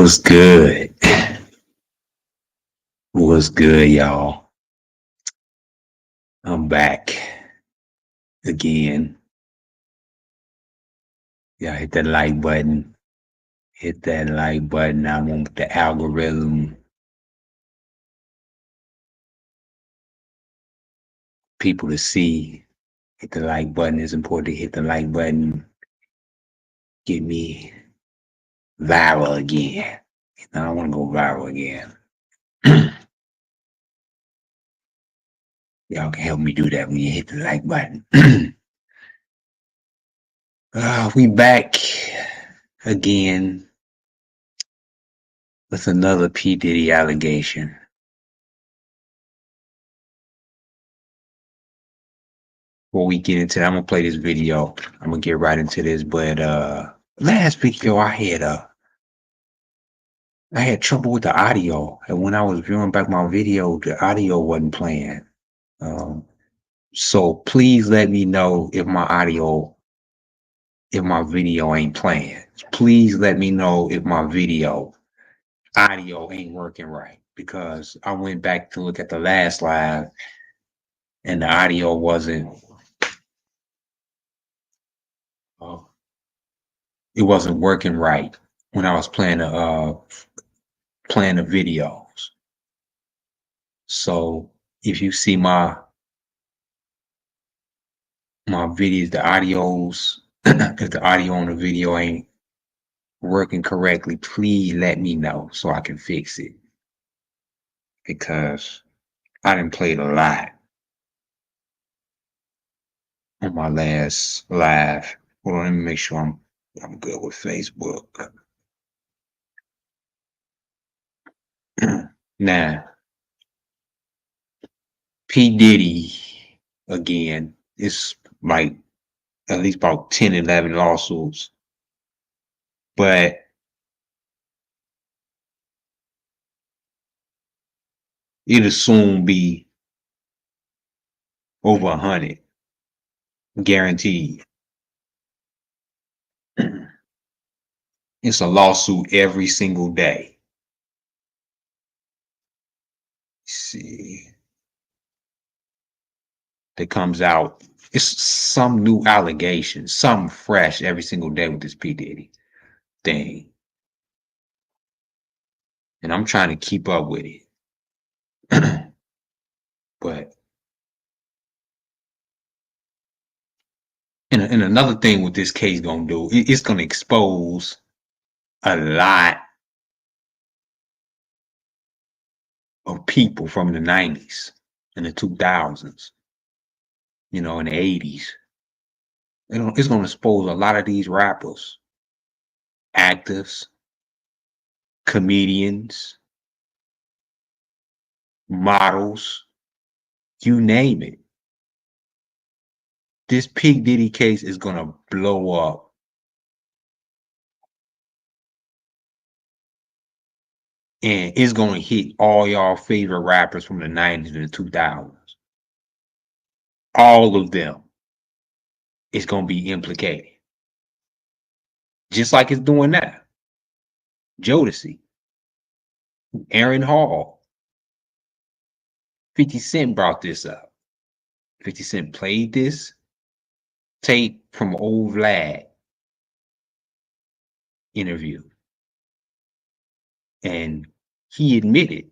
What's good? What's good, y'all? I'm back again. Y'all hit that like button. Hit that like button. I want the algorithm. People to see. Hit the like button. It's important to hit the like button. Get me viral again. I want to go viral again. Y'all can help me do that when you hit the like button. We back again with another P. Diddy allegation. Before we get into that, I'm gonna play this video. I'm gonna get right into this. But last video I had trouble with the audio. And when I was viewing back my video, the audio wasn't playing. Um, so please let me know if if my video ain't playing. Please let me know if my audio ain't working right. Because I went back to look at the last live and the audio uh, it wasn't working right when I was playing the videos. So if you see my videos, the audios, if the audio on the video ain't working correctly, please let me know so I can fix it. Because I didn't play it a lot on my last live. Hold on, let me make sure I'm good with Facebook. Now, P. Diddy again, it's like at least about 10, 11 lawsuits. But it'll soon be over 100, guaranteed. It's a lawsuit every single day. See, that comes out. It's some new allegation, something fresh every single day with this P. Diddy thing. And I'm trying to keep up with it. But and another thing with this case gonna do, it's gonna expose a lot of people from the 90s and the 2000s, in the 80s. It's gonna expose a lot of these rappers, actors, comedians, models, you name it. This P. Diddy case is gonna blow up. And it's gonna hit all y'all favorite rappers from the 90s and the 2000s. All of them is gonna be implicated. Just like it's doing now. Jodeci, Aaron Hall, 50 Cent brought this up. 50 Cent played this tape from old Vlad interview. And he admitted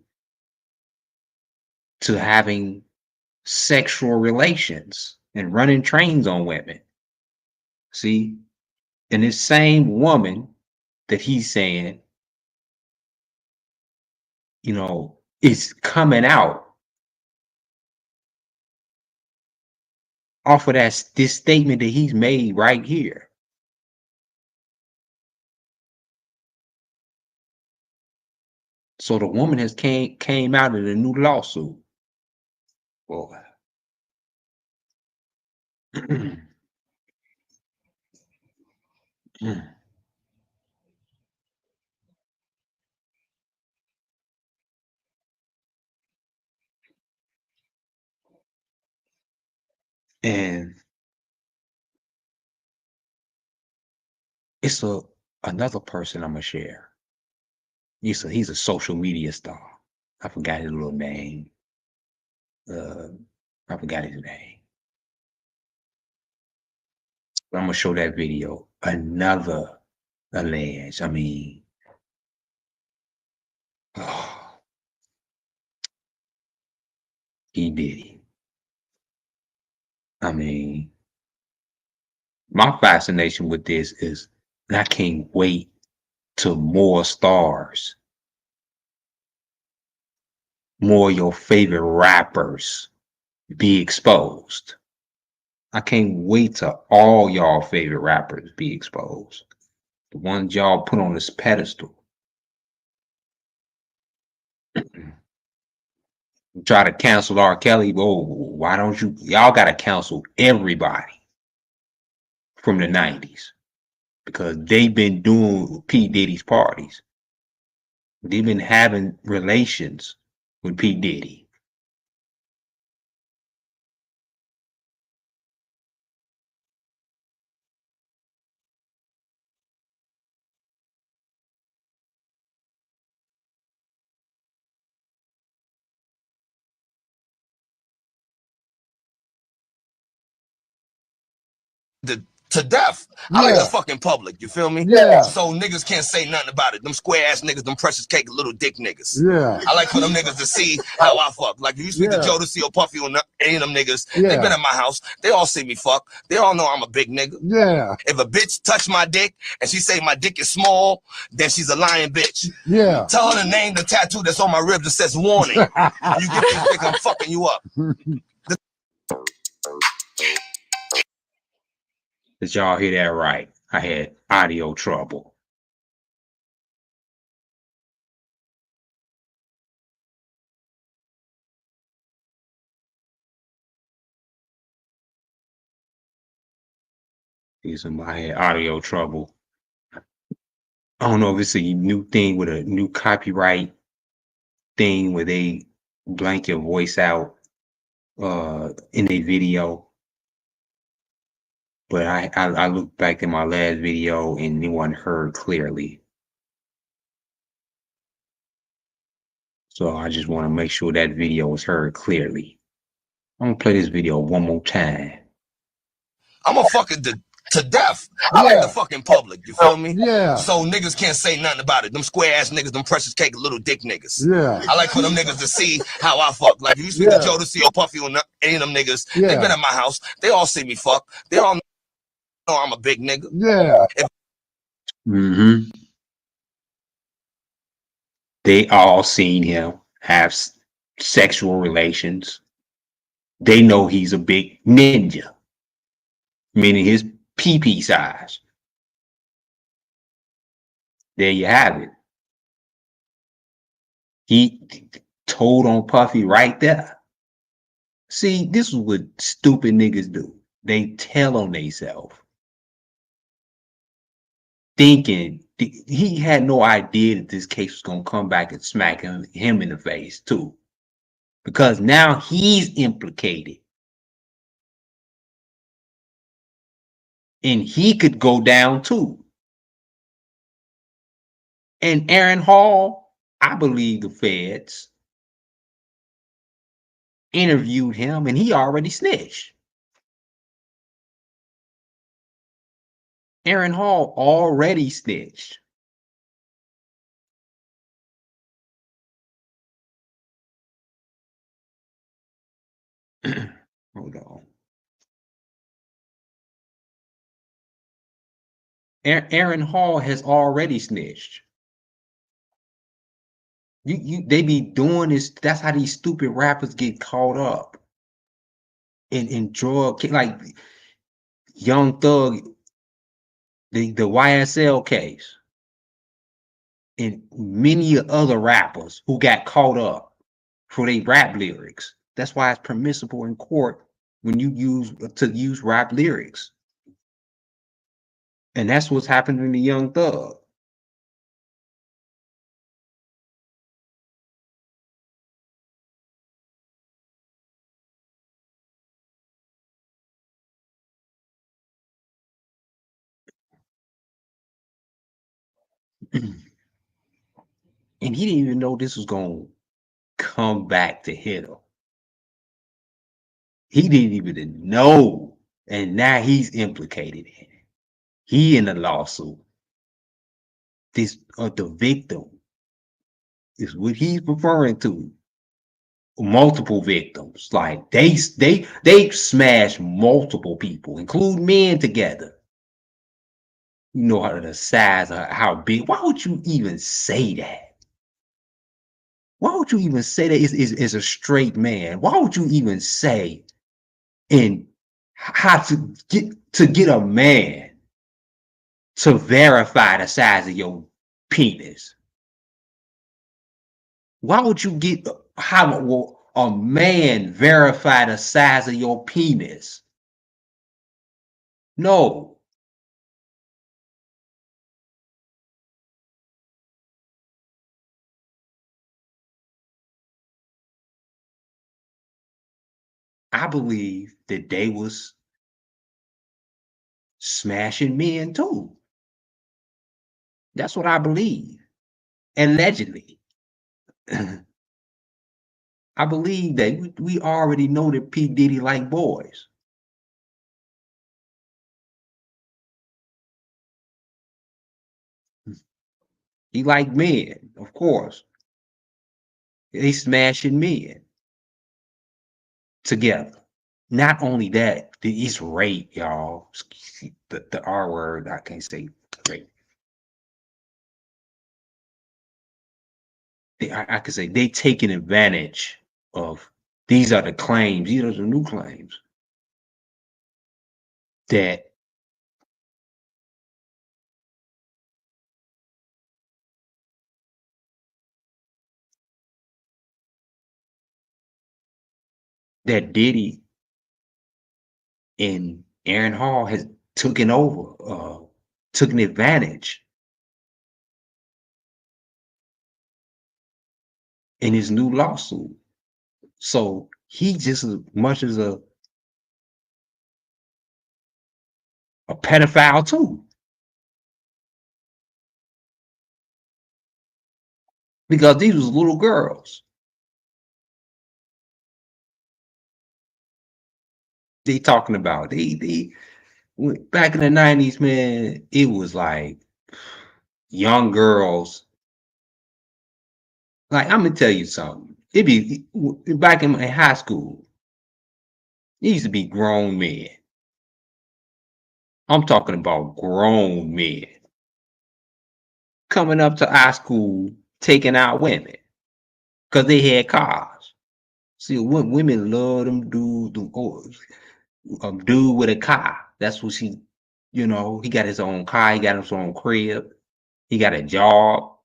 to having sexual relations and running trains on women. See? And this same woman that he's saying, is coming out off of this statement that he's made right here. So the woman has came out in a new lawsuit. Well, and it's another person I'm gonna share. He's a social media star. I forgot his little name. Uh, I forgot his name. But I'm gonna show that video. Another alleged. I mean, PDiddy. I mean, my fascination with this is, and I can't wait till more stars, more of your favorite rappers be exposed. I can't wait till all y'all favorite rappers be exposed. The ones y'all put on this pedestal. Try to cancel R. Kelly. Oh, why don't you? Y'all got to cancel everybody from the 90s because they've been doing P. Diddy's parties. They've been having relations with P. Diddy. To death. I like the fucking public, you feel me? Yeah. So niggas can't say nothing about it. Them square ass niggas, them precious cake little dick niggas. Yeah. I like for them niggas to see how I fuck. Like if you speak to Jodeci or Puffy or any of them niggas, they been at my house. They all see me fuck. They all know I'm a big nigga. Yeah. If a bitch touch my dick and she say my dick is small, then she's a lying bitch. Yeah. Tell her to name the tattoo that's on my ribs that says warning. You get this dick, I'm fucking you up. Did y'all hear that right? I had audio trouble. I had audio trouble. I don't know if it's a new thing with a new copyright thing where they blank your voice out in a video. But I looked back at my last video and it wasn't heard clearly. So I just want to make sure that video was heard clearly. I'm gonna play this video one more time. I'm a fucking to death. I like the fucking public, you feel me? Yeah. So niggas can't say nothing about it. Them square ass niggas, them precious cake little dick niggas. Yeah. I like for them niggas to see how I fuck. Like if you speak to Jodeci or Puffy or any of them niggas, they been at my house. They all see me fuck. They all know I'm a big nigga. Yeah. Mm-hmm. They all seen him have sexual relations. They know he's a big ninja, meaning his pee size. There you have it. He told on Puffy right there. See, this is what stupid niggas do. They tell on themselves, thinking he had no idea that this case was gonna come back and smack him in the face too, because now he's implicated, and he could go down too. And Aaron Hall, I believe the feds interviewed him, and he already snitched. Aaron Hall already snitched. Hold on. Aaron Hall has already snitched. They be doing this. That's how these stupid rappers get caught up in drug, like Young Thug, the YSL case, and many other rappers who got caught up for their rap lyrics. That's why it's permissible in court when you use rap lyrics, and that's what's happening to Young Thug. And he didn't even know this was gonna come back to hit him. He didn't even know. And now he's implicated in it. He in the lawsuit. This the victim is what he's referring to. Multiple victims. Like they smash multiple people, including men together. You know how the size of how big. Why would you even say that? Why would you even say that is a straight man? Why would you even say and how to get a man to verify the size of your penis? Why would you get how will a man verify the size of your penis? No. I believe that they was smashing men too. That's what I believe. Allegedly. I believe that we already know that P. Diddy like boys. He like men, of course. They smashing men together. Not only that, it's rape, y'all. The R word, I can't say rape. I could say they taking advantage of. These are the claims. These are the new claims that Diddy and Aaron Hall has taken over, taken advantage in his new lawsuit. So he just as much as a pedophile too. Because these was little girls. They talking about they back in the 90s, man, it was like young girls. Like I'm gonna tell you something. It be back in high school, it used to be grown men. I'm talking about grown men coming up to high school taking out women because they had cars. See, women love them dudes, a dude with a car. That's what he got his own car, he got his own crib, he got a job,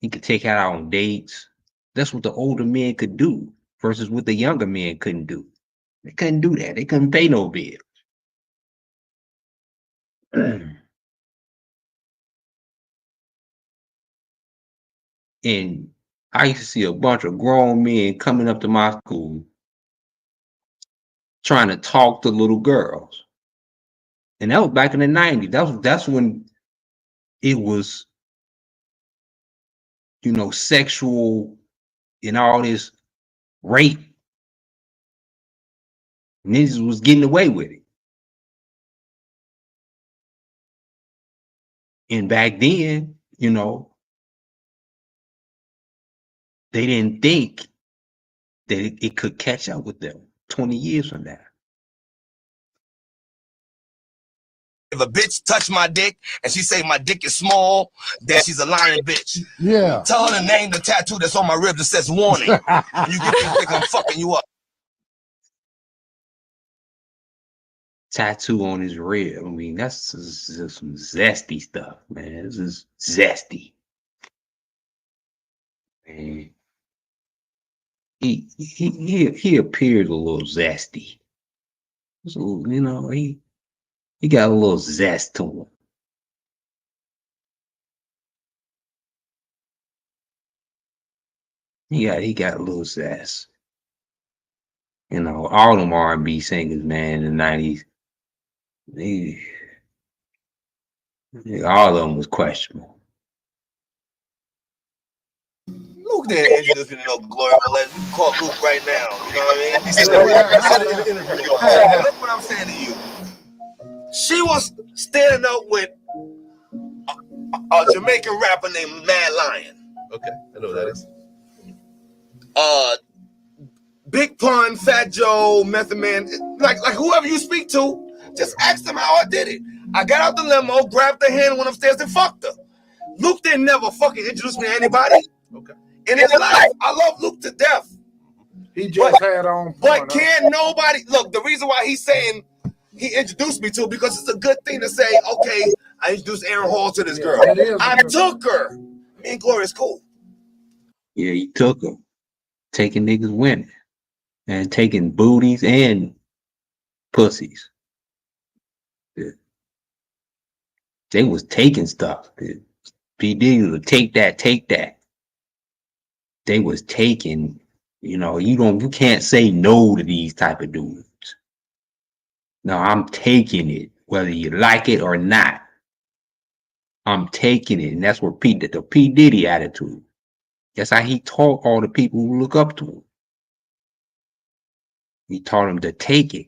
he could take her out on dates. That's what the older men could do versus what the younger men couldn't do. They couldn't do that. They couldn't pay no bills. And I used to see a bunch of grown men coming up to my school trying to talk to little girls. And that was back in the 90s. That's when it was, sexual and all this rape. Niggas was getting away with it. And back then, they didn't think that it could catch up with them 20 years from now. If a bitch touch my dick and she say my dick is small, then she's a lying bitch. Yeah. Tell her to name the tattoo that's on my rib that says warning. And you get to think I'm fucking you up. Tattoo on his rib. I mean, that's just some zesty stuff, man. This is zesty. Man. He appeared a little zesty. So, he got a little zest to him. He got a little zest. All them R&B singers, man, in the 90s, all of them was questionable. didn't introduce me to no Glory Molest. You can call Luke right now. You know what I mean? He said in the interview. Look what I'm saying to you. She was standing up with a Jamaican rapper named Mad Lion. Okay, I know who that is. Big Pun, Fat Joe, Method Man, like whoever you speak to, just ask them how I did it. I got out the limo, grabbed her hand, went upstairs and fucked her. Luke didn't never fucking introduce me to anybody. Okay. In his life, I love Luke to death. He just had on. But can't nobody look? The reason why he's saying he introduced me to it, because it's a good thing to say. Okay, I introduced Aaron Hall to this girl. I took her. Me and Glory is cool. Yeah, he took her, taking niggas women and taking booties and pussies. Yeah. They was taking stuff. PDiddy would take that. They was taking, you can't say no to these type of dudes. No, I'm taking it, whether you like it or not. I'm taking it. And that's what the P. Diddy attitude. That's how he taught all the people who look up to him. He taught them to take it.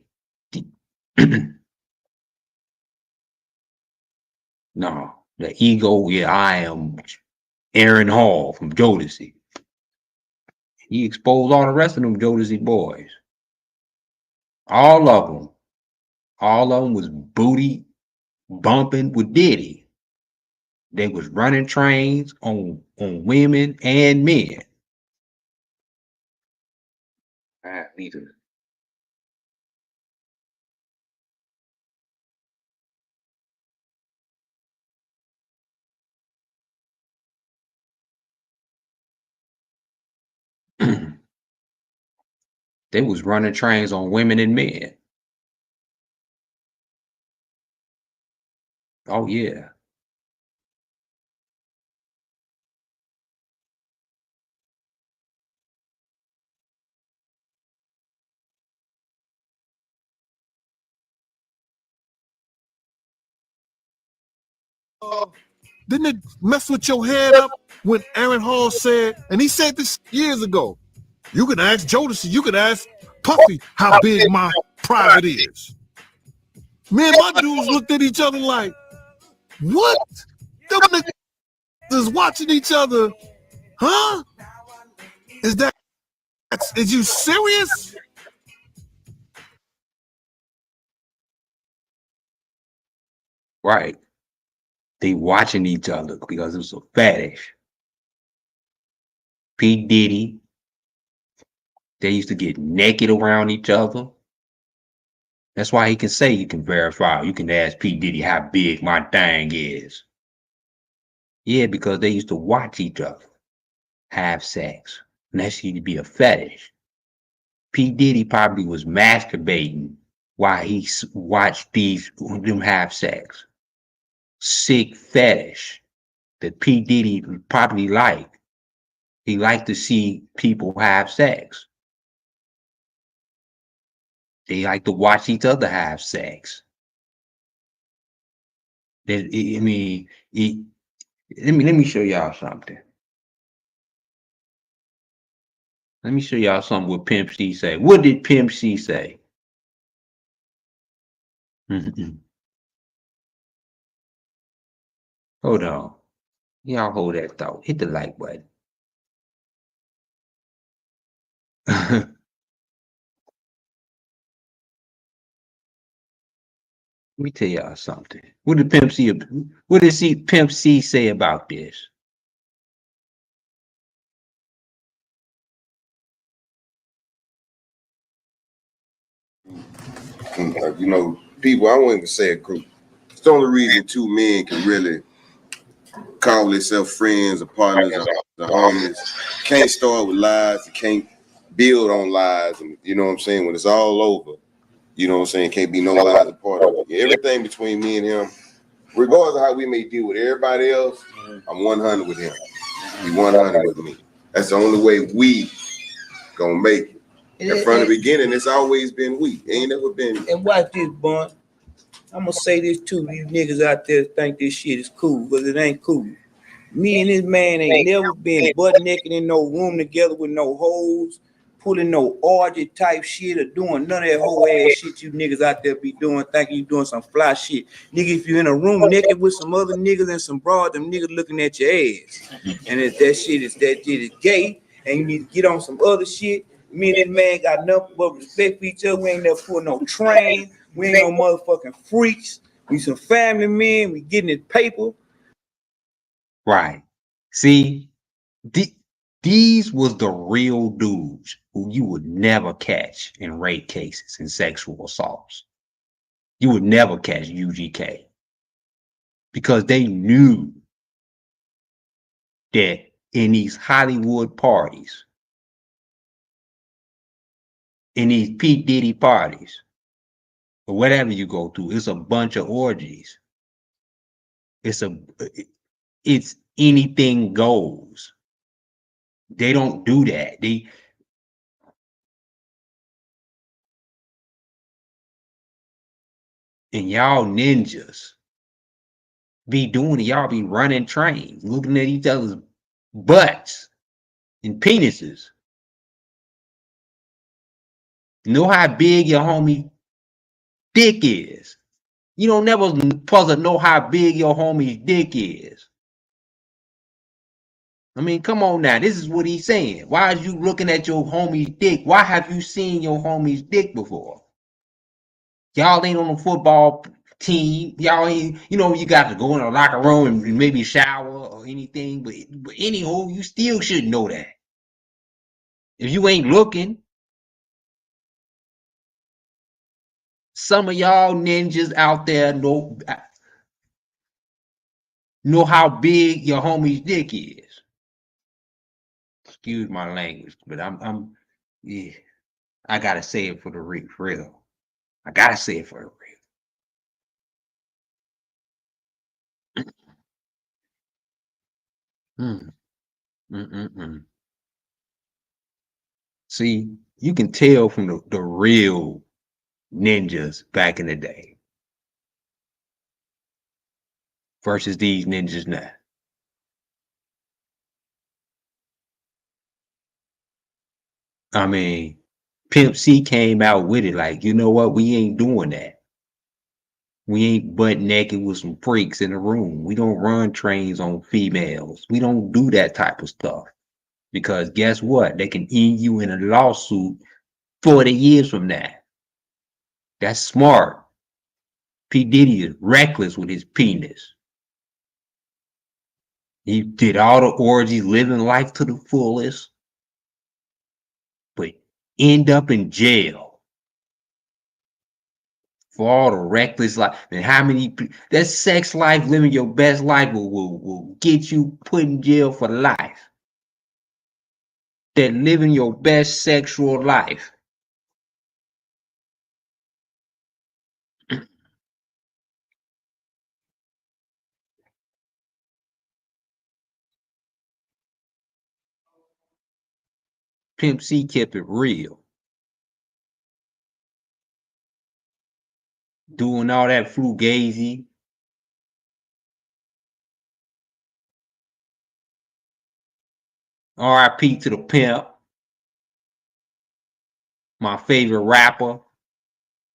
No, the ego, I am Aaron Hall from Jodeci. He exposed all the rest of them Jodeci boys. All of them. All of them was booty bumping with Diddy. They was running trains on women and men. I need to. They was running trains on women and men. Oh yeah. Didn't it mess with your head up when Aaron Hall said, and he said this years ago, you can ask Jodeci, you can ask Puffy how big my private is. Me and my dudes looked at each other like, what? Them niggas is watching each other, huh? Is you serious? Right. They watching each other because it's a fetish. P. Diddy, they used to get naked around each other. That's why he can say you can verify. You can ask P. Diddy how big my thing is. Yeah, because they used to watch each other have sex. And that used to be a fetish. P. Diddy probably was masturbating while he watched them have sex. Sick fetish that P. Diddy probably liked. He liked to see people have sex. They like to watch each other have sex. Let me show y'all something. Let me show y'all something what Pimp C say. What did Pimp C say? Hold on. Y'all hold that thought. Hit the like button. Let me tell y'all something. What did Pimp C say about this? People, I won't even say a group. It's the only reason two men can really call themselves friends or partners or homies. Can't start with lies, you can't build on lies, and you know what I'm saying? When it's all over, you know what I'm saying? Can't be no lies a part of it. Everything between me and him, regardless of how we may deal with everybody else, I'm 100 with him. He's 100 with me. That's the only way we gonna make it. And from the beginning, it's always been we. Ain't never been. And watch this, Bun. I'm gonna say this too. These niggas out there think this shit is cool, but it ain't cool. Me and this man ain't never been butt naked in no room together with no hoes, pulling no orgy type shit or doing none of that whole ass shit you niggas out there be doing, thinking you doing some fly shit. Nigga, if you in a room naked with some other niggas and some broad, them niggas looking at your ass. And if that shit is gay and you need to get on some other shit, me and this man got nothing but respect for each other. We ain't never put no train. We ain't no motherfucking freaks. We some family men. We getting this paper. Right. See, these was the real dudes who you would never catch in rape cases and sexual assaults. You would never catch UGK because they knew that in these Hollywood parties, in these P. Diddy parties, or whatever you go to, it's a bunch of orgies. It's anything goes. They don't do that. And y'all ninjas be doing it. Y'all be running trains, looking at each other's butts and penises. Know how big your homie dick is. You don't never supposed to know how big your homie's dick is. I mean, come on now. This is what he's saying. Why are you looking at your homie's dick? Why have you seen your homie's dick before? Y'all ain't on the football team. Y'all ain't, you got to go in the locker room and maybe shower or anything. But anyhow, you still should know that. If you ain't looking, some of y'all ninjas out there know how big your homie's dick is. Excuse my language, but yeah, I gotta say it for the real. I gotta say it for the real. See, you can tell from the real ninjas back in the day versus these ninjas now. I mean, Pimp C came out with it like, you know what? We ain't doing that. We ain't butt naked with some freaks in the room. We don't run trains on females. We don't do that type of stuff. Because guess what? They can end you in a lawsuit 40 years from now. That's smart. P. Diddy is reckless with his penis. He did all the orgies, living life to the fullest, but end up in jail for all the reckless life. And how many, that sex life, living your best life will get you put in jail for life. That living your best sexual life. Pimp C kept it real. Doing all that fugazi. R.I.P. to the pimp. My favorite rapper.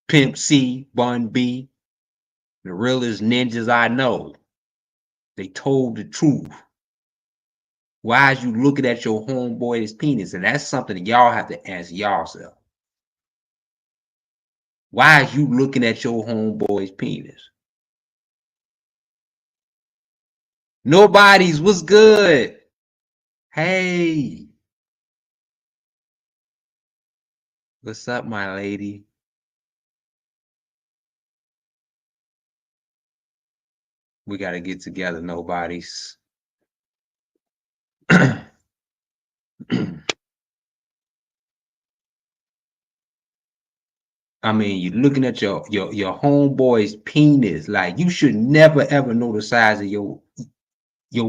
Pimp C, Bun B. The realest ninjas I know. They told the truth. Why is you looking at your homeboy's penis? And that's something that y'all have to ask yourself. Why is you looking at your homeboy's penis? Nobody's. What's good? Hey. What's up, my lady? We got to get together, nobody's. I mean, you're looking at your homeboy's penis. Like, you should never ever know the size of your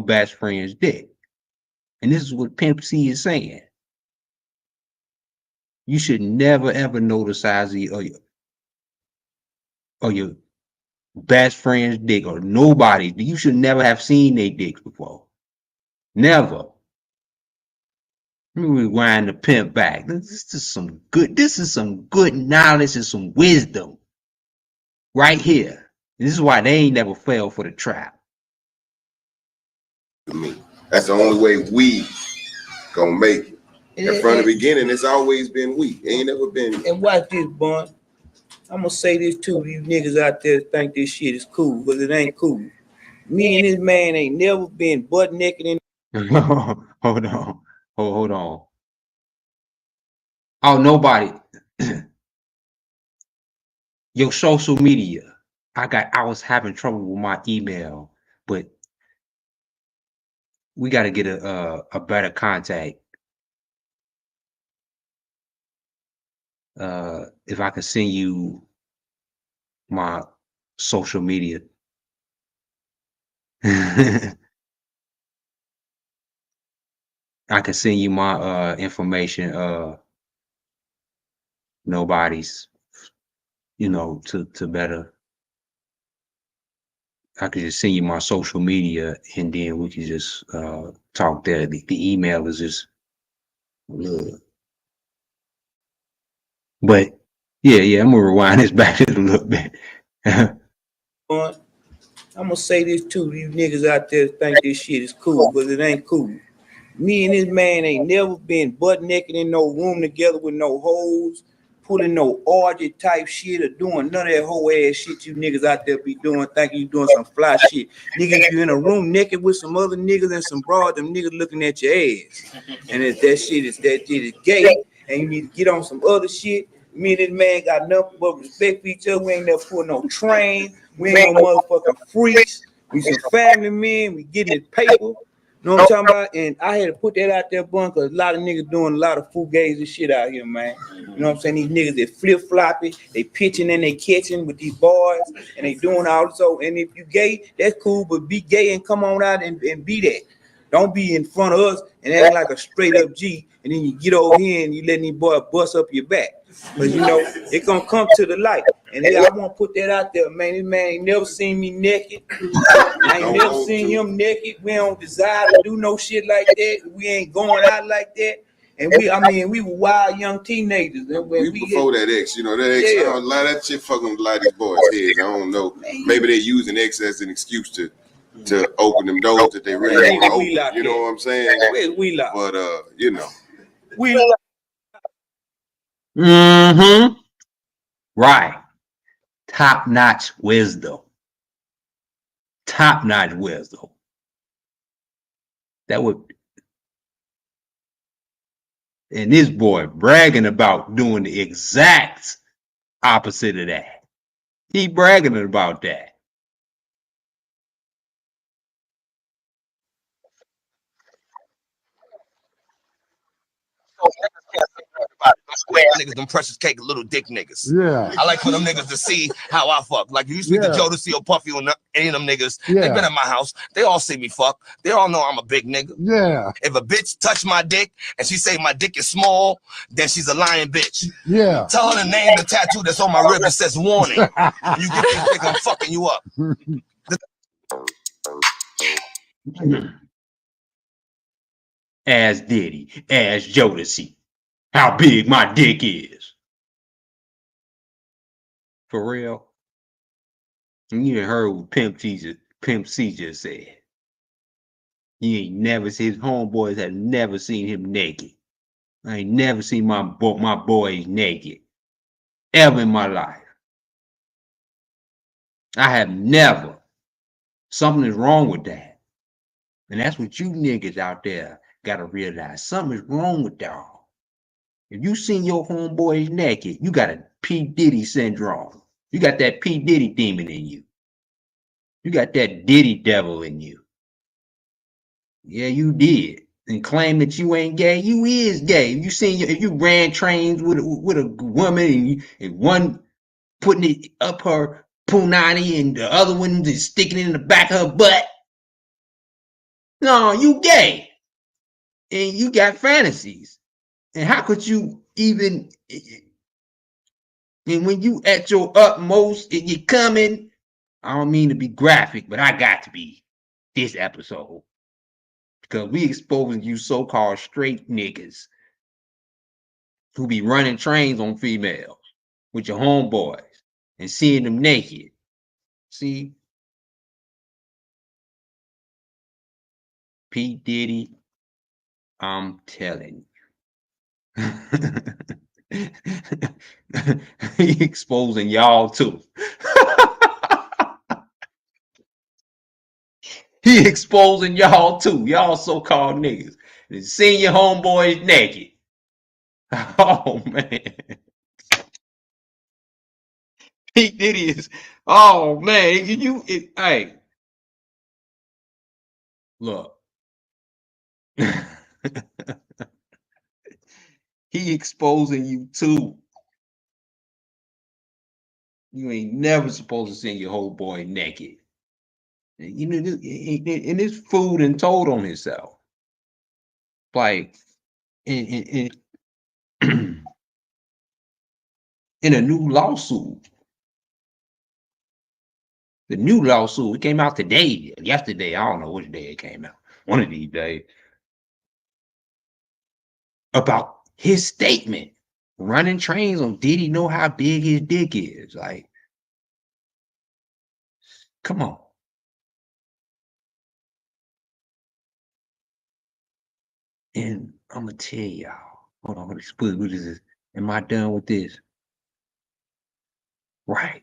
best friend's dick. And this is what Pimp C is saying. You should never ever know the size of your best friend's dick or nobody. You should never have seen their dicks before. Never. Let me rewind the pimp back. This is some good knowledge and some wisdom right here. This is why they ain't never fell for the trap. To me, that's the only way we gonna make it. And from the beginning, it's always been we. It ain't never been. And watch this, Bun. I'm gonna say this too. These niggas out there think this shit is cool, but it ain't cool. Me and this man ain't never been butt naked in. Hold on. Oh, nobody. Your social media. I was having trouble with my email, but we got to get a better contact. If I can send you my social media. I can send you my information. Nobody's, to better. I could just send you my social media and then we could just talk there. The email is just but yeah, I'm gonna rewind this back a little bit. I'm gonna say this too. These niggas out there think this shit is cool, but it ain't cool. Me and this man ain't never been butt naked in no room together with no hoes, pulling no orgy type shit or doing none of that whole ass shit you niggas out there be doing, thinking you doing some fly shit. Nigga, if you in a room naked with some other niggas and some broad, them niggas looking at your ass. And if that shit is gay and you need to get on some other shit, me and this man got nothing but respect for each other. We ain't never put no train. We ain't no motherfucking freaks. We some family men. We getting this paper. You know what I'm talking about? And I had to put that out there, Bun, because a lot of niggas doing a lot of fugazi shit out here, man. You know what I'm saying? These niggas, they flip-floppy, they pitching and they catching with these boys, and they doing all this. So, and if you gay, that's cool, but be gay and come on out and be that. Don't be in front of us and act like a straight-up G, and then you get over here and you letting these boys bust up your back. Because, it gonna come to the light. And I want to put that out there, man. This man ain't never seen me naked. I ain't never seen him naked. We don't desire to do no shit like that. We ain't going out like that. And we were wild young teenagers. And we before that X, that X, a lot of that shit fucking with a lot of these boys' heads. I don't know. Maybe they're using X as an excuse to open them doors that they really want to open. You know what I'm saying? Where's we like? But We like. Mm-hmm. Right. Top-notch wisdom. Top-notch wisdom. That would, and this boy bragging about doing the exact opposite of that. He bragging about that. Niggas, them precious cake, little dick niggas. Yeah. I like for them niggas to see how I fuck. Like you speak to Jodeci or Puffy or any of them niggas. They been at my house. They all see me fuck. They all know I'm a big nigga. Yeah. If a bitch touch my dick and she say my dick is small, then she's a lying bitch. Yeah. Tell her to name the tattoo that's on my rib that says warning. You get this dick, I'm fucking you up. As Diddy, as Jodeci, how big my dick is. For real. You ain't heard what Pimp C just said. You ain't never seen his homeboys have never seen him naked. I ain't never seen my boys naked. Ever in my life. I have never. Something is wrong with that. And that's what you niggas out there gotta realize. Something is wrong with y'all. If you seen your homeboys naked, you got a P. Diddy syndrome. You got that P. Diddy demon in you. You got that Diddy devil in you. Yeah, you did. And claim that you ain't gay, you is gay. If you ran trains with a woman and one putting it up her punani and the other one just sticking it in the back of her butt. No, you gay. And you got fantasies. And how could you even, and when you at your utmost and you're coming, I don't mean to be graphic, but I got to be this episode. Because we exposing you so-called straight niggas who be running trains on females with your homeboys and seeing them naked. See? P. Diddy, I'm telling you. He exposing y'all too. He exposing y'all too. Y'all so-called niggas. And seeing your homeboys naked. Oh man. P. Diddy is, oh man, hey. Look. He exposing you too. You ain't never supposed to send your whole boy naked. You know, and this fool and told on himself. Like in in a new lawsuit. The new lawsuit, it came out today, yesterday. I don't know which day it came out. One of these days. About his statement. Running trains on Diddy know how big his dick is. Like, come on. And I'm gonna tell y'all. Hold on, what is this? Am I done with this? Right.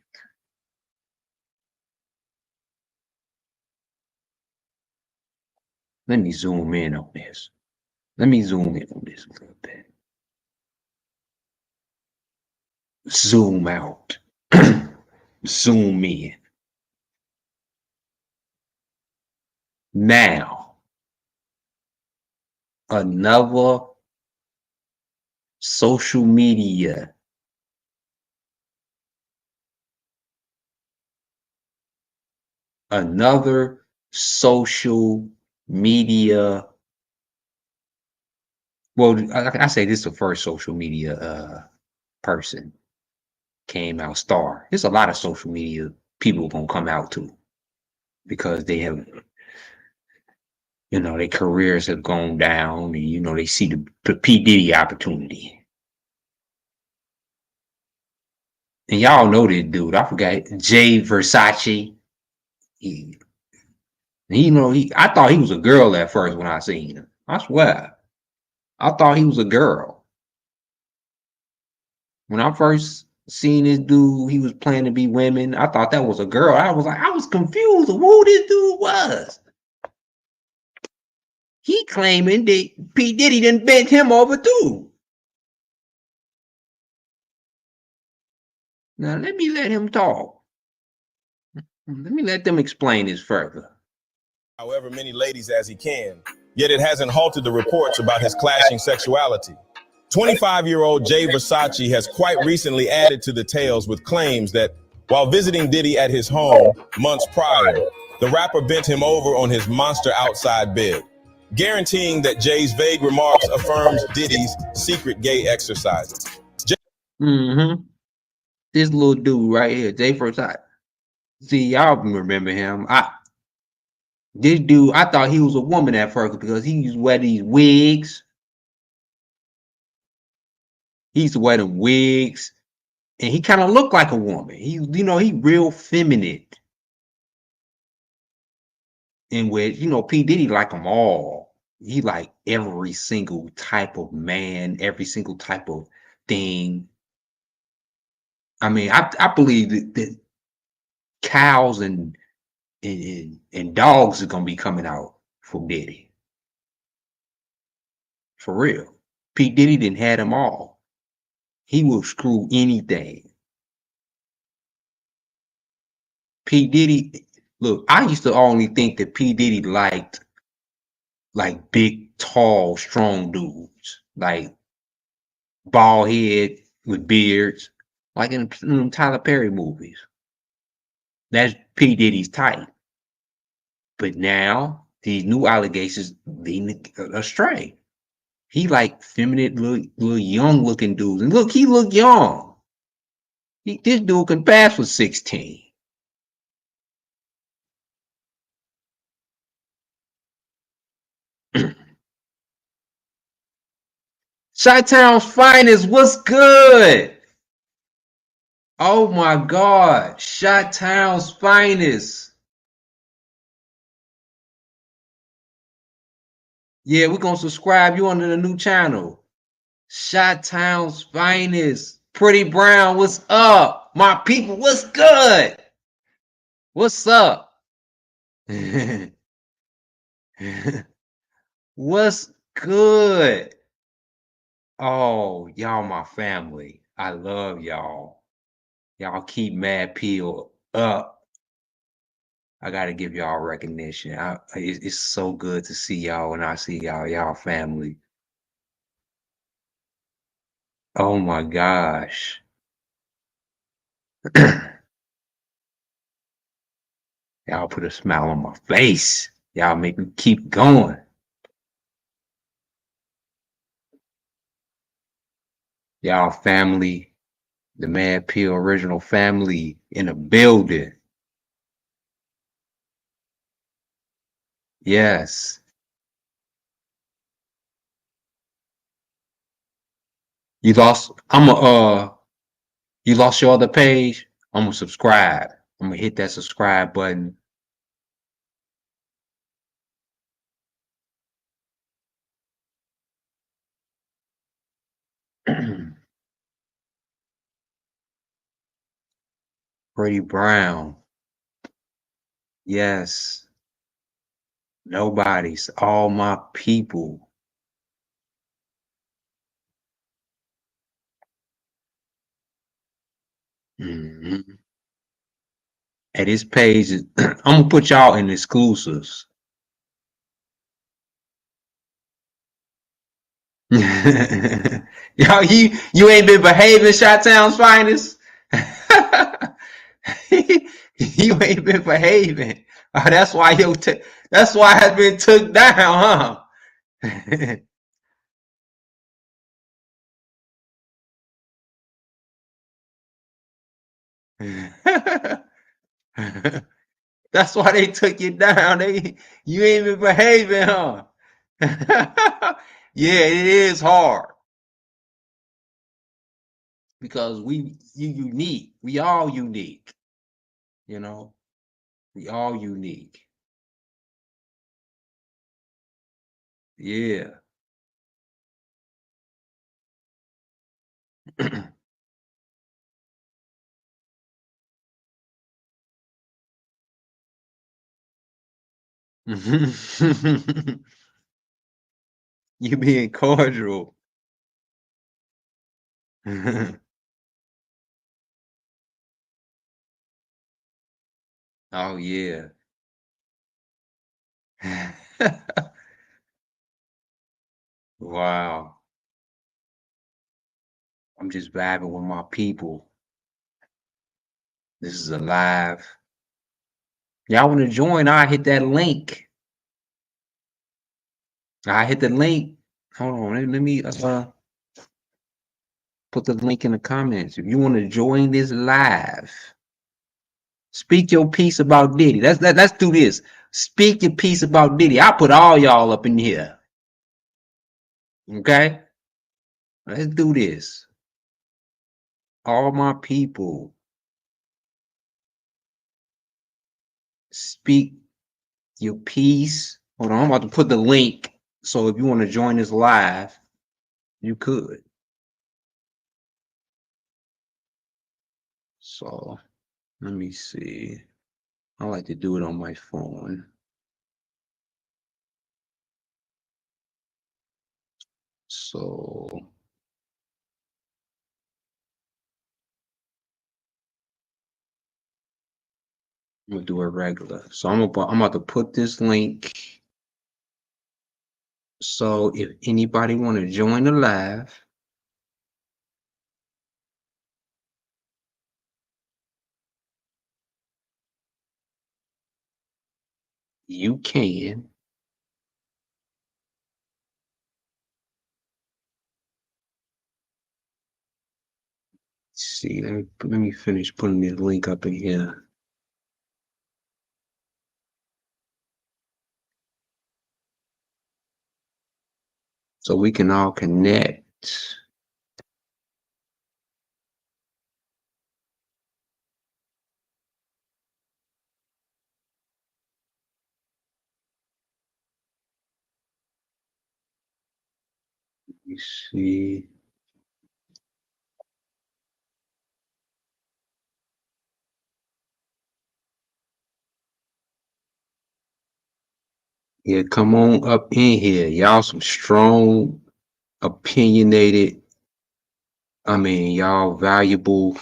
Let me zoom in on this. Let me zoom in on this a little bit. Zoom out. Zoom in. Now, another social media well, I say this is the first social media person came out, star. There's a lot of social media people gonna come out too because they have, you know, their careers have gone down and, you know, they see the P. Diddy opportunity. And y'all know this dude. I forgot, Jay Versace. I thought he was a girl at first when I seen him. I swear. I thought he was a girl. When I first seen this dude, he was playing to be women. I thought that was a girl. I was confused of who this dude was. He claiming that P. Diddy done bent him over too. Now let me let him talk. Let me let them explain this further. However many ladies as he can, yet it hasn't halted the reports about his clashing sexuality. 25-year-old Jay Versace has quite recently added to the tales with claims that while visiting Diddy at his home months prior, the rapper bent him over on his monster outside bed, guaranteeing that Jay's vague remarks affirms Diddy's secret gay exercises. This little dude right here, Jay Versace. See, y'all remember him. This dude, I thought he was a woman at first because he used to wear these wigs. He used to wear them wigs, and he kind of looked like a woman. He real feminine. And with, P. Diddy like them all. He like every single type of man, every single type of thing. I mean, I believe that cows and dogs are gonna be coming out for Diddy. For real. P. Diddy didn't have them all. He will screw anything. P. Diddy, look, I used to only think that P. Diddy liked like big, tall, strong dudes, like bald head with beards, like in Tyler Perry movies. That's P. Diddy's type. But now these new allegations leading astray. He like feminine, little young looking dudes. And look, he look young. This dude can pass for 16. Chi-Town's finest, what's good? Oh my God, Chi-Town's finest. Yeah, we're gonna subscribe you onto the new channel. Chi-Town's finest. Pretty Brown, what's up? My people, what's good? What's up? What's good? Oh, y'all my family. I love y'all. Y'all keep Mad Peel up. I gotta give y'all recognition. It's so good to see y'all when I see y'all family. Oh my gosh. Y'all put a smile on my face. Y'all make me keep going. Y'all family, the Mad Peel original family in the building. Yes. You lost. You lost your other page. I'm gonna subscribe. I'm gonna hit that subscribe button. Pretty Brown. Yes. Nobody's all my people. Mhm. And this page is I'm gonna put y'all in exclusives. Y'all, you ain't been behaving, Chi-Town's finest. You ain't been behaving. Oh, that's why that's why it's been took down, huh? That's why they took you down. You ain't been behaving, huh? Yeah, it is hard because you unique. We all unique, you know. We all unique. Yeah. You being cordial. Oh yeah. Wow. I'm just vibing with my people. This is a live. Y'all want to join? I hit that link. I hit the link. Hold on. Let me put the link in the comments. If you want to join this live, speak your piece about Diddy. Let's do this. Speak your piece about Diddy. I put all y'all up in here. Okay? Let's do this. All my people. Speak your piece. Hold on, I'm about to put the link. So if you want to join this live, you could. So let me see. I like to do it on my phone. So I'm gonna do it regular. So I'm about to put this link. So if anybody want to join the live, you can. See, let me finish putting this link up in here. So we can all connect. Let me see. Yeah, come on up in here. Y'all some strong, opinionated, y'all valuable.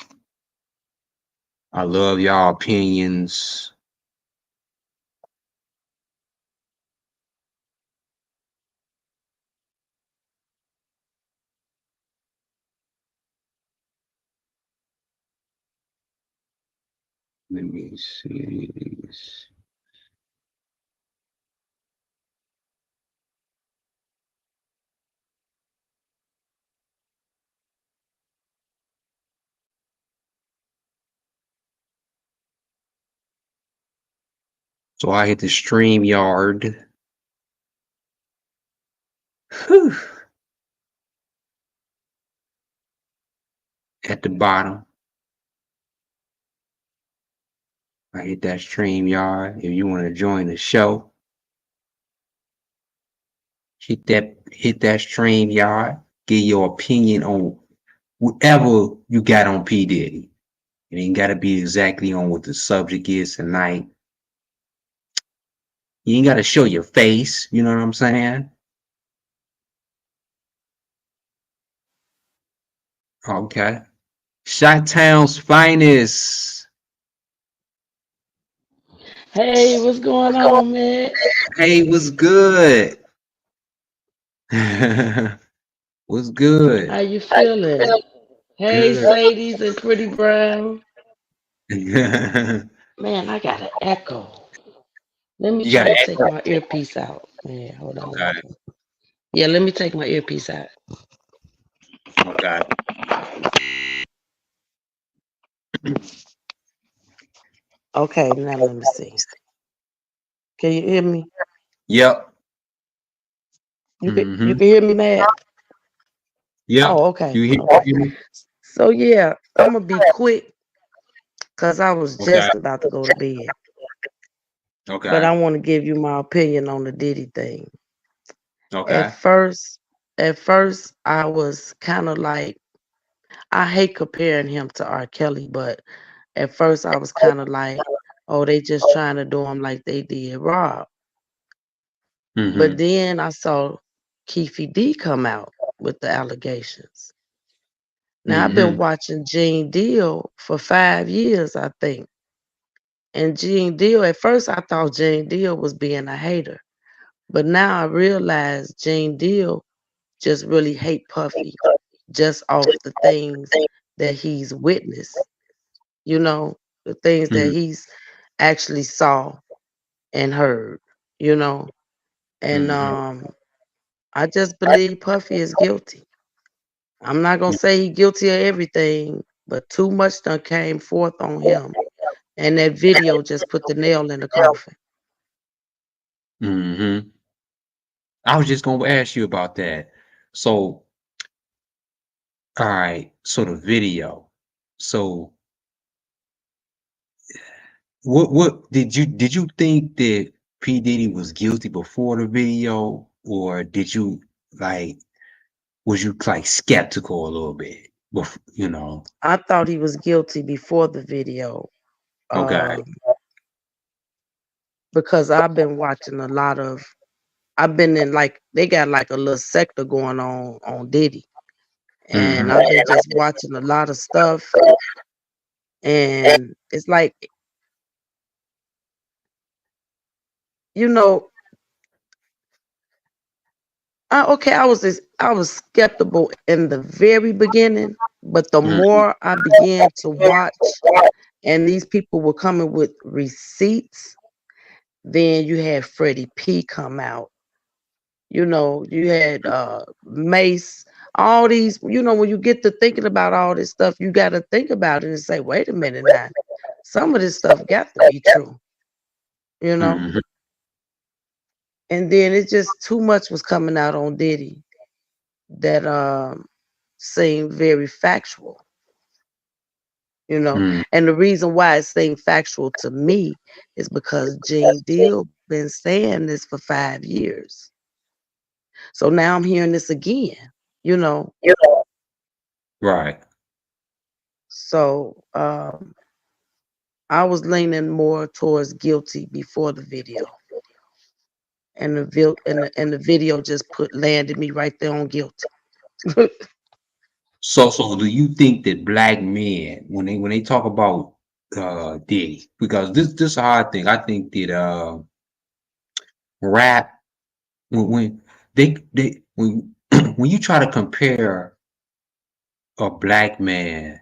I love y'all opinions. Let me see. So I hit the stream yard. Whew. At the bottom. I hit that stream yard. If you want to join the show, hit that stream yard. Give your opinion on whatever you got on P. Diddy. It ain't gotta be exactly on what the subject is tonight. You ain't gotta show your face, you know what I'm saying? Okay. Shot Town's finest. Hey, what's going on, man? Hey, what's good? What's How good? you feeling? Hey, Good. Sadies and Pretty Brown. You Man, I got an echo. Let me got try an to take echo. my earpiece out. Man, hold on. Okay. Yeah, let me take my earpiece out. Okay. Okay, now let me see. Can you hear me? Yep. You Mm-hmm. can hear me, Matt? Yep. Oh, okay. You hear Okay. me? So yeah, I'm gonna be quick because I was Okay. just about to go to bed. But Okay. I want to give you my opinion on the Diddy thing. At Okay. first, at first I was kind of like I hate comparing him to R. Kelly, but at first I was kind of like, oh, they just trying to do him like they did Rob. But Mm-hmm. then I saw Keefe D come out with the allegations. Now I've been Mm-hmm. watching Gene Deal for 5 years, I think. And Gene Deal, at first I thought Gene Deal was being a hater. But now I realize Gene Deal just really hate Puffy just off the things that he's witnessed, the things that Mm-hmm. he's actually saw and heard, you know. And Mm-hmm. I just believe Puffy is guilty. I'm not gonna say he guilty of everything, but too much done came forth on him. And that video just put the nail in the coffin. Mm-hmm. I was just gonna ask you about that. So, all right. So the video. So, what did you think that P Diddy was guilty before the video, or did you like was you like skeptical a little bit? I thought he was guilty before the video. Okay. Um, because I've been in like they got like a little sector going on Diddy. And Mm-hmm. I've been just watching a lot of stuff and it's like, you know, I was skeptical in the very beginning, but the Mm-hmm. more I began to watch and these people were coming with receipts, then you had Freddie P come out. You had Mace, all these, when you get to thinking about all this stuff, you got to think about it and say, wait a minute now. Some of this stuff got to be true, you know? Mm-hmm. And then it just too much was coming out on Diddy that seem very factual, you know. Mm. And the reason why it seemed factual to me is because Gene Deal been saying this for 5 years. So now I'm hearing this again, you know. Right. So I was leaning more towards guilty before the video. And the video just landed me right there on guilty. So do you think that black men, when they talk about Diddy, because this is how I think. I think that rap, when they when when you try to compare a black man,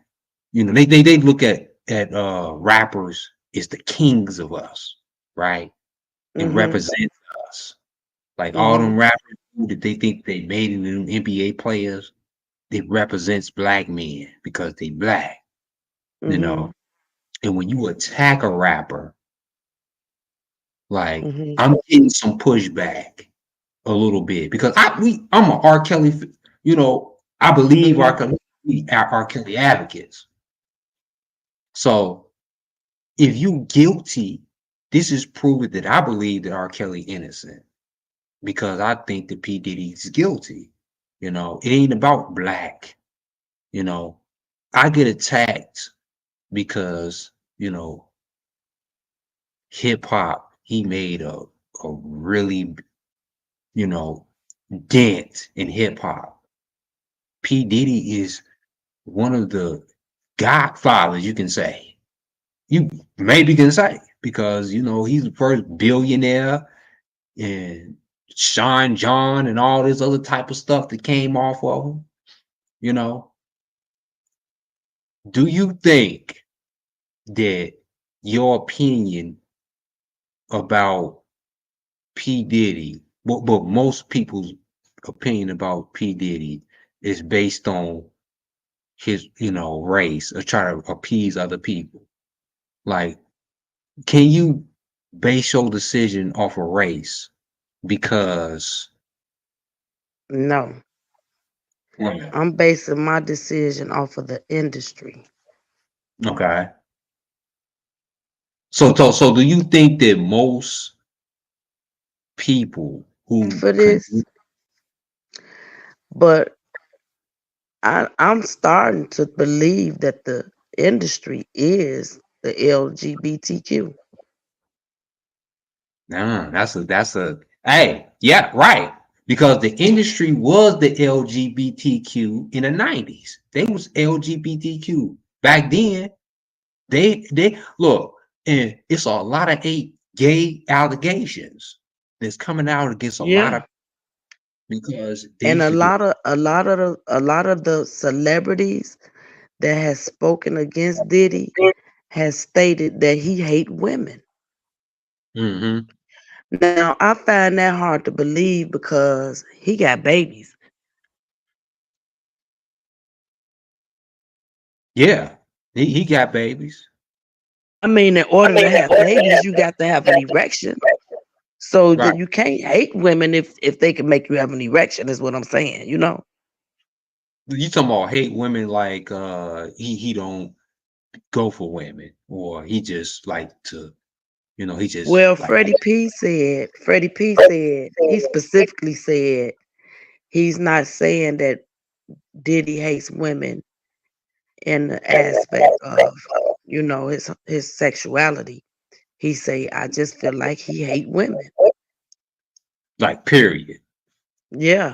they look at rappers as the kings of us, right? And Mhm. represent us. Like all them Mhm. rappers that they think they made into them NBA players, it represents black men because they black, you Mhm. know. And when you attack a rapper, like Mhm. I'm getting some pushback a little bit because I'm a R. Kelly, I believe R. Mhm. Kelly, we are R. Kelly advocates. So if you guilty, this is proving that I believe that R. Kelly innocent because I think that P. Diddy's guilty. It ain't about black. You know, I get attacked because, hip hop, he made a really, you know, dent in hip hop. P. Diddy is one of the godfathers, you can say. You maybe can say, because, he's the first billionaire, and Sean John and all this other type of stuff that came off of him. You know, do you think that your opinion about P. Diddy, but most people's opinion about P. Diddy is based on his, race or try to appease other people? Like, can you base your decision off of race? Because No. Right. I'm basing my decision off of the industry. Okay. So do you think that most people who For this, but I'm starting to believe that the industry is the LGBTQ. nah, that's a hey, yeah, right. Because the industry was the LGBTQ in the 90s. They was LGBTQ. Back then, they look, and it's a lot of gay allegations that's coming out against a lot Yeah. of, because they And used to do. a lot of the celebrities that has spoken against Diddy has stated that he hate women. Hmm. Now I find that hard to believe because he got babies. Yeah, he got babies. I mean, in order to have babies, you got to have an erection. So Right. that you can't hate women if they can make you have an erection, is what I'm saying, you know? You talking about hate women like he don't go for women, or he just like to, he just Well, like. Freddie P said, he specifically said he's not saying that Diddy hates women in the aspect of, his sexuality. He say, I just feel like he hate women. Like, period. Yeah.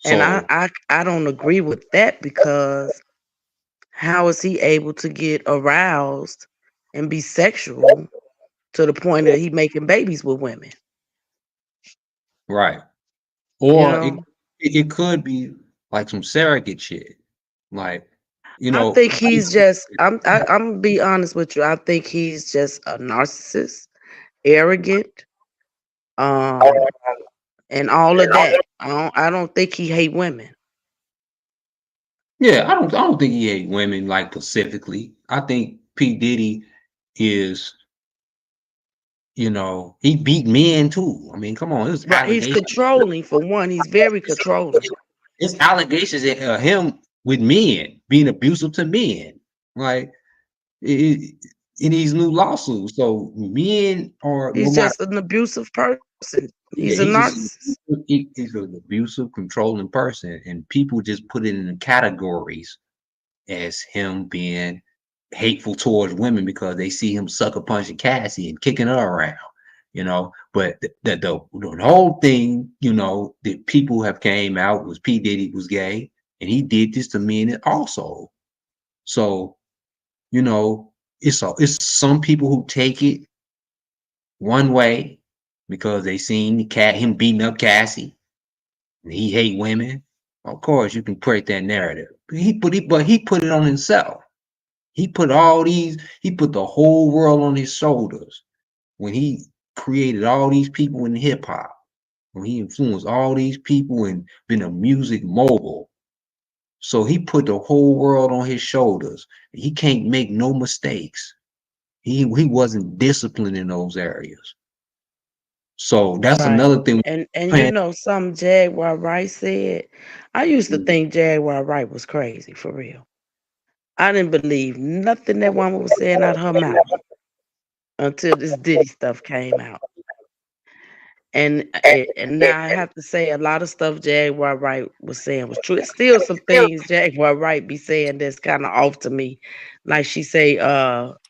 And So I don't agree with that because how is he able to get aroused and be sexual to the point that he making babies with women? right, You or it know, it, it could be like some surrogate shit, like, I think I he's used to- just. I'm gonna be honest with you. I think he's just a narcissist, arrogant, um, and all of that. I don't think he hate women. yeah, I don't think he hate women like specifically. I think P Diddy is, he beat men too. I mean, come on, it was Right? He's allegations. controlling for one. He's very controlling. it's allegations of him with men being abusive to men, like in these new lawsuits. So men are no He's matter. just an abusive person. Yeah, He's a narcissist. he's an abusive, controlling person, and people just put it in the categories as him being hateful towards women because they see him sucker punching Cassie and kicking her around, you know. But the whole thing, you know, that people have came out was P. Diddy was gay, and he did this to men also. So, you know, it's some people who take it one way because they seen him beating up Cassie and he hate women. Of course, you can create that narrative. But he put it on himself. He put the whole world on his shoulders when he created all these people in hip hop. When he influenced all these people and been a music mogul. So he put the whole world on his shoulders. He can't make no mistakes. He wasn't disciplined in those areas. So that's Right. another thing. And you know something Jaguar Wright said? I used to think Jaguar Wright was crazy for real. I didn't believe nothing that woman was saying out her mouth until this Diddy stuff came out. And now I have to say a lot of stuff Jaguar Wright was saying was true. It's still some things Jaguar Wright be saying that's kind of off to me. Like she say,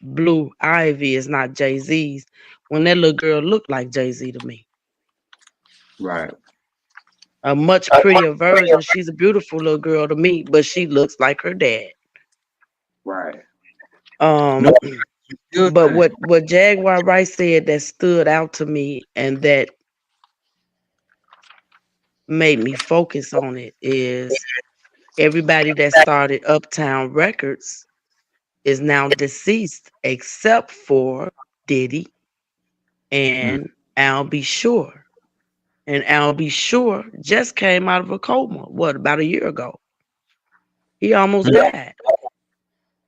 Blue Ivy is not Jay-Z's. When that little girl looked like Jay-Z to me. Right. A much prettier version. She's a beautiful little girl to me, but she looks like her dad. Right. Um, No, but what Jaguar Wright said that stood out to me and that made me focus on it is everybody that started Uptown Records is now deceased except for Diddy and Al B. Sure. And Al B. Sure just came out of a coma, about a year ago? He almost died.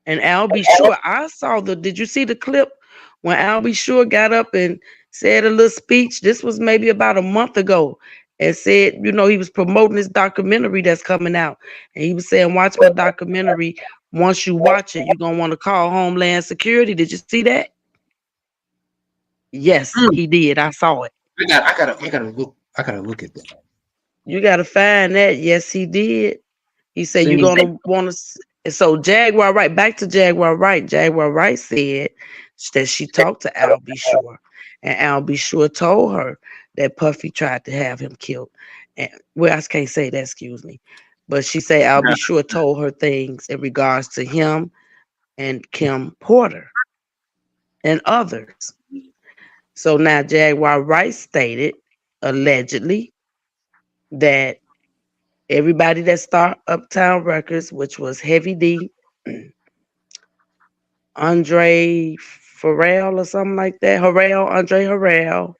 And Al B. Sure, did you see the clip when Al B. Sure got up and said a little speech? This was maybe about a month ago. And said, you know, he was promoting this documentary that's coming out. And he was saying, watch my documentary. Once you watch it, you're going to want to call Homeland Security. Did you see that? Yes, he did. I saw it. I gotta look at that. You got to find that. Yes, he did. He said, you're See, going to want to. So Jaguar Wright, back to Jaguar Wright. Jaguar Wright said that she talked to Al B. Sure. And Al B. Sure told her that Puffy tried to have him killed. And well, I can't say that, excuse me. But she said Al B. Sure told her things in regards to him and Kim Porter and others. So now Jaguar Wright stated, allegedly, that everybody that started Uptown Records, which was Heavy D, Andre Farrell or something like that. Andre Harrell.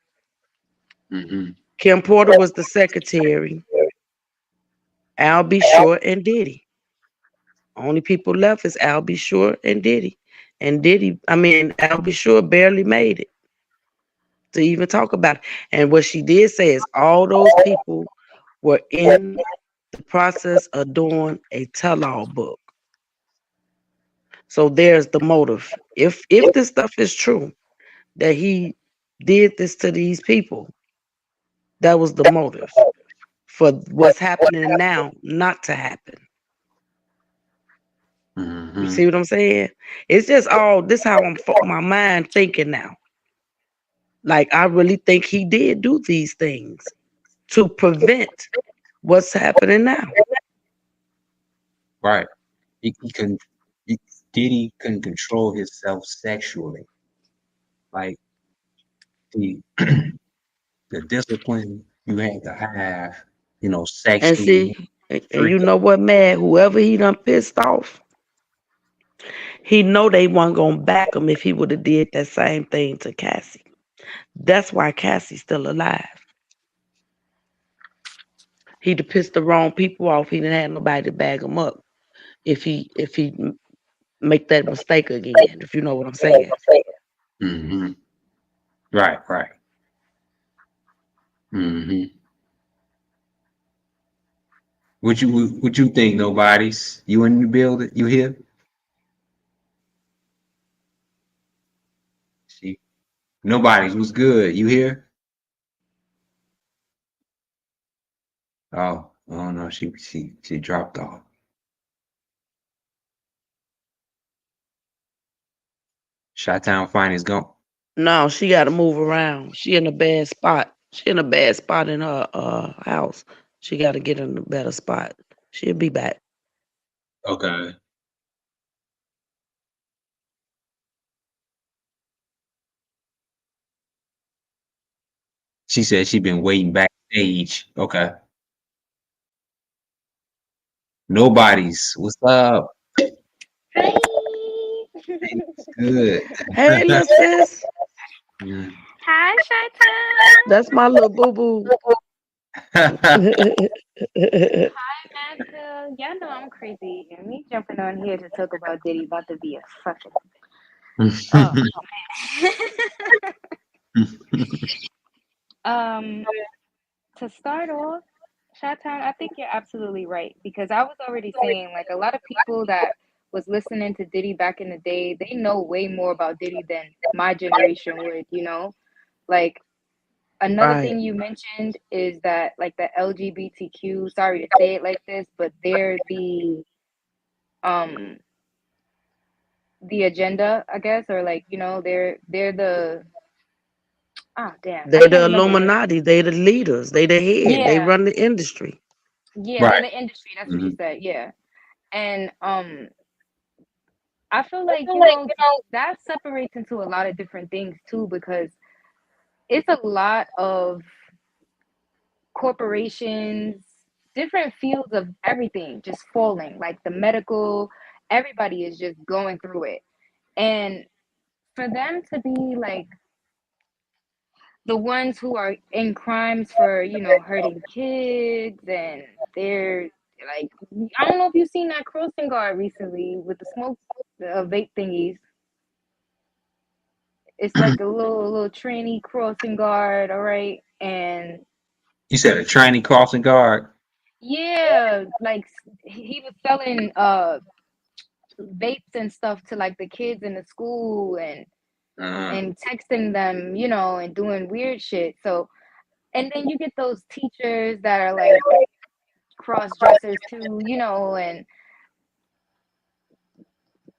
Kim Porter was the secretary. Al B. Sure and Diddy. Only people left is Al B. Sure and Diddy. And Al B. Sure barely made it to even talk about it. And what she did say is all those people were in the process of doing a tell-all book. So there's the motive. If this stuff is true, that he did this to these people, that was the motive for what's happening now not to happen. You see what I'm saying? It's just all this how my mind thinking now. Like I really think he did do these things to prevent what's happening now. Right. Diddy couldn't control himself sexually. Like the the discipline you had to have, you know, And sexually. see, and you know what, man? Whoever he done pissed off, he know they weren't gonna back him if he would have did that same thing to Cassie. That's why Cassie's still alive. He'd have pissed the wrong people off. He didn't have nobody to bag him up if he make that mistake again. If you know what I'm saying. Right. What you think? Nobody's. You in the building? You here? See, nobody's. Was good? You here? Oh no, she dropped off. Chi-Town Finest gone. No, she got to move around. She in a bad spot. She in a bad spot in her house. She got to get in a better spot. She'll be back. Okay. She said she been waiting backstage. Okay. Nobody's. What's up? Hi. It's good. Hey, little sis. Mm. Hi, Shanta. That's my little boo boo. Hi, Matthew. Y'all know I'm crazy, and me jumping on here to talk about Diddy about to be a fucking. Oh man. To start off, Shatan, I think you're absolutely right because I was already saying like a lot of people that was listening to Diddy back in the day, they know way more about Diddy than my generation would. Like. Another Right. thing you mentioned is that like the LGBTQ, sorry to say it like this, but they're um the agenda, I guess, or like, they're the damn, I They're can't the remember what it. Illuminati. They the leaders. They the head. They Yeah, run the industry. yeah, they're Right. the industry, that's what you Mhm. said, yeah. And I feel like, that separates into a lot of different things too, because it's a lot of corporations, different fields of everything just falling, like the medical, everybody is just going through it. And for them to be like the ones who are in crimes for, hurting kids, and they're like, I don't know if you've seen that crossing guard recently with the smoke, vape thingies. It's like a little tranny crossing guard, all right? And You said a training crossing guard. yeah, like he was selling vapes and stuff to like the kids in the school, and Uh, texting them, and doing weird shit. So, and then you get those teachers that are like cross dressers too, and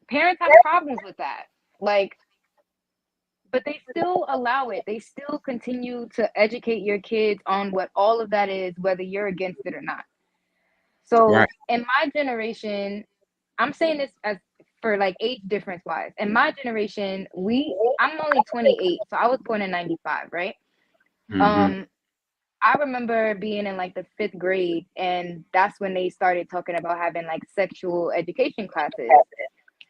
parents have problems with that. Like, but they still allow it. They still continue to educate your kids on what all of that is, whether you're against it or not. right. So, in my generation, I'm saying this as for like age difference wise. In my generation, I'm only 28, so I was born in 95, right? Mm-hmm. Um, I remember being in like the 5th grade, and that's when they started talking about having like sexual education classes.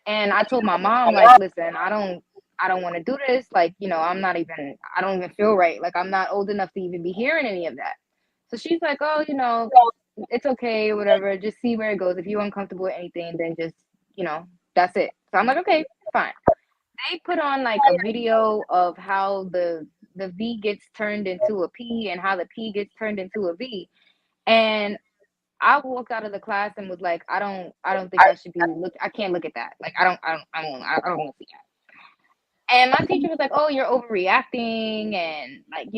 And I told my mom, like, listen, I don't want to do this. Like, I don't even feel right. Like, I'm not old enough to even be hearing any of that. So she's like, oh, it's okay, whatever. Just see where it goes. If you're uncomfortable with anything, then just, that's it. So I'm like, okay, fine. They put on like a video of how the V gets turned into a P and how the P gets turned into a V. And I walked out of the class and was like, I don't think I should be I can't look at that. Like I don't want to see that. And my teacher was like, oh, you're overreacting, and like,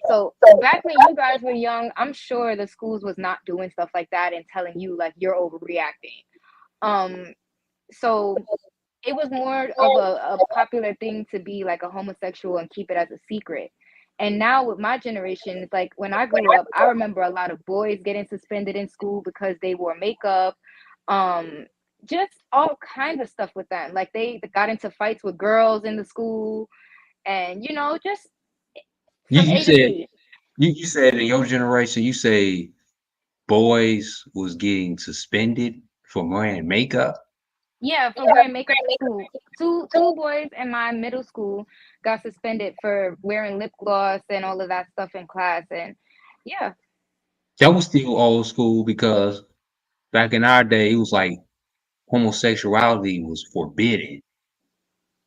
so back when you guys were young, I'm sure the schools was not doing stuff like that and telling you like you're overreacting. Um, so it was more of a popular thing to be like a homosexual and keep it as a secret. And now with my generation, it's like when I grew up, I remember a lot of boys getting suspended in school because they wore makeup. Um, just all kinds of stuff with them. Like they got into fights with girls in the school, and just You from you A to said Z. you said in your generation you say boys was getting suspended for wearing makeup. Yeah, for wearing makeup in school. Two boys in my middle school got suspended for wearing lip gloss and all of that stuff in class. And yeah, That was still old school because back in our day it was like homosexuality was forbidden,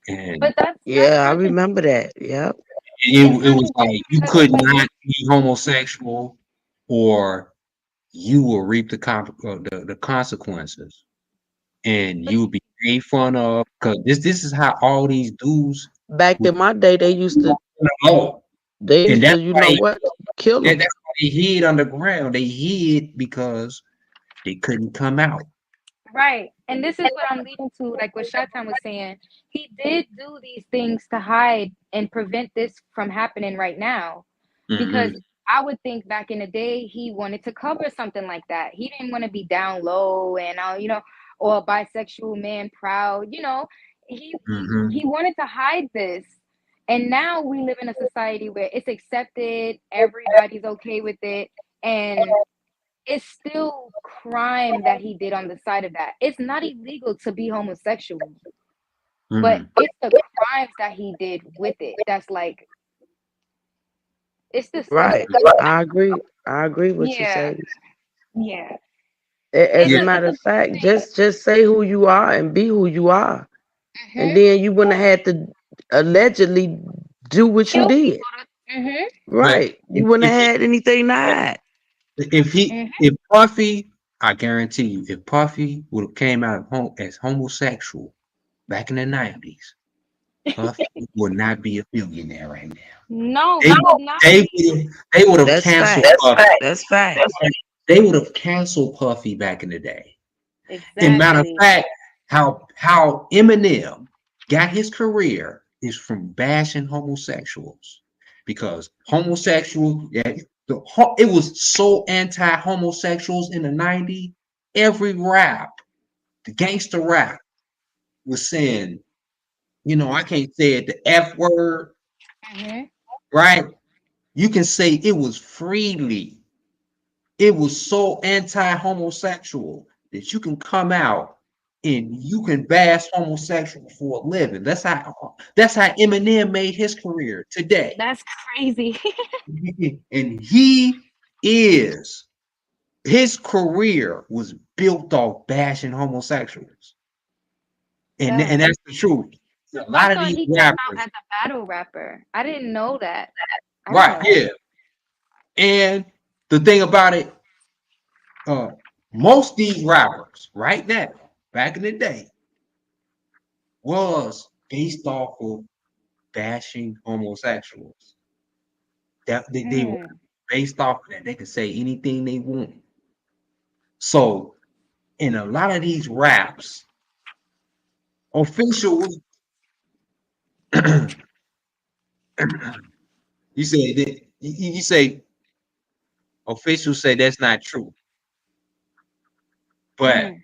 and but that's Yeah, I kind of remember that. Yep. it it's kind was of like weird you because could it's like not be homosexual or you will reap the consequences, and you will be made fun of because this is how all these dudes Back would in my day, know. they And used to, you know what, kill them. that's why they hid underground. They hid because they couldn't come out. Right. And this is what I'm leading to, like what Shatan was saying. He did do these things to hide and prevent this from happening right now. Because I would think back in the day, he wanted to cover something like that. He didn't want to be down low and, or a bisexual man proud. He wanted to hide this. And now we live in a society where it's accepted, everybody's okay with it. And it's still crime that he did on the side of that. It's not illegal to be homosexual, but it's the crimes that he did with it that's like, it's Right. disgusting. I agree. I agree with you Yeah, saying. yeah. As a It's matter a of fact, thing. just say who you are and be who you are. And Mm-hmm. then you wouldn't have had to allegedly do what you Kill did. people. Mm-hmm. But Right. You wouldn't have had anything to hide. Mm-hmm. if Puffy, I guarantee you, if Puffy would have came out as homosexual back in the 90s, Puffy would not be a billionaire right now. No, They he would not they be. would have That's canceled fact. Puffy. That's fact. They would have canceled Puffy back in the day. And matter of Exactly. fact, how Eminem got his career is from bashing homosexuals, because homosexual, it was so anti-homosexuals in the 90s. Every rap, the gangster rap, was saying, I can't say it, the F word, Mm-hmm. right? You can say it was freely. It was so anti-homosexual that you can come out and you can bash homosexual for a living. That's how Eminem made his career today. That's crazy. And his career was built off bashing homosexuals. And Facts. that's the truth. A I lot of thought these he came out rappers, as a battle rapper. I didn't know that. I didn't right? know that. Yeah. And the thing about it, most these rappers right now, back in the day, was based off of bashing homosexuals. That they were Hmm. based off of that. They could say anything they want. So in a lot of these raps, officials, you say officials say that's not true, but Mm.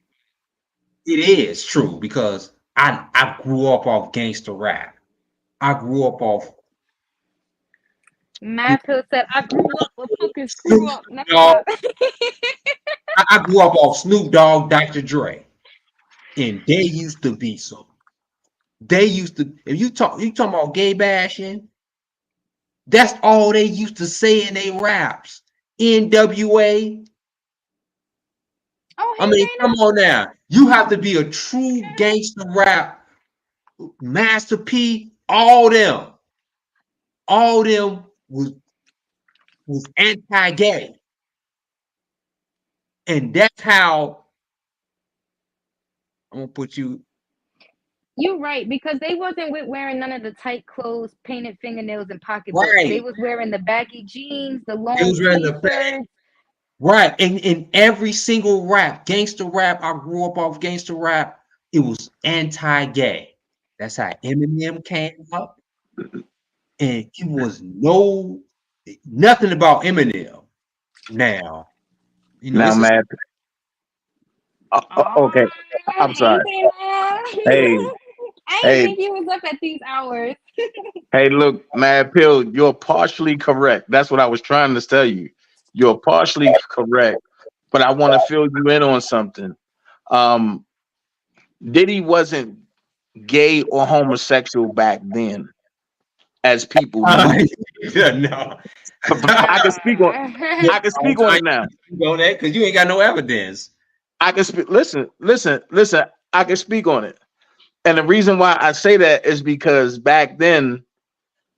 it is true because I grew up off gangster rap. I grew up off Mad Pill said, I grew up a fucking screw Snoop up. Let me Dogg. stop. I grew up off Snoop Dogg, Dr. Dre, and they used to be so. They used to. If you talking about gay bashing, that's all they used to say in their raps. NWA. Oh, I hey mean, come Dana. on now. You have to be a true gangster rap. Master P, all them was anti-gay, and that's how I'm gonna put you You're right, because they wasn't wearing none of the tight clothes, painted fingernails, and pocketbooks. They right. was wearing the baggy jeans, the It long was in the t-shirts. right. And in every single rap, gangster rap, I grew up off gangster rap. It was anti-gay. That's how Eminem came up, and it was nothing about Eminem. Now, Now, it's a Matt. Oh, Okay, I'm hey sorry. Dana. Hey, I didn't hey, think he was up at these hours. hey! Look, Mad Pill, you're partially correct. That's what I was trying to tell you. You're partially correct, but I want to fill you in on something. Um, Diddy wasn't gay or homosexual back then, as people knew. no. I can speak on. Yeah, I can I'm speak on trying it now. to go that because you ain't got no evidence. I can speak. Listen. I can speak on it, and the reason why I say that is because back then,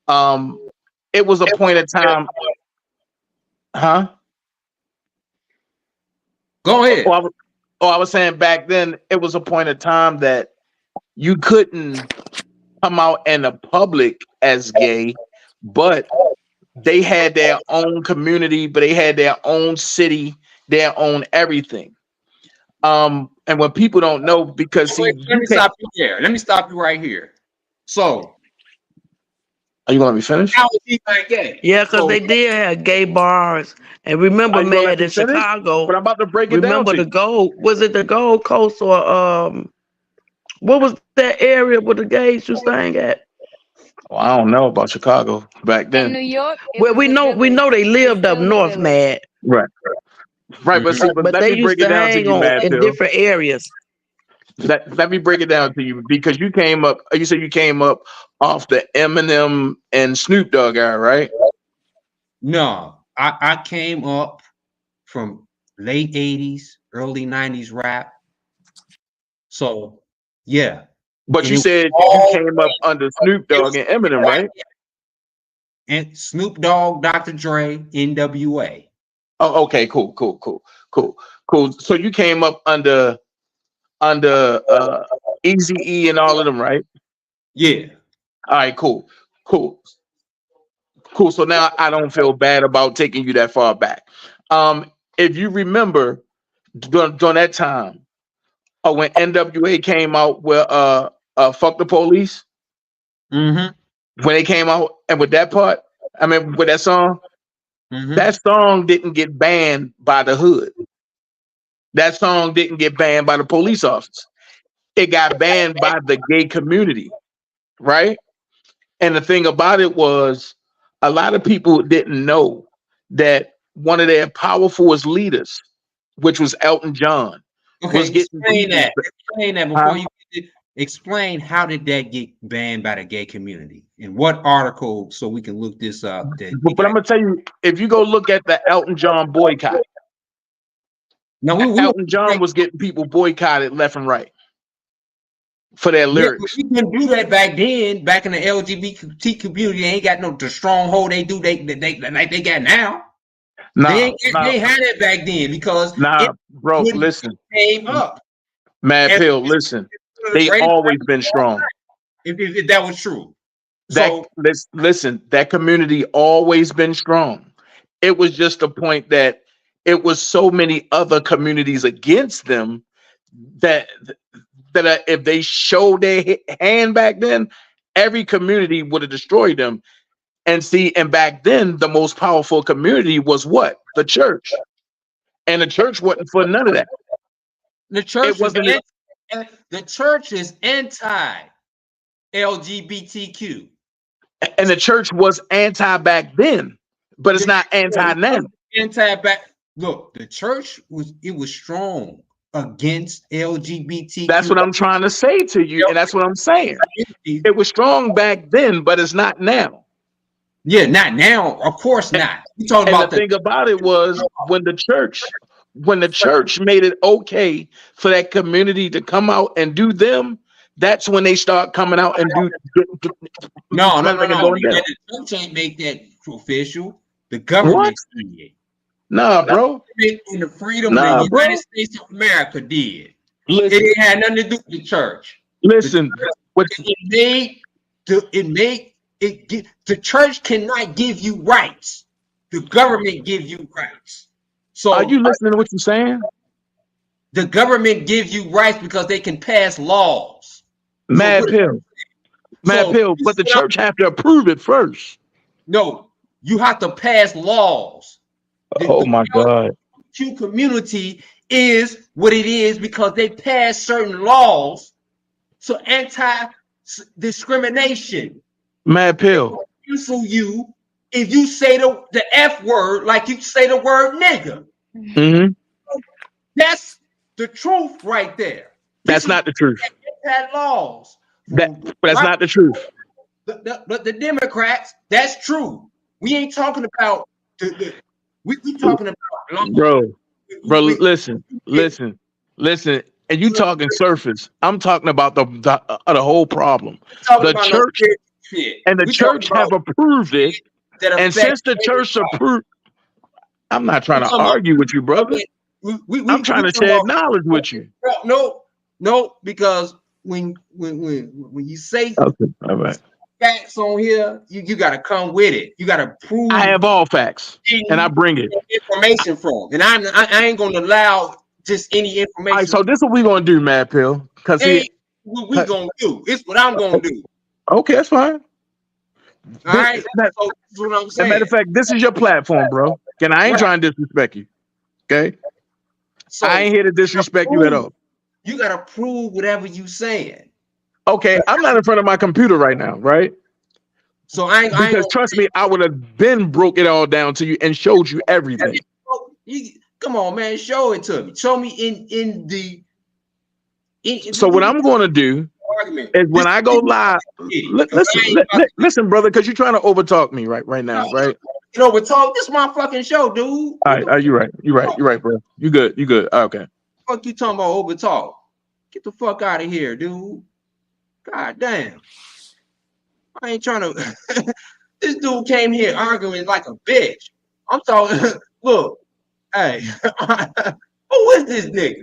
um, it was a point of time, huh? Go ahead. I was saying back then it was a point of time that you couldn't come out in the public as gay, but they had their own community, but they had their own city, their own everything. And when people don't know, because see, let me stop you there. Let me stop you right here. So, are you gonna let me finish? how is he not gay? Yeah, because they did have gay bars. And remember, man, in Chicago, but I'm about to break it down. Remember the Gold? Was it the Gold Coast or what was that area where the gays used to hang at? Well, I don't know about Chicago back then. In New York. Well, we know they lived up north, man. Right. But see, but let they me used break it to down to hang you, on Mad in Pill. different areas. Let me break it down to you because you came up. You said you came up off the Eminem and Snoop Dogg era, right? No, I came up from late 80s, early 90s rap. So, yeah. But And you said you came up under Snoop Dogg and Eminem, right? And Snoop Dogg, Dr. Dre, NWA. Oh, okay, cool. So you came up under Eazy-E and all of them, right? Yeah. All right, cool. So now I don't feel bad about taking you that far back. If you remember during that time, when NWA came out with "Fuck the Police," Mm-hmm. when they came out and with that part, I mean with that song, that song didn't get banned by the hood. That song didn't get banned by the police officers. It got banned by the gay community, right? And the thing about it was, a lot of people didn't know that one of their powerfulest leaders, which was Elton John, was getting explain that. Explain that before you explain how did that get banned by the gay community? In what article, so we can look this up? But I'm gonna tell you, if you go look at the Elton John boycott, Elton John was getting people boycotted left and right for their lyrics. We didn't do that back then. Back in the LGBT community, they ain't got the stronghold they do. They got now. They had it back then because bro, listen, came up. Mad Pill, listen, they always been strong. If that was true, listen, that community always been strong. It was just a point that it was so many other communities against them that if they showed their hand back then, every community would have destroyed them. And back then, the most powerful community was what? The church. And the church wasn't for none of that. The church the church is anti-LGBTQ. And the church was anti back then, but it's not anti now. Look, the church was strong against LGBTQ. That's what I'm trying to say to you, and that's what I'm saying. It was strong back then, but it's not now. Yeah, not now. Of course not. You talking about the thing about it was when the church made it okay for that community to come out and do them, that's when they start coming out and do. No. The church ain't make that official. The government did. Nah, bro. And the freedom of the United States of America did. Listen, it had nothing to do with the church. Listen, the church cannot give you rights. The government gives you rights. So are you listening to what you're saying? The government gives you rights because they can pass laws. Mad Pill. But the church have to approve it first. No, you have to pass laws. My God. The community is what it is because they pass certain laws. So anti-discrimination. Mad Pill. Cancel you if you say the F word like you say the word nigga. Mm-hmm. That's the truth right there. That's not the truth. Laws. But that's not the truth. But the Democrats, that's true. We ain't talking about we talking about bro. Listen. And you talking surface. I'm talking about the whole problem. The church and the church have approved it. And since the church approved, I'm not trying to argue with you, brother. I'm trying to share knowledge with you. No, because when you say Okay, all right. facts on here, you got to come with it. You got to prove. I have all facts, and I bring it. Information from, and I ain't gonna allow just any information. All right, so this is what we gonna do, Mad Pill. Cause what we gonna do? It's what I'm gonna do. Okay, that's fine. All right. So that's what I'm saying. As a matter of fact, this is your platform, bro. And I ain't trying to disrespect you. Okay. So I ain't here to disrespect you at all. You gotta prove whatever you saying. Okay, I'm not in front of my computer right now, right? So because trust me, I would have been broke it all down to you and showed you everything. Come on, man, show it to me. Show me So what I'm going to do is when I go live, listen, brother, because you're trying to overtalk me right now, right? You know, overtalk. This is my fucking show, dude. All right, you're right, bro. You good. Okay. Fuck you talking about overtalk? Get the fuck out of here, dude. God damn. I ain't trying to. This dude came here arguing like a bitch. I'm talking. Look, hey, who is this nigga?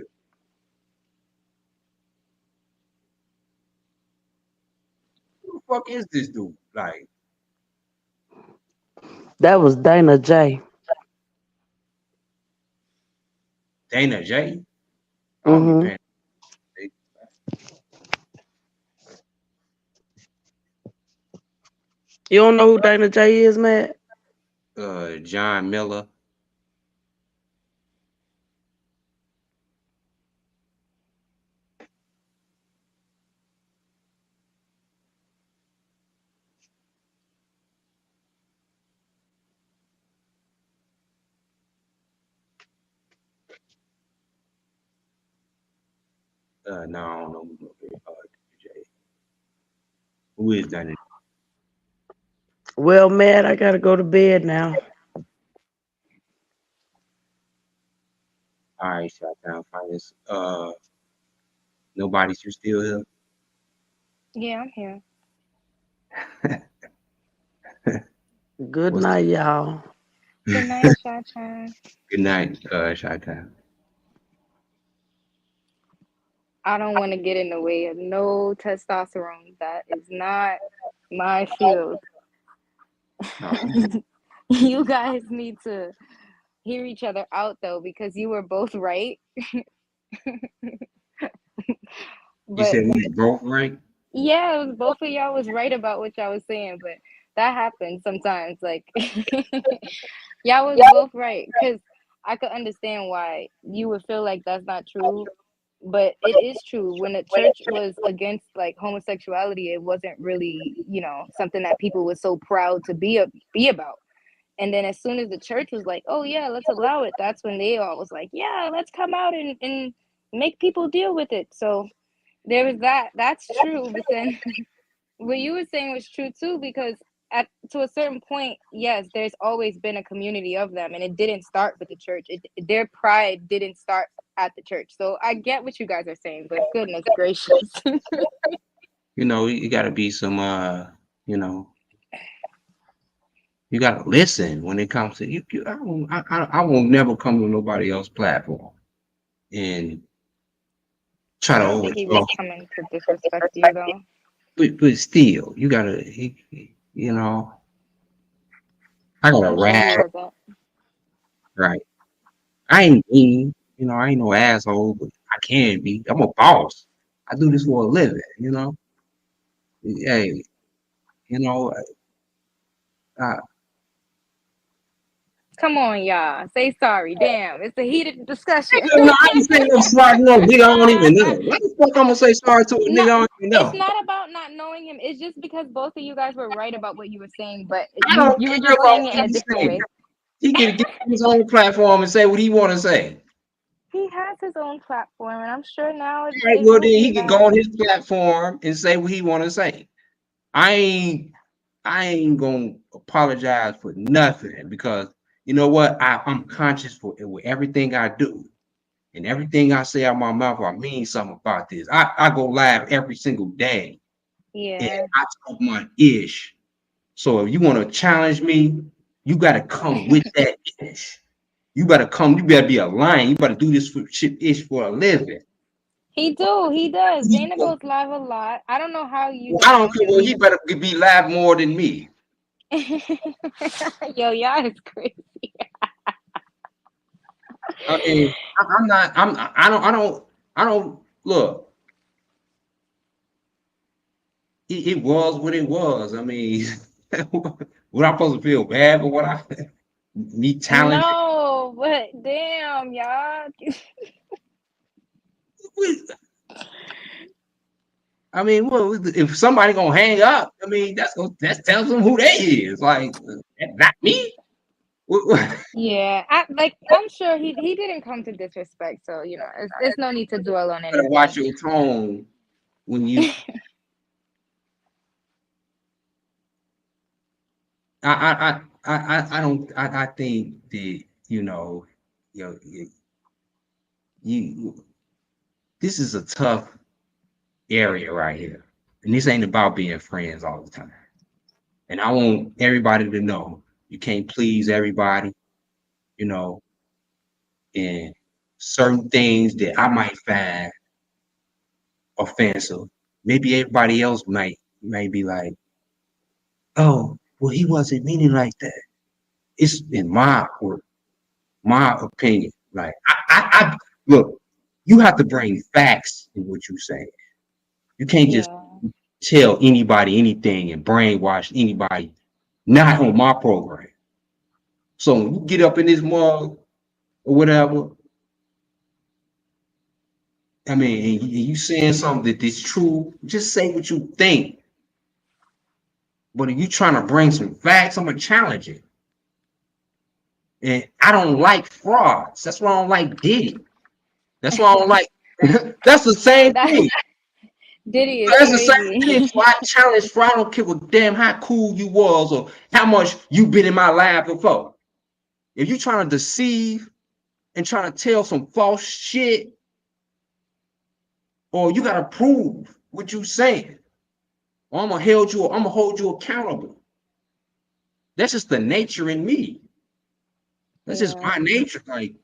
Who the fuck is this dude? Like, that was Dana J. Dana J. Mm-hmm. You don't know who Dana J is, Matt? John Miller. No, I don't know who is Dana. Well, Matt, I gotta go to bed now. All right, shut down. Find this. Nobody's still here. Yeah, I'm here. Good night, y'all. Good night, Shot. Good night, Shot. I don't want to get in the way of no testosterone. That is not my field. You guys need to hear each other out, though, because you were both right. You said we were both right? Yeah, it was both of y'all was right about what y'all was saying, but that happens sometimes. Like, y'all was both right, because I could understand why you would feel like that's not true. But it is true. When the church was against like homosexuality, it wasn't really, something that people were so proud to be about. And then as soon as the church was like, oh yeah, let's allow it, that's when they all was like, yeah, let's come out and make people deal with it. So there was that. That's true. But then what you were saying was true too, because to a certain point, yes, there's always been a community of them, and it didn't start with the church. Their pride didn't start at the church. So I get what you guys are saying, but goodness gracious. You got to be some, you got to listen when it comes to you. I won't never come to nobody else's platform and try to. I don't think he was coming to disrespect you though. But still, you gotta, I gotta rap. Right. I ain't mean, I ain't no asshole, but I can be. I'm a boss. I do this for a living, Hey, come on, y'all. Say sorry. Damn, it's a heated discussion. No, I ain't saying no sorry, no nigga. I don't even know. Why the fuck I'm gonna say sorry to a nigga I don't even know? It's not about not knowing him. It's just because both of you guys were right about what you were saying, but you were just saying it in a different way. He can get his own platform and say what he want to say. He has his own platform, and I'm sure now. Right, well, then he can go on his platform and say what he want to say. I ain't gonna apologize for nothing, because you know what? I'm conscious for it with everything I do. And everything I say out my mouth, I mean something about this. I go live every single day. Yeah. And I talk my ish. So if you want to challenge me, you got to come with that ish. You better come. You better be a lion. You better do this for shit ish for a living. He does. Dana goes live a lot. I don't know how you I don't don't know care. Well, he him. better be live more than me. Yo, y'all is crazy. I mean, I'm not. I don't look. It was what it was. I mean, what I'm supposed to feel bad for what I me talented. No, but damn, y'all. I mean, well, if somebody gonna hang up, I mean, that tells them who they is. Like, not me. Yeah, I'm sure he didn't come to disrespect, so you know, it's no need to dwell on Better watch anything. your tone when you. I don't. I think that you know, you. This is a tough area right here, and this ain't about being friends all the time. And I want everybody to know you can't please everybody. You know, and certain things that I might find offensive, maybe everybody else might be like, "Oh, well, he wasn't meaning like that." It's in my opinion. Like I look, you have to bring facts in what you say. You can't just Yeah, tell anybody anything and brainwash anybody. Not on my program. So when you get up in this mug or whatever, I mean, and you saying something that is true, just say what you think. But if you trying to bring some facts, I'm gonna challenge it. And I don't like frauds. That's why I don't like Diddy. That's why I don't like. That's the same that thing. Diddy is That's the same thing. crazy. So I challenge fraud. I don't care what damn how cool you was or how much you been in my life before. If you trying to deceive and trying to tell some false shit, or you gotta prove what you saying, or I'm gonna hold you accountable. That's just the nature in me. That's just Yeah, my nature. Like,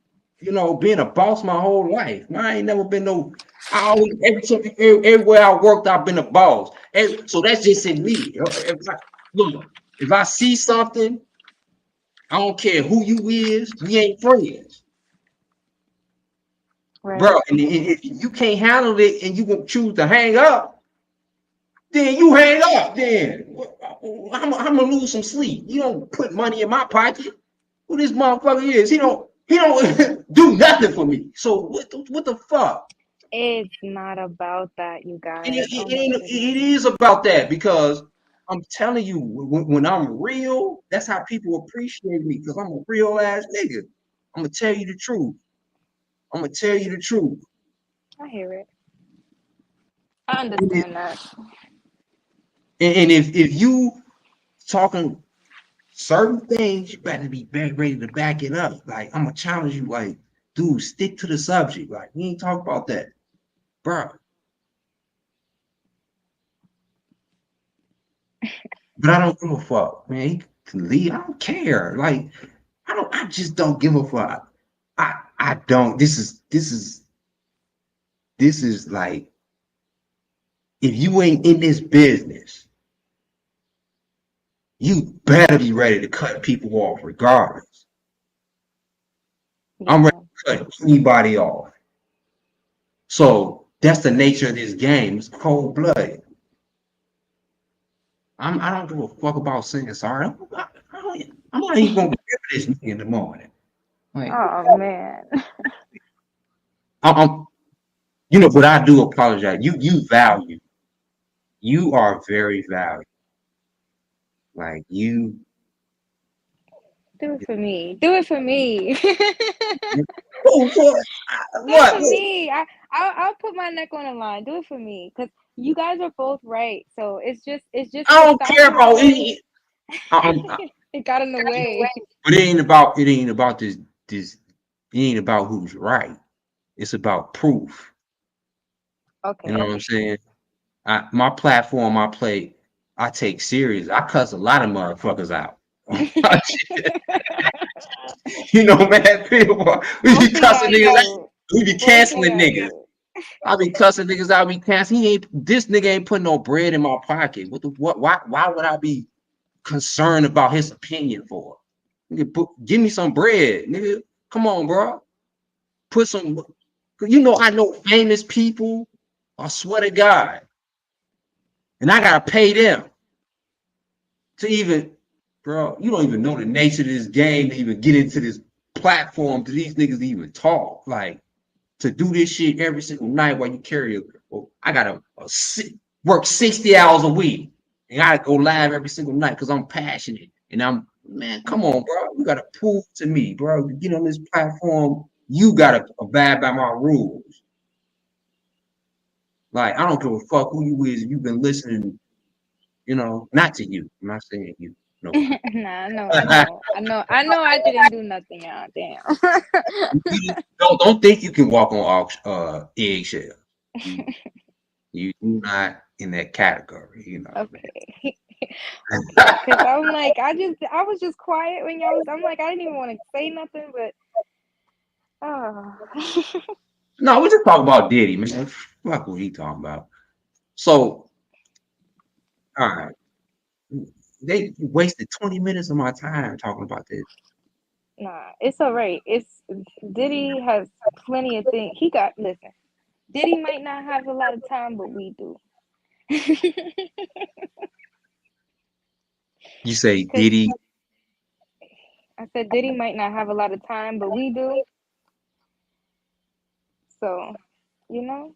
being a boss my whole life. I ain't never been no. I always everywhere I worked, I've been a boss. So that's just in me. If I see something, I don't care who you is, we ain't friends, bro. right. And if you can't handle it and you gonna choose to hang up, then you hang up. Then I'm gonna lose some sleep. You don't put money in my pocket. Who this motherfucker is? He don't do nothing for me. So what the fuck? It's not about that, you And guys. Oh my it goodness. is about that because I'm telling you, when I'm real, that's how people appreciate me because I'm a real ass nigga. I'm gonna tell you the truth. I'm gonna tell you the truth. I hear it. I And, understand that. and if you talking certain things, you better be ready to back it up. Like I'm gonna challenge you, like, dude, stick to the subject. Like we ain't talk about that, bro. But I don't give a fuck, man. He can leave. I don't care. Like I just don't give a fuck. I don't. This is like if you ain't in this business, you better be ready to cut people off regardless. I'm ready Yeah. to cut anybody off. So that's the nature of this game. It's cold blooded. I don't give a fuck about saying sorry. I'm not even gonna give this nigga in the morning. Like Oh man. I'm but I do apologize. You value. You are very valuable. Like you. Do it for me. Do it for me. Oh, Do it what? for me. I'll put my neck on the line. Do it for me, because you guys are both right. So it's just I the don't care style of about it. any. It got in the way. But it ain't about this. It ain't about who's right. It's about proof. You know Okay. what I'm saying? My platform, I take serious. I cuss a lot of motherfuckers out. You know, man, people, we Both be of cussing y'all niggas out. do. We be Both of canceling y'all niggas. do. I be cussing niggas out. Be canceling. This nigga ain't putting no bread in my pocket. Why would I be concerned about his opinion for? Nigga, give me some bread, nigga. Come on, bro. Put some. You know, I know famous people. I swear to God, and I gotta pay them to even, bro. You don't even know the nature of this game to even get into this platform to these niggas to even talk. Like to do this shit every single night while you carry it. Well, I gotta work 60 hours a week and I gotta go live every single night because I'm passionate. And man, come on, bro. You gotta prove to me, bro. To get on this platform, you gotta abide by my rules. Like, I don't give a fuck who you is. You've been listening, you know, not to you. I'm not saying you. No. Nah, I didn't do nothing, y'all. Damn. Don't think you can walk on eggshells. You not in that category, you know. Okay. Okay. Because I'm like, I was just quiet when y'all was. I'm like, I didn't even want to say nothing, but oh. No, we just talk about Diddy, man. Fuck what he talking about. So, all right, they wasted 20 minutes of my time talking about this. Nah, it's all right. It's Diddy has plenty of things. Listen. Diddy might not have a lot of time, but we do. You say Because Diddy? I said Diddy might not have a lot of time, but we do. So, you know,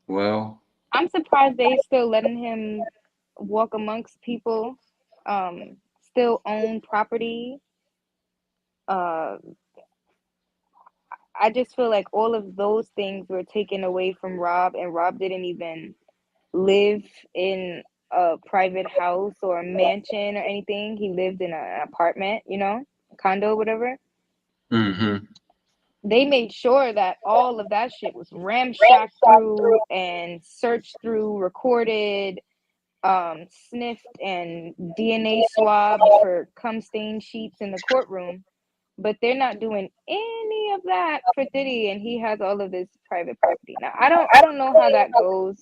Well, I'm surprised they still letting him walk amongst people, still own property. Uh, I just feel like all of those things were taken away from Rob, and Rob didn't even live in a private house or a mansion or anything. He lived in an apartment, you know, condo, whatever. mm-hmm. They made sure that all of that shit was ramshacked through and searched through, recorded, sniffed, and DNA swabbed for cum stain sheets in the courtroom. But they're not doing any of that for Diddy, and he has all of this private property. Now, I don't know how that goes.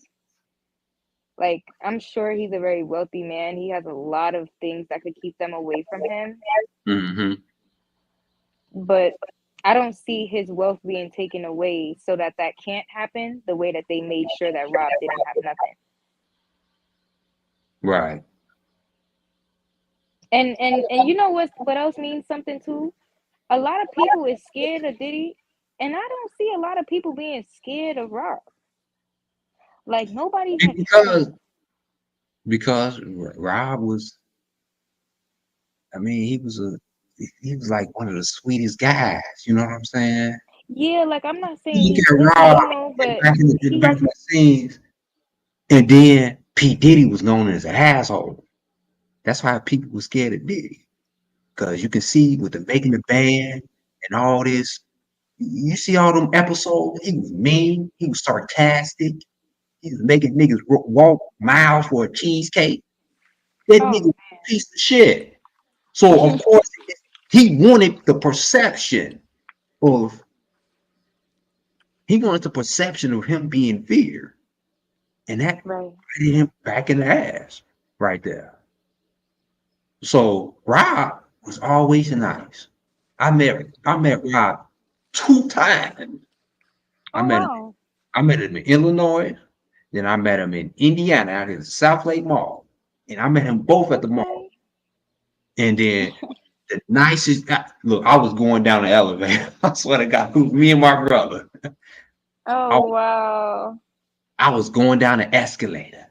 Like, I'm sure he's a very wealthy man. He has a lot of things that could keep them away from him. Mm-hmm. But I don't see his wealth being taken away so that can't happen the way that they made sure that Rob didn't have nothing. Right. And you know what else means something too? A lot of people is scared of Diddy, and I don't see a lot of people being scared of Rob. Like nobody And had because Rob was, I mean, he was like one of the sweetest guys. You know what I'm saying? yeah, like I'm not saying You look he's at pussy, Rob you know, but back in the scenes, and then P Diddy was known as an asshole. That's why people were scared of Diddy. Because you can see with the making the band and all this, you see all them episodes, he was mean, he was sarcastic, he was making niggas walk miles for a cheesecake. That nigga was oh a piece of shit. So of course he wanted the perception of him being feared. And that right. hit him back in the ass right there. So Rob was always nice. I met Rob 2 times. I Oh met him. wow. I met him in Illinois. Then I met him in Indiana out at the South Lake Mall. And I met him both at the mall. Okay. And then the nicest look, I was going down the elevator. I swear to God, me and my brother. I, Oh wow. I was going down the escalator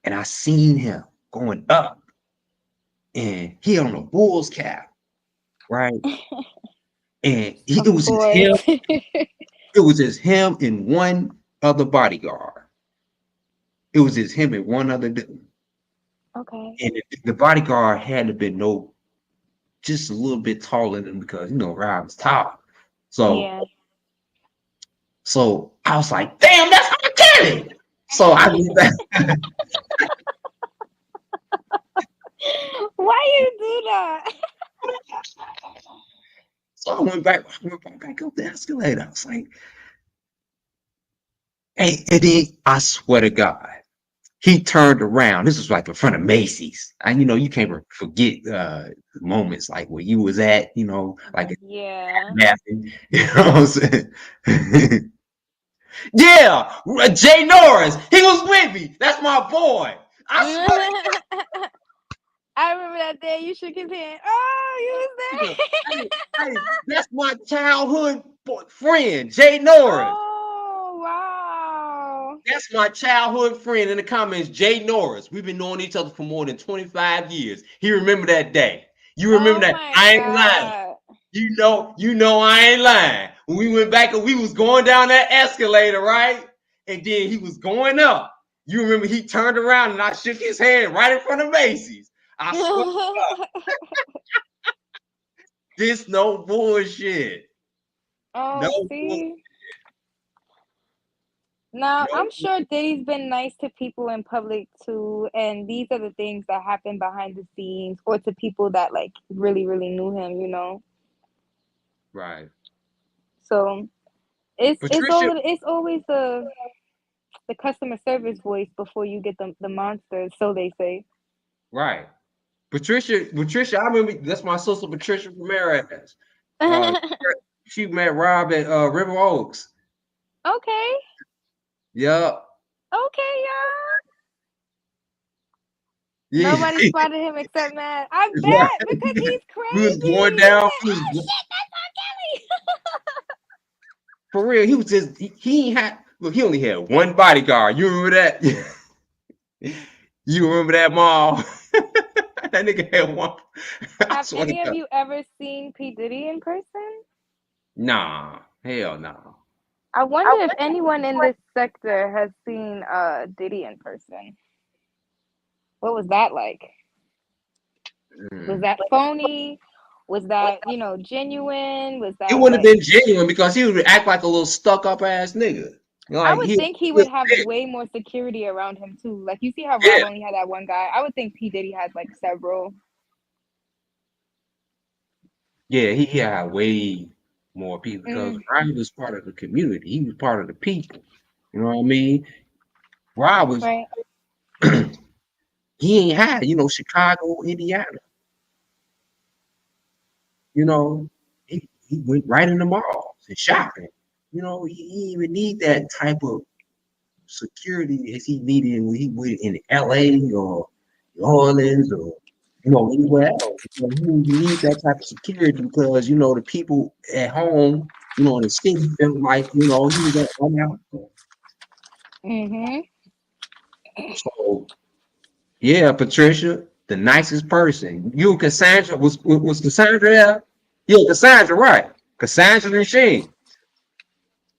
and I seen him going up. And he on a Bulls cap, right? And it Of was just him. course. It was just him and one other bodyguard. It was just him and one other dude. Okay. And the bodyguard had to be just a little bit taller than because Rob was tall. So Yeah. I was like, damn, that's R. Kelly. So I did that. Why you do that? So I went back up the escalator. I was like, hey, and then I swear to God, he turned around. This was like in front of Macy's. And you can't forget moments like where you was at, like Yeah. laughing. You know what I'm saying? Yeah, Jay Norris. He was with me. That's my boy. I swear. I remember that day you shook his hand. Oh, you was there. Hey, that's my childhood friend, Jay Norris. Oh, wow. That's my childhood friend in the comments, Jay Norris. We've been knowing each other for more than 25 years. He remember that day. You remember Oh that? my I ain't lying. God. You know I ain't lying. When we went back and we was going down that escalator, right? And then he was going up. You remember he turned around and I shook his hand right in front of Macy's. I swear this no bullshit. No Oh, bullshit. see? Now, No. I'm sure Diddy's been nice to people in public too, and these are the things that happen behind the scenes or to people that like really, really knew him. Right. So it's Patricia, always the customer service voice before you get the monsters, so they say. right. Patricia, I remember that's my sister Patricia Ramirez. Uh, she met Rob at River Oaks. Okay, Yup. okay, y'all. Yeah. Nobody spotted him except Matt. I Right. bet because he's We was crazy. going They down. said, "Oh shit, that's For real, he was just he ain't had look, he only had one bodyguard. You remember that? You remember that mall? That nigga had one. I Have swear to any of God. you ever seen P. Diddy in person? Nah, hell no. I wonder if anyone in this sector has seen Diddy in person. What was that like? Was Mm. that phony? Was that, genuine? Was It that wouldn't have like been genuine because he would act like a little stuck up ass nigga. I Like would think he would have way more security around him too. Like you see how yeah, Rob only had that one guy. I would think P. Diddy has like several. yeah, he had way more people because Mm, Rob was part of the community. He was part of the people. You know what I mean? Rob was right. he ain't had, Chicago, Indiana. He went right in the malls and shopping. He didn't even need that type of security as he needed when he went in LA or New Orleans or anywhere else. He didn't need that type of security because the people at home, in the city felt like he was at one out. Mhm. So yeah, Patricia, the nicest person. You, Cassandra, was Cassandra there? Yeah, Cassandra, right? Cassandra and she.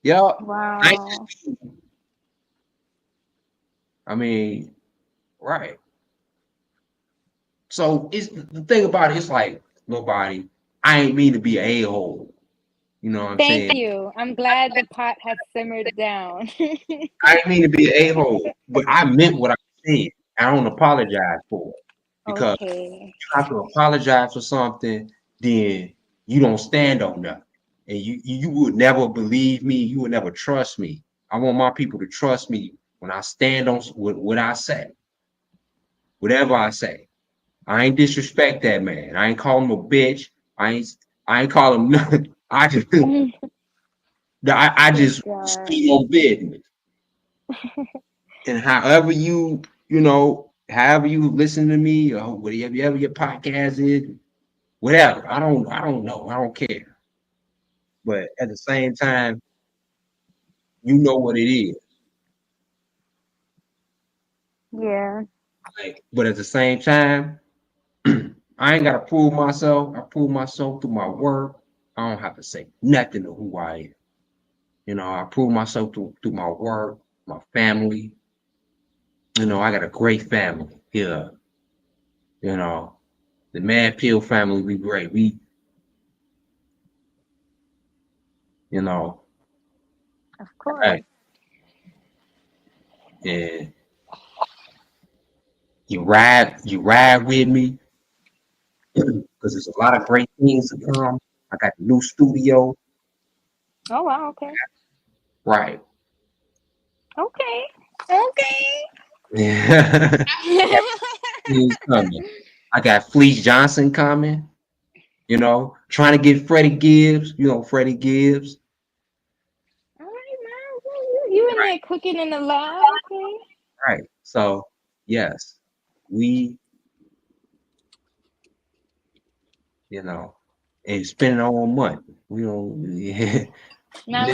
Yeah, Wow. nicest. I mean, right. So it's the thing about it. It's like nobody. I ain't mean to be an a-hole. You know what I'm Thank saying? you. I'm glad the pot has simmered down. I ain't mean to be an a-hole, but I meant what I said. I don't apologize for it because Okay. you have to apologize for something, then you don't stand on nothing, and you would never believe me. You would never trust me. I want my people to trust me when I stand on what I say, whatever I say. I ain't disrespect that man. I ain't call him a bitch. I ain't call him nothing. I Oh just God. speak on business. And however you listen to me or whatever your podcast is, whatever. I don't know. I don't care. But at the same time, you know what it is. Yeah. Like, but at the same time, I ain't gotta prove myself. I prove myself through my work. I don't have to say nothing to who I am. I prove myself through my work, my family. I got a great family here. You know, the Mad Pill family, we great. You know, Of course. hey, and you ride with me. because there's a lot of great things to come. I got the new studio. Oh wow, okay. Right. Okay. Okay. Yeah. I got things coming. I got Fleece Johnson coming. You know, trying to get Freddie Gibbs. You know, Freddie Gibbs. All right, man. You in there cooking in the lab, okay? Right. So, yes, we, you know, and spending our own money. We don't, yeah. Now I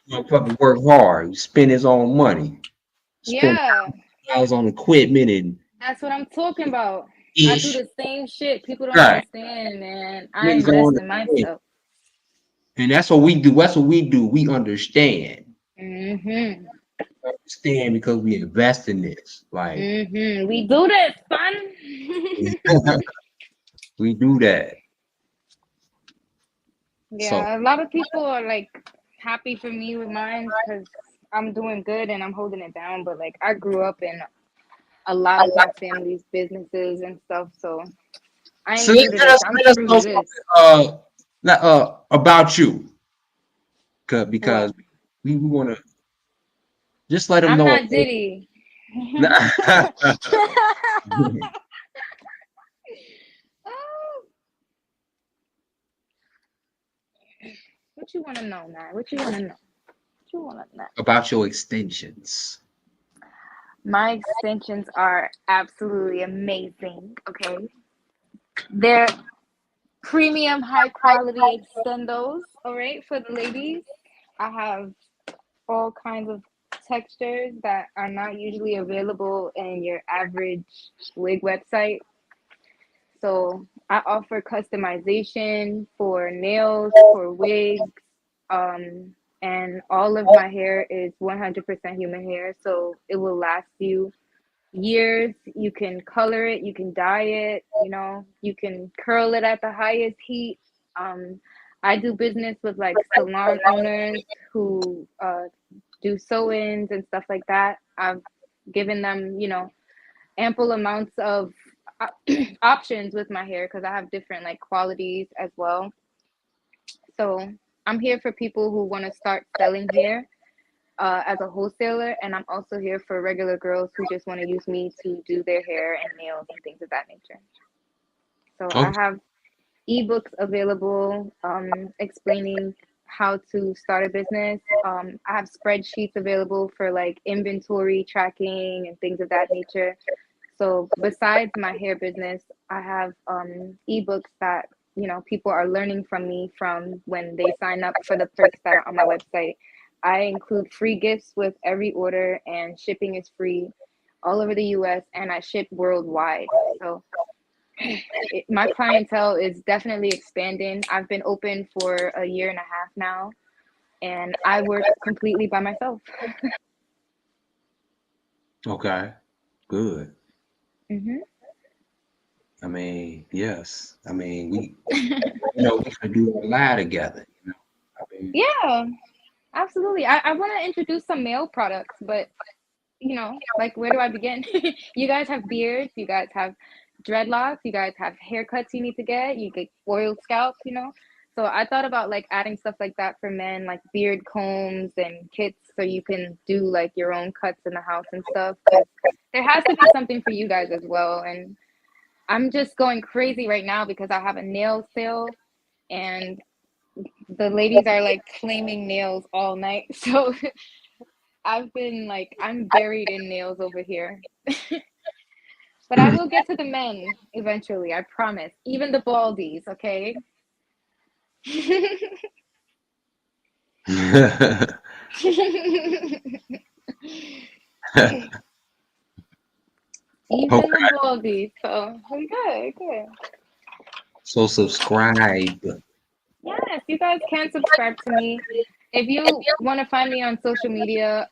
mean? Fucking work hard. Spend his own money. Spend Yeah. dollars on equipment and That's what I'm talking about. I do ish. the same shit. People don't Right. understand, man. I Niggas invest don't in understand. myself. And that's what we do. That's what we do. We understand. Mm-hmm. Understand because we invest in this. Like Mm-hmm. We do this, son. we do that. So Yeah, a lot of people are like happy for me with mine because I'm doing good and I'm holding it down. But like I grew up in a lot of my family's businesses and stuff, so I so ain't new to let this. us I'm let us true know to something this. about you. What? Because we want to just let them I'm know. not Diddy. What you want to know, man? What you want to know? What you want to know? About your extensions. My extensions are absolutely amazing. Okay, they're premium, high quality extendos. All right, for the ladies, I have all kinds of textures that are not usually available in your average wig website. So I offer customization for nails, for wigs, and all of my hair is 100% human hair, so it will last you years. You can color it, you can dye it, you can curl it at the highest heat. Um, I do business with like salon owners who do sew-ins and stuff like that. I've given them, ample amounts of options with my hair because I have different like qualities as well. So I'm here for people who want to start selling hair as a wholesaler, and I'm also here for regular girls who just want to use me to do their hair and nails and things of that nature. So I Okay. have ebooks available explaining how to start a business. I have spreadsheets available for like inventory tracking and things of that nature. So besides my hair business, I have ebooks that people are learning from me from when they sign up for the perks that are on my website. I include free gifts with every order, and shipping is free all over the U.S. and I ship worldwide. So my clientele is definitely expanding. I've been open for a year and a half now, and I work completely by myself. Okay. Good. Hmm. I mean, yes. I mean, we can do a lie together. I mean, Yeah, absolutely. I want to introduce some male products, but like where do I begin? You guys have beards, you guys have dreadlocks, you guys have haircuts you need to get, you get oiled scalps. So I thought about like adding stuff like that for men, like beard combs and kits, so you can do like your own cuts in the house and stuff. Because there has to be something for you guys as well. And I'm just going crazy right now because I have a nail sale, and the ladies are like claiming nails all night. So I've been like, I'm buried in nails over here. But I will get to the men eventually, I promise. Even the baldies, okay? Even okay. the baldies. So we good, good. So subscribe. Yes, you guys can subscribe to me. If you want to find me on social media,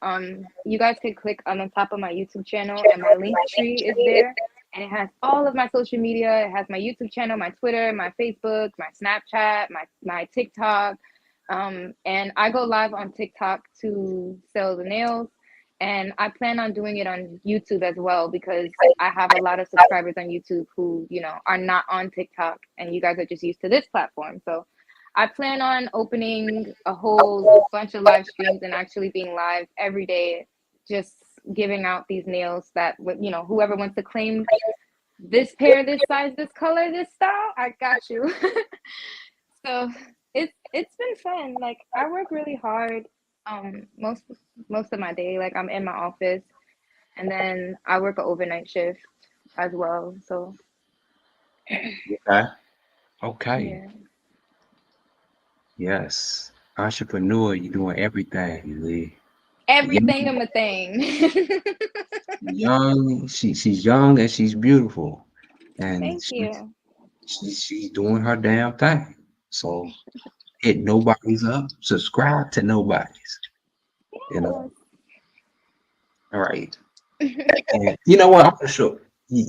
you guys can click on the top of my YouTube channel, and my link tree is there, and it has all of my social media. It has my YouTube channel, my Twitter, my Facebook, my Snapchat, my TikTok, and I go live on TikTok to sell the nails. And I plan on doing it on YouTube as well, because I have a lot of subscribers on YouTube who, you know, are not on TikTok, and you guys are just used to this platform. So I plan on opening a whole bunch of live streams and actually being live every day, just giving out these nails that, you know, whoever wants to claim this pair, this size, this color, this style, I got you. So it's been fun. Like, I work really hard most of my day. Like, I'm in my office, and then I work an overnight shift as well. So Okay. yeah. Yes. Entrepreneur, you're doing everything, Lee. Everything I'm a thing. Young, she's young and she's beautiful. And Thank you. she's doing her damn thing. So hit nobody's up, subscribe to nobody's. You know. All right. And you know what? I'm for sure. Do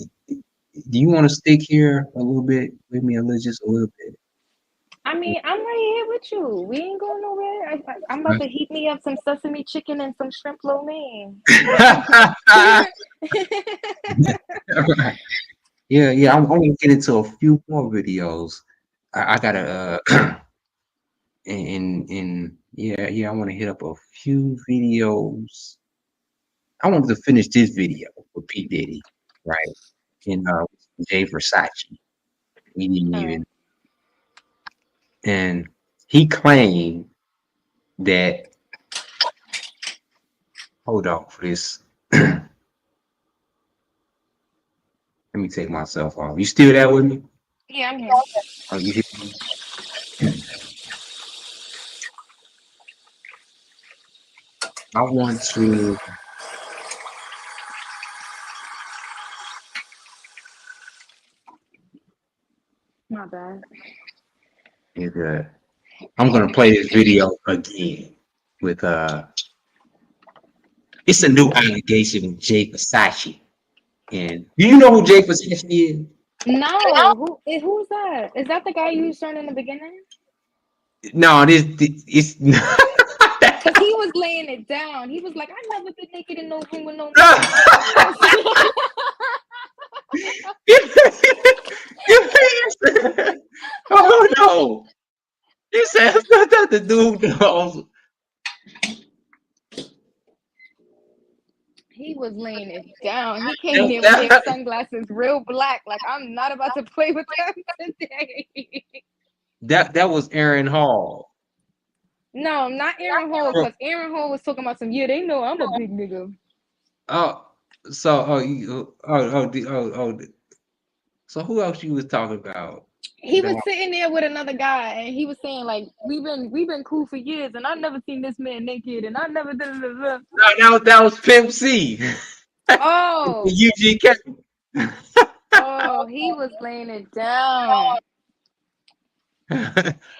you want to stick here a little bit with me, just a little bit? I mean, I'm right here with you. We ain't going nowhere. I'm about to heat me up some sesame chicken and some shrimp lo mein. Right. Yeah. I'm gonna get into a few more videos. I gotta and yeah. I want to hit up a few videos. I wanted to finish this video with P Diddy, right? And Jay Versace. We didn't even. And he claimed that. Hold on for this. Let me take myself off. You still there with me? Yeah, I'm here. Oh, you hear me? I want to. My bad. I'm gonna play this video again with it's a new allegation with Jay Versace. And do you know who Jay Versace is? No, who's that? Is that the guy you showed in the beginning? No, it's Because he was laying it down. He was like, I never been naked in no room with no man. Oh no. He said it's not that the dude knows. He was laying it down. He came in with his sunglasses real black. Like, I'm not about to play with them today. That was Aaron Hall. No, not Aaron Hall, because Aaron Hall was talking about some, yeah, they know I'm a big nigga. So who else you was talking about? He was sitting there with another guy, and he was saying, like, we've been cool for years, and I've never seen this man naked, and I never did. No, that was Pimp C. Oh. UGK. Oh, he was laying it down.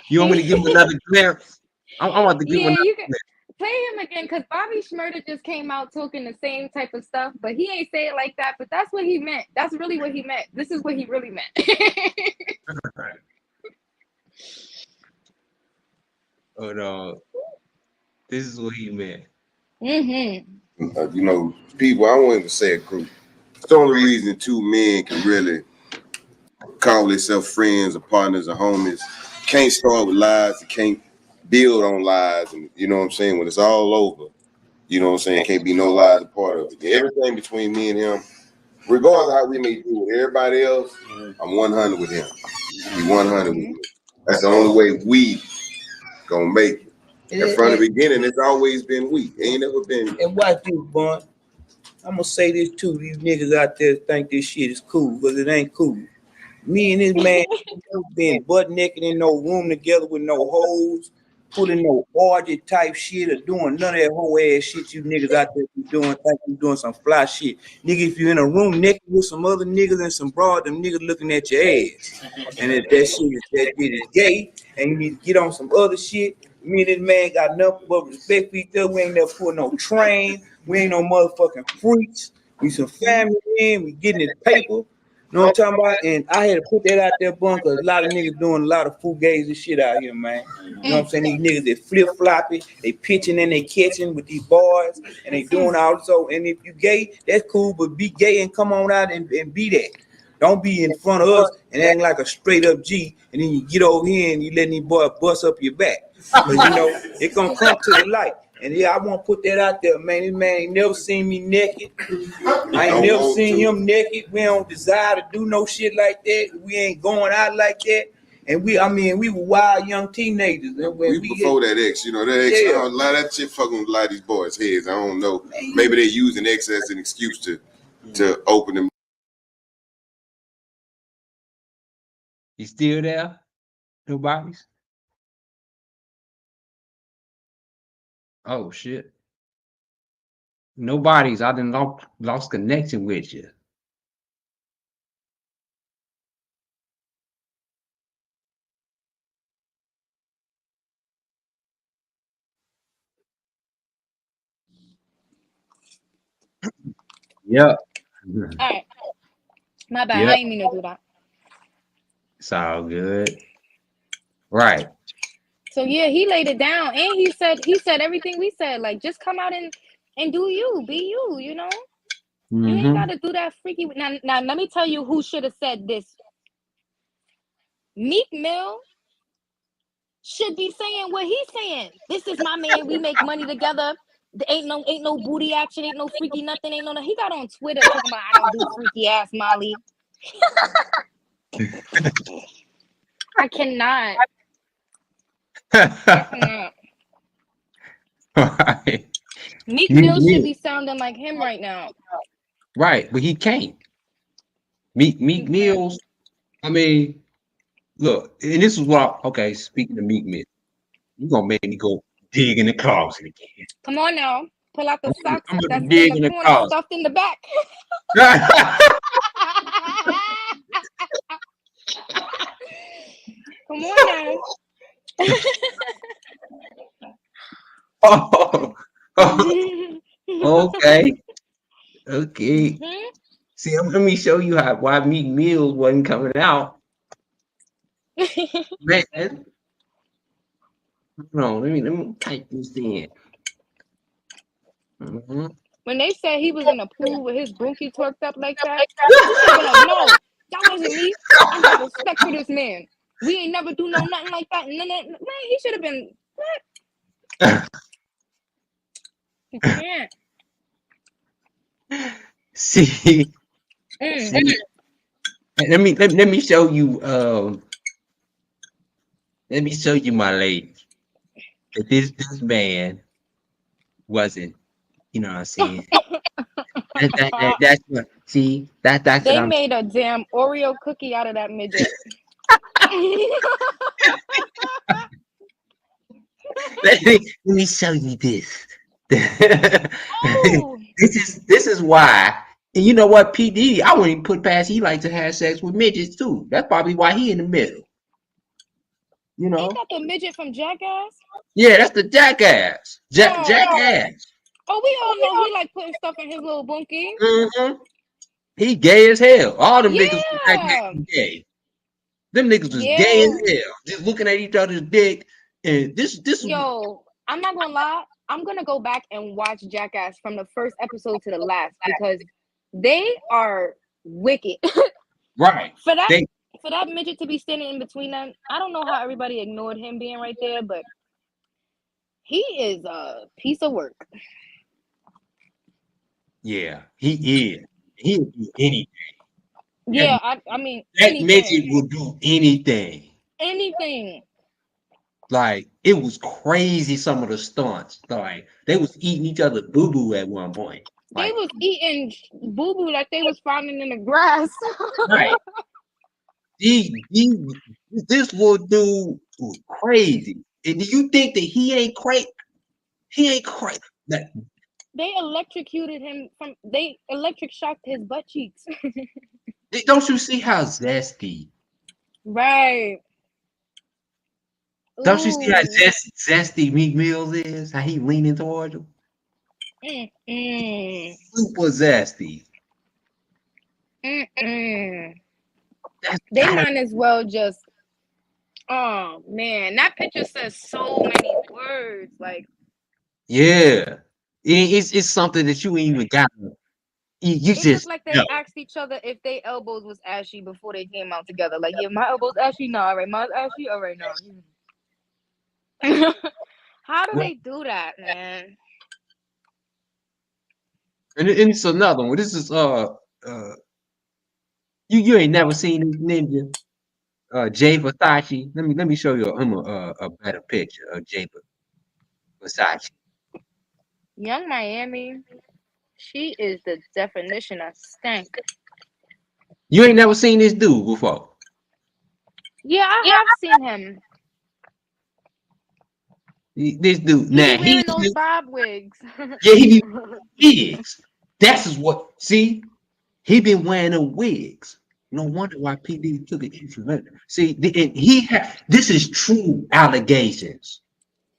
You want me to give him another glimpse? I'm about to give him another you can glimpse. play him again, because Bobby Shmurda just came out talking the same type of stuff, but he ain't say it like that. But that's what he meant. That's really what he meant. This is what he really meant. Oh no, this is what he meant. Mm-hmm. You know, people, I won't even say a group. It's the only reason two men can really call themselves friends or partners or homies. Can't start with lies. You can't build on lies. And you know what I'm saying? When it's all over, you know what I'm saying? Can't be no lies a part of it. Everything between me and him, regardless of how we may do with everybody else, I'm 100 with him. He 100 with me. That's the only way we gonna make it. And from the beginning, it's always been we. Ain't never been. And watch this, Bun. I'm gonna say this too. These niggas out there think this shit is cool, but it ain't cool. Me and this man been butt naked in no room together with no hoes, pulling no orgy type shit or doing none of that whole ass shit you niggas out there be doing, think you doing some fly shit. Nigga, if you in a room naked with some other niggas and some broad, them niggas looking at your ass. And if that shit is gay and you need to get on some other shit, me and this man got nothing but respect for each other. We ain't never put no train. We ain't no motherfucking freaks. We some family men. We getting this paper. You know what I'm talking about? And I had to put that out there, bun, because a lot of niggas doing a lot of fugazi shit out here, man. You know what I'm saying? These niggas, they flip-flopping, they pitching and they catching with these boys, and they doing all so. And if you gay, that's cool, but be gay and come on out and be that. Don't be in front of us and acting like a straight-up G, and then you get over here and you letting these boys bust up your back. Because, you know, it gonna come to the light. And yeah, I want to put that out there, man. This man ain't never seen me naked. I ain't never seen him naked. We don't desire to do no shit like that. We ain't going out like that. And we were wild young teenagers. And when we before that X, you know, that X, a lot of that shit fucking with a lot of these boys' heads. I don't know. Maybe they're using X as an excuse to open them. You still there? Nobody's? Oh shit. Nobody's. I done lost connection with you. Yep. All right. My bad. Yep. I ain't mean to do that. It's all good. Right. So yeah, he laid it down, and he said everything we said. Like, just come out and do you, be you. You know, you ain't gotta do that freaky. Now, let me tell you who should have said this. Meek Mill should be saying what he's saying. This is my man. We make money together. There ain't no booty action. Ain't no freaky nothing. Ain't no. He got on Twitter talking about I don't do freaky ass Molly. I cannot. Right. Meek Mill should be sounding like him right now. Right, but he can't. Meek Mills. I mean, look, and this is what. Okay, speaking of Meek Mill, you gonna make me go dig in the closet again. Come on now, pull out the socks I'm that's dig in the corner, closet. stuffed in the back. Come on now. Oh, okay. See, let me show you why Meek Mills wasn't coming out. Man, hold on, let me type this in. When they said he was in a pool with his bunkie twerked up like that, you should have been like, no, that wasn't me. I got respect for this man. We ain't never do nothing like that. Man, he should have been what? You can't. See, let me show you. Let me show you, my lady, that this man wasn't. You know what I'm saying? That's what. See, that's They what I'm. made a damn Oreo cookie out of that midget. Let me show you this. Oh. This is why. And you know what, PDiddy, I wouldn't even put past he like to have sex with midgets too. That's probably why he in the middle. You know? Ain't that the midget from Jackass? Yeah, that's the Jackass. Jackass. Oh, we all know he like putting stuff in his little bunkie. He gay as hell. All them niggas was gay. Them niggas was gay as hell. Just looking at each other's dick. And this Yo, I'm not gonna lie. I'm gonna go back and watch Jackass from the first episode to the last because they are wicked. Right. For that midget to be standing in between them, I don't know how everybody ignored him being right there, but he is a piece of work. Yeah, he is. He'll do anything. Yeah, I mean, that midget will do anything. Anything. Like, it was crazy, some of the stunts. Like, they was eating each other boo-boo at one point. They was eating boo-boo like they was finding in the grass. Right. This little dude was crazy. And do you think that he ain't crazy? He ain't crazy. They electrocuted him they electric shocked his butt cheeks. Don't you see how zesty? Right. Don't you see how zesty Meek Mills is? How he leaning towards him? Super zesty. Mm-mm. That's They gotta, might as well just. Oh man, that picture says so many words. Like yeah. It's something that you ain't even got. You it looked just like know. they asked each other if their elbows was ashy before they came out together. Like, yeah, my elbow's ashy. No, all right, mine's ashy. All right, no. How do Well, they do that, man? and it's another one. This is you ain't never seen this ninja. Jay Versace. Let me show you him a better picture of Jay Versace. Young Miami, she is the definition of stank. You ain't never seen this dude before. Yeah, I have seen him. This dude He be now wearing those bob wigs. yeah he be wigs. That's is what see he been wearing them wigs. No wonder why PDiddy took it instrumental. See, and this is true allegations.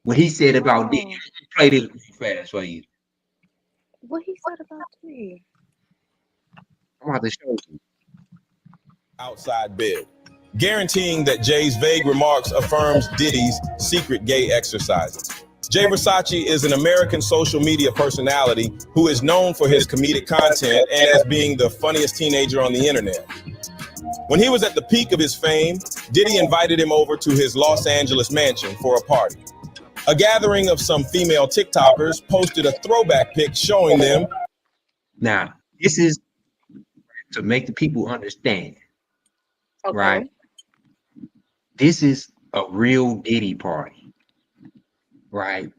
What he said about this. Oh, Play this fast for you. what he said about me? I'm about to show you. Outside bid, guaranteeing that Jay's vague remarks affirms Diddy's secret gay exercises. Jay Versace is an American social media personality who is known for his comedic content and as being the funniest teenager on the internet. When he was at the peak of his fame, Diddy invited him over to his Los Angeles mansion for a party. A gathering of some female TikTokers posted a throwback pic showing them. Now, this is to make the people understand, right? Okay. This is a real Diddy party, right?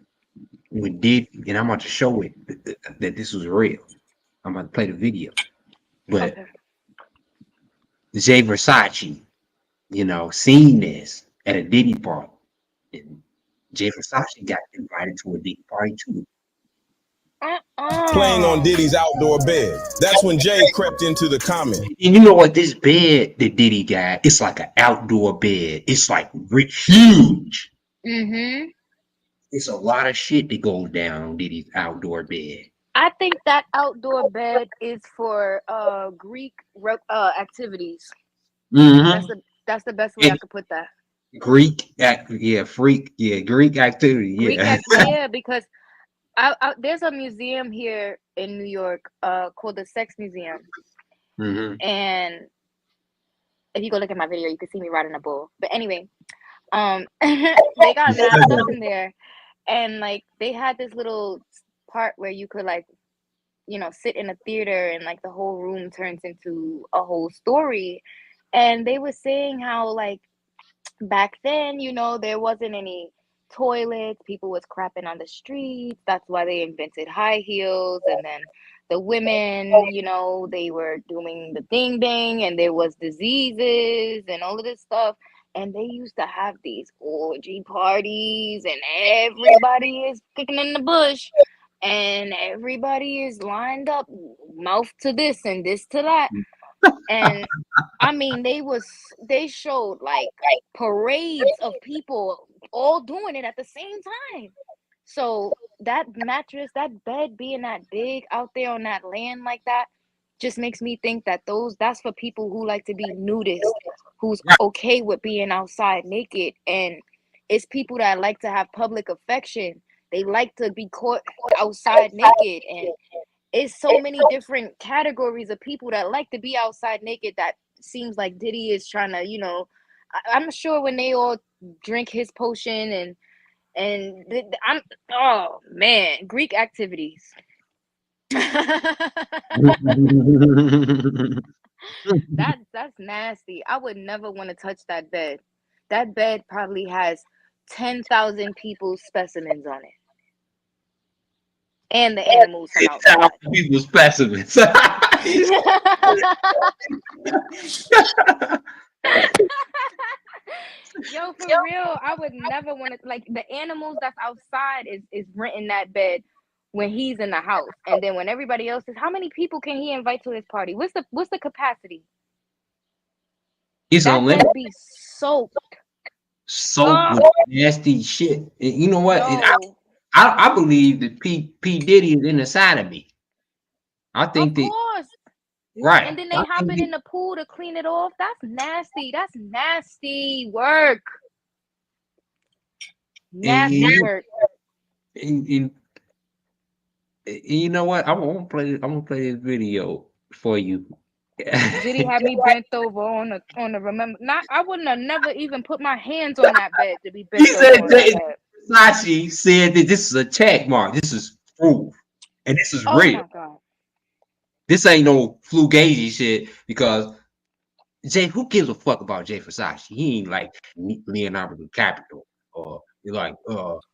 When Diddy, and I'm about to show it that this was real. I'm about to play the video. But Okay. Jay Versace, seen this at a Diddy party. And Jay Versace got invited to a Diddy party too. Playing on Diddy's outdoor bed. That's when Jay crept into the comment. And you know what? This bed that Diddy got, it's like an outdoor bed. It's like huge. Mm-hmm. It's a lot of shit that goes down on Diddy's outdoor bed. I think that outdoor bed is for Greek activities. Mm-hmm. That's the best way I could put that. Greek freak, Greek activity, Yeah, because there's a museum here in New York called the Sex Museum. Mm-hmm. And if you go look at my video, you can see me riding a bull. But anyway, they got mad stuff in there, and like they had this little part where you could like, sit in a theater and like the whole room turns into a whole story. And they were saying how like back then, there wasn't any toilets, people was crapping on the streets. That's why they invented high heels. And then the women, they were doing the ding ding, and there was diseases and all of this stuff. And they used to have these orgy parties, and everybody is kicking in the bush, and everybody is lined up, mouth to this and this to that. And I mean, they showed like parades of people all doing it at the same time. So that mattress, that bed being that big out there on that land like that, just makes me think that that's for people who like to be nudist, who's okay with being outside naked. And it's people that like to have public affection. They like to be caught outside naked. And it's so many different categories of people that like to be outside naked. That seems like Diddy is trying to, I'm sure when they all drink his potion I'm, oh man, Greek activities. That's nasty. I would never want to touch that bed. That bed probably has 10,000 people's specimens on it. And the animals from outside. People specimens. Yo, for real, I would never want to, like, the animals that's outside is renting that bed when he's in the house. And then when everybody else is, how many people can he invite to his party? What's the capacity? It's That unlimited. bed be soaked. With nasty shit. And you know what? Yo. I believe that P Diddy is in the side of me. I think Of course. Right. And then they hopping in the pool to clean it off. That's nasty. That's nasty work. Nasty work. And you know what? I'm gonna play this video for you. Diddy had me bent over on the remember. Not I wouldn't have never even put my hands on that bed to be He bent over said on that bed. Versace said that this is a check mark. This is proof, and this is Oh real. my God. This ain't no fugazi shit because Jay, who gives a fuck about Jay Versace? He ain't like Leonardo DiCaprio or like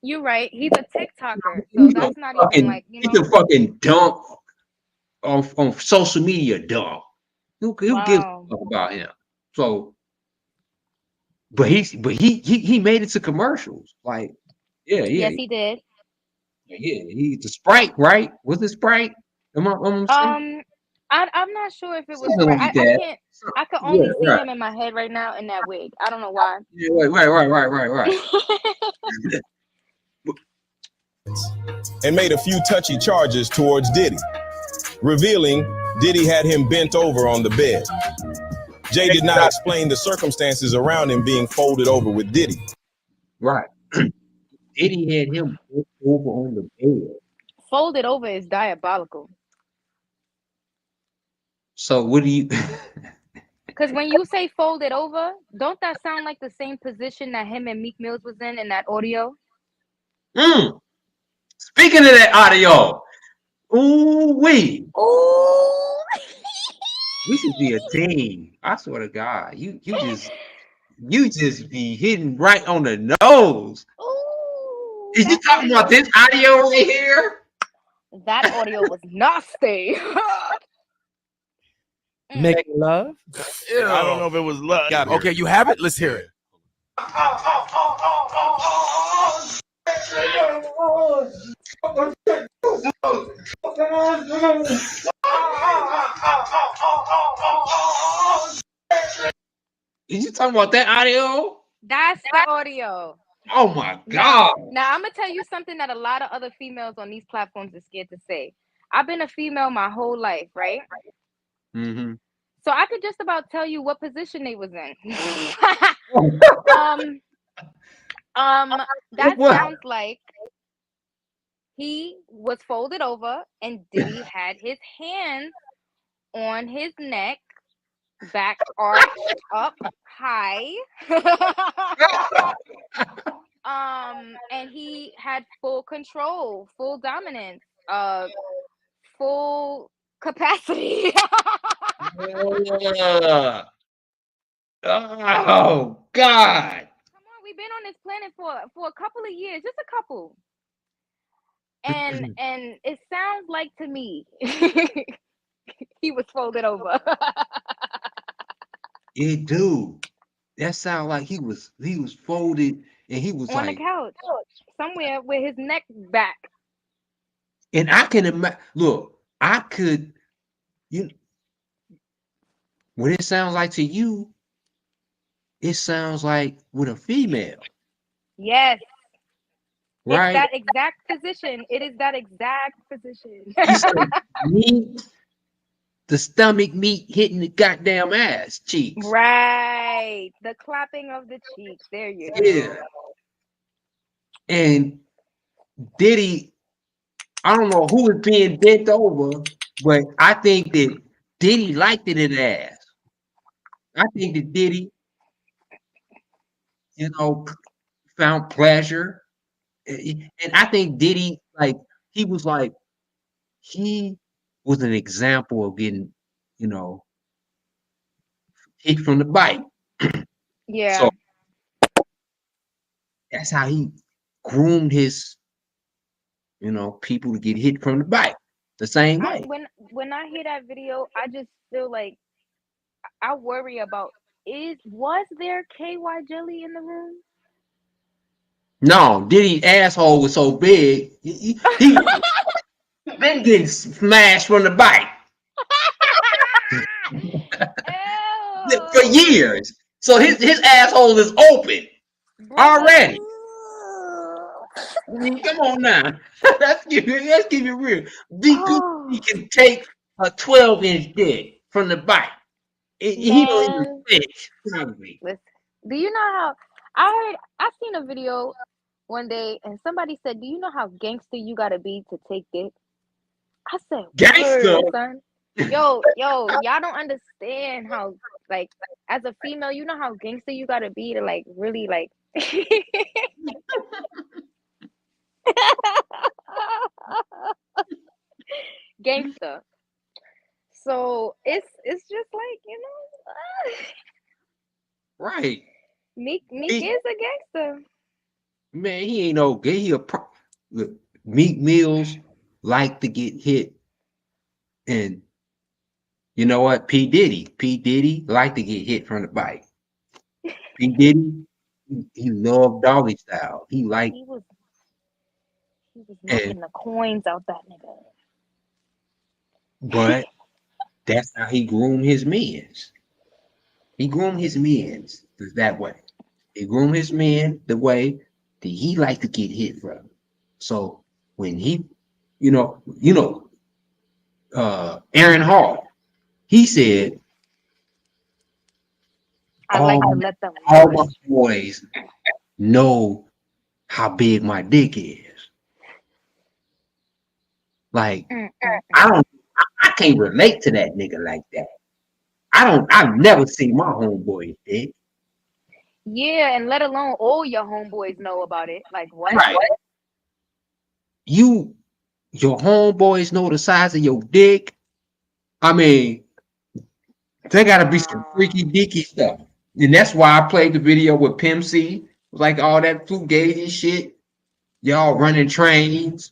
You're right. He's a TikToker, so that's not even like, you he's know. a fucking dump on social media dump. Who gives a Wow. fuck about him? So, but he made it to commercials. Like, yeah, Yes, he did. he's the Sprite, right? Was it Sprite? Am I saying? I'm not sure if it was Something Sprite. like I that. can't. I could Yeah, only see right. him in my head right now in that wig. I don't know why. Yeah, right. And made a few touchy charges towards Diddy, revealing Diddy had him bent over on the bed. Jay did not explain the circumstances around him being folded over with Diddy. Right. Diddy had him over on the bed. Folded over is diabolical. So what do you? Because when you say folded over, don't that sound like the same position that him and Meek Mills was in that audio? Speaking of that audio, we should be a team. I swear to God, you just be hitting right on the nose. Ooh, Is you talking about this audio right here? That audio was nasty. Making love? Ew. I don't know if it was love. Okay, you have it? Let's hear it. Is you talking about that audio? That's the audio. Oh my God. Now I'm gonna tell you something that a lot of other females on these platforms are scared to say. I've been a female my whole life, right? Mm-hmm. So I could just about tell you what position they was in. That sounds like he was folded over and Diddy had his hands on his neck, back arched up high. And he had full control, full dominance, full capacity. Oh God. Come on, we've been on this planet for a couple of years, just a couple. And it sounds like to me he was folded over. It do. That sound like he was folded and he was on like the couch somewhere with his neck back. And I can imagine. Look, I could. What it sounds like to you, it sounds like with a female. Yes. Right. It's that exact position. It is that exact position. Meat, the stomach meat hitting the goddamn ass cheeks. Right. The clapping of the cheeks. There you go. Yeah. And Diddy, I don't know who is being bent over, but I think that Diddy liked it in the ass. I think that Diddy, found pleasure. And I think Diddy, he was an example of getting, hit from the bike. Yeah. So that's how he groomed his, people to get hit from the bike the same way. When I hear that video, I just feel like I worry about was there KY jelly in the room? No, Diddy's asshole was so big, he been getting smashed from the bike for years. So his asshole is open already. I mean, come on now. Let's keep it real. DP can take a 12-inch dick from the bike. He don't even Man, finish. Probably. listen. Do you know how I seen a video one day and somebody said, "Do you know how gangster you gotta be to take dick?" I said, Gangster. "Word, son." Yo, y'all don't understand how like as a female, you know how gangster you gotta be to like really like gangster. So it's just like, Right. Meek He, is a gangster. man, he ain't no gay. Look, Meek Mills like to get hit, and you know what? P Diddy like to get hit from the bike. P Diddy, he loved doggy style. He like He was he was and knocking the coins out that nigga. but that's how he groomed his men's. He groomed his men's that way. He groomed his men the way that he like to get hit from. So when he, Aaron Hall, he said, I all like to my, let them all know my it. boys know how big my dick is. Like, Mm, mm, I mm. don't, I can't relate to that nigga like that. I've never seen my homeboy dick. Yeah, and let alone all your homeboys know about it. Like what? Right. Your homeboys know the size of your dick. I mean, there gotta be some Nah. freaky deaky stuff. And that's why I played the video with Pimp C, like all that fugazi shit. Y'all running trains.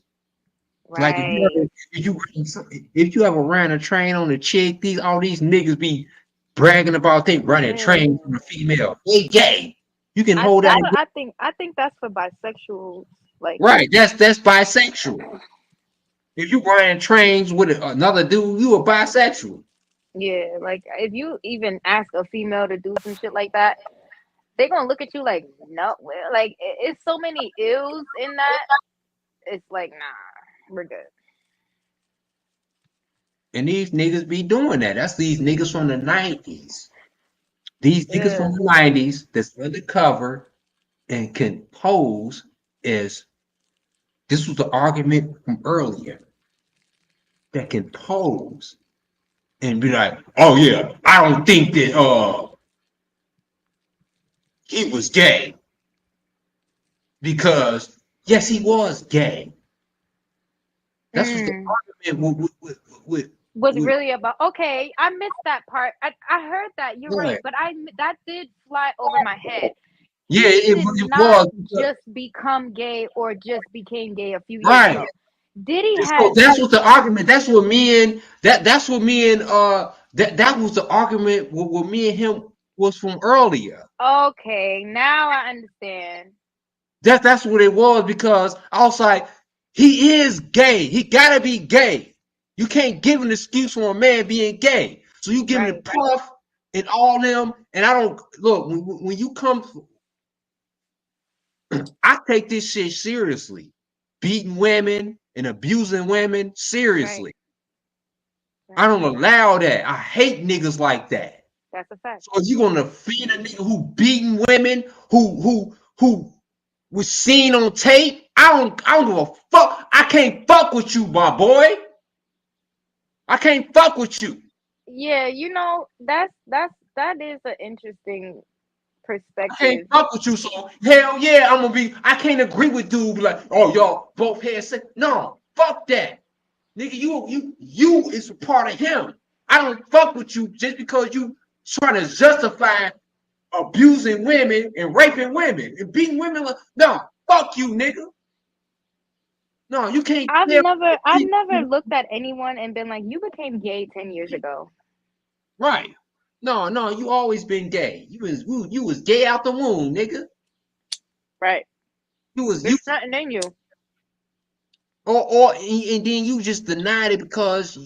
Like Right. if you ever ran a train on a chick, all these niggas be bragging about they running trains Yeah. on a female. They gay. You can I hold that. that's what I think. I think that's for bisexuals. Like, Right. That's bisexual. If you running trains with another dude, you a bisexual. yeah, like if you even ask a female to do some shit like that, they gonna look at you like, no, well, like it's so many ills in that. It's like, nah, we're good. And these niggas be doing that. That's these niggas from the 90s. These niggas Yeah. from the 90s that's undercover and can pose as this was the argument from earlier that can pose and be like, oh yeah, I don't think that he was gay because yes, he was gay. That's what the Mm. argument Was with really about okay. I missed that part. I heard that. You're right, yeah, but that did fly over my head. yeah, He did it not was just become gay or just became gay a few years right. ago. Diddy So had that's what the argument. That's what me and that was the argument with me and him was from earlier. okay. Now I understand. That's what it was because I was like, he is gay. He gotta be gay. You can't give an excuse for a man being gay. So you give him the Right. puff and all them. And I don't look when you come. I take this shit seriously. Beating women and abusing women Right. seriously. I Right. don't allow that. I hate niggas like that. That's a fact. So if you're gonna feed a nigga who beating women, who was seen on tape, I don't give a fuck. I can't fuck with you, my boy. I can't fuck with you. Yeah, that is an interesting I can't perspective. fuck with you. So hell yeah, I'm gonna be. I can't agree with dude. Be like, oh y'all both had sex. No, fuck that, nigga. You is a part of him. I don't fuck with you just because you trying to justify abusing women and raping women and beating women. No, fuck you, nigga. No, you can't tell I've me. never looked at anyone and been like, you became gay 10 years ago. Right. No, you always been gay. You was gay out the womb, nigga. Right. You was you There's nothing in you. or and then you just denied it because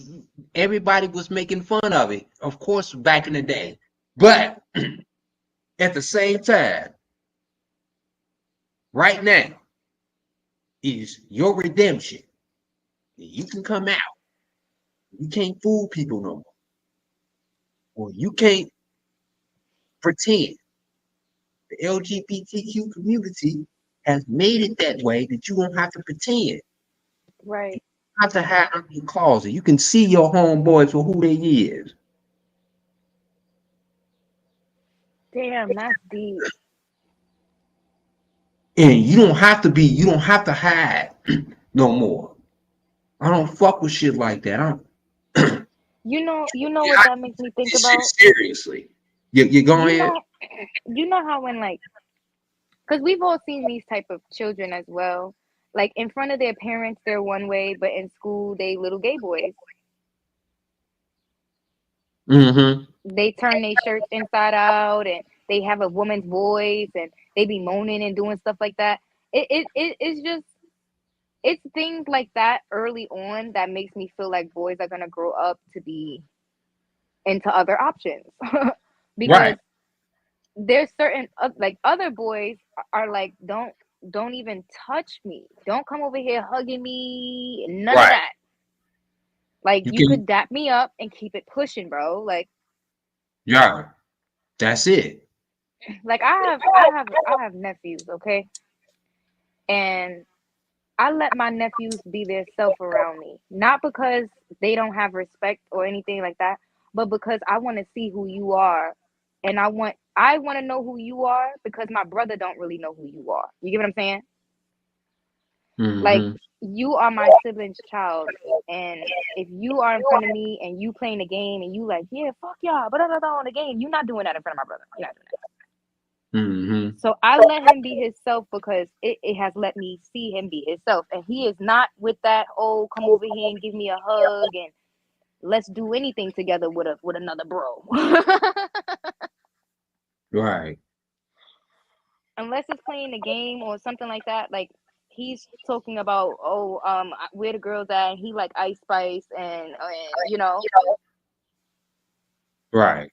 everybody was making fun of it. Of course, back in the day. But at the same time, right now is your redemption. You can come out. You can't fool people no more. Well, you can't pretend. The LGBTQ community has made it that way that you don't have to pretend. Right. You don't have to hide under your closet. You can see your homeboys for who they is. Damn, that's deep. And you don't have to hide no more. I don't fuck with shit like that. You know what that makes me think This shit about? seriously. You go You ahead. know, you know how when like, because we've all seen these type of children as well. Like in front of their parents, they're one way, but in school, they little gay boys. Mm-hmm. They turn their shirts inside out, and they have a woman's voice, and they be moaning and doing stuff like that. It's just it's things like that early on that makes me feel like boys are gonna grow up to be into other options because Right. there's certain like other boys are like don't even touch me, don't come over here hugging me, none of Right. that. Like You you can. could dap me up and keep it pushing, bro. Yeah. That's it. Like I have nephews, okay, and I let my nephews be their self around me, not because they don't have respect or anything like that, but because I want to see who you are, and I want to know who you are because my brother don't really know who you are. You get what I'm saying? Like Mm-hmm. you are my sibling's child, and if you are in front of me and you playing the game and you like, yeah, fuck y'all, but on the game, you're not doing that in front of my brother. You're not doing that. Mm-hmm. So I let him be himself because it has let me see him be himself. And he is not with that, oh, come over here and give me a hug and let's do anything together with another bro. Right. Unless it's playing the game or something like that. Like he's talking about, oh, where the girls at, and he like Ice Spice and Right.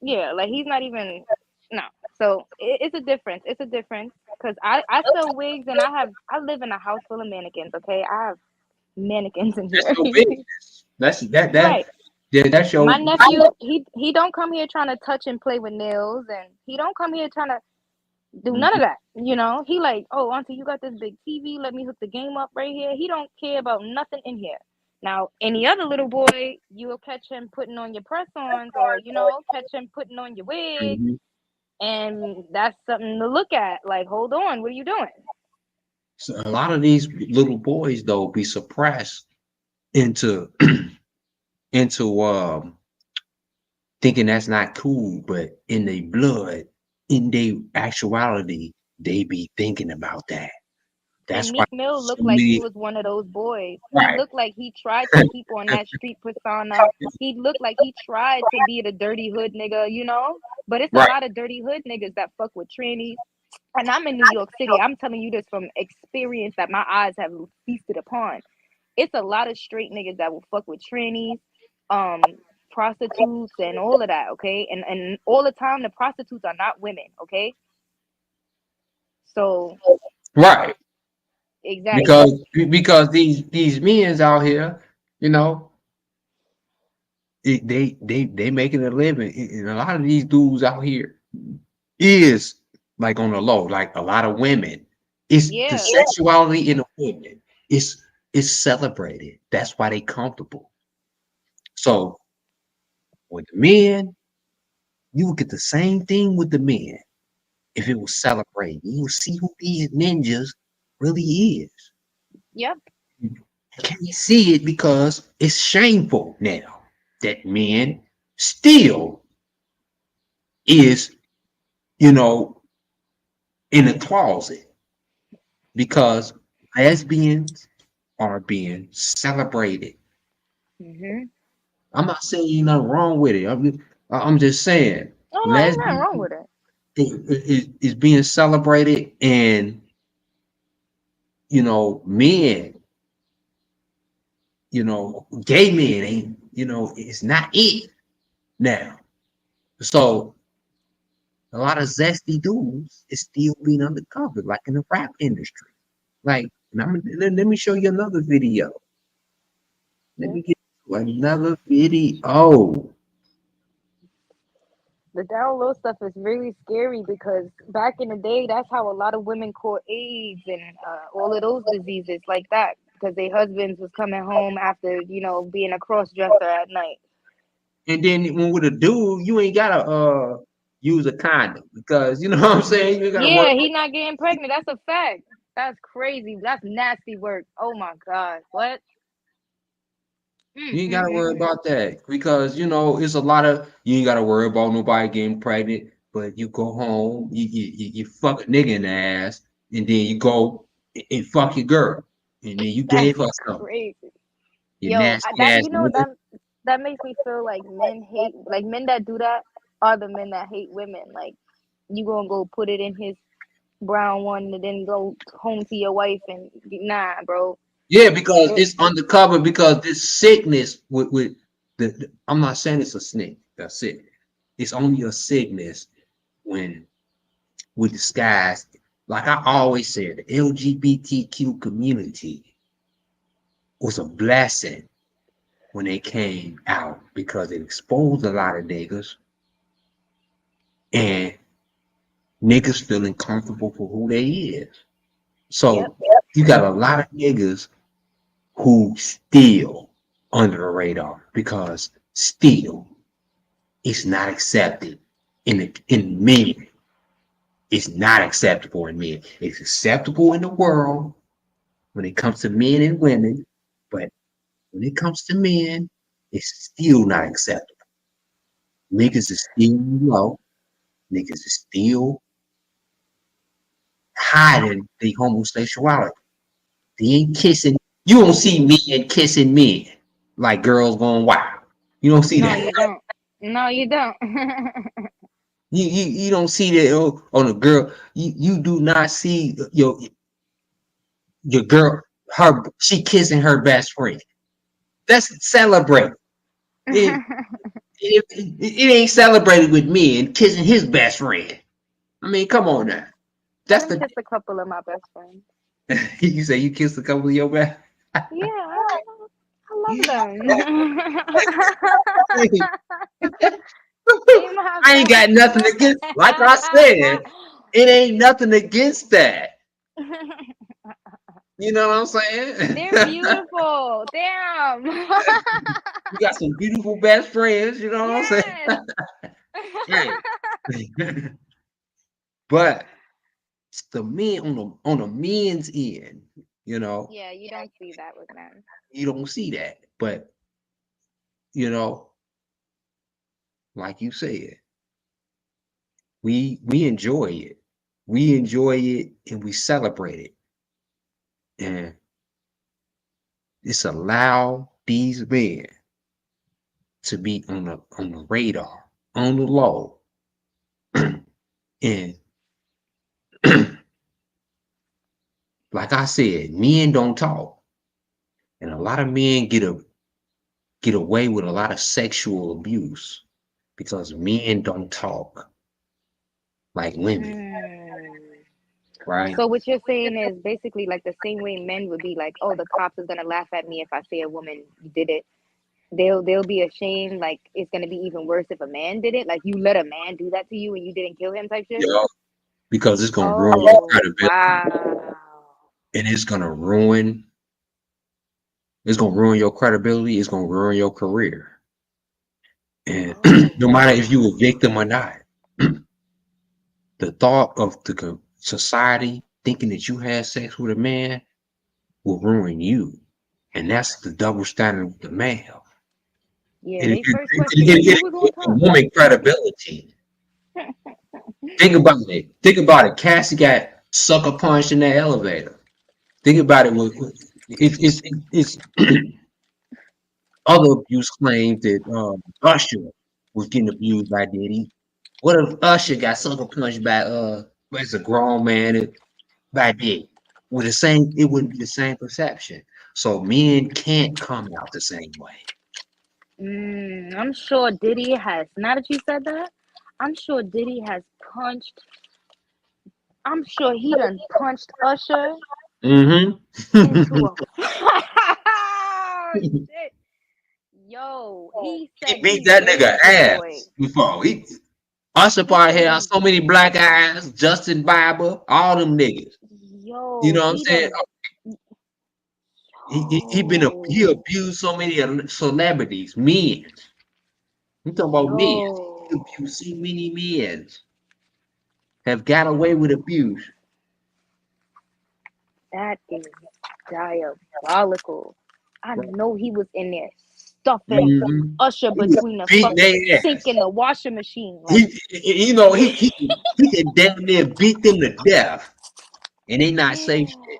yeah, like he's not even no. So it's a difference. It's a difference because I sell wigs and I live in a house full of mannequins. Okay, I have mannequins in That's here. your business. Right. Yeah, that's My your. nephew, he don't come here trying to touch and play with nails, and he don't come here trying to do none of that. He like, oh, auntie, you got this big TV. Let me hook the game up right here. He don't care about nothing in here. Now, any other little boy, you will catch him putting on your press-ons, or catch him putting on your wig, Mhm. and that's something to look at. Like, hold on, what are you doing? So a lot of these little boys though be suppressed into into thinking that's not cool, but in their blood, in their actuality, they be thinking about that. And That's why Meek Mill so looked like he many. was one of those boys. He Right. looked like he tried to keep on that street persona. He looked like he tried to be the dirty hood nigga. But it's a Right. lot of dirty hood niggas that fuck with trannies. And I'm in New York City. I'm telling you this from experience that my eyes have feasted upon. It's a lot of straight niggas that will fuck with trannies, prostitutes, and all of that, okay? And all the time, the prostitutes are not women, okay? So, Right. exactly. Because these men's out here, you know, they making a living, and a lot of these dudes out here is like on the low, like a lot of women. It's the Yeah. sexuality in the women. It's celebrated. That's why they comfortable. So with the men, you would get the same thing with the men if it was celebrated. You will see who these ninjas really is. Yep. You can't see it because it's shameful now that men still is, you know, in the closet because lesbians are being celebrated. Mhm. I'm not saying ain't nothing wrong with it. I'm just saying Oh no, ain't nothing lesbians wrong with it. is being celebrated, and men, gay men ain't, it's not it now. So a lot of zesty dudes is still being undercover, like in the rap industry. Like, and let me show you another video. Let Yeah. me get you another video. The down low stuff is really scary because back in the day, that's how a lot of women caught AIDS and all of those diseases like that because their husbands was coming home after being a cross dresser at night. And then when with a dude, you ain't gotta use a condom because you know what I'm saying. You ain't gotta work. Yeah, he not getting pregnant. That's a fact. That's crazy. That's nasty work. Oh my God. What? You ain't gotta worry about that because it's a lot of you ain't gotta worry about nobody getting pregnant. But you go home, you fuck a nigga in the ass, and then you go and fuck your girl, and then you That's gave her something. crazy. You Yo, nasty ass nigga. that makes me feel like men that do that are the men that hate women. Like you gonna go put it in his brown one and then go home to your wife and nah, bro. Yeah, because it's undercover because this sickness with I'm not saying it's a snake. That's it. It's only a sickness when we disguise. Like I always said, the LGBTQ community was a blessing when they came out because it exposed a lot of niggas and niggas feeling comfortable for who they is. So you got a lot of niggas who still under the radar because still it's not accepted in men. It's not acceptable in men. It's acceptable in the world when it comes to men and women, but when it comes to men, it's still not acceptable. Niggas is still low. Niggas is still hiding the homosexuality. They ain't kissing. You don't see men kissing men like girls going wild. You don't see No, that. you don't. No, you don't. You don't see that on a girl. You do not see your girl she kissing her best friend. That's celebrated. It ain't celebrated with men kissing his best friend. I mean, come on now. I That's done the kissed a couple of my best friends. you say you kissed a couple of your best. Yeah, I love them. They my I ain't got best nothing against. Like I said, it ain't nothing against that. friends. You know what I'm saying? They're beautiful. Damn. You got some beautiful best friends. You know what Yes. I'm saying? But it's the men on the men's end. Yeah, you don't see that with men. You don't see that. But you know, like you said, we enjoy it. We enjoy it and we celebrate it. And it's allow these men to be on the radar, on the low. And like I said, men don't talk. And a lot of men get away with a lot of sexual abuse because men don't talk like women, right? So what you're saying is basically like the same way men would be like, "Oh, the cops is gonna laugh at me if I say a woman did it." They'll be ashamed. Like it's gonna be even worse if a man did it. Like you let a man do that to you and you didn't kill him, type shit. Yeah, because it's gonna ruin your Oh credibility, wow. and it's gonna ruin your credibility. It's gonna ruin your career, and no matter if you a victim or not, the thought of the society thinking that you had sex with a man will ruin you, and that's the double standard with the male. Yeah, And if they you first question is who was on give a top. woman credibility, think about it. Think about it. Cassie got sucker punched in that elevator. Think about it. It's other abuse claims that Usher was getting abused by Diddy. What if Usher got sucker punched by as a grown man by Diddy? With the same, it wouldn't be the same perception. So men can't come out the same way. I'm sure Diddy has. Now that you said that, I'm sure Diddy has punched. I'm sure he done punched Usher into a. Oh, shit. Yo, he He said beat he that nigga raised the boy. ass before. Usher probably had so many black eyes, Justin Bieber, all them niggas. You Yo, know what I'm he saying? done. He Yo, abused so many celebrities, men. I'm talking about men. He yo, abused so many men have got away with abuse. that is diabolical. I Right. know he was in there stuffing Mhm. Usher He was between the beating fucking their sink ass. and the washing machine. Like, He can damn near beat them to death, and they not say yeah, shit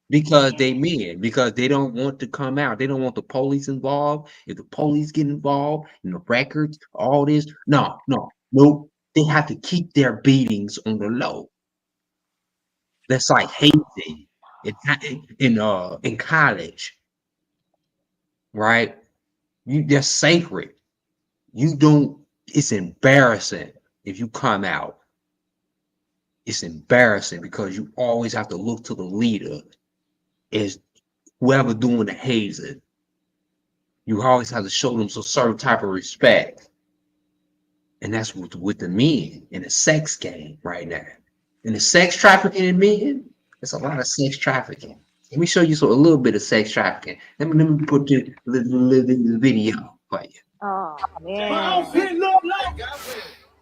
because yeah. they men, because they don't want to come out. They don't want the police involved. If the police get involved in the records, all this, nope. They have to keep their beatings on the low. That's like hazing in college, right? They're sacred. You don't. It's embarrassing if you come out. It's embarrassing because you always have to look to the leader as whoever doing the hazing. You always have to show them some certain type of respect, and that's with the men in the sex game right now. In the sex trafficking in men, there's a lot of sex trafficking. Let me show you a little bit of sex trafficking. Let me put the video for you. Oh My man. outfit look like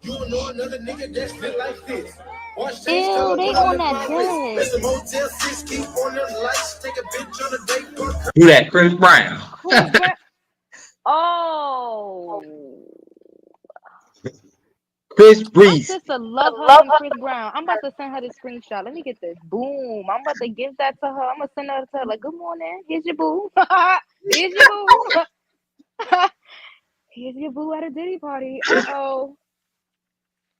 you don't know another nigga that's fit like this. Watch change Ew, color, they put a on lip that on wrist. bed. It's a Motel 6, keep on them lights. Take a bitch on a date for Do that, Chris Brown. Chris Brown. Oh. Chris My Breezy. sister love her some Chris Brown. I'm about to send her the screenshot. Let me get this. Boom. I'm about to give that to her. I'm gonna send her to her like, good morning. Here's your boo. Here's your boo. Here's your boo at a Diddy party. Uh-oh.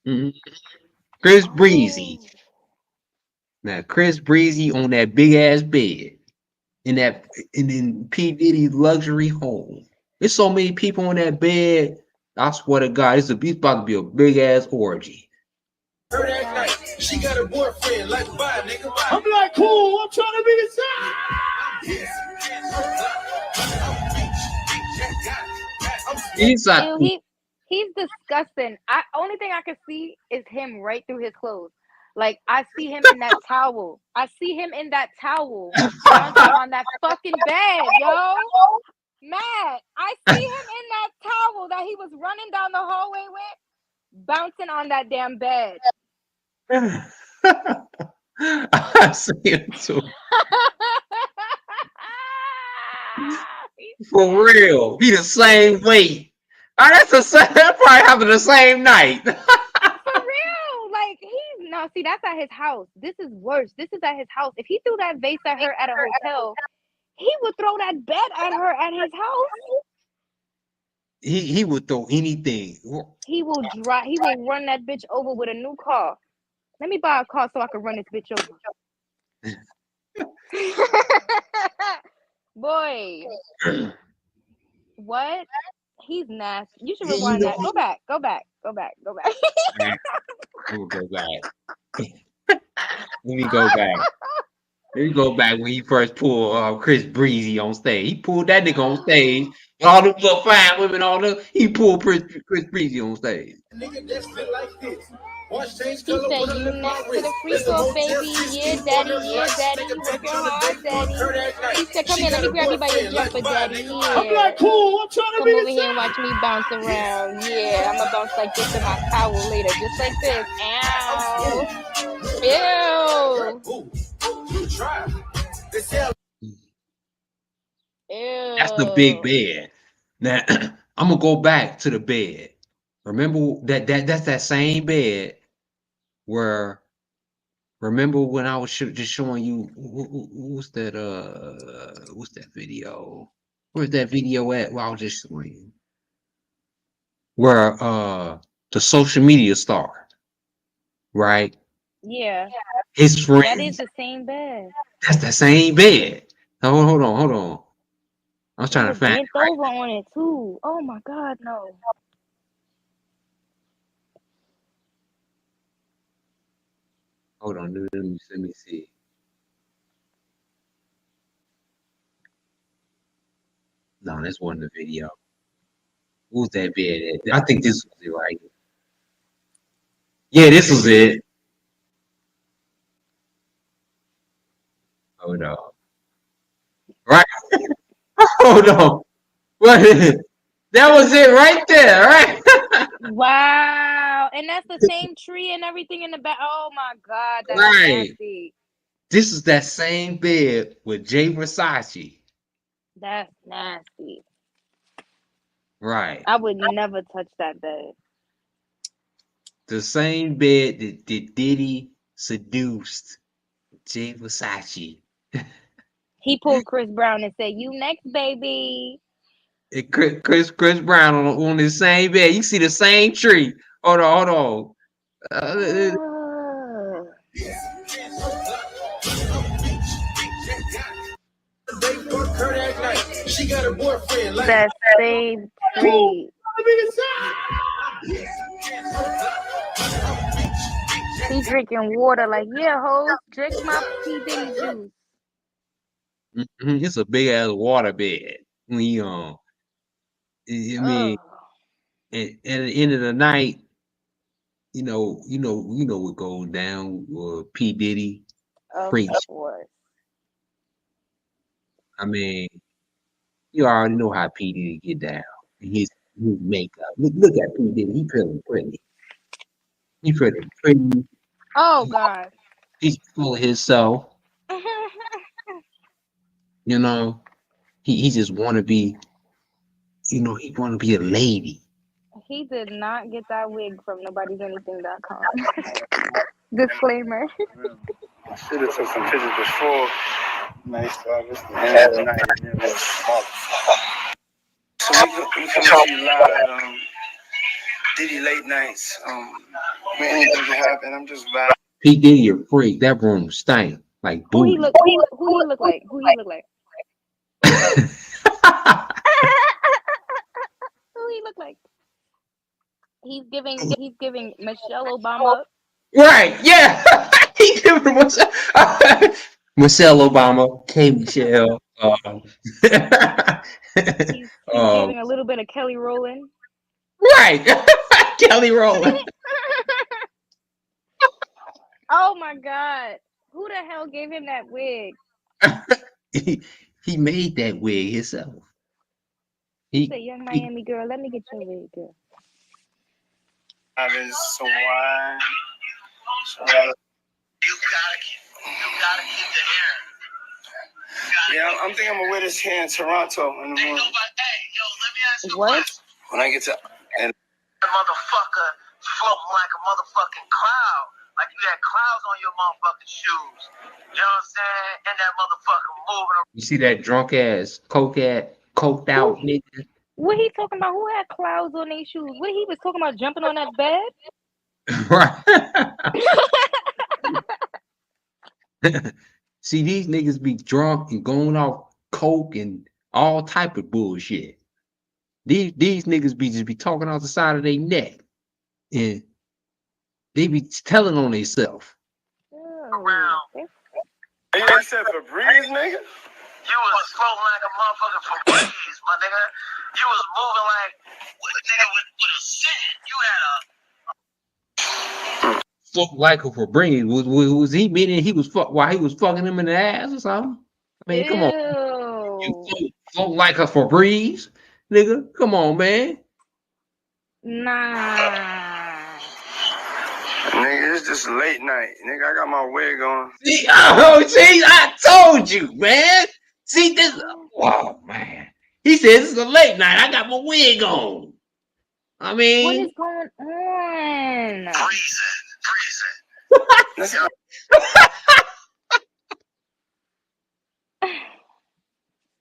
Mhm. Chris Breezy. Oh. Now, Chris Breezy on that big ass bed in P Diddy's luxury home. There's so many people on that bed. I swear to God, it's about to be a big ass orgy. her that night. She got a boyfriend, like, bye, nigga, bye. I'm like, cool, I'm trying to be the side. He's like, Ew, he's disgusting. Only thing I can see is him right through his clothes. Like I see him in that towel. I see him in that towel bouncing on that fucking bed, yo. Matt, I see him in that towel that he was running down the hallway with, bouncing on that damn bed. I see him too. For real. He the same weight. That's the same. That probably happened the same night. For real, like he's no. See, that's at his house. This is worse. This is at his house. If he threw that vase at her at a hotel, he would throw that bed at her at his house. He would throw anything. He will drive. He will run that bitch over with a new car. Let me buy a car so I can run this bitch over. Boy, what? He's nasty. You should You rewind know, that. Go back. Go back. Go back. Go back. we'll go back. Let me go back. Let me go back when he first pulled Chris Breezy on stage. He pulled that nigga on stage. All the little fine women, he pulled Chris Breezy on stage. Nigga that's fit like this. Watch change He color, said, put a "You lip on next to wrist. the free It's a throw, Motel baby. 6, Yeah, keep on daddy. them Yeah, lights. daddy. Take a You working bitch on a hard, date, fuck daddy." her that night. He said, "Come She here. Let got me a grab you by your boyfriend, like, jumper, bye, daddy. nigga, bye. I'm Yeah. like, cool, I'm trying to Come be over the here and watch me bounce around. Yeah, I'm gonna bounce like this in my towel later, just like this. Ow. Ew. you try. They say That's the big Ew. bed. Now I'm gonna go back to the bed. Remember that's that same bed where remember when I was just showing you what's that video? Where's that video at? Well, I was just showing you where the social media star, right? Yeah, His that is friends. the same bed. That's the same bed. Hold on. I was They trying to were find it bent right. over on it too. Oh my God, no. Hold on, let me see. No, this wasn't the video. Who's that bed at? I think this was it right here. Yeah, this was it. Hold on. Right. Hold on. What? That was it right there, right? Wow. And that's the same tree and everything in the back. Oh my God, that's Right. nasty. This is that same bed with Jay Versace. That's nasty. Right. I would never touch that bed. The same bed that Diddy seduced Jay Versace. He pulled Chris Brown and said, "You next, baby." And Chris Brown on the same bed. You see the same tree. Hold on, hold on. Oh, She got a boyfriend. Like, that same tree. He drinking water like, yeah, hoes, drink my PDiddy juice. It's a big ass water bed. We I mean, Oh, at the end of the night, you know what goes down. P Diddy of preach. course. I mean, you already know how P Diddy get down. His makeup. Look at P Diddy. He feeling pretty. He pretty pretty. Oh God. He's full of himself. You know, he just want to be. You know, he want to be a lady. He did not get that wig from nobody'sanything.com. Disclaimer. should have took some pictures before. Nice, obviously. And at night, it was so we come to you live. Diddy late nights. When anything can happen, I'm just vibing. P Diddy a freak. That room stank like Who he booty. look? Who he look like? Who he look like? Who he look like? He's giving Michelle Obama. Right? Yeah. He giving Michelle Obama, K. Michelle. He's giving a little bit of Kelly Rowland. Right. Kelly Rowland. Oh my God. Who the hell gave him that wig? He made that wig himself. Say, young Miami girl, let me get your wig, girl. So why? You gotta keep the hair. Yeah, I'm thinking I'm gonna wear this here in Toronto in the morning. What? When I get to and motherfucker floating like a motherfucking cloud. Like you had clouds on your motherfucking shoes. You know what I'm saying? And that motherfucker moving around. You see that drunk ass, coked out nigga? What he talking about? Who had clouds on their shoes? What he was talking about jumping on that bed? Right. See, these niggas be drunk and going off coke and all type of bullshit. These niggas be talking out the side of their neck. And they be telling on themselves. Around. you said Febreze, nigga? You was floating like a motherfucking Febreze, my nigga. You was moving like with a scent. You had a Float like a Febreze. Was he meaning he was while he was fucking him in the ass or something? I mean, come on. You float like a Febreze, nigga. Come on, man. Nah. Nigga, it's just late night. Nigga, I got my wig on. See, I told you, man. See this? Oh man. He says this is a late night. I got my wig on. I mean, what is going on? freezing.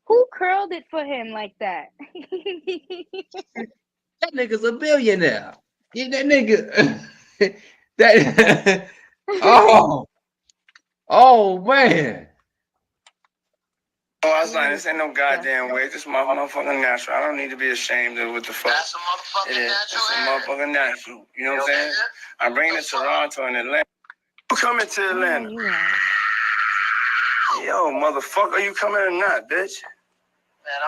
Who curled it for him like that? that nigga's a billionaire. Yeah, that nigga. that. Oh man. Oh, I was like, this ain't no goddamn wig. This motherfucking natural. I don't need to be ashamed of what the fuck. That's a motherfucking it is. natural. It's a motherfucking natural. You know what I'm saying? I'm bringing it to Toronto and Atlanta. You coming to Atlanta? Yo, motherfucker, you coming or not, bitch? Man,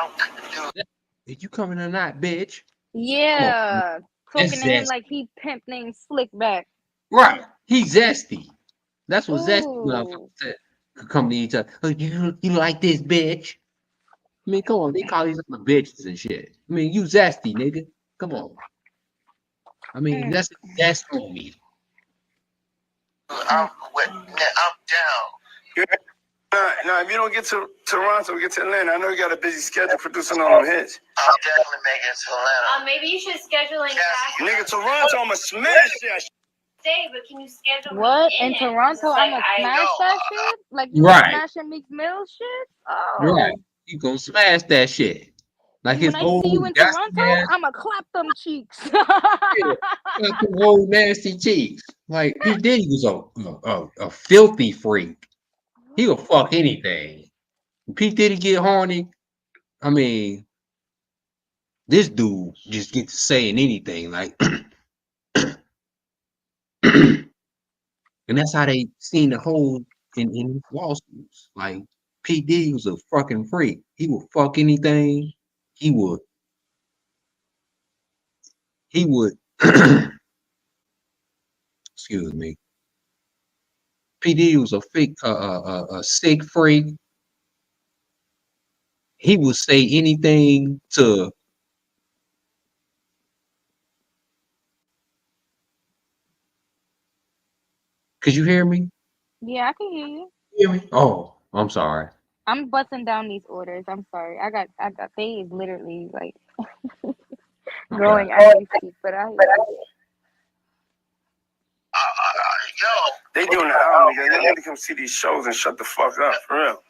Are you coming or not, bitch? Yeah. Talking to him That's like he pimp named Slickback. Right. He's zesty. That's what zesty Ooh. said. Come to each other. Oh, you like this bitch? I mean, come on. They call these other bitches and shit. I mean, you zesty, nigga. Come on. I mean, Mm, that's on me. I'm down. No, if you don't get to Toronto, get to Atlanta. I know you got a busy schedule producing on them hits. I'm definitely making it to Atlanta. Maybe you should schedule in Nigga, Toronto, I'ma smash that. Stay, but can you schedule what? me In in it? Toronto, Just I'ma I smash know. that shit? Like you was Right. smashing Meek Mill shit? Right. Oh. You gonna smash that shit. Like When his I see you old in dusty Toronto, ass. I'ma clap them cheeks. Yeah. Like them old nasty cheeks. Like P. Diddy was a filthy freak. He'll fuck anything. When P. Diddy get horny, I mean, this dude just gets to saying anything. Like, and that's how they seen the whole in lawsuits. Like, P. Diddy was a fucking freak. He would fuck anything. He would. He would. Excuse me. P. Diddy was a fake, a sick freak. He would say anything to. Could you hear me? Yeah, I can hear you. Hear me? Oh, I'm sorry. I'm busting down these orders. I'm sorry. I got they is literally like Okay. going as we speak, but I hear you. Yo, They doing the album, nigga. They need to come see these shows and shut the fuck up, for real.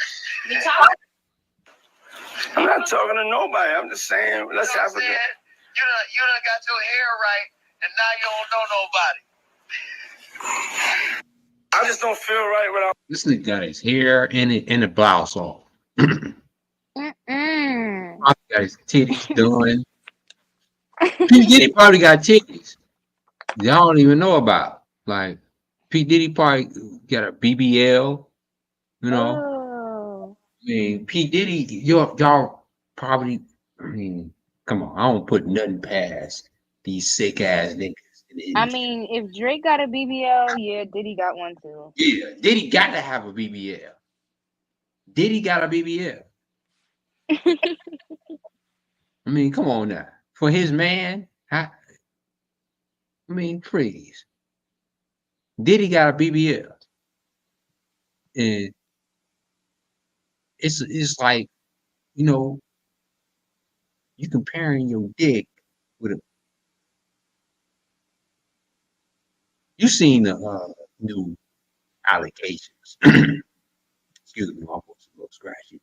You talk. I'm not talking to nobody. I'm just saying, let's have a good. you done got your hair right, and now you don't know nobody. I just don't feel right without. This nigga got his hair and the blouse off. Mm-mm. Probably got his titties done. P. Diddy probably got titties. Y'all don't even know about. Like, P. Diddy probably got a BBL. You know, Oh. I mean, P. Diddy, y'all probably. I mean, come on, I don't put nothing past these sick ass niggas in the I industry. mean, if Drake got a BBL, yeah, Diddy got one too. Yeah, Diddy got to have a BBL. Diddy got a BBL. I mean, come on now. For his man, I mean, please. Diddy got a BBL. And it's like, you know, you comparing your dick with a. You seen the new allegations. Excuse me, my voice is a little scratchy.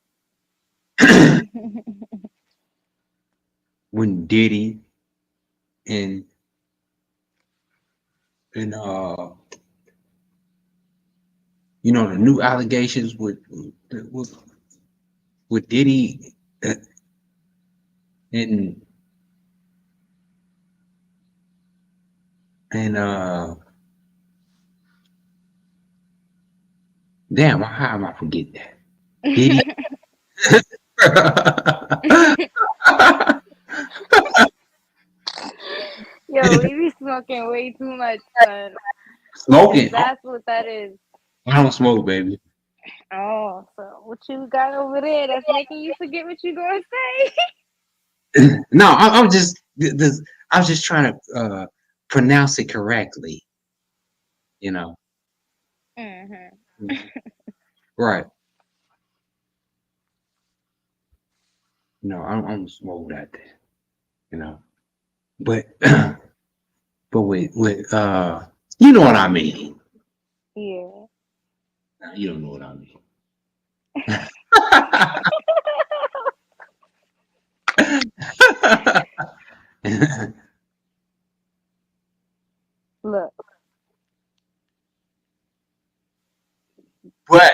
When Diddy and and you know, the new allegations with Diddy and and damn, how am I forgetting that? Diddy. Yo, we be smoking way too much, son. Smoking. That's what that is. I don't smoke, baby. Oh, so what you got over there that's making you forget what you gonna say? No, I'm just I was just trying to pronounce it correctly. You know, Mm-hmm. right? No, I don't smoke that. You know, but but with you know what I mean. Yeah. No, you don't know what I mean. Look. But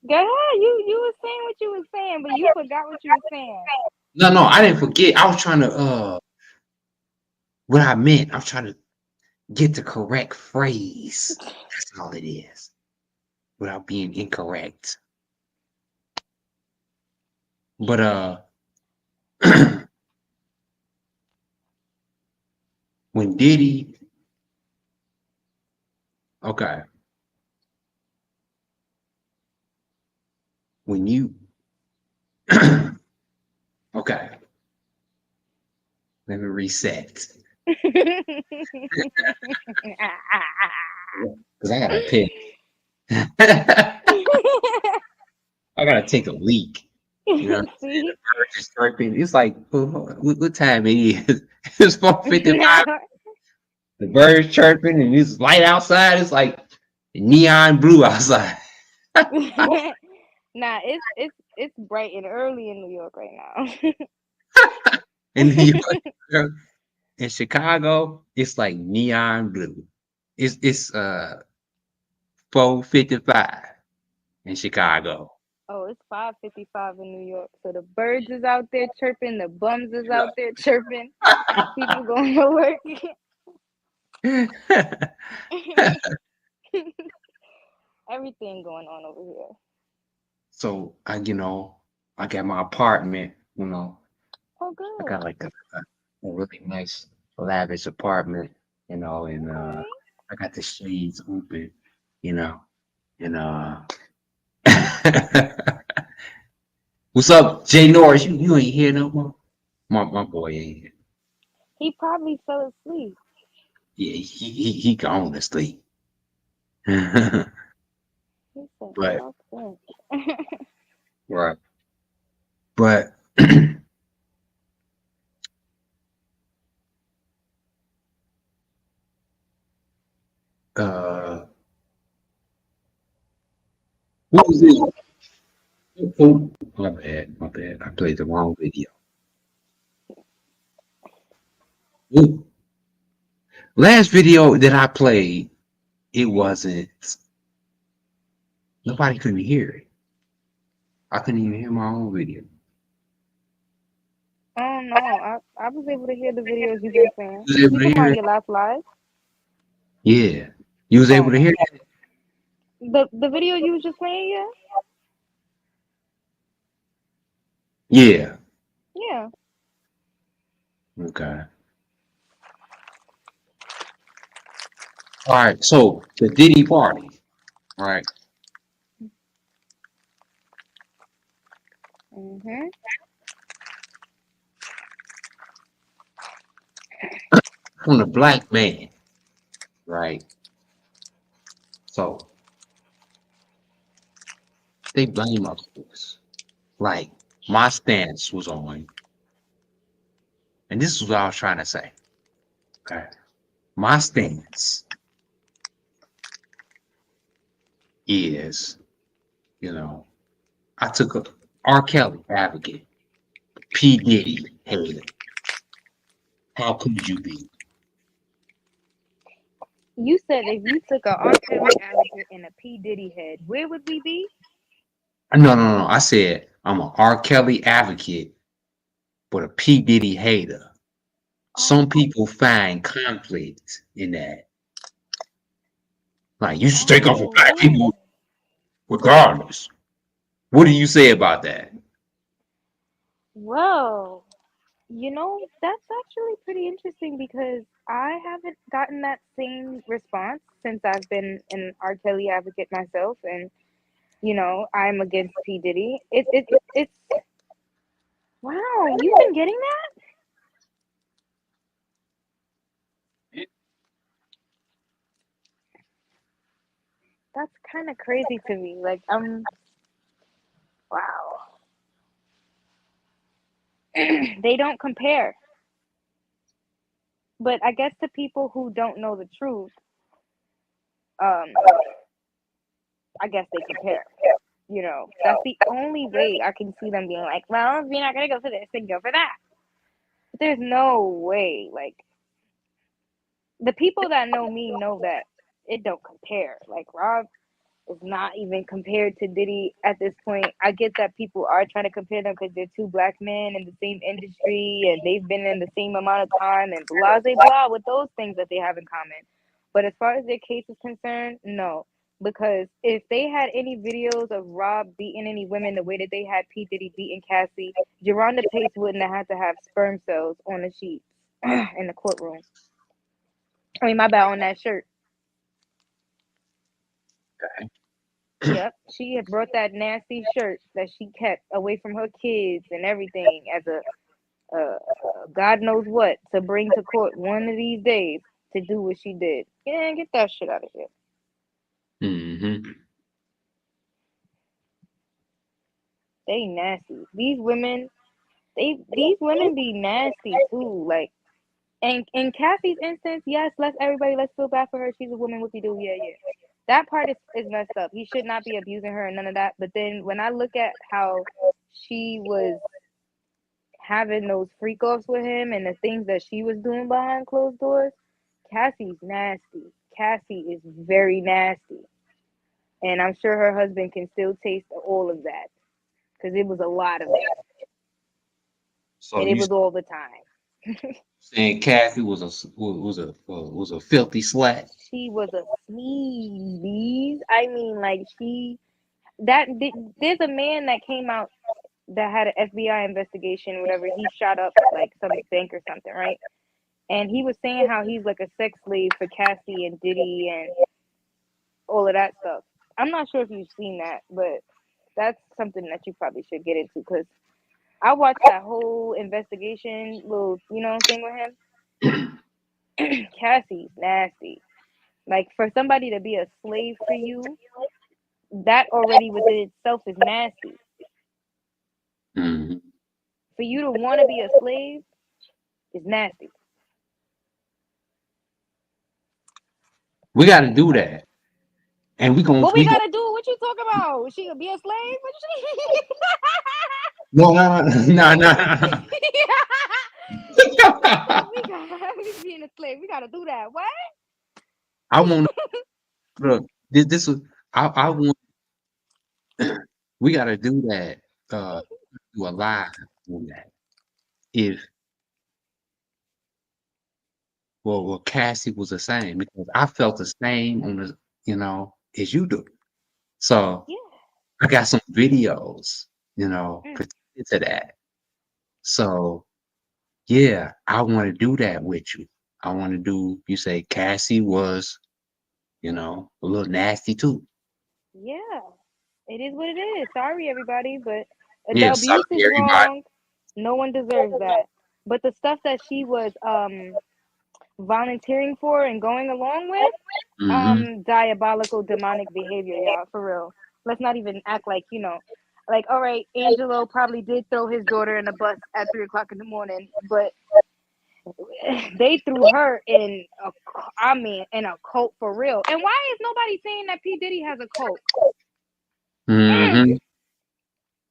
Go ahead. You was saying what you was saying, but you forgot what you was saying. no, I didn't forget. I was trying to what I meant. I was trying to get the correct phrase. That's all it is. Without being incorrect. But when Diddy Okay. When you okay, let me reset. Because I gotta pick. I gotta take a leak. You know, See? the birds is chirping. It's like what time it is? It's 4:55. The birds chirping and it's light outside. It's like neon blue outside. Nah, it's bright and early in New York right now. In New York, in Chicago, it's like neon blue. It's 4:55 in Chicago. Oh, it's 5:55 in New York. So the birds is out there chirping, the bums is out there chirping, people going to work. Everything going on over here. So I got my apartment. Oh, I good. got like a really nice lavish apartment. And Okay. I got the shades open. You know, and what's up, Jay Norris? You ain't here no more. My boy ain't here. He probably fell asleep. Yeah, he gone to sleep. He said, But fuck this. right. But uh what was it? Oh, my bad, my bad. I played the wrong video. Ooh. Last video that I played, it wasn't nobody couldn't hear it. I couldn't even hear my own video. Oh no, I was able to hear the videos you've been playing. You was able You to talking hear about it? your last live? Yeah. You was Oh able to no. hear that? The video you was just playing, yeah? Yeah. Yeah. Okay. All right. So the Diddy party, right? Mhm. From the black man, right? So they blame us for this. Like my stance was on, and this is what I was trying to say. Okay. My stance is, you know, I took a R. Kelly advocate, P. Diddy hater. How could you be? You said if you took a R. Kelly advocate and a P. Diddy head, where would we be? No. I said I'm an R. Kelly advocate, but a P. Diddy hater. Some Oh, people find conflict in that. Like you should take off for oh, black really? people regardless. What do you say about that? Well, that's actually pretty interesting because I haven't gotten that same response since I've been an R. Kelly advocate myself, and I'm against P. Diddy. It's wow, you've been getting that? That's kind of crazy to me. Like, wow. They don't compare. But I guess to people who don't know the truth, um, I guess they compare. That's the only way I can see them being like, well, if you're not gonna go for this, then go for that. But there's no way. Like the people that know me know that it don't compare. Like Rob is not even compared to Diddy at this point. I get that people are trying to compare them because they're two black men in the same industry and they've been in the same amount of time and blah blah blah with those things that they have in common. But as far as their case is concerned, no. Because if they had any videos of Rob beating any women the way that they had P. Diddy beating Cassie, Geronda Pace wouldn't have had to have sperm cells on the sheets in the courtroom. I mean, my bad, on that shirt. Yep, she had brought that nasty shirt that she kept away from her kids and everything as a God knows what to bring to court one of these days to do what she did. Yeah, get that shit out of here. Mm-hmm. They nasty. These women, these women be nasty too. Like, and in Kathy's instance, yes, let's feel bad for her. She's a woman. Whoopie doo. Yeah, yeah. That part is messed up. He should not be abusing her and none of that. But then when I look at how she was having those freak offs with him and the things that she was doing behind closed doors, Cassie's nasty. Cassie is very nasty. And I'm sure her husband can still taste all of that because it was a lot of it. So And it you was all the time. saying Kathy was a filthy slut? She was a sneeze. I mean, like there's a man that came out that had an FBI investigation, whatever. He shot up like some bank or something, right? And he was saying how he's like a sex slave for Cassie and Diddy and all of that stuff. I'm not sure if you've seen that, but that's something that you probably should get into because I watched that whole investigation little, thing with him. Cassie's nasty. Like for somebody to be a slave for you, that already within itself is nasty. Mm-hmm. For you to want to be a slave is nasty. We got to do that, and What we gotta do? What you talking about? She gonna be a slave? What she? no. We gotta be a slave. We gotta do that. What? I want look. This was I want. We got to do that. Do a live on that. If well, Cassie was the same because I felt the same on the as you do. So Yeah. I got some videos, Mm. pertaining to that. So yeah, I want to do that with you. I want to do. You say Cassie was, a little nasty too. Yeah. It is what it is. Sorry, everybody, but the Yeah, sorry abuse is everybody. wrong. No one deserves that. But the stuff that she was volunteering for and going along with, Mm-hmm. diabolical demonic behavior, y'all, for real. Let's not even act like, like, all right, Angelo probably did throw his daughter in a bus at 3 o'clock in the morning, but they threw her in in a cult for real. And why is nobody saying that P. Diddy has a cult? Mm-hmm.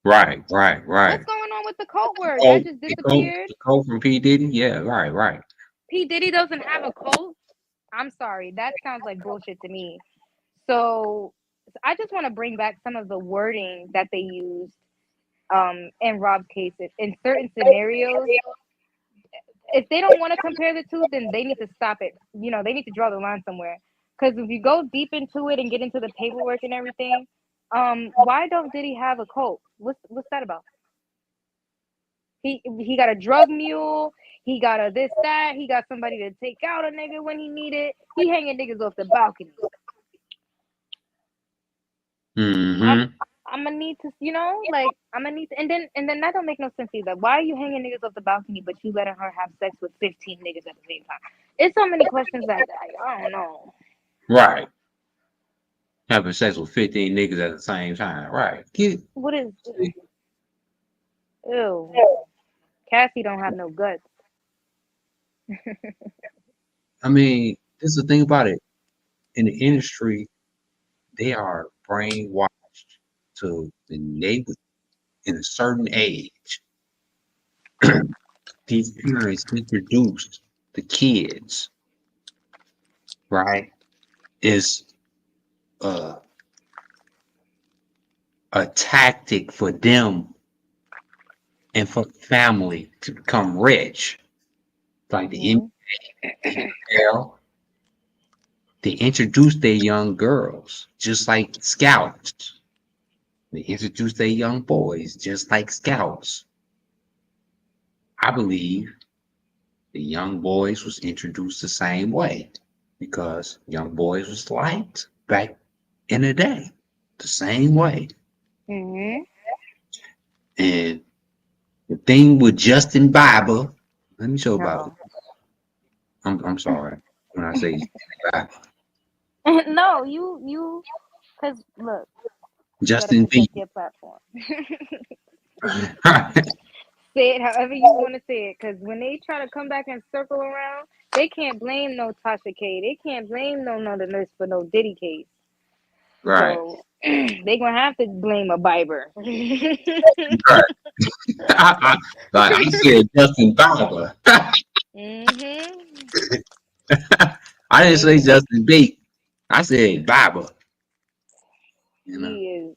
Right. What's going on with the cult word? That just disappeared. The code from P Diddy. Yeah. Right. P. Diddy doesn't have a cult. I'm sorry. That sounds like bullshit to me. So I just want to bring back some of the wording that they used in Rob's cases. In certain scenarios, if they don't want to compare the two, then they need to stop it. They need to draw the line somewhere. Because if you go deep into it and get into the paperwork and everything, why don't Diddy have a cult? What's that about? He got a drug mule. He got a this that. He got somebody to take out a nigga when he need it. He hanging niggas off the balcony. Mm-hmm. I'm gonna need to, I'm gonna need to, and then that don't make no sense either. Why are you hanging niggas off the balcony, but you letting her have sex with 15 niggas at the same time? It's so many questions that I don't know. Right. Having sex with 15 niggas at the same time. Right. What is? Ew. Cassie don't have no guts. I mean, this is the thing about it. In the industry, they are brainwashed to enable in a certain age. These parents introduced the kids, right? Is a tactic for them and for family to become rich. Like the NFL, they introduce their young girls just like scouts. They introduce their young boys just like scouts. I believe the young boys was introduced the same way because young boys was liked back in a day, the same way. Mm-hmm. And the thing with Justin Bieber, let me show about it. No. I'm sorry when I say Bieber. No, you, because look, you gotta Justin protect Bieber. your platform. Say it however you want to say it, because when they try to come back and circle around, they can't blame no Tasha K. They can't blame no none of this for no Diddy case. Right. So they gonna have to blame a Bieber. Right. Like I said Justin Bieber. Mm-hmm. I didn't They say gonna, Justin Bieber. I said Bieber. You know. he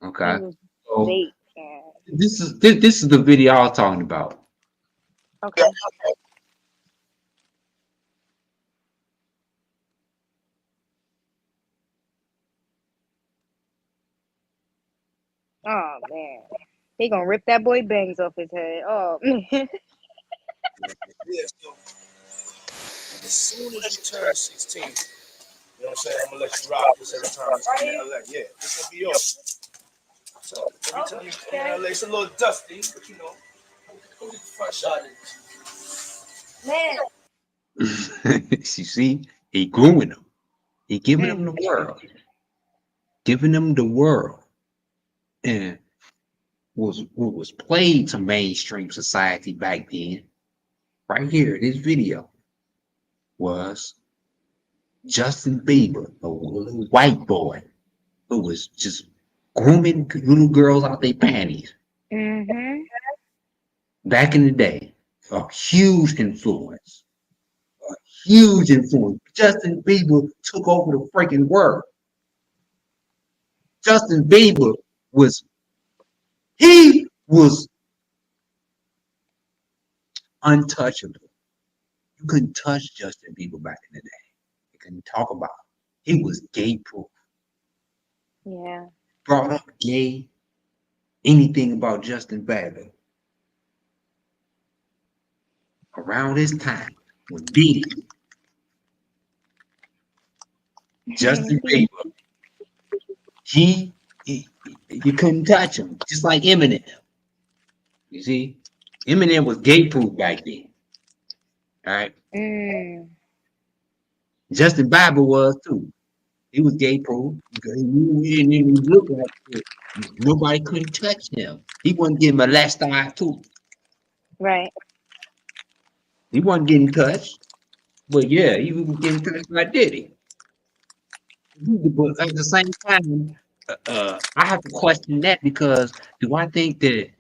Okay. was So bait. Yeah. this is the video I was talking about. Okay. Oh man, they gonna rip that boy bangs off his head. Oh man. Yeah, so as soon as you turn 16, you know what I'm saying? I'm gonna let you rock this every time you come to LA. Yeah, this gonna be yours. So every time you come to LA, it's a little dusty, but you know, go get the front shot. Man. You see, he grooming them. He giving them the world. Giving them the world. And what was played to mainstream society back then, right here, this video, was Justin Bieber, a little white boy who was just grooming little girls out their panties. Mm-hmm. Back in the day, a huge influence. A huge influence. Justin Bieber took over the freaking world. Justin Bieber he was untouchable. You couldn't touch Justin Bieber back in the day. You couldn't talk about him. He was gay proof. Yeah. Brought up gay, anything about Justin Bieber. Around this time, when Diddy, Justin Bieber, he you couldn't touch him, just like Eminem. You see, Eminem was gay proof back then. All right, Mm. Justin Bieber was too. He was gay proof. You look at it, nobody couldn't touch him. He wasn't getting molested too. Right. He wasn't getting touched. But yeah, he was getting touched by Diddy. But at the same time, I have to question that because do I think that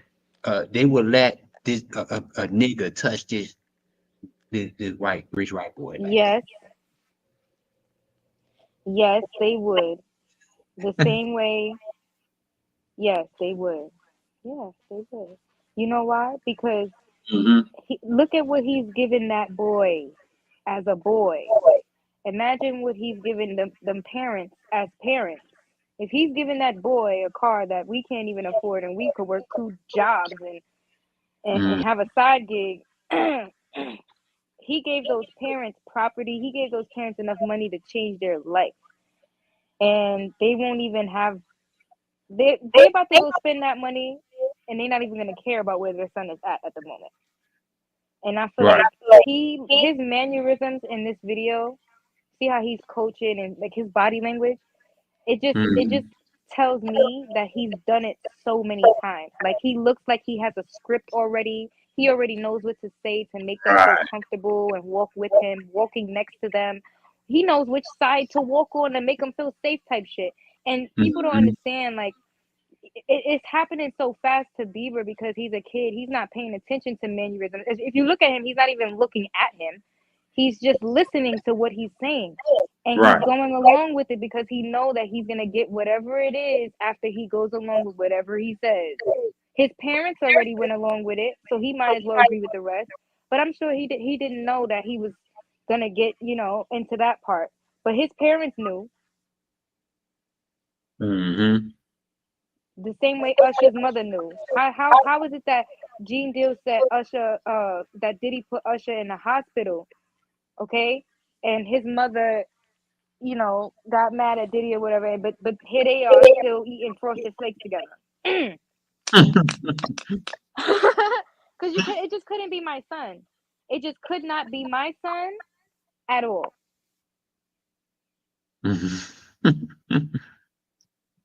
they would let this a nigga touch this white rich white boy like that? Yes. Yes, they would. The same way. Yes, they would. Yes, they would. You know why? Because Mm-hmm. look at what he's given that boy as a boy. Imagine what he's given them parents as parents. If he's giving that boy a car that we can't even afford and we could work 2 jobs and have a side gig, he gave those parents property. He gave those parents enough money to change their life. And they won't even have they about to go spend that money and they're not even gonna care about where their son is at the moment. And I feel Right. like his mannerisms in this video, see how he's coaching and like his body language, it just Mm-hmm. tells me that he's done it so many times. Like he looks like he has a script already. He already knows what to say to make them feel Right. comfortable and walk with him, walking next to them. He knows which side to walk on to make them feel safe type shit. And people don't Mm-hmm. understand like it's happening so fast to Bieber because he's a kid. He's not paying attention to mannerisms. If you look at him, he's not even looking at him. He's just listening to what he's saying. And he's Right. going along with it because he know that he's gonna get whatever it is after he goes along with whatever he says. His parents already went along with it, so he might as well agree with the rest. But I'm sure he didn't know that he was gonna get, into that part. But his parents knew. Mm-hmm. The same way Usher's mother knew. How is it that Gene Deal said Usher that Diddy put Usher in the hospital, okay? And his mother you know, got mad at Diddy or whatever, but here they are still eating frosted flakes together. Because it just couldn't be my son. It just could not be my son at all.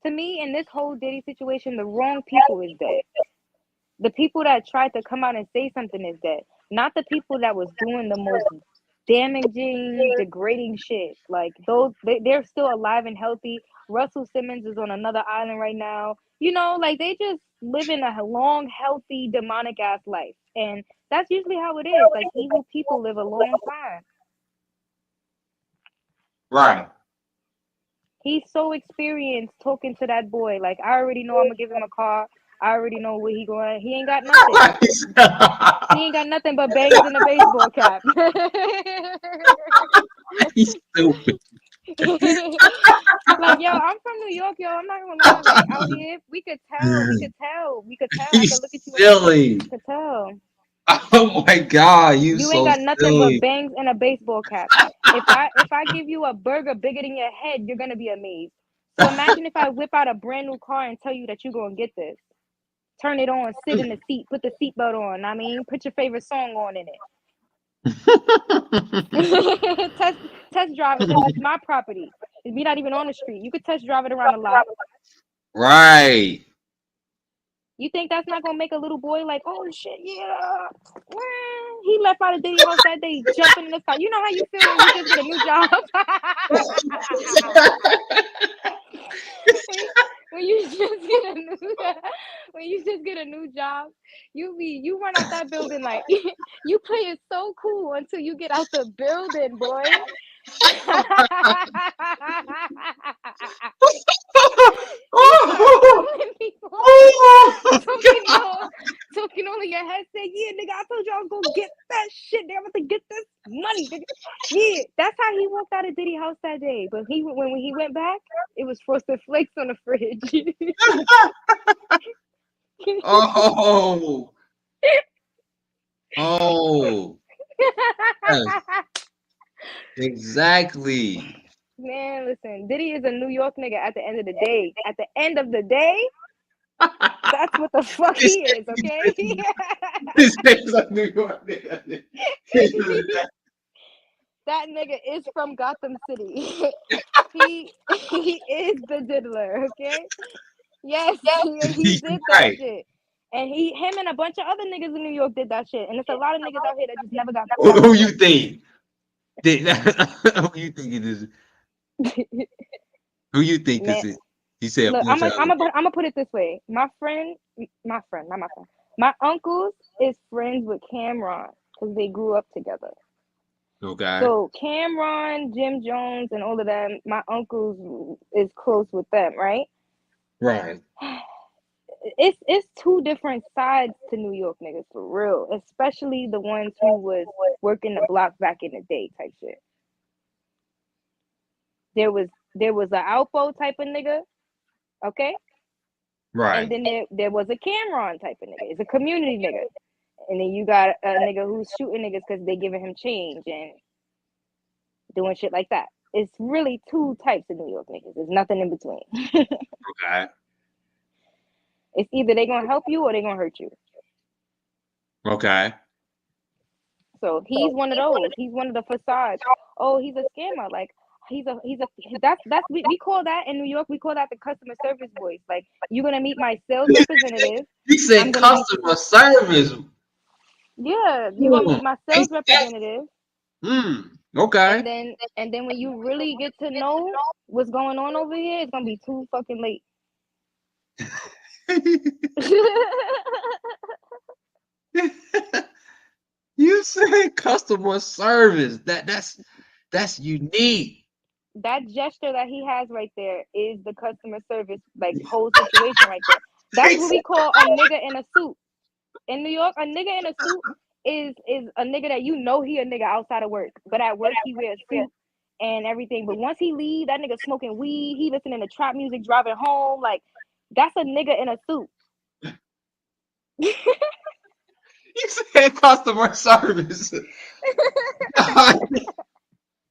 To me, in this whole Diddy situation, the wrong people is dead. The people that tried to come out and say something is dead. Not the people that was doing the most damaging, degrading shit. Like those, they're still alive and healthy. Russell Simmons is on another island right now. You know, like they just living a long, healthy, demonic ass life. And that's usually how it is. Like evil people live a long time. Right. He's so experienced talking to that boy. Like I already know I'm gonna give him a car. I already know where he going. He ain't got nothing. He ain't got nothing but bangs and a baseball cap. He's stupid. Like, yo, I'm from New York, yo. I'm not gonna lie. Like out here, we could tell. I He's could look at you. silly. I could tell. Oh my God, You so ain't got nothing silly. but bangs and a baseball cap. If I give you a burger bigger than your head, you're gonna be amazed. So imagine if I whip out a brand new car and tell you that you're gonna get this. Turn it on, sit in the seat, put the seatbelt on. I mean, put your favorite song on in it. test drive it because it's my property. We're not even on the street. You could test drive it around the lot. Right. You think that's not gonna make a little boy like, oh shit, yeah. He left out of Diddy house that day, jumping in the car. You know how you feel when you just get a new job. when you just get a new job, you run out that building like you play it so cool until you get out the building, boy. Talking over your head, saying, "Yeah, nigga, I told you I was gonna get that shit. They're about to get this money, nigga." Yeah, that's how he walked out of Diddy house that day. But when he went back, it was frosted flakes on the fridge. Oh. Oh. Yes, exactly. Man, listen, Diddy is a New York nigga at the end of the day. At the end of the day, that's what the fuck he is, okay? His name's a New York nigga. That nigga is from Gotham City. he is the diddler, okay? Yes, he did that shit. And him and a bunch of other niggas in New York did that shit. And it's a lot of niggas out here that just never got Who you think? Who you think it is? Who you think this is? He said, look, I'm gonna put it this way. My uncles is friends with Cameron because they grew up together. Okay. So Cameron, Jim Jones, and all of them, my uncles is close with them, right? Right. It's two different sides to New York niggas for real, especially the ones who was working the block back in the day type shit. There was a Alpo type of nigga, okay? Right. And then there was a Cameron type of nigga. It's a community nigga. And then you got a nigga who's shooting niggas because they giving him change and doing shit like that. It's really two types of New York niggas. There's nothing in between. Okay. It's either they gonna help you or they gonna hurt you. Okay. So he's one of those. He's one of the facades. Oh, he's a scammer. Like that's we call that in New York. We call that the customer service voice. Like you're gonna meet my sales representative. He said customer service. Yeah, you're gonna meet my sales representative. Okay. And then when you really get to know what's going on over here, it's gonna be too fucking late. You said customer service. That's unique. That gesture that he has right there is the customer service like whole situation right there. That's what we call a nigga in a suit. In New York, a nigga in a suit is a nigga that you know he a nigga outside of work, but at work he wears a suit and everything. But once he leave, that nigga smoking weed, he listening to trap music, driving home. Like that's a nigga in a suit. You said customer service.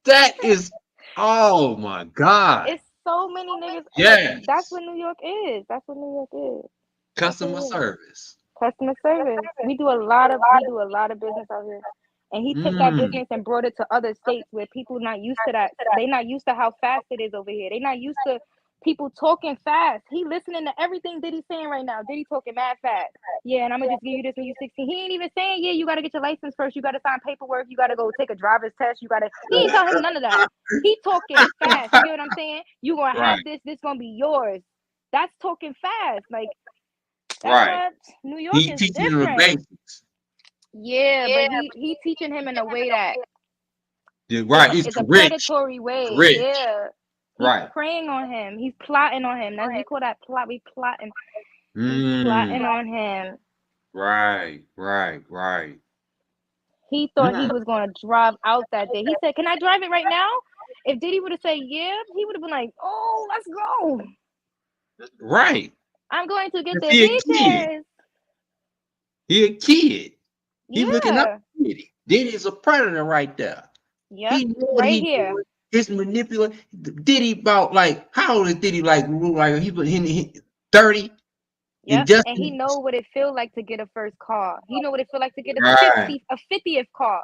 That is Oh my God. It's so many niggas. Like, that's Yes. what New York is. That's what New York is. That's what Customer it is. service. Customer service. We do a lot of business out here. And he took that Mm. business and brought it to other states where people not used to that. They not used to how fast it is over here. They not used to people talking fast. He listening to everything Diddy saying right now. Diddy talking mad fast. Yeah, and I'm gonna just give you this when you're 16. He ain't even saying, yeah, you gotta get your license first. You gotta sign paperwork. You gotta go take a driver's test. He ain't tell him none of that. He talking fast. You get what I'm saying? You gonna Right. have this gonna be yours. That's talking fast. Like, that's Right. why New York He is teaching them the different. basics. Yeah, but he teaching him in a way that Yeah, right. It's it's a rich. predatory way. Rich. Yeah. He's Right. preying on him. He's plotting on him. We call that plot. We plotting. He's Mm. plotting on him. Right. Right. Right. He thought he was gonna drive out that day. He said, "Can I drive it right now?" If Diddy would have said yeah, he would have been like, "Oh, let's go. Right. I'm going to get the He a kid. bitches." He a kid. He looking up Yeah. to Diddy. Diddy's a predator right there. Yep. He know what Right he here. doing. His manipulate. Diddy about like how old is Diddy? Like 30. Yep. And just And he know what it feel like to get a first car. He know what it feel like to get right. a 50th car.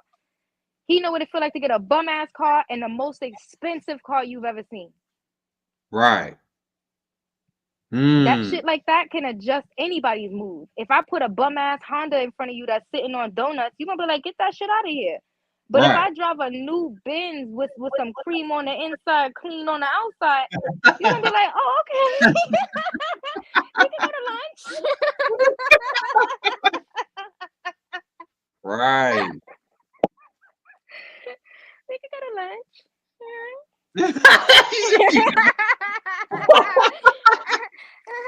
He know what it feel like to get a bum ass car and the most expensive car you've ever seen. Right. That Mm. shit like that can adjust anybody's mood. If I put a bum ass Honda in front of you that's sitting on donuts, you're gonna be like, get that shit out of here. But if Right. I drive a new Benz with some cream on the inside, clean on the outside, you're gonna be like, oh, okay. We can go to lunch. Right. We can go to lunch.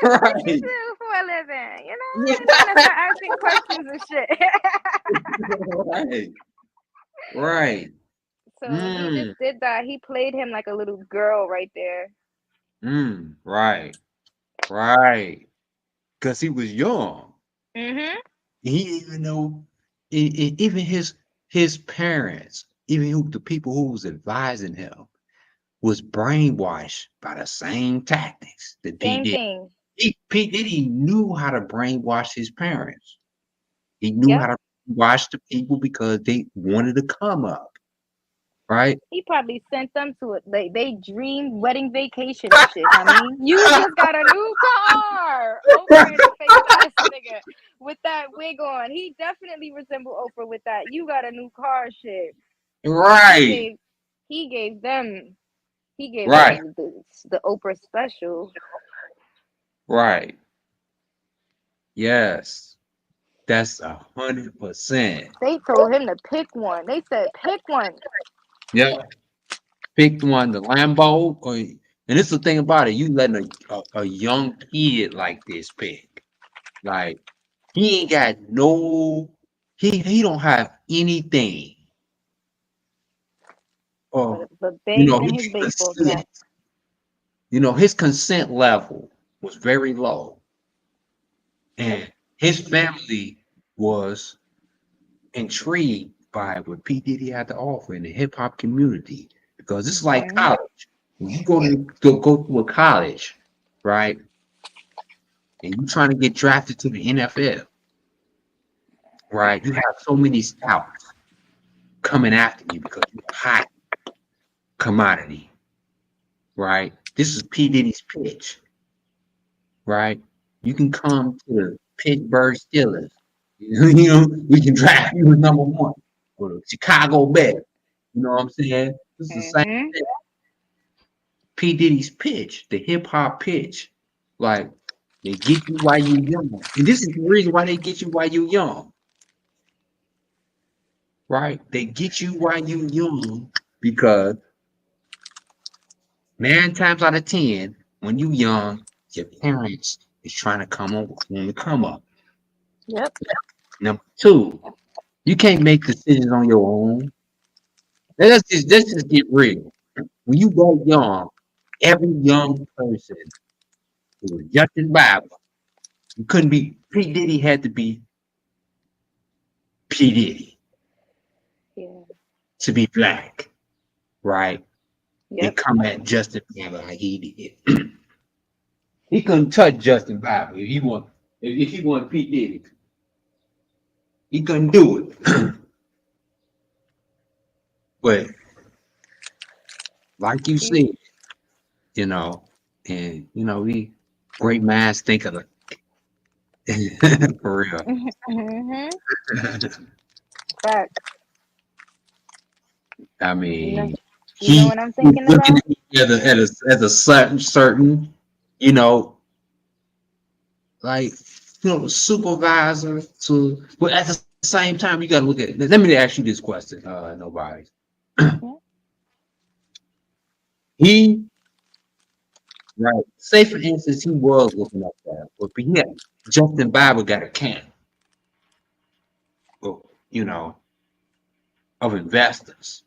Right. What you do for a living? You know, I'm gonna start asking questions and shit. Right. Right. So he just Mm. did that. He played him like a little girl right there. Mm. Right. Right. Because he was young. Mhm. He even know even his parents, even the people who was advising him was brainwashed by the same tactics that Pete Same did. thing. Pete Diddy knew how to brainwash his parents. He knew Yep. how to brainwash the people because they wanted to come up, right? He probably sent them to it. They dream wedding vacation and shit. I mean, you just got a new car. Oprah in the face ass nigga with that wig on. He definitely resembled Oprah with that. You got a new car shit. Right, He gave them right, the Oprah special. right. Yes, that's 100%. They told him to pick one. They said pick one. Yeah, picked one, the Lambo, and this is the thing about it. You letting a young kid like this pick, like he ain't got no, he don't have anything. Or But banks in his his baseball consent, cap. his consent level was very low, Yep. and his family was intrigued by what P. Diddy had to offer in the hip hop community because it's like Mhm. college. When you go to a college, right, and you trying to get drafted to the NFL, right, you have so many scouts coming after you because you're a hot commodity, right? This is P. Diddy's pitch, right? You can come to the Pittsburgh Steelers. We can draft you as number one or the Chicago Bears. You know what I'm saying? This is the same Mhm. thing. P. Diddy's pitch, the hip hop pitch, like they get you while you young. And this is the reason why they get you while you young, right? They get you while you young because 9 times out of 10, when you young, your parents is trying to come up on the come up. Yep. Number two, you can't make decisions on your own. Let's just get real. When you go young, every young person who was Justin Bieber, you couldn't be P. Diddy had to be P. Diddy Yeah. to be black, right? and come at Justin Bieber like he did. He couldn't touch Justin Bieber if he want P. Diddy. He couldn't do it. But like you said, you know, and you know, we great minds think of it. For real. Mm-hmm. Fact. I mean, You know what I'm he's thinking looking about? at me as a certain, you know, like you know, supervisor to. But at the same time, you got to look at. Let me ask you this question. Nobody. He right. Say for instance, he was looking up there, but yeah, Justin Bieber got a can. Well, you know, of investors.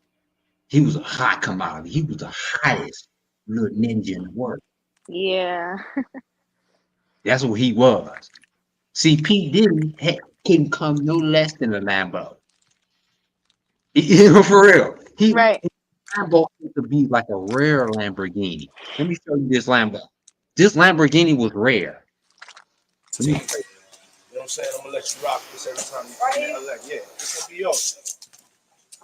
He was a hot commodity. He was the hottest little ninja in the world. Yeah. That's what he was. See, P. Diddy couldn't come no less than a Lambo. For real. Right. Lambo used to be like a rare Lamborghini. Let me show you this Lambo. This Lamborghini was rare. Let me You know what I'm saying? I'm gonna let you rock this every time you come to LA. Yeah, this gonna be yours.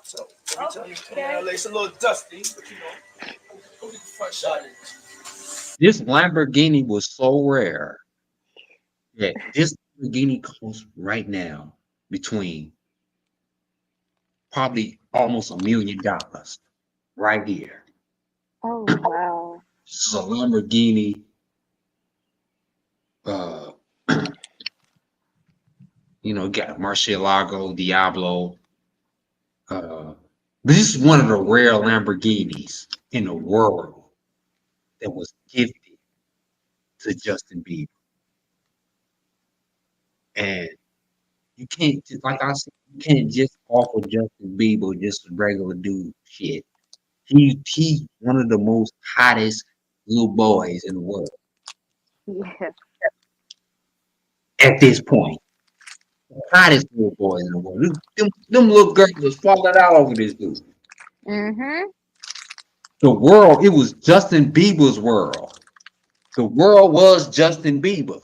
So every time you come to LA, it's a little dusty, but you know, go get the front shot in. This Lamborghini was so rare that this Lamborghini costs right now between probably almost $1 million right here. Oh wow. So Lamborghini, uh, you know, got Murcielago, Diablo. This is one of the rare Lamborghinis in the world that was gifted to Justin Bieber. And you can't just, like I said, you can't just offer Justin Bieber just a regular dude shit. He's one of the most hottest little boys in the world Yeah. at this point. Hottest little boys in the world. Them little girls was falling out over this dude. Mm-hmm. The world, it was Justin Bieber's world. The world was Justin Bieber.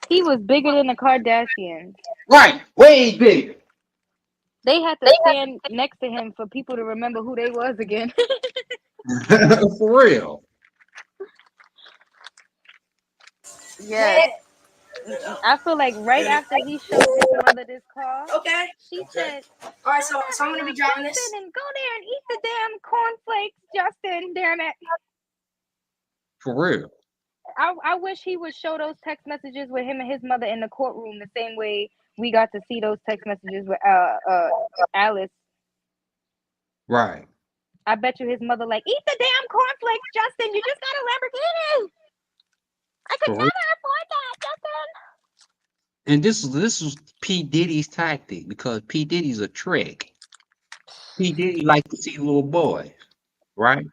He was bigger than the Kardashians. Right, way bigger. They had to stand next to him for people to remember who they was again. For real. Yes. I feel like right after he showed his mother this car, she said, All right, so I'm gonna be driving this. Justin, and go there and eat the damn cornflakes, Justin, damn it. For real. I wish he would show those text messages with him and his mother in the courtroom the same way we got to see those text messages with Alice. Right. I bet you his mother like, eat the damn cornflakes, Justin. You just got a Lamborghini. I could never afford that, Justin. And this was P. Diddy's tactic because P. Diddy's a trick. P. Diddy liked to see little boys, right?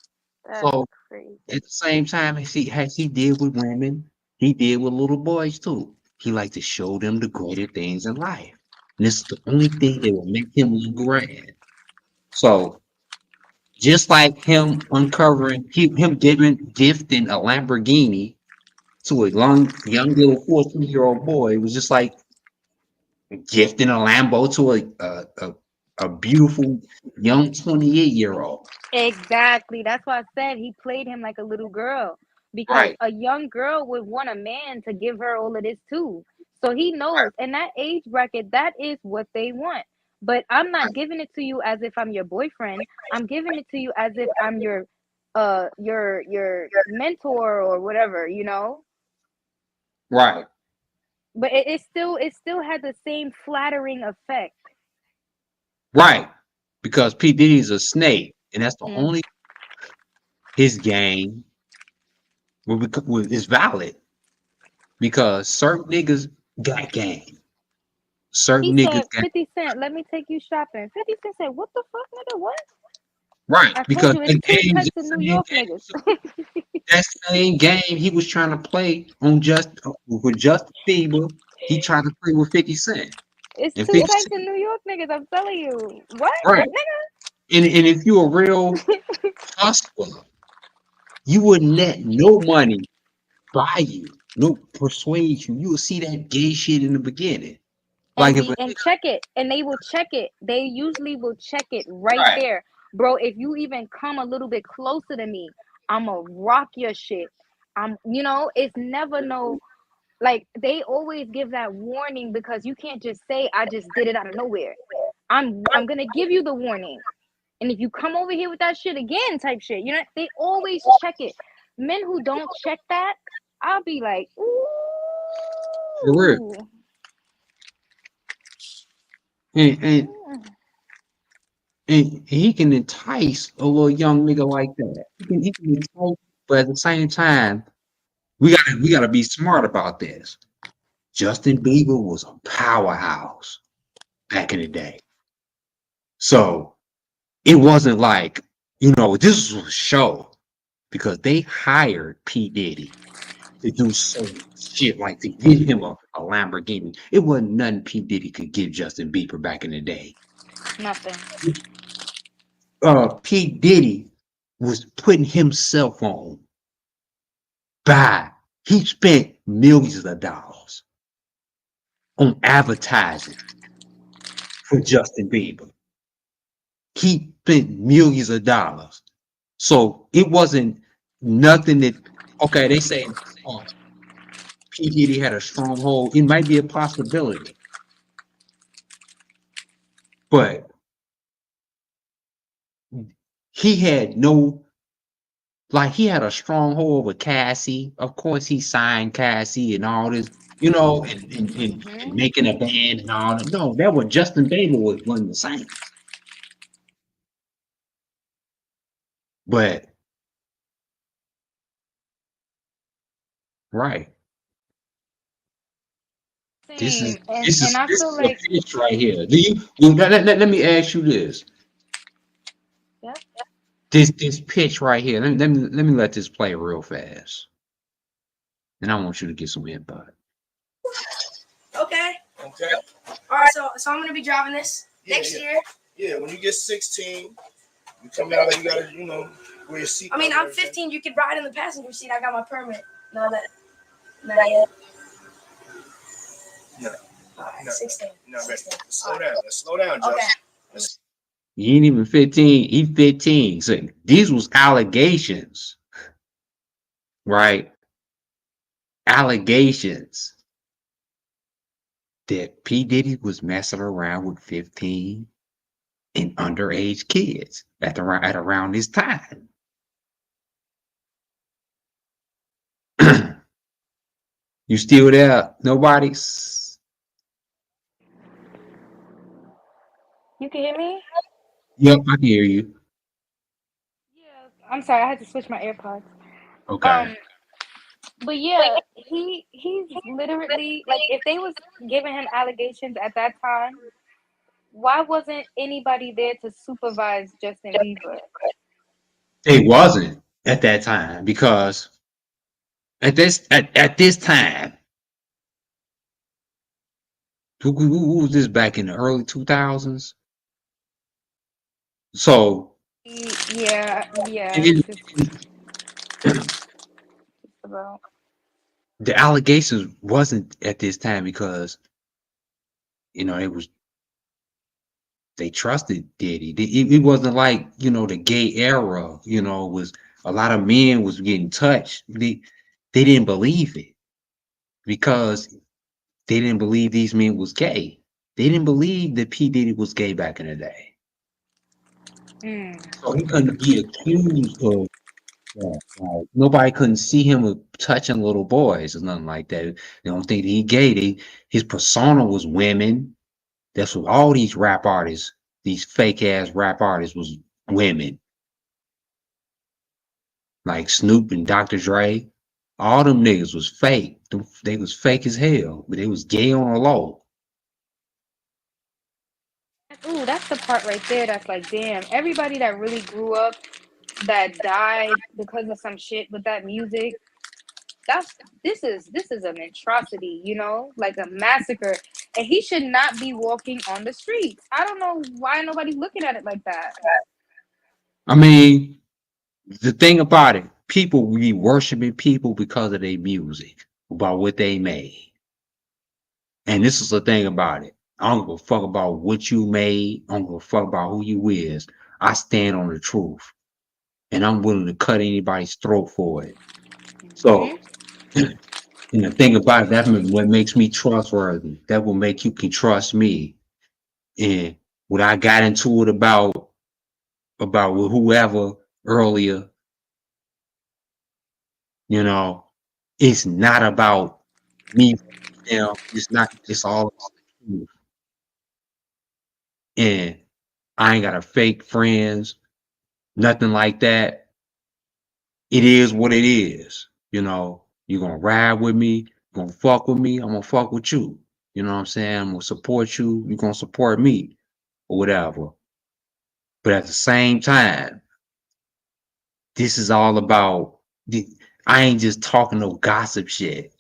That's So crazy. at the same time as he did with women, he did with little boys too. He liked to show them the greater things in life. And this is the only thing that will make him look grand. So just like him uncovering, him gifting a Lamborghini to a young little 14-year-old boy, it was just like gifting a Lambo to a beautiful young 28-year-old. Exactly. That's why I said he played him like a little girl because Right. a young girl would want a man to give her all of this too. So he knows in that age bracket, that is what they want. But I'm not giving it to you as if I'm your boyfriend. I'm giving it to you as if I'm your mentor or whatever, you know? Right. But it still had the same flattering effect. Right. Because P. Diddy's a snake, and that's the Mm. only his game is valid. Because certain niggas got game. Certain He niggas said, got 50 Cent, let me take you shopping. 50 Cent said, what the fuck, nigga? What? right. I told Because you, that it's two game, types of New York niggas. that same game he was trying to play on with Justin Bieber, he tried to play with 50 Cent. It's And two 50 types Cent, of New York niggas, I'm telling you. What? right. Nigga? And if you're a real hustler, you wouldn't let no money buy you, no persuade you. You will see that gay shit in the beginning. Like and if be a and check it, and they will check it. They usually will check it right right, there, bro. If you even come a little bit closer to me, I'ma rock your shit. It's never no, like, they always give that warning, because you can't just say I just did it out of nowhere. I'm gonna give you the warning, and if you come over here with that shit again, type shit, they always check it. Men who don't check that, I'll be like, for real. ooh. And and he can entice a little young nigga like that. He can entice, but at the same time, we gotta be smart about this. Justin Bieber was a powerhouse back in the day. So it wasn't like, this was a show because they hired P. Diddy to do certain shit, like to give him a Lamborghini. It wasn't nothing P. Diddy could give Justin Bieber back in the day. Nothing. P. Diddy was putting himself on by, he spent millions of dollars on advertising for Justin Bieber. He spent millions of dollars. So it wasn't nothing that, okay, they say, oh, P. Diddy had a stronghold. It might be a possibility, but he had no, like, he had a stronghold over Cassie. Of course, he signed Cassie and all this, and making a band and all that. No, that was Justin Bieber wasn't the same. But right, this is Same. and this and is I this feel is a like, pitch right here. Do you? Let me ask you this. yeah. This pitch right here. Let me let this play real fast, and I want you to get some input. Okay. Okay. All right. So I'm gonna be driving this next year. Yeah, when you get 16, you come out and you gotta, wear your seatbelt. I mean, I'm 15. You could ride in the passenger seat. I got my permit. No, not yet. No. All right, 16. No, 16. slow down. Let's slow down, Josh. Okay. He ain't even 15. He's 15. So these was allegations, right? Allegations that P. Diddy was messing around with 15 and underage kids at around this time. You still there? Nobody's. You can hear me? Yep, I can hear you. Yeah. I'm sorry, I had to switch my AirPods. Okay. But yeah, he's literally like, if they was giving him allegations at that time, why wasn't anybody there to supervise Justin Bieber? It wasn't at that time because at this time, who was this back in the early 2000s? So Yeah, and just about. the allegations wasn't at this time because it was, they trusted Diddy. It wasn't like the gay era. Was a lot of men was getting touched. They didn't believe it because they didn't believe these men was gay. They didn't believe that P Diddy was gay back in the day. So he couldn't be accused of that. Like, nobody couldn't see him with touching little boys or nothing like that. They don't think he gay. His persona was women. That's what all these rap artists, these fake ass rap artists, was women. Like Snoop and Dr. Dre. All them niggas was fake. They was fake as hell, but they was gay on the low. Ooh, that's the part right there that's like, damn, everybody that really grew up, that died because of some shit with that music, this is an atrocity, like a massacre. And he should not be walking on the streets. I don't know why nobody's looking at it like that. I mean, the thing about it, people be worshiping people because of their music, about what they made. And this is the thing about it. I don't give a fuck about what you made. I don't give a fuck about who you is. I stand on the truth. And I'm willing to cut anybody's throat for it. So, and the thing about it, that's what makes me trustworthy. That will make you can trust me. And when I got into it about with whoever earlier, you know, it's not about me. It's not. It's all about the truth. And I ain't got a fake friends, nothing like that. It is what it is. You know, you gonna ride with me, you gonna fuck with me, I'm gonna fuck with you. You know what I'm saying? I'm gonna support you, you gonna support me, or whatever. But at the same time, this is all about I ain't just talking no gossip shit.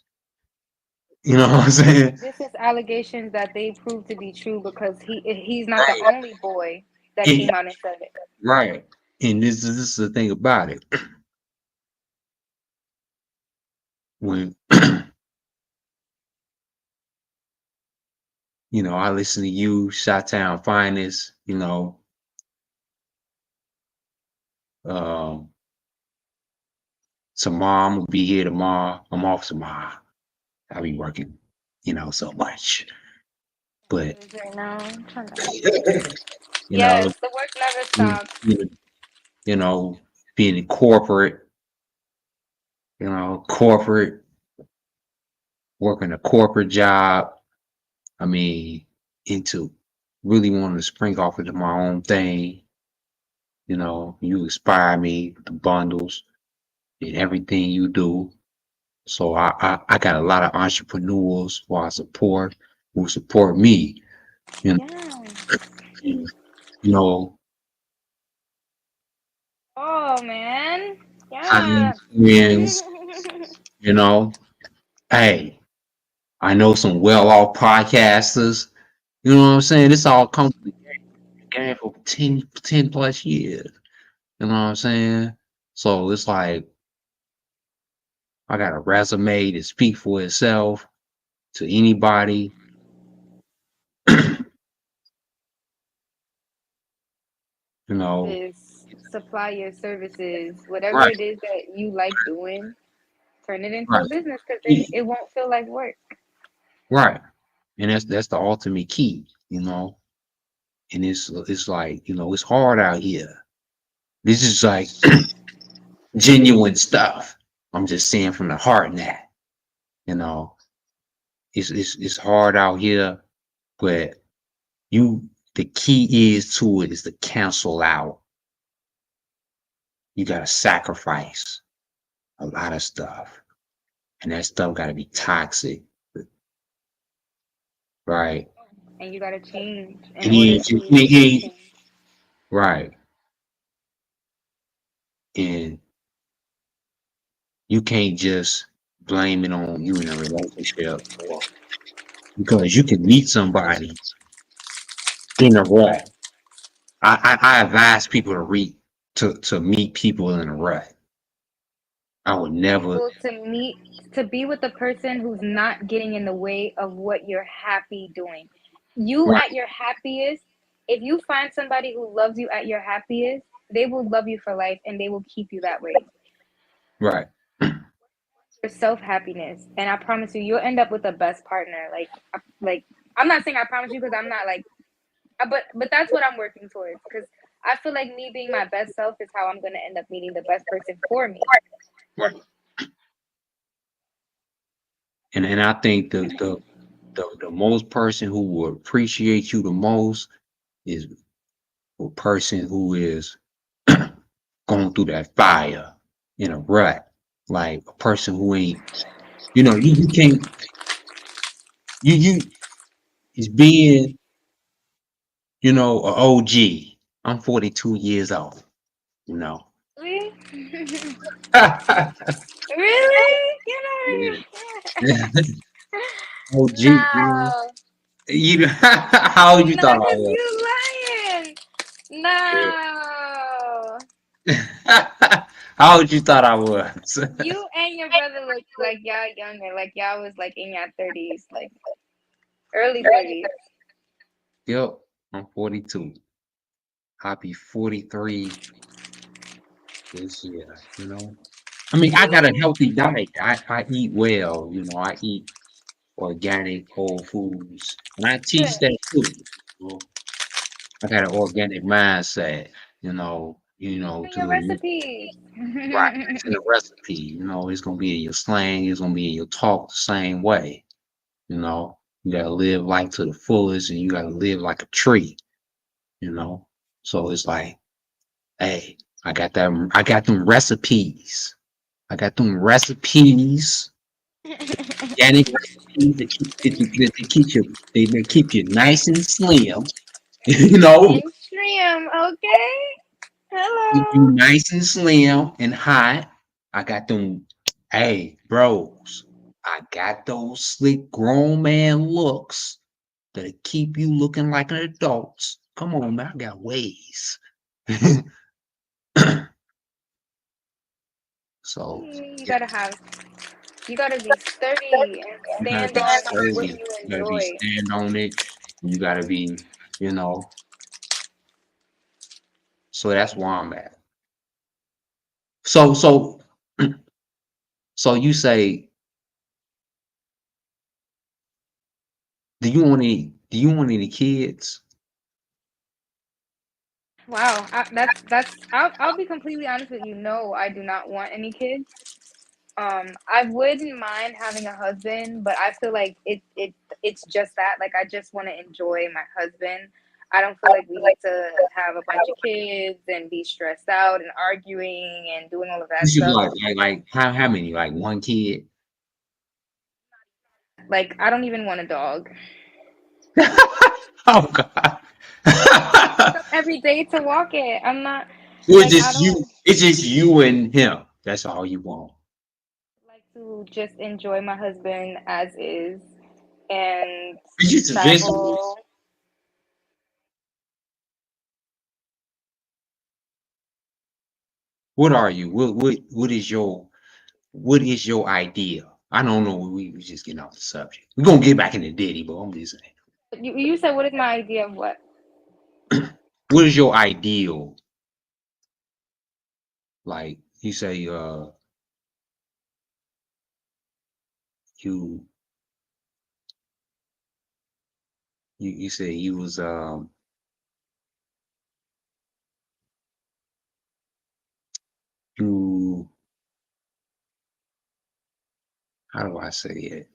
You know what I'm saying? This is allegations that they proved to be true because he's not the Right. only boy that And, came out and said it. right. And this is the thing about it. When you know, I listen to you, Chi-Town Finest, you know, tomorrow will be here tomorrow. I'm off tomorrow. I'll be working, you know, so much. But Right now, I'm trying to... you know, Yes, the work never stops. you know, being in corporate, you know, corporate, working a corporate job. I mean, into really wanting to spring off into my own thing. You know, you inspire me with the bundles and everything you do. So I got a lot of entrepreneurs who I support, who support me. You know, Yeah. you know, Oh man. high Yeah. friends, you know. Hey, I know some well-off podcasters. You know what I'm saying? This all comes from the game for 10 plus years. You know what I'm saying? So it's like I got a resume to speak for itself to anybody. You know, Is supply your services, whatever right, it is that you like doing, turn it into a right, business because then it won't feel like work. right. And that's the ultimate key, you know. And it's like, you know, it's hard out here. This is like genuine stuff. I'm just saying from the heart now. You know, it's hard out here, but the key is to it is to cancel out. You gotta sacrifice a lot of stuff. And that stuff gotta be toxic. Right. And you gotta change in And he order ain't, to he ain't- change. right. And you can't just blame it on you in a relationship because you can meet somebody in a rut. I advise people to to meet people in a rut. I would never. Able to meet, to be with a person who's not getting in the way of what you're happy doing. You Right, at your happiest, if you find somebody who loves you at your happiest, they will love you for life and they will keep you that way. right, Your self happiness, and I promise you, you'll end up with the best partner. Like I'm not saying I promise you because I'm not like, but that's what I'm working towards because I feel like me being my best self is how I'm gonna end up meeting the best person for me. right. And I think the most person who will appreciate you the most is a person who is going through that fire in a rut. Like a person who ain't, you know, you can't, you is being, you know, a OG. I'm 42 years old, you know. Really? Really? You Yeah. know? OG, you know. No. You how old you No, thought I because was? you lying. Yeah. No. How old you thought I was? You and your brother look like y'all younger, like y'all was like in your 30s, like early 30s. Yep, I'm 42. I'll be 43 this year, you know. I mean, I got a healthy diet. I eat well, you know, I eat organic whole foods. And I teach Good. that too. You know? I got an organic mindset, In your to recipes. right. It's in the recipe, it's gonna be in your slang, it's gonna be in your talk the same way. You know, you gotta live life to the fullest and you gotta live like a tree, you know. So it's like, hey, I got them recipes. I got them recipes, organic recipes that keep you nice and slim, you know, And shrimp, okay? keep you Hello. nice and slim and hot. I got them, hey, bros, I got those slick grown man looks that'll keep you looking like an adult. Come on, man, I got ways. So You yeah, you gotta be sturdy and you gotta stand be on what sturdy. you You gotta be enjoy. stand on it. You gotta be, you know. So that's where I'm at. So so you say, do you want any kids? Wow, I'll be completely honest with you. No, I do not want any kids. I wouldn't mind having a husband, but I feel like it's just that. Like I just want to enjoy my husband. I don't feel like we need to have a bunch of kids and be stressed out and arguing and doing all of You that should stuff. like how many? Like one kid? Like I don't even want a dog. Oh God. Wake up every day to walk it. I'm not So like I don't it's just you and him. That's all you want. like to just enjoy my husband as is and Are you eventually travel. what are you? What is your idea? I don't know. We just getting off the subject. We're gonna get back into Diddy, but I'm just saying. You said what is my idea of what? What is your ideal? Like you say, you you say you was you how do I say it?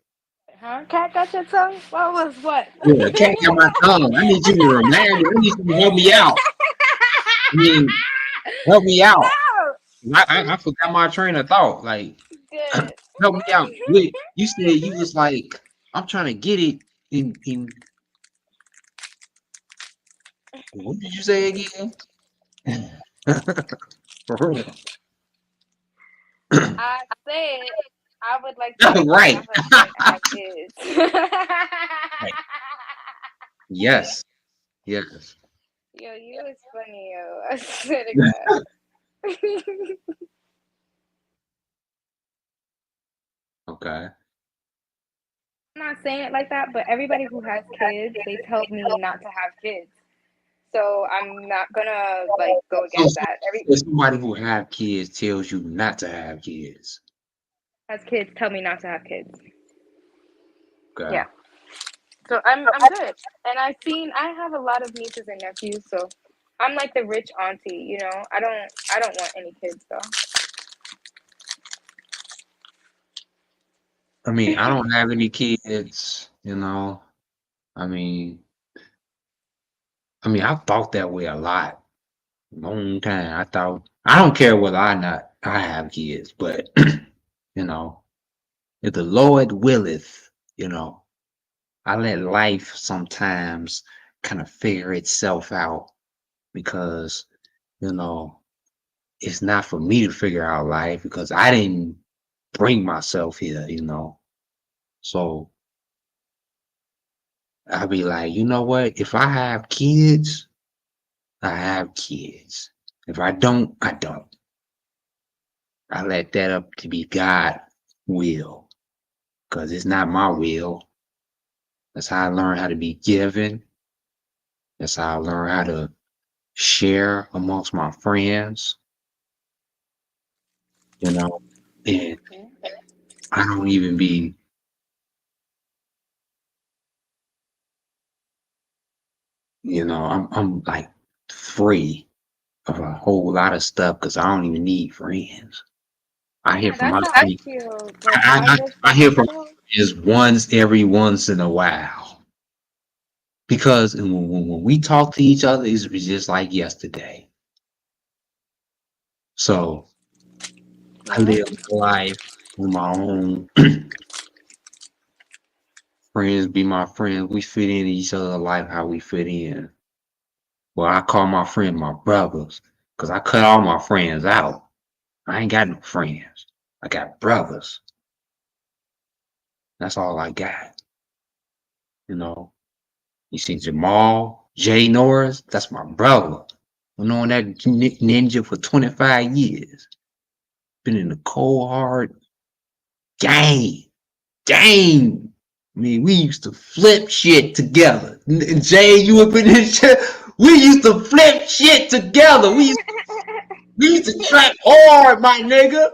Huh? Cat got your tongue? What was what? Yeah, I can't get my tongue. I need you to remind me. I need you to help me out. I mean, help me out. No. I forgot my train of thought. Like, Good. help me out. Wait, you said you was like, I'm trying to get it in what did you say again? For real. I said I would like to enjoy Right. my husband as is. Right. Yes. Yes. Yo, you is funny, yo. I swear to God. Okay. I'm not saying it like that, but everybody who has kids, they tell me not to have kids. So I'm not gonna like go So, against that. Every so somebody who have kids tells you not to have kids. has kids tell me not to have kids. Okay. Yeah. So I'm good. And I have a lot of nieces and nephews, so I'm like the rich auntie, you know. I don't want any kids though. I mean, I don't have any kids, you know. I mean, I thought that way a lot. Long time. I thought I don't care whether I not I have kids, but you know, if the Lord willeth, you know, I let life sometimes kind of figure itself out because, you know, it's not for me to figure out life because I didn't bring myself here, you know. So I'll be like, you know what? If I have kids, I have kids. If I don't, I don't. I let that up to be God will, because it's not my will. That's how I learn how to be given. That's how I learn how to share amongst my friends, you know. And I don't even be, I'm like free of a whole lot of stuff because I don't even need friends. I hear from That's my how I friends. feel. Like I I, wish I that, hear from you know, is every once in a while because when we talk to each other, it's just like yesterday. So I yeah. live my life on my own. Friends be my friends. We fit in each other's life how we fit in. Well, I call my friend my brothers because I cut all my friends out. I ain't got no friends. I got brothers. That's all I got. You know. You see Jamal, Jay Norris, that's my brother. I've known that ninja for 25 years. Been in the cold hard game. Game. I mean, we used to flip shit together. Jay, you have been in shit. We used to flip shit together. We used to trap hard, my nigga.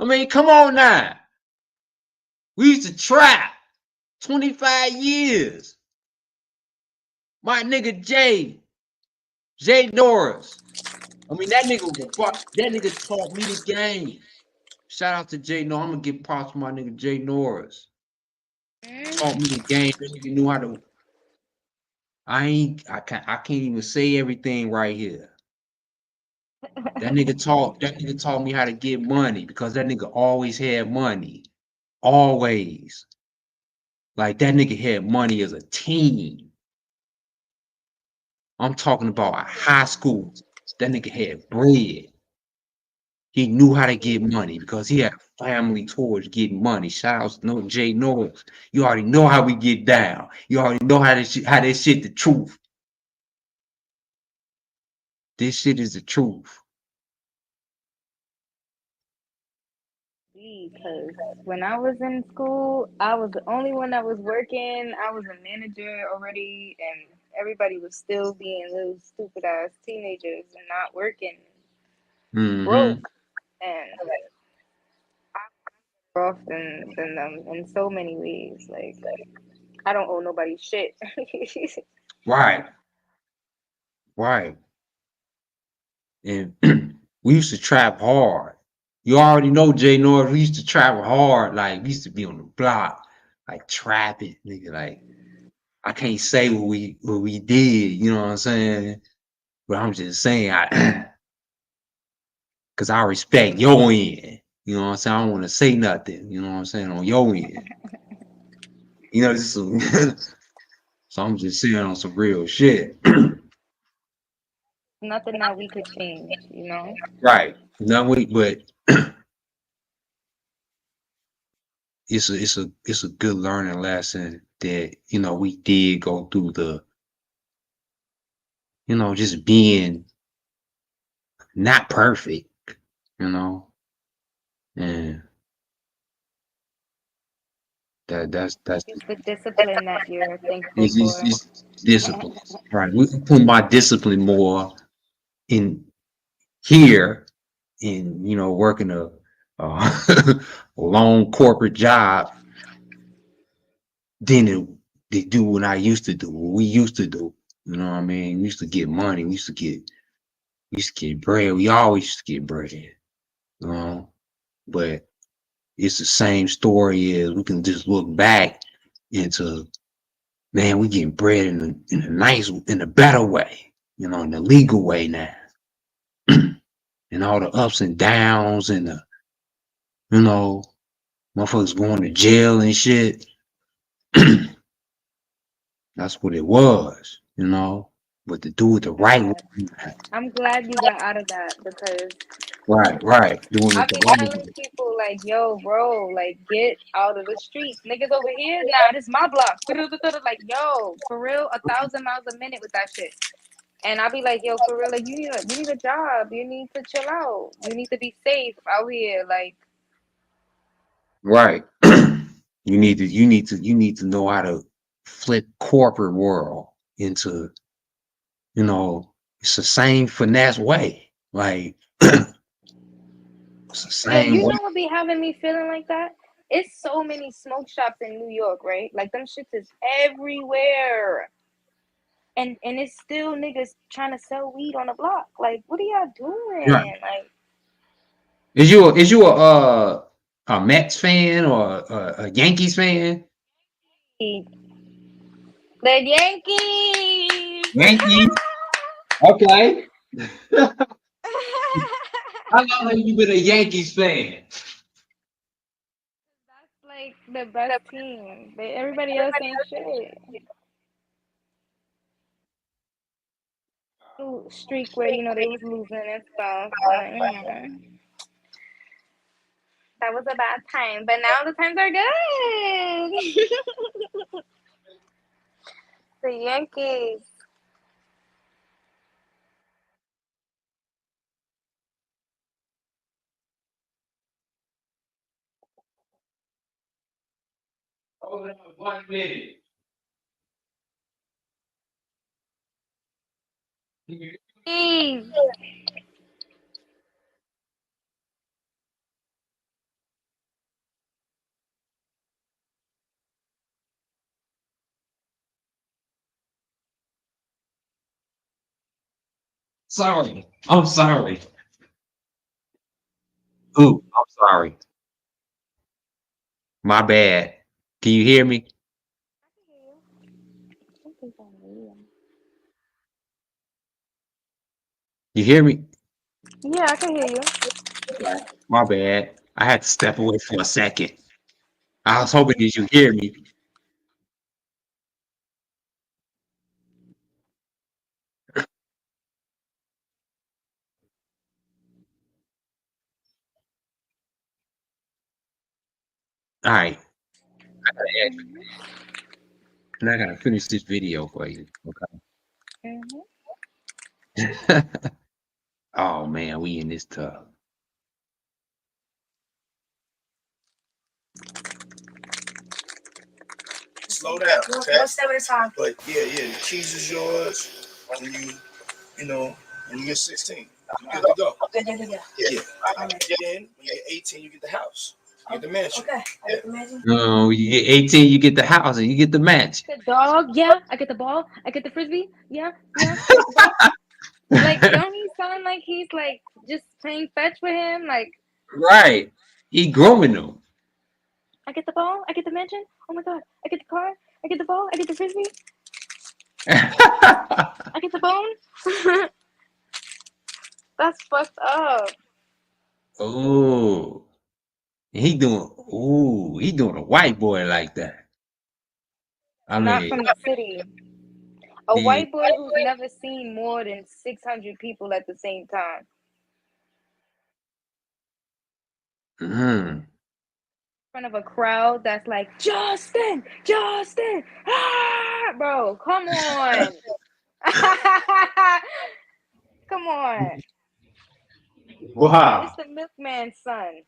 I mean, come on now. We used to trap 25 years. My nigga Jay Norris. I mean, that nigga taught me the game. Shout out to Jay Norris. I'm gonna give props to my nigga Jay Norris. Taught me the game. That nigga knew how to. I can't even say everything right here. That nigga taught me how to get money because that nigga always had money. Always. Like that nigga had money as a teen. I'm talking about a high school. That nigga had bread. He knew how to get money because he had a family towards getting money. Shout out to no Jay Norris. You already know how we get down. You already know how this shit the truth. This shit is the truth. Because when I was in school, I was the only one that was working. I was a manager already, and everybody was still being little stupid ass teenagers and not working, Mm-hmm. broke, and I'm off than them in so many ways. Like I don't owe nobody shit. Right. Right. And we used to trap hard. You already know Jay Norris. We used to travel hard. Like we used to be on the block, like trapping, nigga. Like I can't say what we did. You know what I'm saying? But I'm just saying, because I respect your end. You know what I'm saying? I don't want to say nothing. You know what I'm saying on your end. You know, this is, so I'm just saying on some real shit. Nothing that we could change, you know. Right. No, but it's a good learning lesson that we did go through just being not perfect, you know, and that's It's the discipline that you're thankful it's, it's, for. it's discipline, right? We put my discipline more in here in working a long corporate job than they do when I used to do what we used to do. You know what I mean? We used to get money. We used to get bread. We always used to get bread. But it's the same story as we can just look back into, man, we getting bread in a better way, in the legal way now. And all the ups and downs and you know, motherfuckers going to jail and shit. That's what it was. But to do it the right Yeah, way. I'm glad you got out of that because Right. Doing it I the be right telling way. people like, yo, bro, like get out of the streets. Niggas over here, nah, this is my block. Like, yo, for real, 1,000 miles a minute with that shit. And I'll be like, yo, for real, like you need a job. You need to chill out. You need to be safe out here. Like, Right. You need to know how to flip corporate world into, it's the same finesse way. Like it's the yo, same you way. know what be having me feeling like that? It's so many smoke shops in New York, right? Like them shits is everywhere. And it's still niggas trying to sell weed on the block. Like, what are y'all Right. doing? Like, Is you a Mets fan or a Yankees fan? the Yankees. Yankees. Okay. How long have you been a Yankees fan? That's like the best team. Everybody else ain't shit. Streak where they was losing and stuff, but that was a bad time. But now the times are good. The Yankees. Hold on 1 minute. Jeez. Sorry. I'm sorry. Ooh, I'm sorry. My bad. Can you hear me? You hear me? Yeah, I can hear you. My bad. I had to step away for a second. I was hoping that you hear me. All right. I gotta add you, and I gotta finish this video for you. Okay. Oh man, we in this tub. Slow down, okay? One step at a time. But yeah, the keys is yours when when you get 16. You good to go. Good to go. Yeah. All right. Then when you get 18, you get the house. You get the mansion. Okay. I get the mansion. No, you get 18, you get the house, and you get the match. The dog, yeah. I get the ball. I get the frisbee, yeah. Like, don't he sound like he's like just playing fetch with him? Like, Right. He grooming them. I get the ball. I get the mansion. Oh my god. I get the car. I get the ball. I get the frisbee. I get the bone. That's fucked up. Oh, he doing a white boy like that. I Not mean, from the city. A he, white boy who's never seen more than 600 people at the same time. In front of a crowd that's like, Justin, ah! Bro, come on. Come on. wow. It's the milkman's son.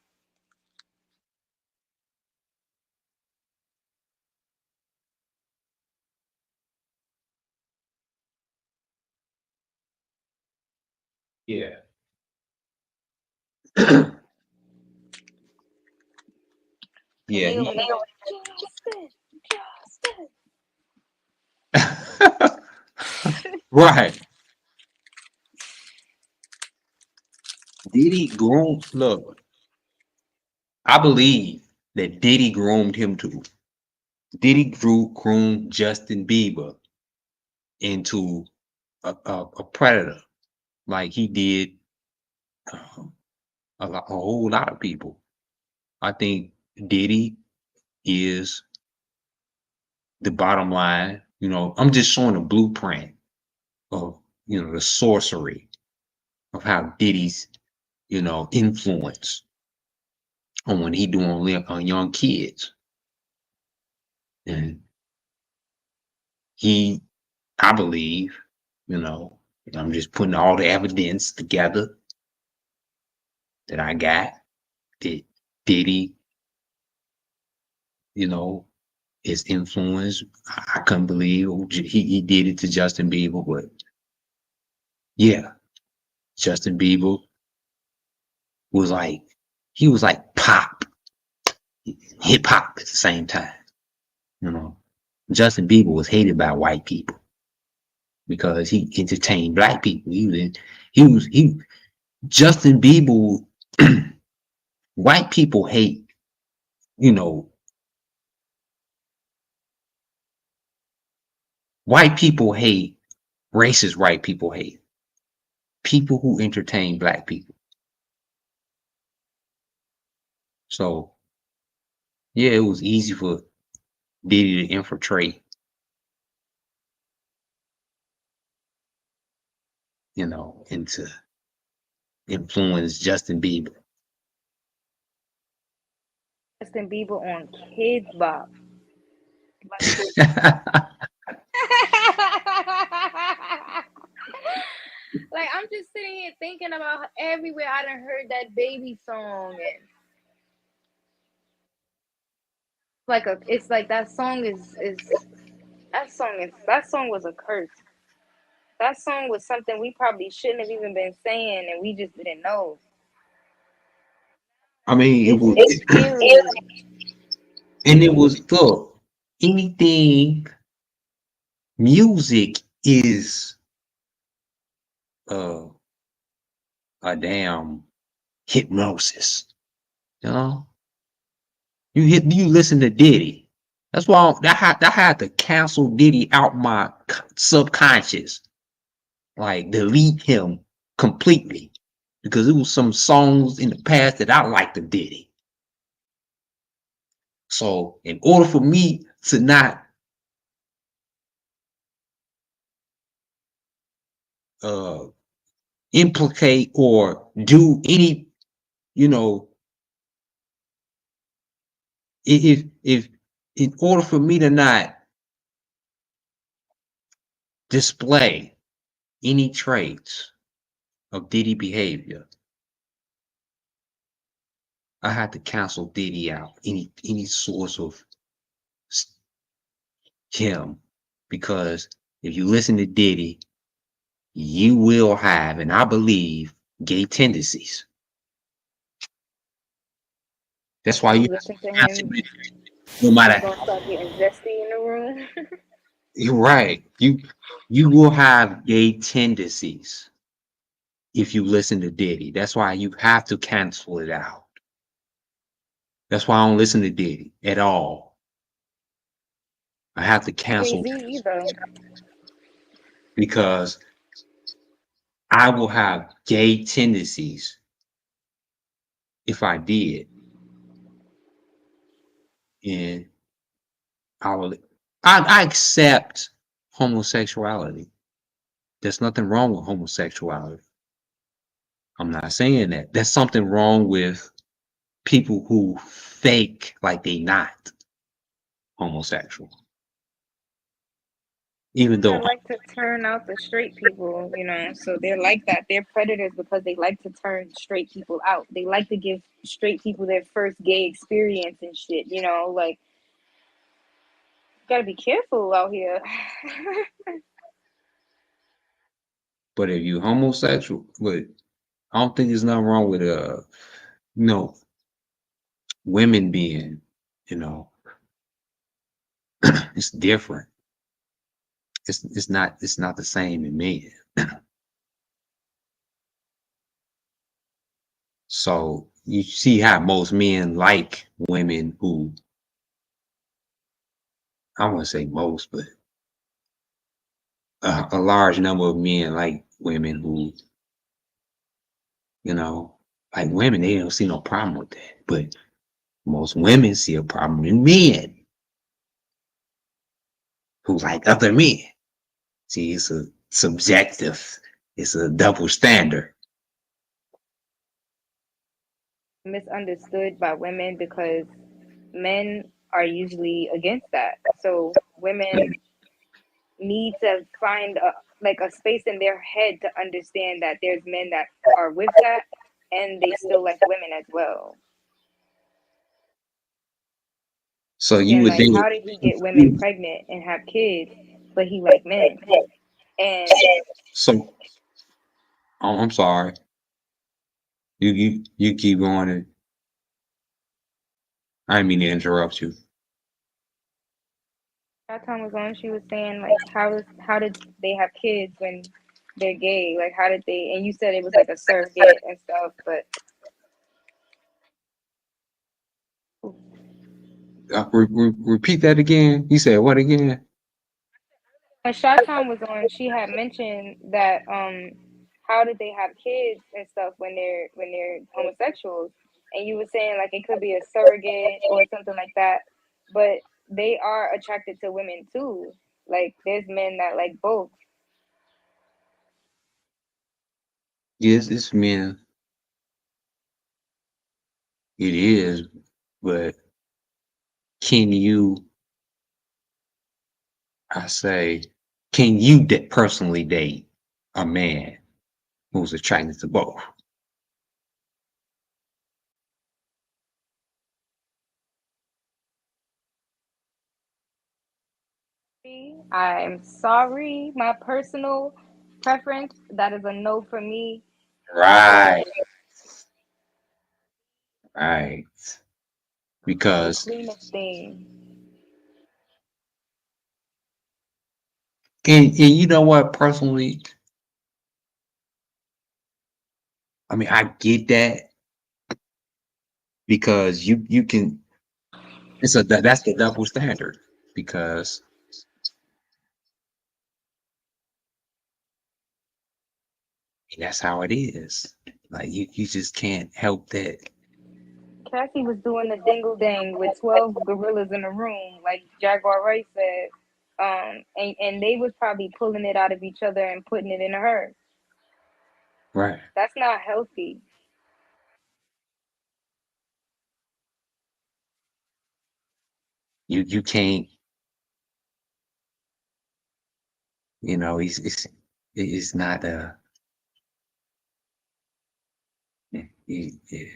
Yeah. And Yeah. they over there, Justin. Right. Diddy groomed. Look, I believe that Diddy groomed him too. Diddy groomed Justin Bieber into a predator, like he did a whole lot of people. I think Diddy is the bottom line. I'm just showing a blueprint of the sorcery of how Diddy's influence on when he doing on young kids, and I believe, I'm just putting all the evidence together that I got that Diddy, you know, his influence. I couldn't believe he did it to Justin Bieber, but yeah, Justin Bieber was like, he was like pop, hip hop at the same time. You know, Justin Bieber was hated by white people because he entertained black people. He Justin Bieber. White people hate, you know, white people hate, racist white people hate people who entertain black people. So yeah, it was easy for Diddy to infiltrate, you know, into influence Justin Bieber. Justin Bieber on Kids Bop. Like I'm just sitting here thinking about everywhere I done heard that baby song and it's like that song that song was a curse. That song was something we probably shouldn't have even been saying and we just didn't know. I mean, It's scary. and it was look, anything music is uh a damn hypnosis, you know. You listen to Diddy. That's why I had to cancel Diddy out my subconscious, like delete him completely, because it was some songs in the past that I liked of Diddy. So in order for me to not uh implicate or do any, you know, if in order for me to not display any traits of Diddy behavior, I had to cancel Diddy out, any source of him, because if you listen to Diddy, you will have, and I believe, gay tendencies. That's why You you listen to have to, him, no you're matter. gonna start getting zesty in the room. You're right. You will have gay tendencies if you listen to Diddy. That's why you have to cancel it out. That's why I don't listen to Diddy at all. I have to cancel Jay-Z either. because I will have gay tendencies if I did, and I will. I accept homosexuality. There's nothing wrong with homosexuality. I'm not saying that. There's something wrong with people who fake like they not homosexual. Even They though, like to turn out the straight people, you know, so they're like that. They're predators because they like to turn straight people out. They like to give straight people their first gay experience and shit, you know, like, gotta be careful out here. but if you homosexual, but I don't think there's nothing wrong with you know, women being, you know, it's different. It's not the same in men. So you see how most men like women who, I wouldn't say most, but a large number of men like women who, you know, like women, they don't see no problem with that. But most women see a problem in men who like other men. See, it's a subjective, it's a double standard. Misunderstood by women because men are usually against that. So women need to find a space in their head to understand that there's men that are with that and they still like women as well. So you And would like, think, how did he get women pregnant and have kids, but he like men? And so I'm sorry. You keep going. And I didn't mean to interrupt you. that time was on, she was saying like, how did they have kids when they're gay? Like, how did they? And you said it was like a surrogate and stuff, but Repeat that again. You said what again? when Shot Town was on, she had mentioned that how did they have kids and stuff when they're homosexuals? And you were saying like it could be a surrogate or something like that, but they are attracted to women too. Like there's men that like both. Yes, it's men. It is, but can you? I say, can you personally date a man who's attracted to both? I'm sorry, my personal preference, that is a no for me. Right, right. The Because cleanest thing. and you know what, personally, I mean I get that because you can that's the double standard because that's how it is. Like you just can't help that. Cassie was doing the dingle dang with 12 gorillas in a room, like Jaguar Wright said. And they was probably pulling it out of each other and putting it in her. Right. That's not healthy. You can't, it's not it-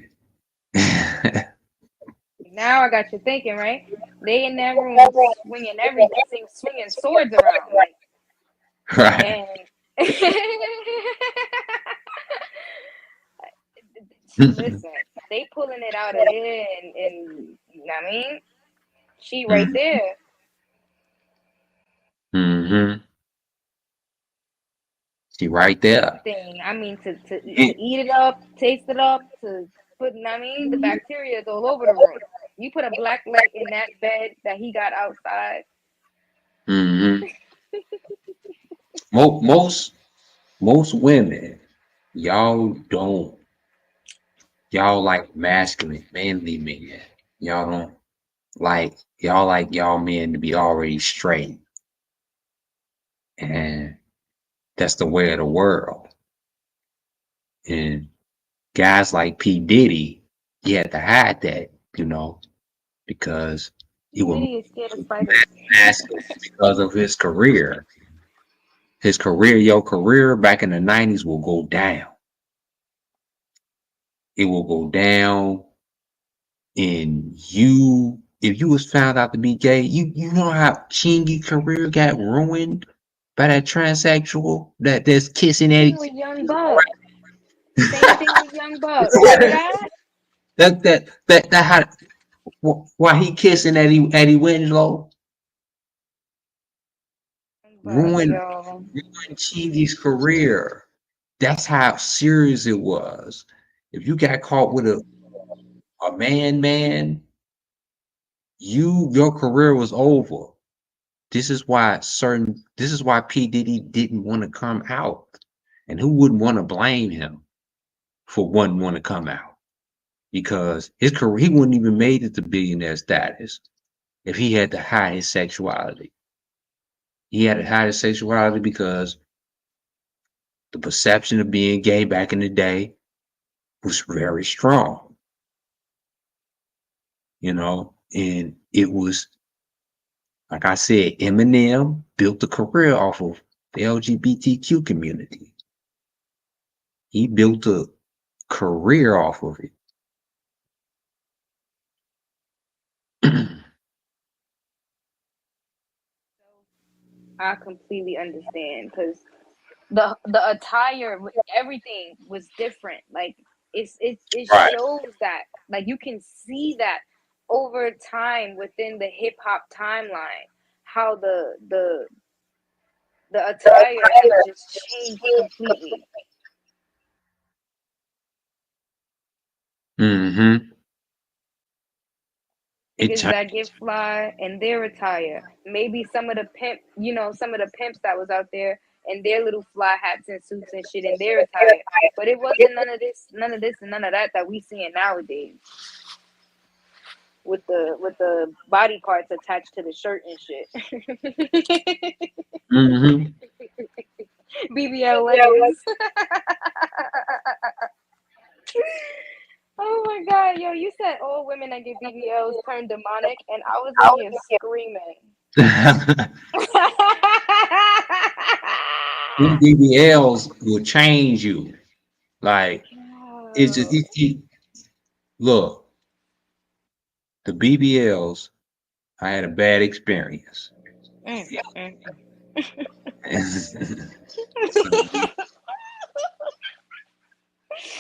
Now I got you thinking, right? They in that room swinging everything, swinging swords around, like, right. and listen, they pulling it out of there, and you know what I mean, she right there. Mm-hmm. She right there. Thing. I mean, to And, eat it up, taste it up, to put. I mean, the bacteria is all over the room. You put a black light in that bed that he got outside. mm-hmm. Most women, y'all don't y'all like masculine, manly men. Y'all don't y'all like y'all men to be already straight. And that's the way of the world. And guys like P. Diddy, he had to hide that, because he was Diddy is scared of spiders. masculine because of his career. Your career back in the 90s will go down. It will go down. And if you was found out to be gay, you know how Chingy career got ruined by that transsexual that's kissing Same Eddie. with Young Buck. Same thing with Young Buck. Remember that? That how why he kissing Eddie Winslow But ruined yo, Chingy's career. That's how serious it was. If you got caught with a man, your career was over. This is why P. Diddy didn't want to come out. And who wouldn't want to blame him for wouldn't want to come out? Because his career, he wouldn't even made it to billionaire status if he had to hide his sexuality. He had to hide his sexuality because the perception of being gay back in the day was very strong, and it was Like I said, Eminem built a career off of the LGBTQ community. He built a career off of it. I completely understand because the attire, everything was different. Like it Right. shows that, like you can see that over time within the hip hop timeline, how the attire has just changed completely. Mm-hmm. It Niggas changed. that get fly and their attire. Maybe some of the pimps that was out there and their little fly hats and suits and shit in their attire. But it wasn't none of this and none of that we seeing nowadays. With the body parts attached to the shirt and shit. Mm-hmm. BBL leggings. Oh my god, yo, you said all women that get BBLs turn demonic, and I was in here screaming. Them BBLs will change you. Like it's just look, the BBLs, I had a bad experience.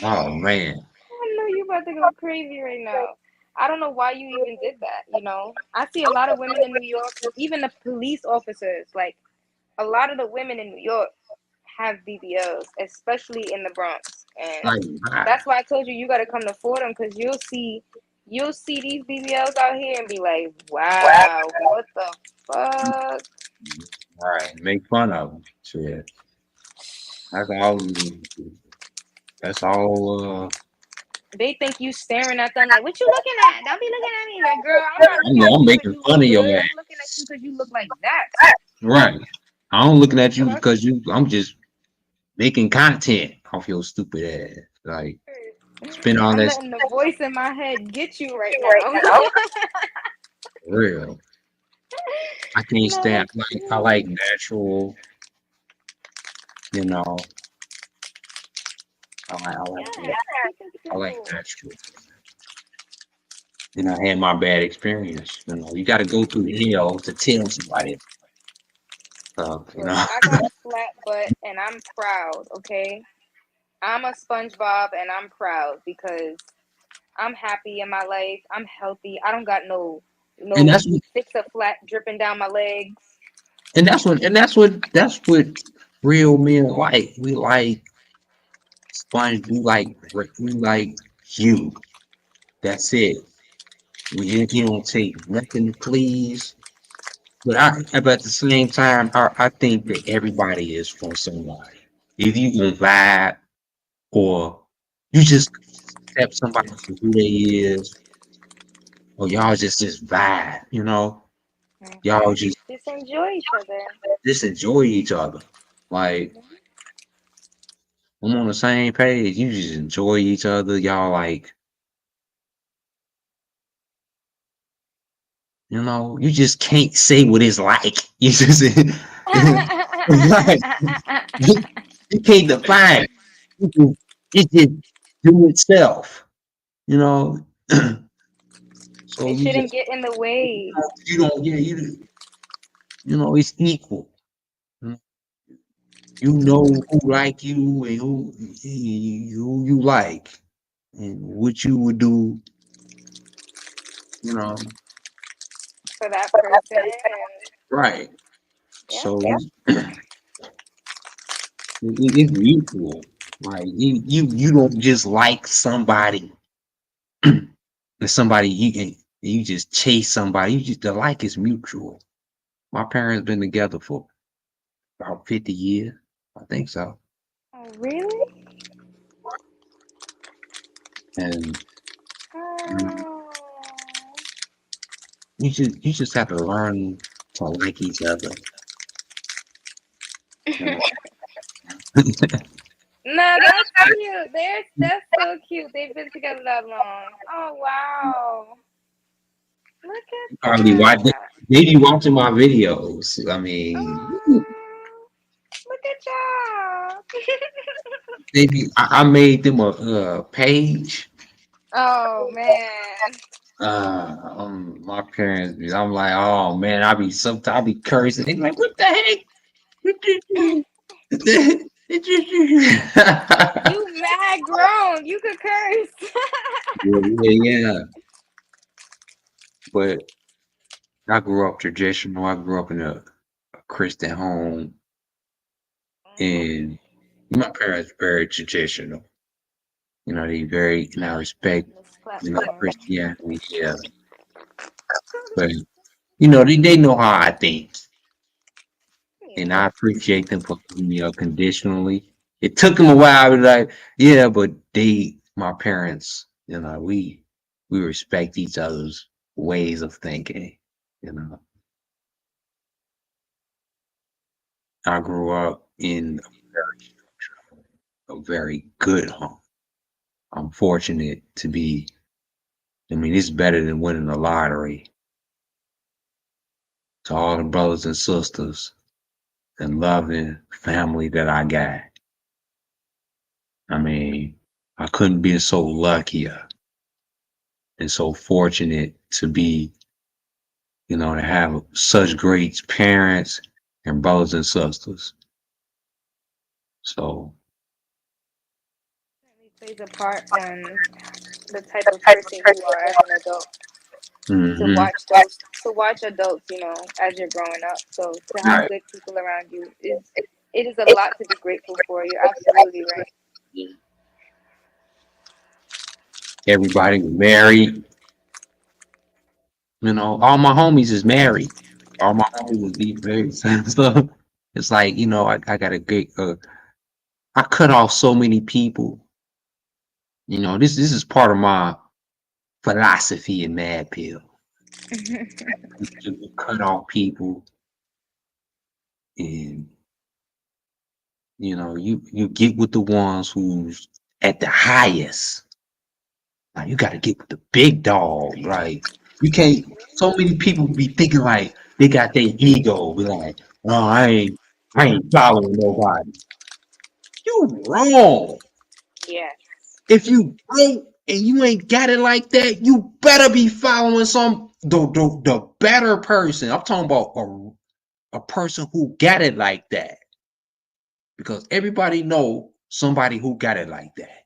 Oh man. I know you about to go crazy right now. I don't know why you even did that, you know? I see a lot of women in New York, even the police officers, like a lot of the women in New York have BBLs, especially in the Bronx. And Like, that's why I told you gotta come to Fordham, because you'll see these BBLs out here and be like, wow, what the fuck? all right, make fun of them. Shit. That's all. That's all. They think you staring at them like, what you looking at? Don't be looking at me. Like, girl, I'm not looking at I'm you because making you fun look of your good. ass. I'm looking at you because you look like that. Right. I'm looking at you Fuck. because I'm just making content off your stupid ass. Like, spend all I'm that letting the voice in my head get you right now. real. I can't No, stand. that's I like natural. You know. I like natural. And I had my bad experience. You know, you got to go through hell to tell somebody. You Look, know. I got a flat butt and I'm proud, okay? I'm a SpongeBob and I'm proud because I'm happy in my life. I'm healthy. I don't got no And that's what, sticks of flat dripping down my legs. that's what real men like. We like sponge. We like you. That's it. You don't take nothing to please. But at the same time, I think that everybody is for somebody. If you can vibe or you just accept somebody for who they is, or y'all just vibe, you know, y'all just enjoy each other. enjoy each other. Like I'm on the same page. You just enjoy each other. Y'all like, you know, you just can't say what it's like. You just like, you can't define it. It just do itself, you know. So It you shouldn't just get in the way. you don't you know it's equal. You know who like you and who you like and what you would do, you know. For that person. Right. Yeah. So it's mutual. Like you don't just like somebody and somebody you just chase somebody. The like is mutual. My parents been together for about 50 years. I think so. Oh, really? And you just have to learn to like each other. You know? No, that's cute. That's so cute. They've been together that long. Oh wow. Look at Probably that. They be watching my videos. I mean, Look at y'all. they be. I made them a page. Oh man. My parents. I'm like, oh man, I be cursing. They be like, what the heck? What the- You mad grown. You could curse. yeah. But I grew up traditional. I grew up in a Christian home, and my parents very traditional. They very, I respect, This platform. Christianity. Yeah, but they know how I think, and I appreciate them for loving me unconditionally. It took them a while to like, yeah, but my parents, we respect each other's ways of thinking. You know, I grew up in a very good home. I'm fortunate to be. I mean, it's better than winning the lottery. To all the brothers and sisters and loving family that I got. I mean, I couldn't be so luckier and so fortunate to be, to have such great parents and brothers and sisters. So, Plays a part on the type of person you are as an adult. To mhm, watch adults, as you're growing up. So to have right. good people around you it is a lot to be grateful for. You're absolutely right. Everybody was married. All my homies is married. All my homies is deep married. So it's like, I got a great, I cut off so many people. This is part of my philosophy in Mad Pill. To cut off people, and you get with the ones who's at the highest. Like, you got to get with the big dog. Like, you can't. So many people be thinking like they got their ego. Be like, no, I ain't following nobody. You wrong. Yeah. If you broke and you ain't got it like that, you better be following the better person. I'm talking about a person who got it like that, because everybody know somebody who got it like that,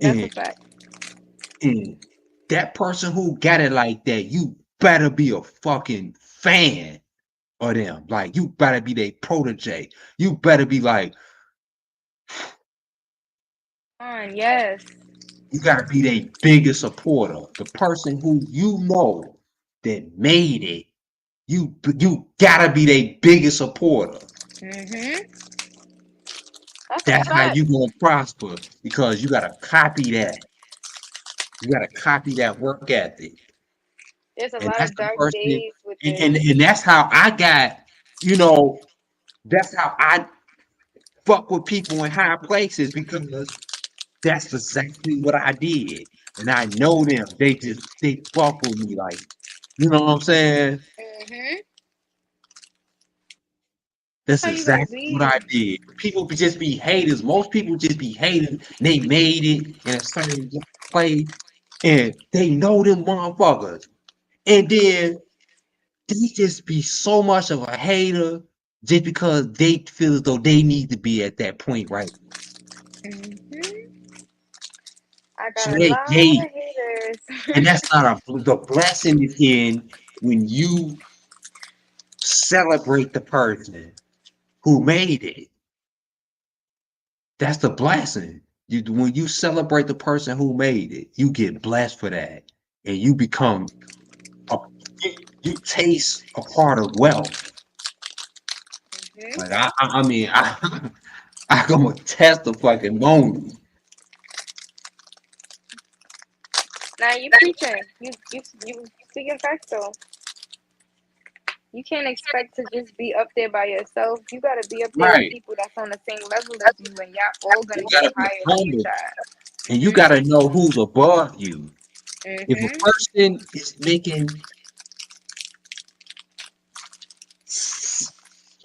That's a and, fact. and that person who got it like that, you better be a fucking fan of them. Like, you better be their protege. You better be like, Yes. you gotta be their biggest supporter. The person who that made it, you gotta be their biggest supporter. That's a That's how fact. you gonna prosper, because you gotta copy that. You gotta copy that work ethic. There's a And lot that's of the dark person, days with and this. that's how I got, that's how I fuck with people in high places, because that's exactly what I did. And I know them. They fuck with me, like, you know what I'm saying? That's That's how you gotta exactly what I be. did. People just be haters. Most people just be haters. They made it in a certain place, and they know them motherfuckers. And then they just be so much of a hater just because they feel as though they need to be at that point, right? I So got a they lot hate. of haters. And that's not the blessing is in when you celebrate the person who made it. That's the blessing. When you celebrate the person who made it, you get blessed for that, and you become a, you taste a part of wealth. Like, I mean, I'm a test of fucking moment. Now you preaching. You speaking facts though. You can't expect to just be up there by yourself. You gotta be up there with Right. people that's on the same level as you, and y'all all gonna You get gotta be higher than each humble, other. and you gotta know who's above you. If a Mhm. person is making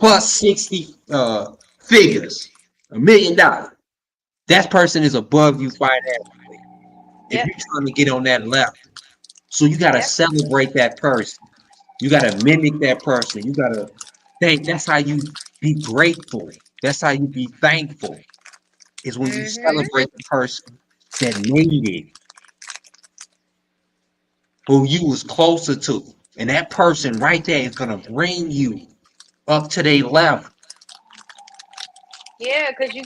plus 60 figures, $1 million. That person is above you financially. If Yep. you're trying to get on that level, so you gotta Yep. celebrate that person. You gotta mimic that person. You gotta think. That's how you be grateful. That's how you be thankful. Is when you Mhm. celebrate the person that made it, who you was closer to, and that person right there is gonna bring you up to their level. Yeah, because you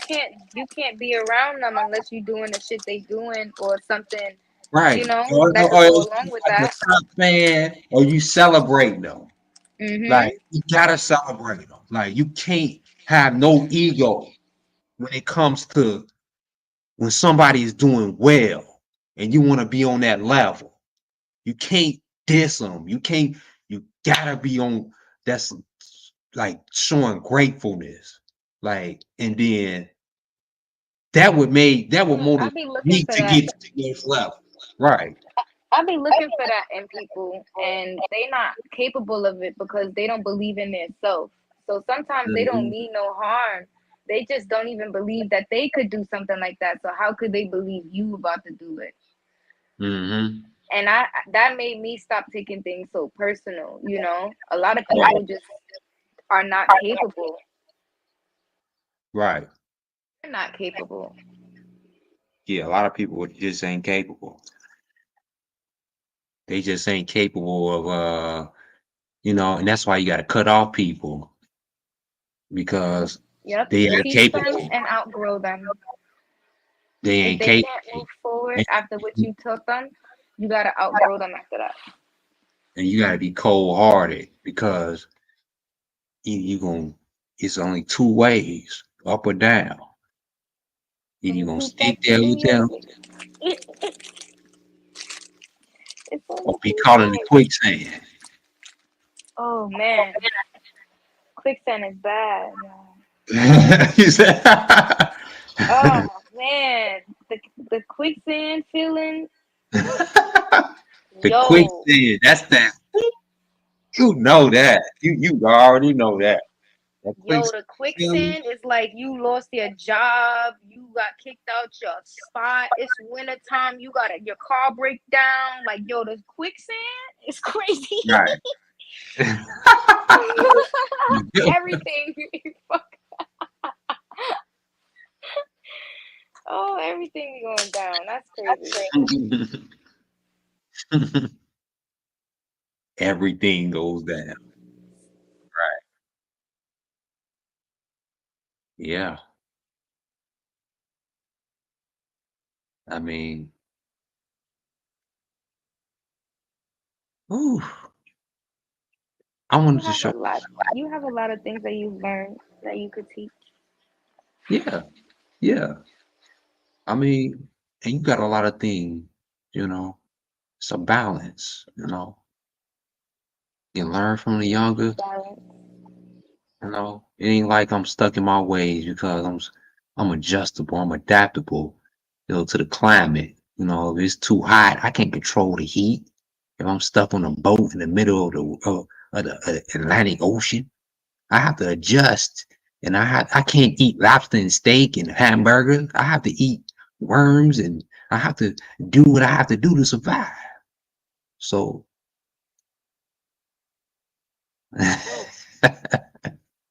can't be around them unless you're doing the shit they doing or something, Right. that could Or go you along with like a that. top fan, or you celebrate them. Mhm. Like you gotta celebrate them. Like you can't have no ego when it comes to when somebody is doing well and you want to be on that level. You can't diss them. You can't. You gotta be on. That's like showing gratefulness. Like and then that would I motivate be looking me for to that. get to the next level. Right. I be looking for that in people, and they not capable of it because they don't believe in their self. So sometimes they don't Mhm. mean no harm. They just don't even believe that they could do something like that. So how could they believe you about to do it? Mhm. And that made me stop taking things so personal. A lot of Right. people just are not capable. Right. They're not capable. Yeah. A lot of people just ain't capable. They just ain't capable of and that's why you got to cut off people because Yep. they ain't Teach them capable. and outgrow them. They If ain't they capable. can't move forward And, after what you taught them, you gotta outgrow them after that. and you got to be cold hearted because you going it's only two ways, up or down. Either you Only gonna two stick factors there in with your them life. It's only or be two caught in the ways. quicksand. Oh man, quicksand is bad. You said Oh man, the quicksand feeling. the Yo, quicksand. That's that. You know that. You already know that. That the quicksand feeling. quicksand is like you lost your job, you got kicked out your spot. It's winter time, you got your car break down. Like the quicksand is crazy. Right. Everything. Oh, everything going down. That's crazy. Everything goes down. Right. Yeah. I mean, ooh, I You wanted to have show. a lot. You have a lot of things that you've learned that you could teach. Yeah. Yeah. I mean, and you got a lot of things, you know, it's a balance. You learn from the younger, Balance. it ain't like I'm stuck in my ways because I'm adjustable, I'm adaptable, to the climate. If it's too hot, I can't control the heat. If I'm stuck on a boat in the middle of the Atlantic Ocean, I have to adjust, and I can't eat lobster and steak and hamburgers. I have to eat worms, and I have to do what I have to do to survive. So,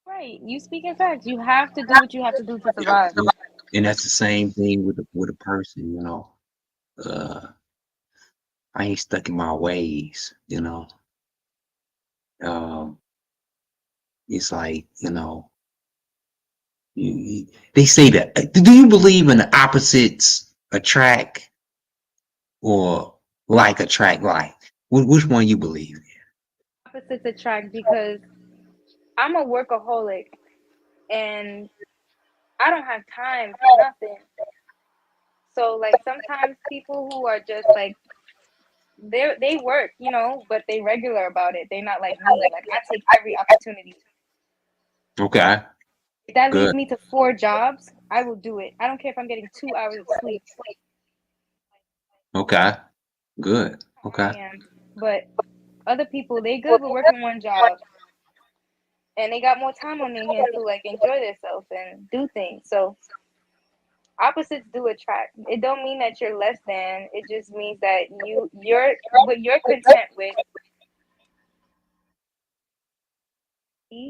Right. You speak in facts. You have to do what you have to do to survive. and that's the same thing with a person. Uh, I ain't stuck in my ways. Um, it's like they say that. Do you believe in the opposites attract or like attract like? Which one you believe in? Opposites attract because I'm a workaholic and I don't have time for nothing. So like sometimes people who are just like they work, but they regular about it. They're not like me. Like I take every opportunity. Okay, If that leads good. me to 4 jobs, I will do it. I don't care if I'm getting 2 hours of sleep. Okay, good. Okay. I am. But other people, they good with working one job. and they got more time on their hands to like enjoy themselves and do things. So opposites do attract. It don't mean that you're less than. It just means that you're what you're content with.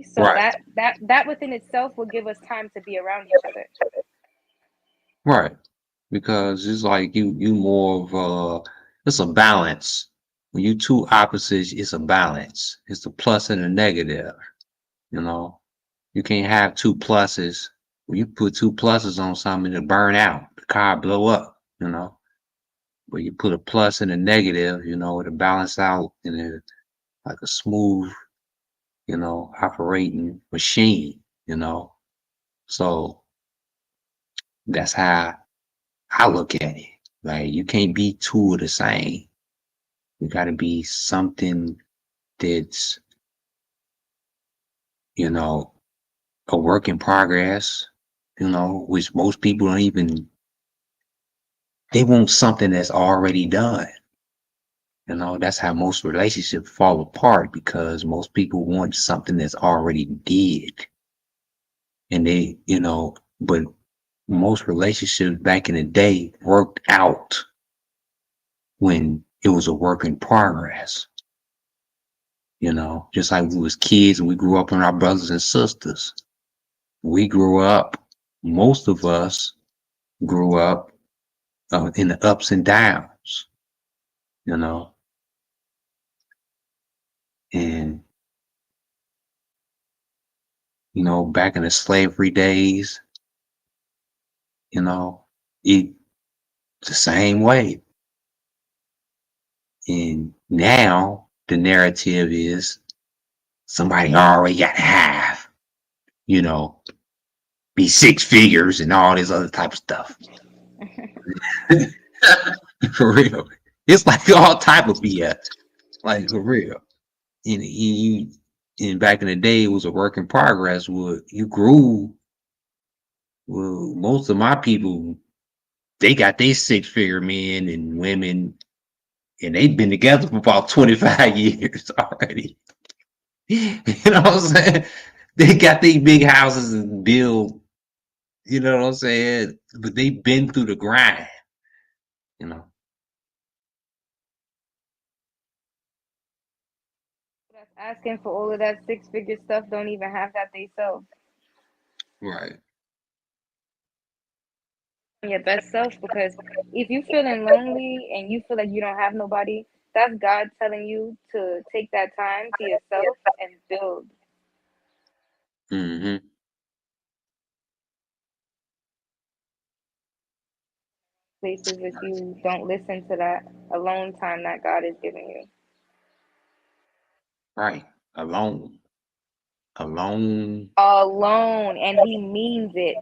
So Right. that within itself will give us time to be around each other. Right. Because it's like you more of it's a balance. When you two opposites, it's a balance. It's a plus and a negative. You know, you can't have two pluses. When you put two pluses on something, it'll burn out. The car blow up. You know, but you put a plus and a negative. You know, it'll balance out in like a smooth, operating machine. You know, so that's how I look at it. Like you can't be two of the same. You got to be something that's, a work in progress, which most people don't even, they want something that's already done. That's how most relationships fall apart because most people want something that's already did. And but most relationships back in the day worked out when it was a work in progress. Just like we was kids and we grew up on our brothers and sisters. We grew up, most of us grew up in the ups and downs, you know, and, back in the slavery days, it the same way. And now the narrative is somebody already got to have, you know, be six figures and all this other type of stuff. For real. It's like all type of BS. Like for real. And back in the day, it was a work in progress. Well, you grew. Well, most of my people, they got their six-figure men and women, and they've been together for about 25 years already. You know what I'm saying? They got these big houses and build, you know what I'm saying? But they've been through the grind, you know. That's asking for all of that six-figure stuff don't even have that they self. Right. Your best self, because if you feeling lonely and you feel like you don't have nobody, that's God telling you to take that time to yourself and build. Mm-hmm. Places if you don't listen to that alone time that God is giving you. Right. Alone. Alone. Alone, and he means it.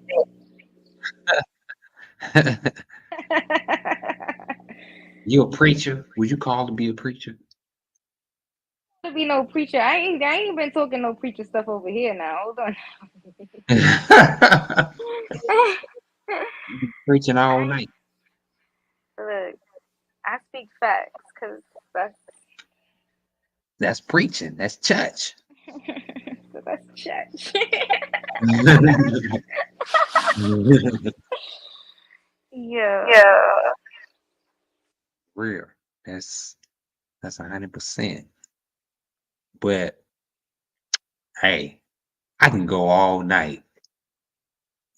You a preacher? Would you call to be a preacher? To be no preacher. I ain't been talking no preacher stuff over here now. Hold on. Preaching all night. Look, I speak facts because That's preaching. That's church. that's church. Yeah. Real. That's 100%. But hey, I can go all night,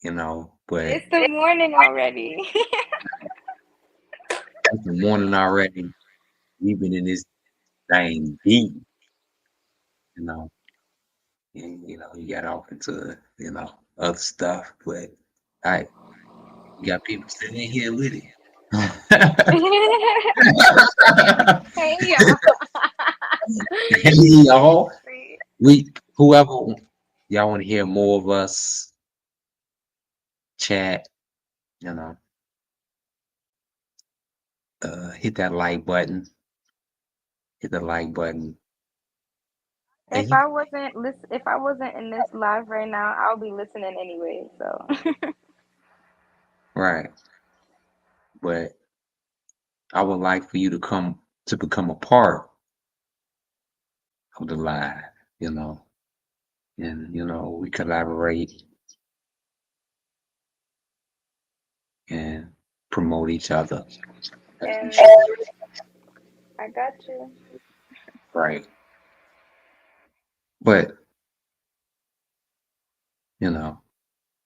but It's the morning already. it's the morning already. We've been in this thing deep, you know, and you got off into, other stuff, but I you got people sitting in here with it. Hey y'all. Hey y'all. Whoever y'all want to hear more of us chat, hit that like button. Hit the like button. If I wasn't in this live right now, I'll be listening anyway. So Right. But I would like for you to become a part of the live, and we collaborate and promote each other. And I got you. Right. But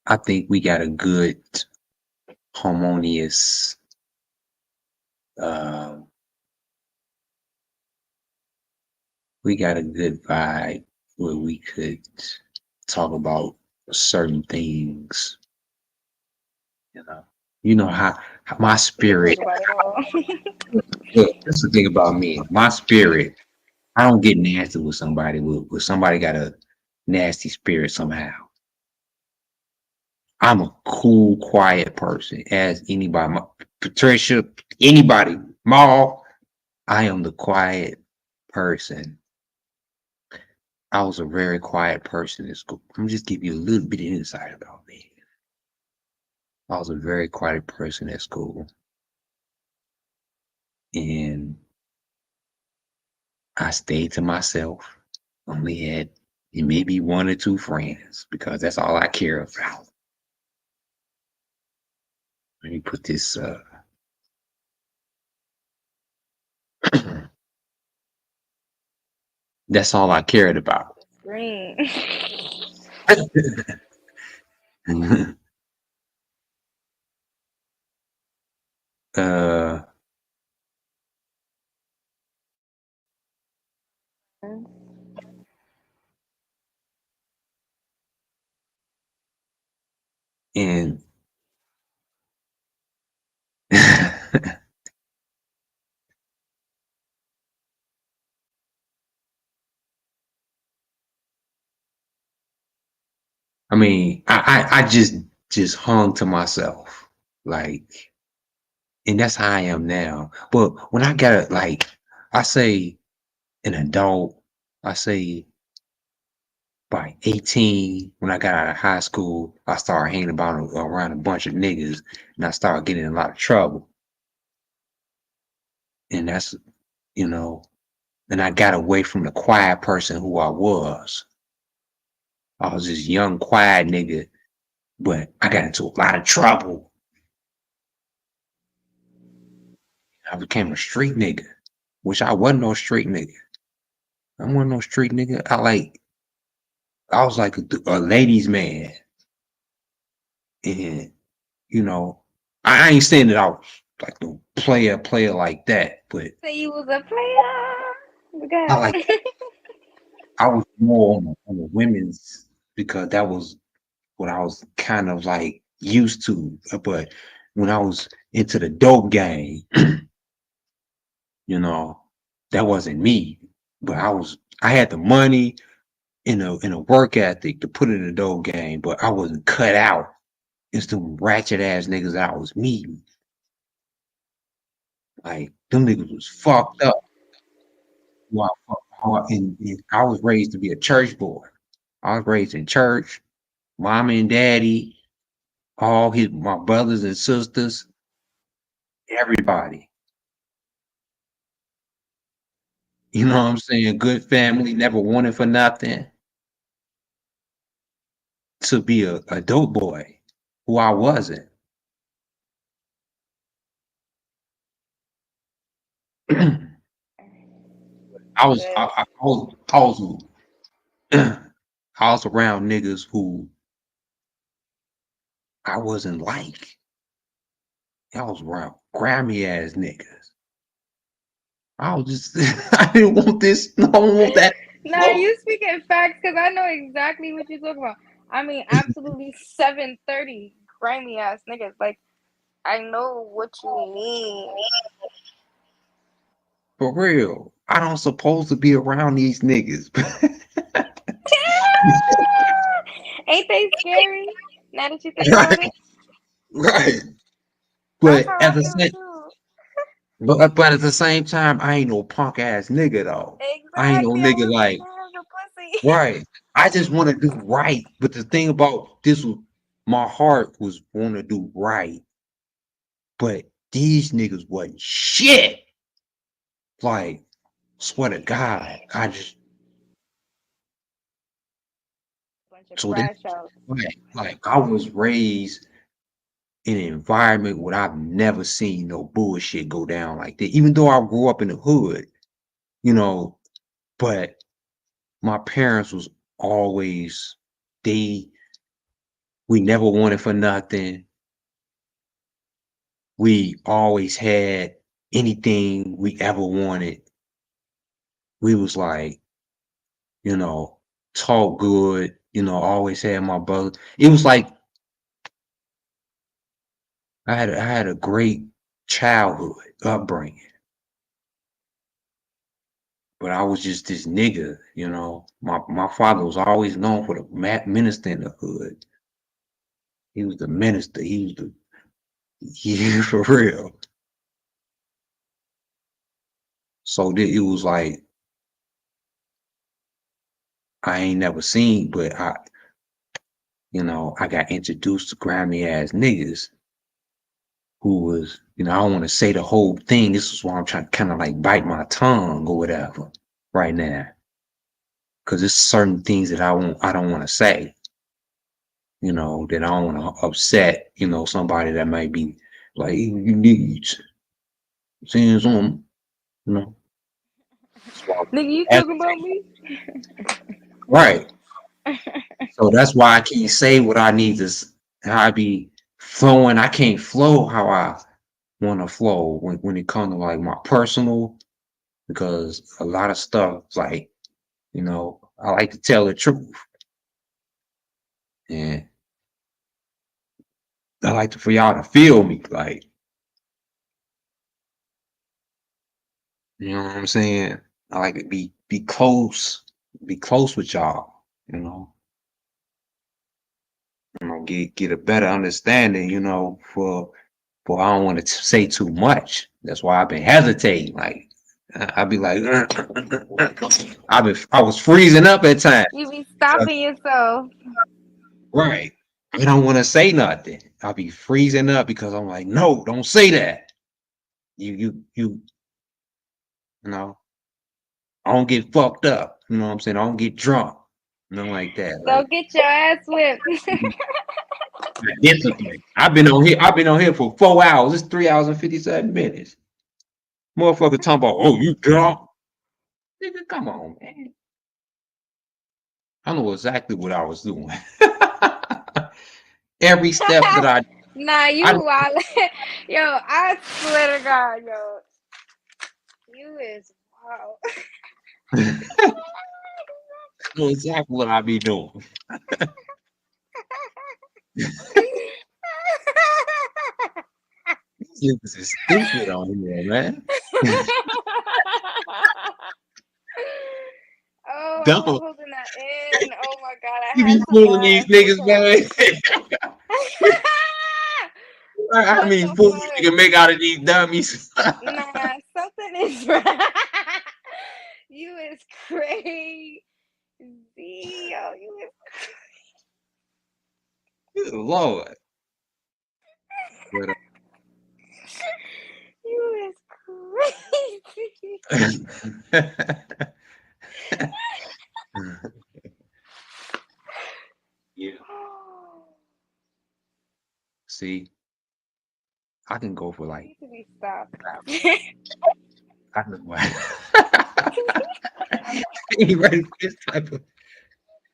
I think we got a good harmonious we got a good vibe where we could talk about certain things. How my We can talk spirit. about it all. Look, that's the thing about me. My spirit. I don't get nasty with somebody. With somebody got a nasty spirit somehow. I'm a cool, quiet person. As anybody, Patricia, anybody, Maul. I am the quiet person. I was a very quiet person in school. I'm just give you a little bit of insight about me. I was a very quiet person at school. And I stayed to myself. Only had maybe one or two friends because that's all I care about. Let me put this that's all I cared about. Green. uh and I mean, I just hung to myself, like, and that's how I am now. But when I got like, I say an adult, I say by 18, when I got out of high school, I started hanging about around a bunch of niggas, and I started getting in a lot of trouble. And that's, you know, and I got away from the quiet person who I was. I was this young, quiet nigga, but I got into a lot of trouble. I became a street nigga, which I wasn't no street nigga. I wasn't no street nigga. I was like a ladies' man, and I ain't saying that I was like the player like that, but Say you was a player. I Good. like I was more on the women's because that was what I was kind of like used to. But when I was into the dope game, you know, that wasn't me. But I had the money in a work ethic to put in the dope game, but I wasn't cut out. It's the ratchet ass niggas that I was meeting. Like them niggas was fucked up. Wow, and I was raised to be a church boy. I was raised in church, mama and daddy, my brothers and sisters, everybody. You know what I'm saying? Good family, never wanted for nothing. To be a dope boy, who I wasn't. I was Good. I was around niggas who I wasn't like. I was around Grammy ass niggas. I was just I didn't want this. No, I don't want that. Nah, you speaking facts because I know exactly what you're talking about. I mean, absolutely 730 grimy ass niggas. Like, I know what you mean. For real. I don't supposed to be around these niggas. Ain't they scary? Now that you think Right, about it, right. that's But how I at the feel same too. but at the same time, I ain't no punk ass nigga though. I ain't no Exactly. I nigga wasn't like scared of the pussy. right. I just want to do right. But the thing about this was my heart was want to do right. But these niggas wasn't shit. Like, swear to God, I just bunch of So then, crash outs. like I was raised in an environment where I've never seen no bullshit go down like that. Even though I grew up in the hood, you know, but my parents was always we never wanted for nothing. We always had anything we ever wanted. We was like, you know, talk good, you know, always had my brother. It was like I had a great childhood upbringing. But I was just this nigga, you know. My father was always known for the minister in the hood. He was the minister. He was the yeah, for real. So it was like I ain't never seen, but I got introduced to grimy ass niggas who was, I don't want to say the whole thing. This is why I'm trying to kind of like bite my tongue or whatever right now. Cause there's certain things that I don't want to say, that I don't want to upset, somebody that might be like, you need seeing something, you know. Nigga, you talking about me? Right. So that's why I can't say what I need to, how I be flowing. I can't flow how I want to flow when it comes to like my personal, because a lot of stuff, like, I like to tell the truth. And I like for y'all to feel me, like, you know what I'm saying? I like to be close with y'all, get a better understanding, for I don't want to say too much. That's why I've been hesitating. Like I'd be like, I was freezing up at times. You be stopping yourself. Right. I don't want to say nothing. I'll be freezing up because I'm like, no, don't say that. You know, I don't get fucked up. You know what I'm saying? I don't get drunk. Nothing like that. Like, Don't get your ass whipped. discipline. I've been on here for 4 hours. It's 3 hours and 57 minutes. Motherfucker talking about, oh, you drunk? Nigga, come on, man. I know exactly what I was doing. Every step that Nah, you wild. Yo, I swear to God, yo. You is wow. I know exactly what I be doing. These niggas is stupid on here, man. Oh, I Dumb. was holding that in. Oh my God, I You had be to fooling these niggas, laugh. man. I mean, fools you can make out of these dummies. Nah, something is right. You is crazy. Yo, you is Good Lord. But, you is crazy. yeah. See, I can go for like. To be stopped. I can go. They ain't ready for this type of.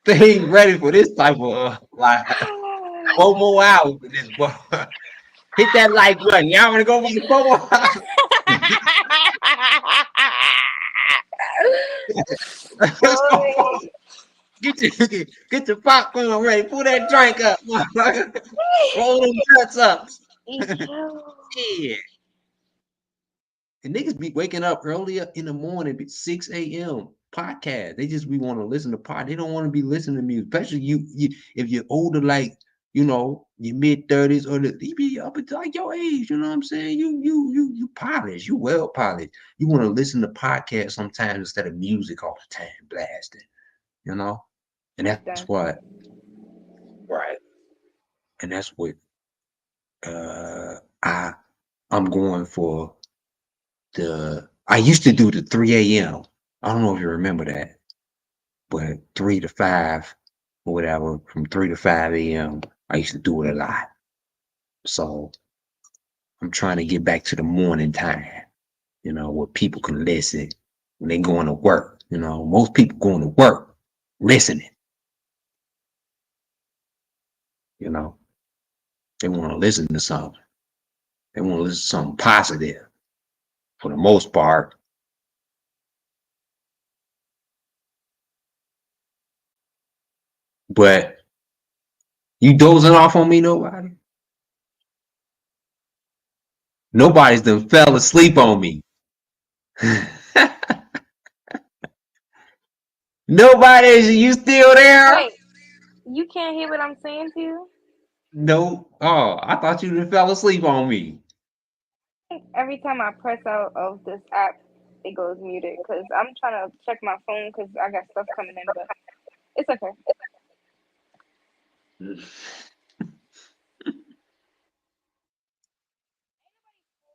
They ain't ready for this type of like 4 more hours for this boy. Hit that like button. Y'all want to go for the 4 more hours? Let's go. Get your popcorn ready. Pull that drink up, motherfucker. Roll them nuts up. Yeah. And niggas be waking up earlier in the morning, 6 a.m. podcast. They just be want to listen to pod. They don't want to be listening to music. Especially you if you're older, like your mid-30s, or you be up at like your age. You know what I'm saying? You polished. You well polished. You want to listen to podcasts sometimes instead of music all the time, blasting. And that's what, right? And that's what I'm going for. I used to do the 3 a.m. I don't know if you remember that, but 3 to 5 or whatever from 3 to 5 a.m. I used to do it a lot. So I'm trying to get back to the morning time, where people can listen when they going to work. Most people going to work listening. They want to listen to something. They want to listen to something positive for the most part. But you dozing off on me, nobody? Nobody's done fell asleep on me. Nobody's, you still there? Wait, you can't hear what I'm saying to you? No. Oh, I thought you done fell asleep on me. Every time I press out of this app, it goes muted because I'm trying to check my phone because I got stuff coming in, but it's okay.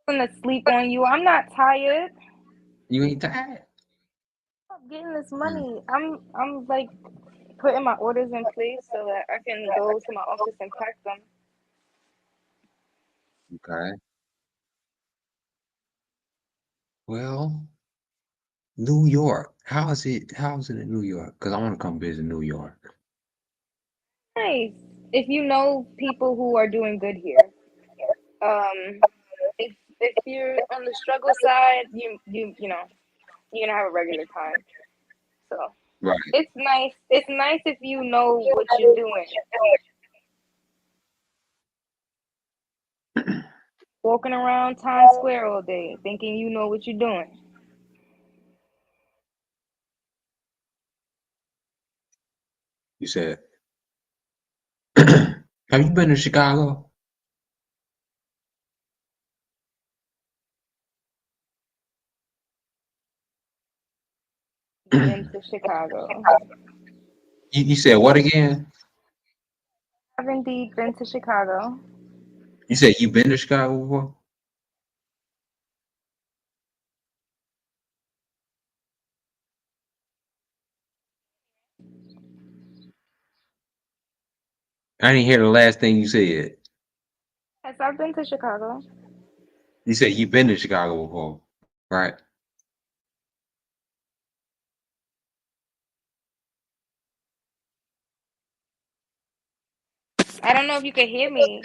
I'm gonna sleep on you. I'm not tired. You ain't tired? I'm getting this money. I'm like putting my orders in place so that I can go to my office and pack them. Okay. Well, New York. How is it? How is it in New York? Because I want to come visit New York. Nice. If you know people who are doing good here. If you're on the struggle side, you're gonna have a regular time. So Right. it's nice. It's nice if you know what you're doing. Walking around Times Square all day, thinking you know what you're doing. You said, have you been to Chicago? Been to Chicago. You said what again? I've indeed been to Chicago. You said you been to Chicago before? I didn't hear the last thing you said. Yes, I've been to Chicago. You said you been to Chicago before, right? I don't know if you can hear me.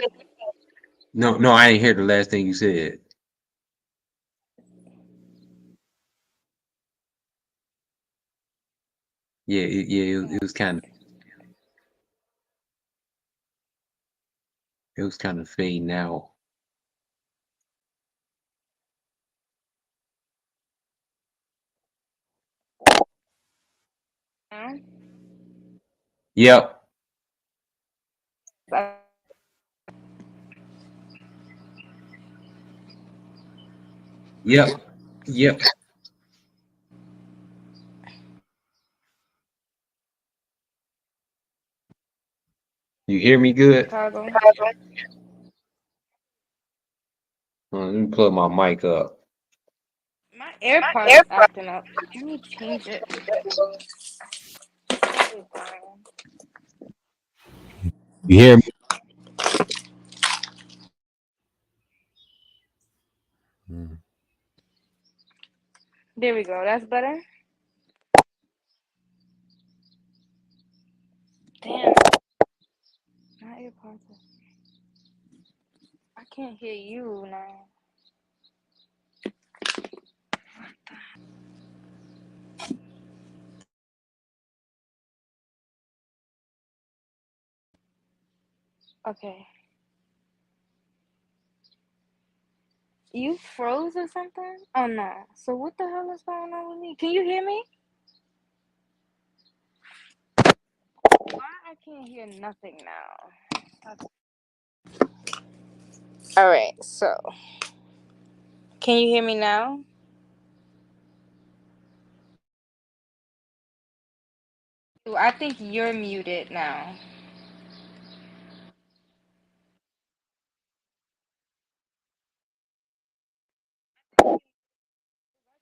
No, I didn't hear the last thing you said. Yeah, it was kind of fading out. Huh? Yep, I- yep, yep. You hear me good? Chicago. Let me plug my mic up. My AirPods is acting up. Let me change it. You hear me? There we go. That's better. Damn. My AirPods. I can't hear you now. Okay. You froze or something? Oh no. So what the hell is going on with me? Can you hear me? Why I can't hear nothing now? All right. So can you hear me now? I think you're muted now. I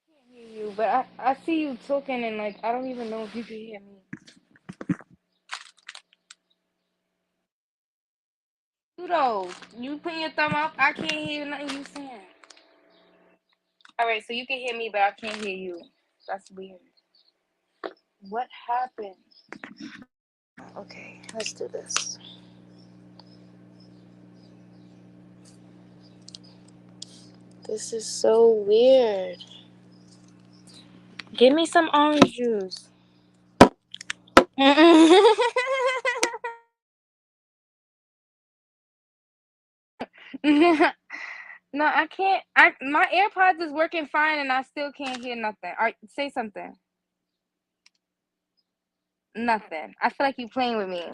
can't hear you, but I see you talking and like I don't even know if you can hear me. though. You putting your thumb up. I can't hear nothing you saying. All right, so you can hear me, but I can't hear you. That's weird. What happened? Okay, let's do this. This is so weird. Give me some orange juice. No, I can't. My AirPods is working fine, and I still can't hear nothing. All right, say something. Nothing. I feel like you playing with me.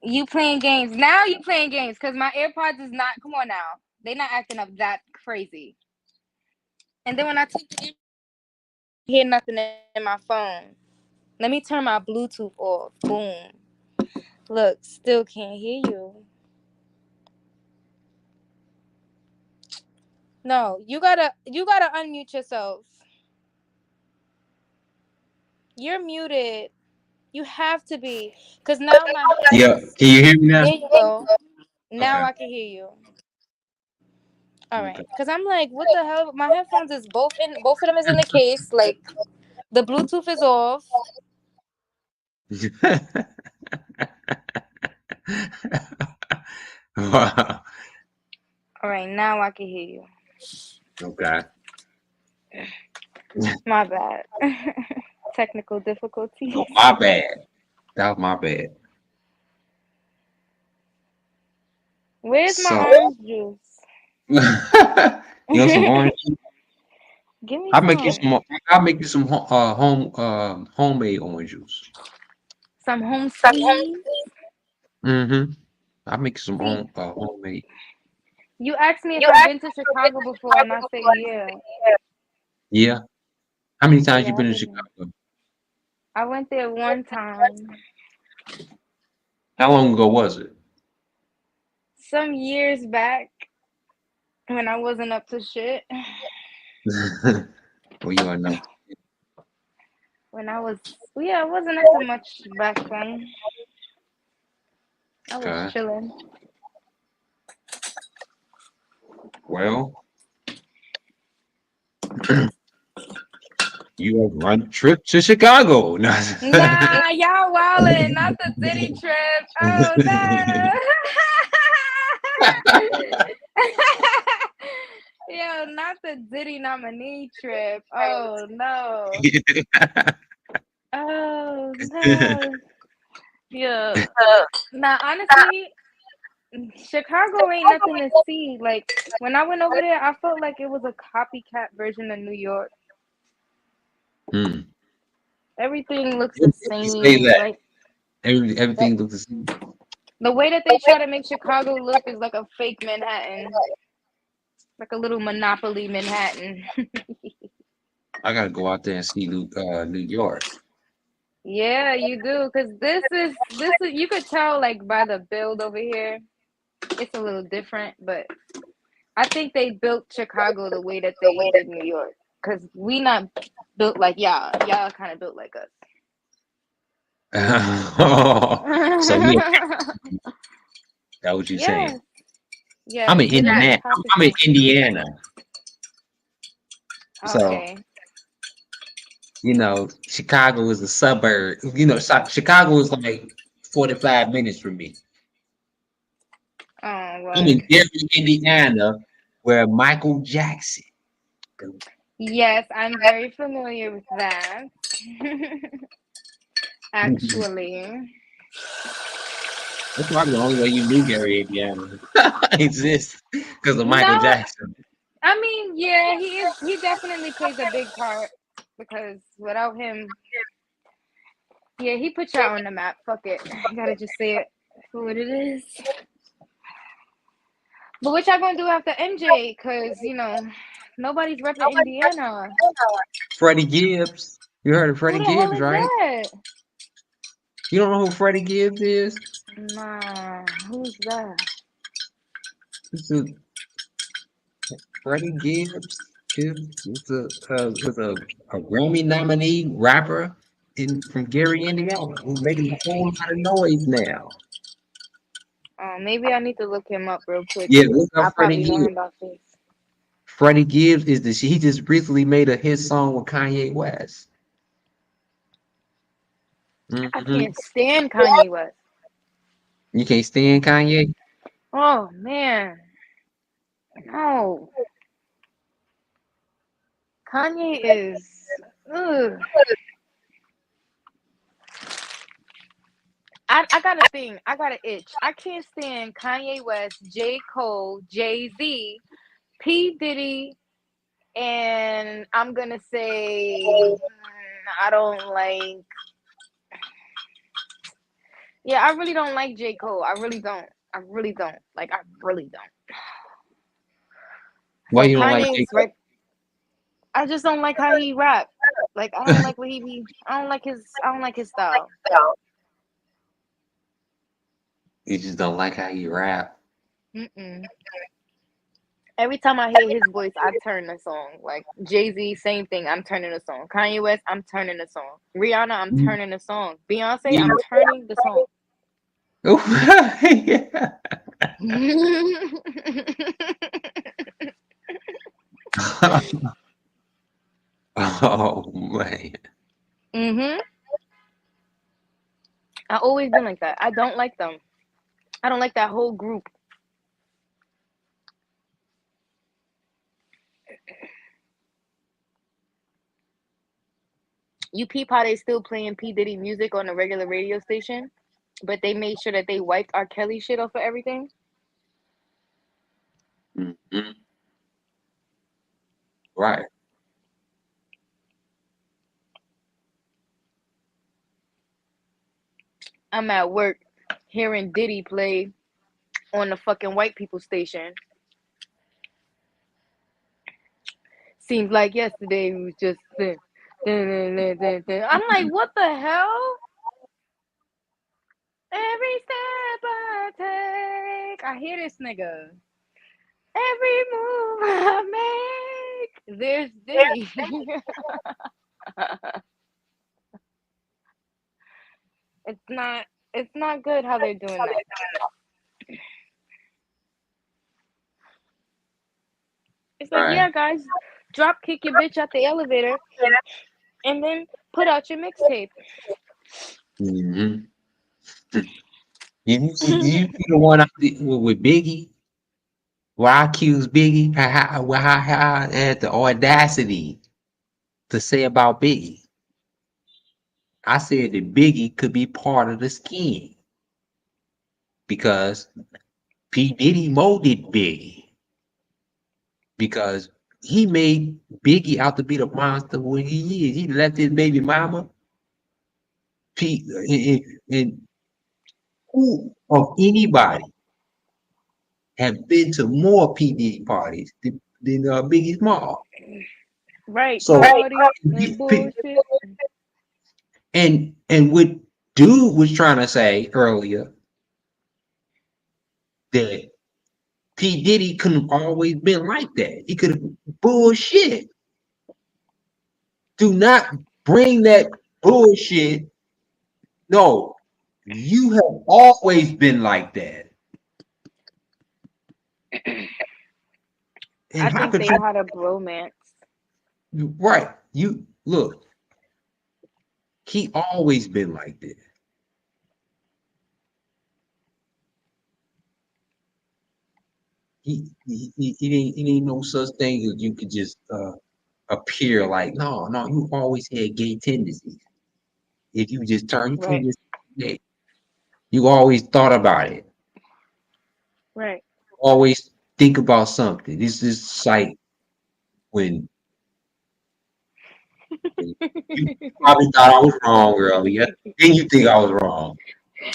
You playing games now? You playing games because my AirPods is not. Come on now, they not acting up that crazy. And then when I take the hear nothing in my phone. Let me turn my Bluetooth off. Boom. Look, still can't hear you. No, you gotta unmute yourself. You're muted. You have to be, cause now my Yeah, can you hear me now? there you go. Now Okay. I can hear you. All right, Okay. cause I'm like, what the hell? My headphones is both of them is in the case. Like, the Bluetooth is off. Wow. All right, now I can hear you. Okay. My bad. Technical difficulties. Oh, my bad. That was my bad. Where's my So, orange juice? you want some orange? Give me I'll make you some. some. I'll make you some homemade orange juice. Some home squeeze. Mm-hmm. I'll make you some See, homemade. you asked me if I've been to Chicago before, and I said yeah. Yeah. How many times you Yeah, been I've in been. Chicago? I went there one time, How long ago was it? some years back, when I wasn't up to shit. Well, you are not. When I was, yeah, I wasn't up to much back then. I was Okay. chilling. Well, you have run trip to Chicago. No. Nah, y'all wildin', not the Diddy trip. Oh no. Yo, not the Diddy nominee trip. Oh no. Oh no. Yeah. Now honestly, Chicago ain't nothing to see. Like when I went over there, I felt like it was a copycat version of New York. Hmm. Everything looks the You say same. that. Like Everything looks the same. the way that they try to make Chicago look is like a fake Manhattan, like a little Monopoly Manhattan. I gotta go out there and see New York. Yeah, you do, cause this is you could tell like by the build over here, it's a little different, but I think they built Chicago the way that they did New York, cause we not built like y'all. Y'all kind of built like us. So yeah, that what you Yeah, saying? yeah, I'm in it is a Indiana. I'm in copycat. Indiana. So Okay. Chicago is a suburb. Chicago is like 45 minutes from me. Oh I'm in well. Gary, Indiana, where Michael Jackson. Yes, I'm very familiar with that. Actually. That's probably the only way you knew Gary, Indiana exists because of Michael No, Jackson. I mean, yeah, he definitely plays a big part because without him, yeah, he put y'all on the map. Fuck it. I gotta just say it for what it is. But what y'all gonna do after MJ? Cause nobody's repping Indiana. Freddie Gibbs. You heard of Who Freddie the hell Gibbs, is right? that? You don't know who Freddie Gibbs is? Nah, who's that? It's a, Freddie Gibbs is a Grammy nominee rapper from Gary, Indiana, who's making a whole lot of noise now. Maybe I need to look him up real quick. Yeah, look I up Freddie probably know Gibbs. him by face. Freddie Gibbs is the he just recently made a hit song with Kanye West. I Mm-hmm. can't stand Kanye West. You can't stand Kanye? Oh man, no. Kanye is. Ugh. I got a thing. I got an itch. I can't stand Kanye West, J. Cole, Jay-Z, P. Diddy, and I'm gonna say I don't like. Yeah, I really don't like J. Cole. I really don't. I really don't. Like, I really don't. Why So you don't like J. Kanye's Cole? right. I just don't like how he rap. Like, I don't like what he be. I don't like his. I don't like his style. You just don't like how he rap. Mm-mm. Every time I hear his voice, I turn the song. Like Jay-Z, same thing. I'm turning the song. Kanye West, I'm turning the song. Rihanna, I'm turning the song. Beyonce, Yeah. I'm turning the song. Yeah. Oh man. Mhm. I always been like that. I don't like them. I don't like that whole group. You peep how they still playing P Diddy music on the regular radio station, but they made sure that they wiped R. Kelly shit off of everything. Mm-hmm. Right. I'm at work hearing Diddy play on the fucking white people station. Seems like yesterday we was just I'm like, what the hell? Every step I take, I hear this nigga. Every move I make, there's Diddy. It's not. It's not good how they're doing that. It's like, Right. yeah, guys, drop kick your bitch out the elevator, and then put out your mixtape. Mm-hmm. You see the one I did with Biggie? Where I accused Biggie how I had the audacity to say about Biggie. I said that Biggie could be part of the scheme because P. Diddy molded Biggie because he made Biggie out to be the monster what he is. He left his baby mama. P and who of anybody have been to more P. Diddy parties than Biggie's mom. Right, So party and bullshit. and what dude was trying to say earlier that P. Diddy couldn't have always been like that. He could have bullshit. Do not bring that bullshit. No, you have always been like that. And I how think could they you had a bromance. right? You look, he always been like that. It ain't no such thing as you could just appear like no, you always had gay tendencies. If you just turn, you can't Right, just gay. You always thought about it. right. Always think about something. This is like when you probably thought I was wrong earlier. Then you think I was wrong.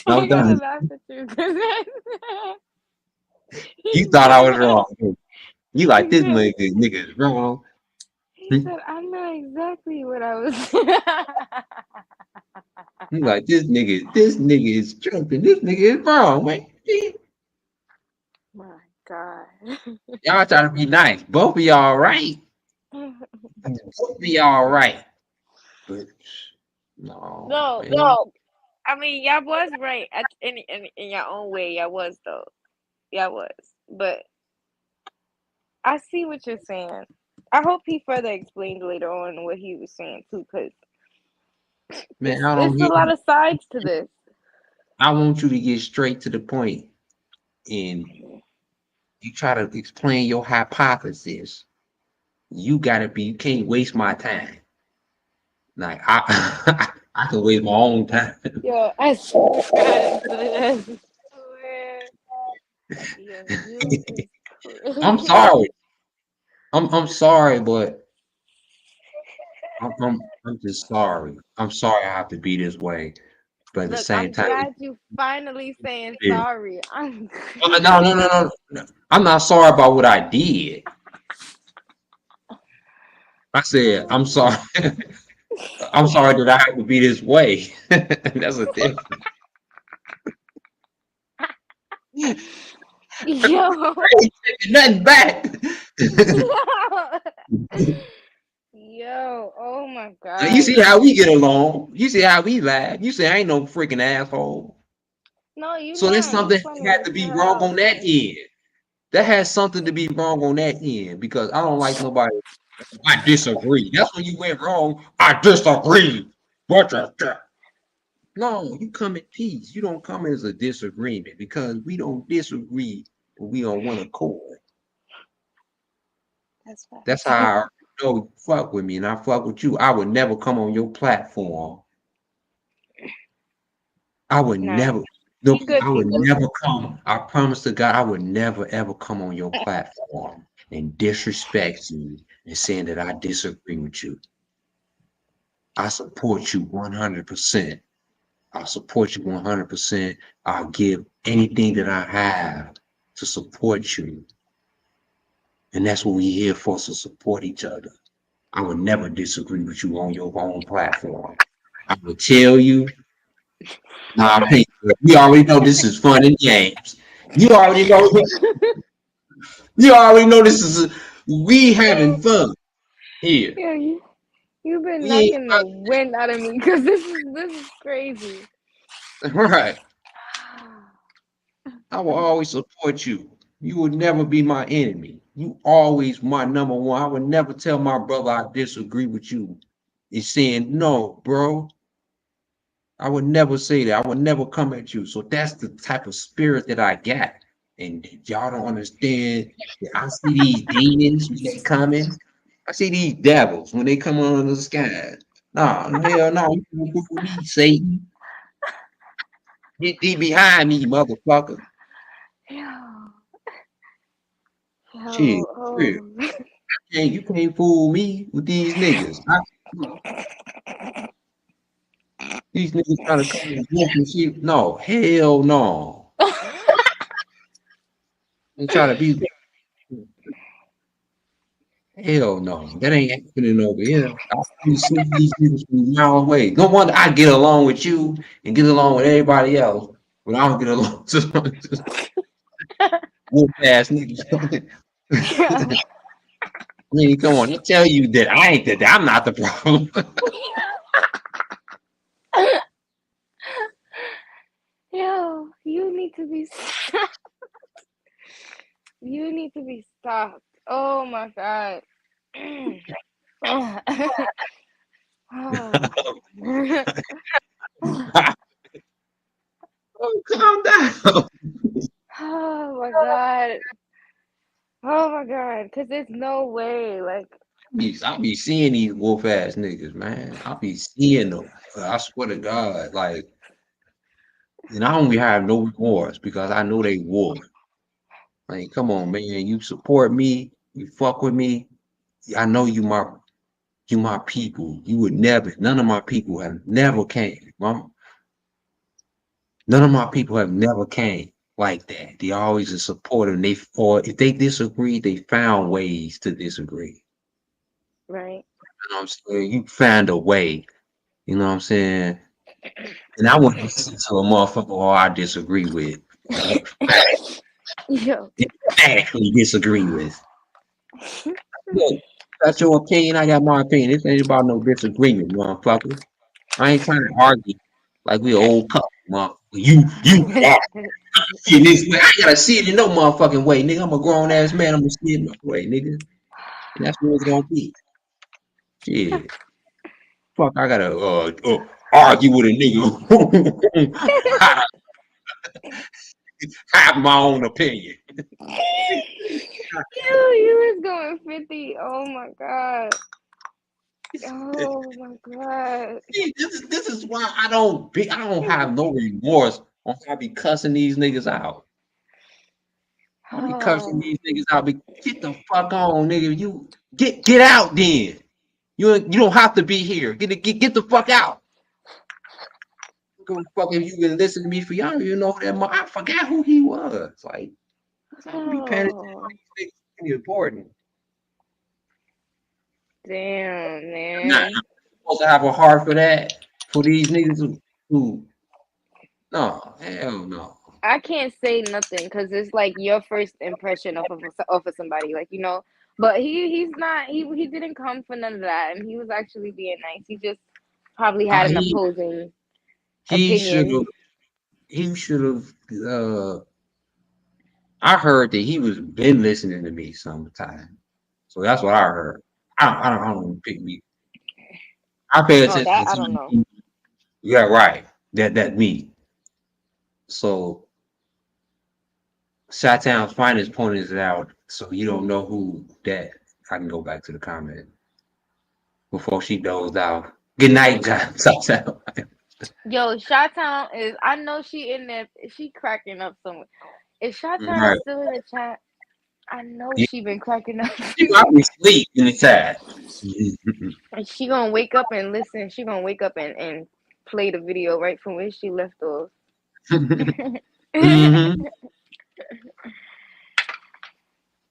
No, I gotta done. laugh at you because You he thought I was said, wrong. You like he this said, nigga is wrong. he said, I know exactly what I was. You like this nigga is tripping. This nigga is wrong, man. My God. Y'all trying to be nice. Both of y'all right. Both of y'all right. But no, No, man. I mean, y'all was right. in your own way, y'all was though. Y'all was. But I see what you're saying. I hope he further explained later on what he was saying too, because Man, I don't it's a hear. lot of sides to this. I want you to get straight to the point, and you try to explain your hypothesis. You can't waste my time. Like I, I can waste my own time. Yo, I swear. I swear. Yo, you is I'm crazy. sorry. I'm sorry, but I'm just sorry. I'm sorry I have to be this way, but at the Look, same I'm time, glad you finally saying yeah. sorry. I'm No. I'm not sorry about what I did. I said I'm sorry. I'm sorry that I have to be this way. That's a difference. Yo. Nothing back. Yo, oh my You God. see how we get along. You see how we laugh. You say I ain't no freaking asshole. No, you So there's not. You something that funny had as to be hell. wrong I was on that like, end. That has something to be wrong on that end because I don't like nobody. I disagree. That's when you went wrong. I disagree. No, you come in peace. You don't come as a disagreement because we don't disagree, but we on one accord. that's fine. That's how I know you fuck with me and I fuck with you. I would never come on your platform. I would Nah, never. No, we good I would people. never come. I promise to God, I would never ever come on your platform and disrespect you and saying that I disagree with you. I support you 100%. I support you 100%. I'll give anything that I have to support you. And that's what we're here for, to support each other. I would never disagree with you on your own platform. I would tell you, nah, hey, we already know this is fun and games. You already know, you already know this is we having fun here. Yeah, you've been We ain't knocking the wind out of me because this is crazy. right. I will always support you. You will never be my enemy. You always my number one. I would never tell my brother I disagree with you. He's saying, no, bro. I would never say that. I would never come at you. So that's the type of spirit that I got. And y'all don't understand. I see these demons when they coming. I see these devils when they come on the sky. Nah, hell no. You can't fool me, Satan. Get thee behind me, motherfucker. Yo, Shit. oh. Hey, you can't fool me with these niggas. These niggas trying to come and look and shit. No, hell no. They try to be hell no. That ain't happening over here. I be seeing these niggas from a mile away. No wonder I get along with you and get along with everybody else, but I don't get along to wolf ass niggas. I mean, come on, they tell you that I ain't that I'm not the problem. Yo, you need to be stopped. You need to be stopped. Oh my God. Oh. Oh, calm down. Oh my God. Oh my God. Because there's no way. Like, I be seeing these wolf ass niggas, man. I be seeing them. I swear to God, like, and I don't have no remorse because I know they wolf. Like, come on, man. You support me. You fuck with me. I know you my people. You would never. None of my people have never came. None of my people have never came like that. They always a supporter. And or if they disagree, they found ways to disagree. right. You know what I'm saying? You found a way. You know what I'm saying? And I wouldn't listen to a motherfucker who I disagree with. Yo. Emphatically disagree with. Look, that's your opinion. I got my opinion. This ain't about no disagreement, motherfucker. I ain't trying to argue like we old couple. You see it this way. I gotta see it in no motherfucking way, nigga. I'm a grown ass man. I'm gonna see it in no way, nigga. And that's what it's gonna be. Shit. Fuck, I gotta argue with a nigga. I have my own opinion. You was going 50. Oh my god. Oh my god. See, this is why I don't have no remorse on how I be cussing these niggas out. I be cursing these niggas out. Be get the fuck on, nigga. You get out then. You don't have to be here. Get the fuck out. Go fuck if you been listening to me for y'all. You know that I forgot who he was. Like I don't be paying attention. These niggas important. Damn, I'm not man. supposed to have a heart for that. For these niggas who no, hell no. I can't say nothing because it's like your first impression of somebody, like, you know. But he's not. He didn't come for none of that, and he was actually being nice. He just probably had an He opposing he should opinion. have I heard that he was been listening to me sometime. So that's what I heard. I don't pick me. I pay Oh, attention that to I don't certain know. people. Yeah, right. That me. So Satown's finest pointed it out, so you don't know who that. I can go back to the comment before she dozed out. Good night, Satown. Yo, Shawtown is. I know she in there. She cracking up somewhere. If Shawtown is Right. still in the chat, I know Yeah, she been cracking up. she probably sleep in the chat. And she gonna wake up and listen. She gonna wake up and play the video right from where she left off. hmm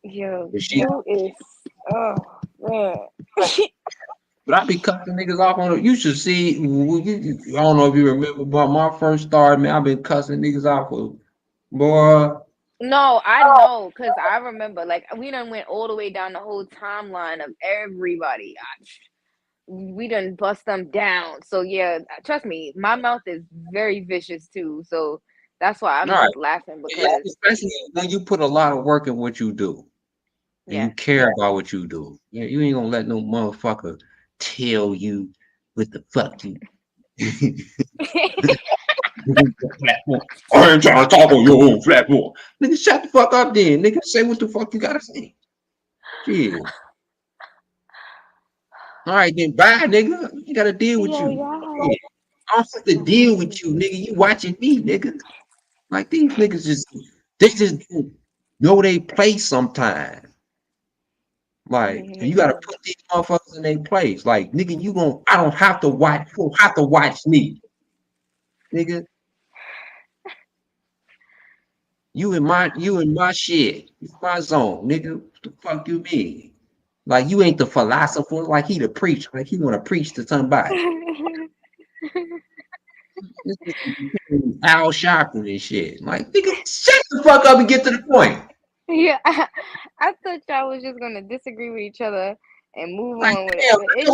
Yo, But she, you is. Oh man. but I be cutting niggas off on it. You should see. I don't know if you remember, but my first start, man, I've been cussing niggas off for boy. No, I know, cause I remember. Like we done went all the way down the whole timeline of everybody. We done bust them down. So yeah, trust me, my mouth is very vicious too. So that's why I'm All right, just laughing because especially when you put a lot of work in what you do and you yeah. care about what you do. Yeah, you ain't gonna let no motherfucker tell you what the fuck you. I ain't trying to talk on your own platform. Nigga, shut the fuck up then. Nigga, say what the fuck you gotta say. Shit. All right, then bye, nigga. You gotta deal with Yo, you. yeah. Yeah. I don't have to deal with you, nigga. You watching me, nigga. Like these niggas they just don't know they place sometimes. Like, and you gotta put these motherfuckers in their place. Like, nigga, I don't have to watch, you don't have to watch me, nigga. You in my shit. It's my zone, nigga. What the fuck you mean? Like you ain't the philosopher, like he the preacher, like he wanna preach to somebody. This is Al Sharpton and shit. Like, nigga, shut the fuck up and get to the point. Yeah, I thought y'all was just gonna disagree with each other and move Like, on with it, damn, but it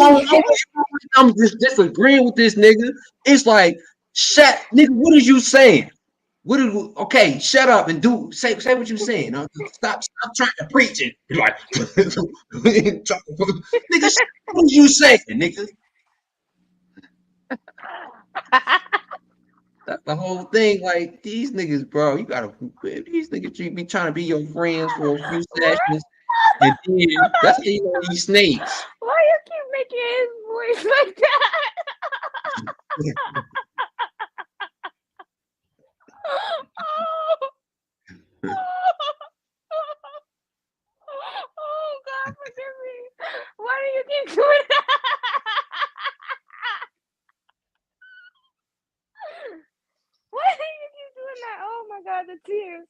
I'm just disagreeing with this nigga. It's like, nigga, what is you saying? Okay, shut up and say what you're saying. Stop trying to preach it. Like, nigga, what are you saying, nigga? That's the whole thing. Like these niggas, bro, these niggas be trying to be your friends for a few sessions, and then that's how you know these snakes. why you keep making his voice like that? Oh God, forgive me. Why do you keep doing that? Why do you keep doing that? Oh my God, the tears.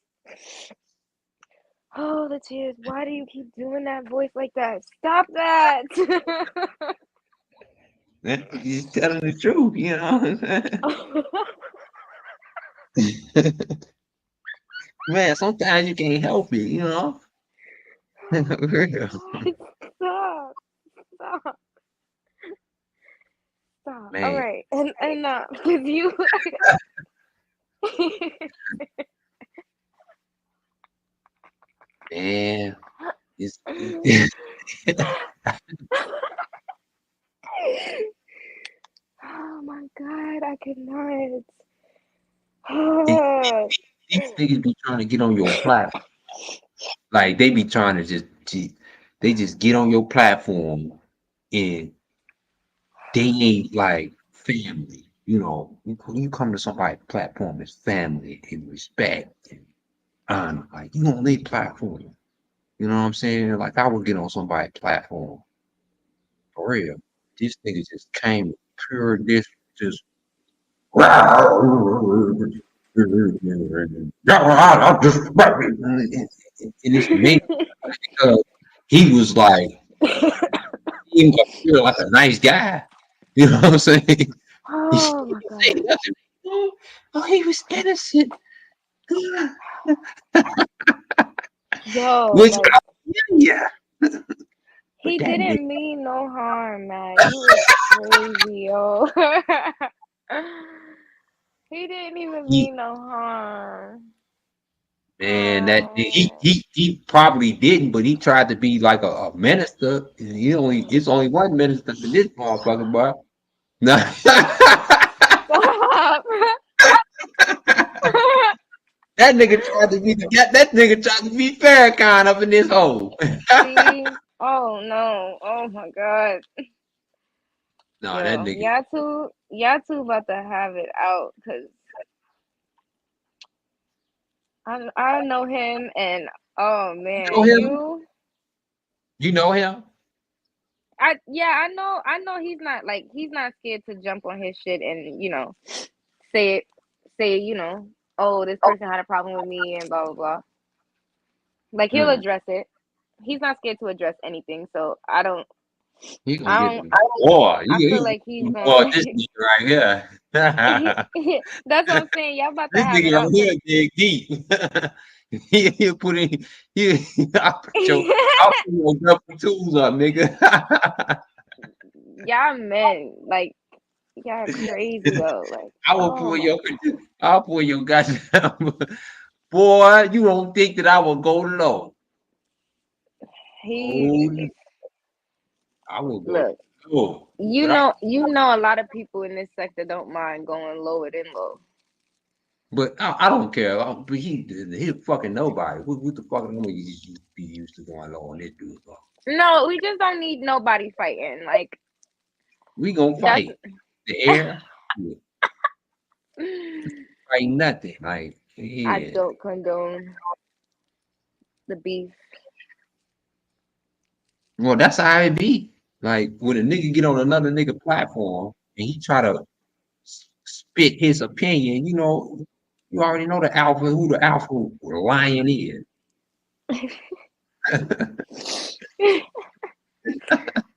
Oh, the tears. Why do you keep doing that voice like that? Stop that. He's telling the truth, you know what I'm saying? Man, sometimes you can't help it, you know. Real. Stop. Stop. Stop. All Man, right. And with you Man, it's Oh my god, I cannot. these niggas be trying to get on your platform. Like they be trying to they just get on your platform and they ain't like family. You know, you come to somebody's platform as family and respect and honor. Like you on their platform. You know what I'm saying? Like I would get on somebody's platform for real. This nigga just came with pure this just and it's me because he was like he appeared like a nice guy. You know what I'm saying? He Oh my didn't say god. nothing. Oh, he was innocent. Yo, Which like yeah. But he that nigga, didn't mean no harm, man. You was crazy, yo. He didn't even he, mean no harm. man, that he probably didn't, but he tried to be like a minister. And it's only one minister for this motherfucker, boy. No. Stop. That nigga tried to be that nigga tried to be Farrakhan up in this hole. See? Oh no. Oh my god. No, that Yo, nigga. y'all two about to have it out because I know him and oh You know man, him? You know him? I know he's not scared to jump on his shit and say it oh, this person had a problem with me and blah blah blah. Like he'll Mm. address it. He's not scared to address anything, so He gonna I get don't the boy. I feel He like he's boy, going this nigga right here. that's what I'm saying. Y'all about to This have it nigga right out here because dig deep. He'll put in I'll put your double tools up, nigga. y'all men, like y'all crazy though. Like, I will oh pull my your I'll pull your goddamn boy. You don't think that I will go low? he Oh, I will go look, low. you know a lot of people in this sector don't mind going lower than low. But I don't care. But he fucking nobody. What the fuck am I be used to going low on this dude? Bro? No, we just don't need nobody fighting. Like We gonna that's fight the air. Yeah, fight nothing. Like I yeah. don't condone the beef. Well, that's how it be. Like when a nigga get on another nigga platform and he try to spit his opinion, you already know who the alpha lion is.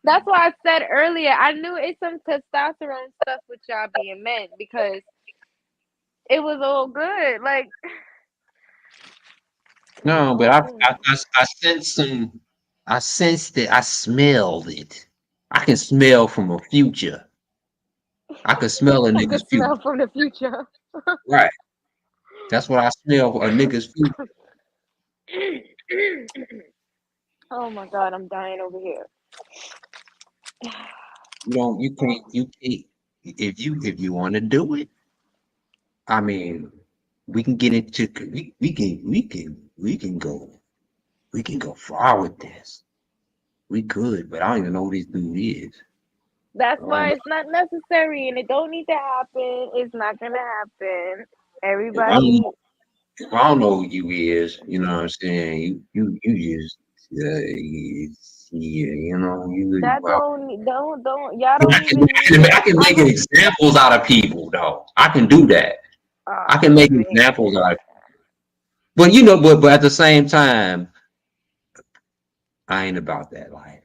That's why I said earlier, I knew it's some testosterone stuff with y'all being men because it was all good. Like, No, but oh, I sensed I sensed it, I smelled it. I can smell from a future. I can smell a I could nigga's smell future. from the future. Right. That's what I smell a nigga's future. Oh my god, I'm dying over here. You can't if you want to do it, I mean, we can get into we can go far with this. We could, but I don't even know who this dude is. That's I don't why know. it's not necessary and it don't need to happen. It's not gonna happen. If I don't Everybody, if I don't know who you is, you know what I'm saying? You just yeah, you that well, don't y'all don't even need I can I make don't examples out of people though. I can do that. I oh can make man. examples out of but but at the same time, I ain't about that life.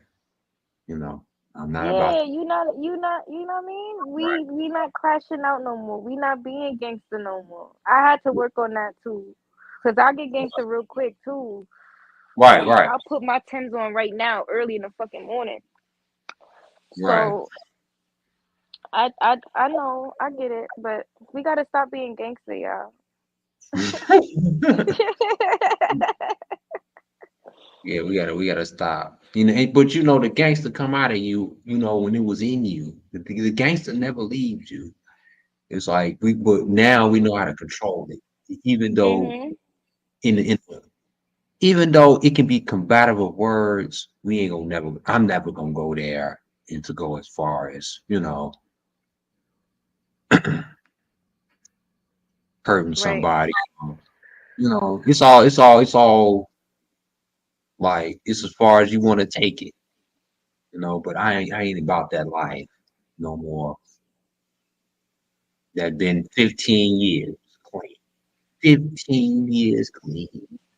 You know, I'm not about Yeah, you know what I mean? right, We not crashing out no more. We not being gangster no more. I had to work on that too. Cause I get gangster real quick too. right, I'll put my Timbs on right now, early in the fucking morning. right. So I know, I get it, but we gotta stop being gangster, y'all. Yeah, we gotta stop. You know, but you know, the gangster come out of you. You know, when it was in you, the gangster never leaves you. It's like but now we know how to control it, even though Mhm. in even though it can be combative with words, we ain't gonna never. I'm never gonna go there and to go as far as hurting Right. somebody. You know, it's all like it's as far as you want to take it. You know, but I ain't about that life no more. That been 15 years clean. 15 years clean.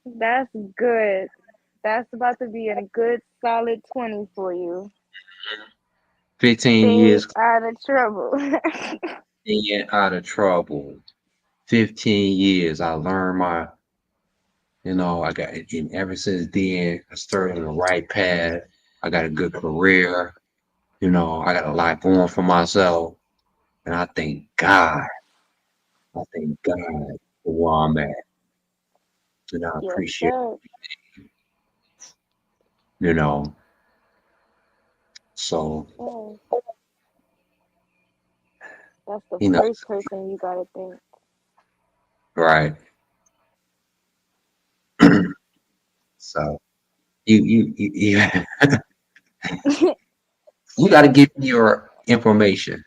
That's good. That's about to be a good solid 20 for you. 15 Stay years out of trouble. clean out of trouble. 15 years. I learned I got and ever since then, I started on the right path. I got a good career. I got a lot going for myself. And I thank God. I thank God for where I'm at. And I Yes, appreciate, sir. you know. So, Oh, that's the you know, first person you gotta think. right. So you you got to give me your information.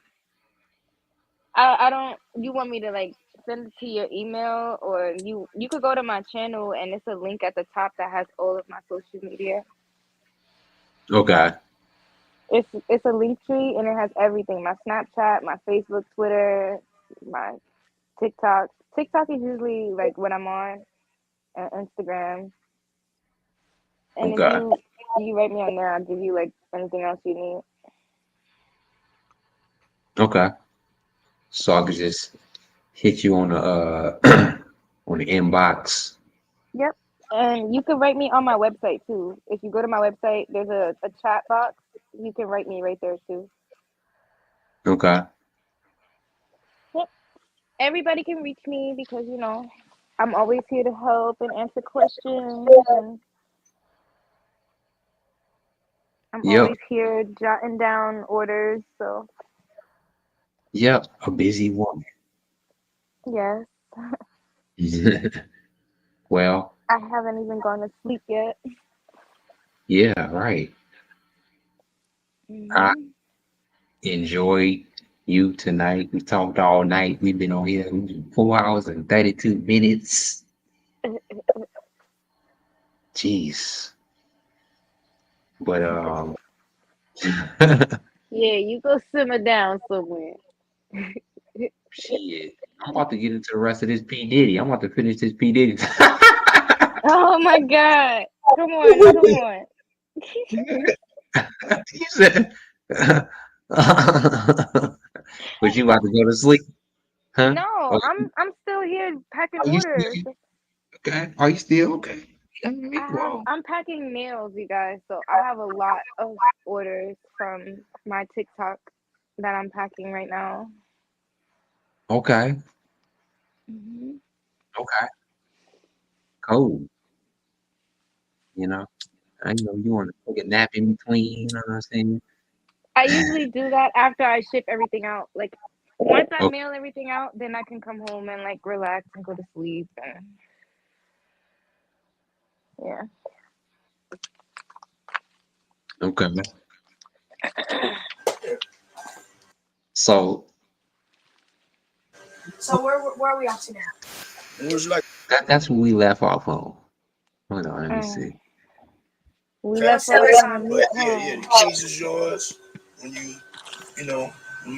I don't. You want me to like send it to your email, or you could go to my channel and it's a link at the top that has all of my social media. Okay. It's a link tree and it has everything: my Snapchat, my Facebook, Twitter, my TikTok. TikTok is usually like what I'm on, and Instagram. And if Okay. you write me on there, I'll give you like anything else you need. Okay. So I could just hit you on the on the inbox. Yep. And you can write me on my website too. If you go to my website, there's a chat box. You can write me right there too. Okay. Yep. Everybody can reach me because I'm always here to help and answer questions, and I'm Yep. always here jotting down orders. So Yep. A busy woman. yes, Well, I haven't even gone to sleep yet. yeah, right. I Hmm. enjoyed you tonight. We talked all night. We've been on here 4 hours and 32 minutes. Jeez. But Yeah, you go simmer down somewhere. shit. I'm about to get into the rest of this P. Diddy. I'm about to finish this P. Diddy. Oh my God! Come on, come on. You said, but you about to go to sleep, huh? No, Oh, I'm still here packing are you orders. still okay? Are you still okay? All right, well, I'm packing nails, you guys. So I have a lot of orders from my TikTok that I'm packing right now. okay, Hmm. okay, cool. You know, I know you want to take a nap in between. You know what I'm saying? I usually do that after I ship everything out. Like once I Oh, mail everything out, then I can come home and like relax and go to sleep. And yeah. okay. So So where are we up to now? that's what we left off on. Hold on, let me Mm. see. We Tell left us the off next on a time. new Yeah, poem. the keys is yours when you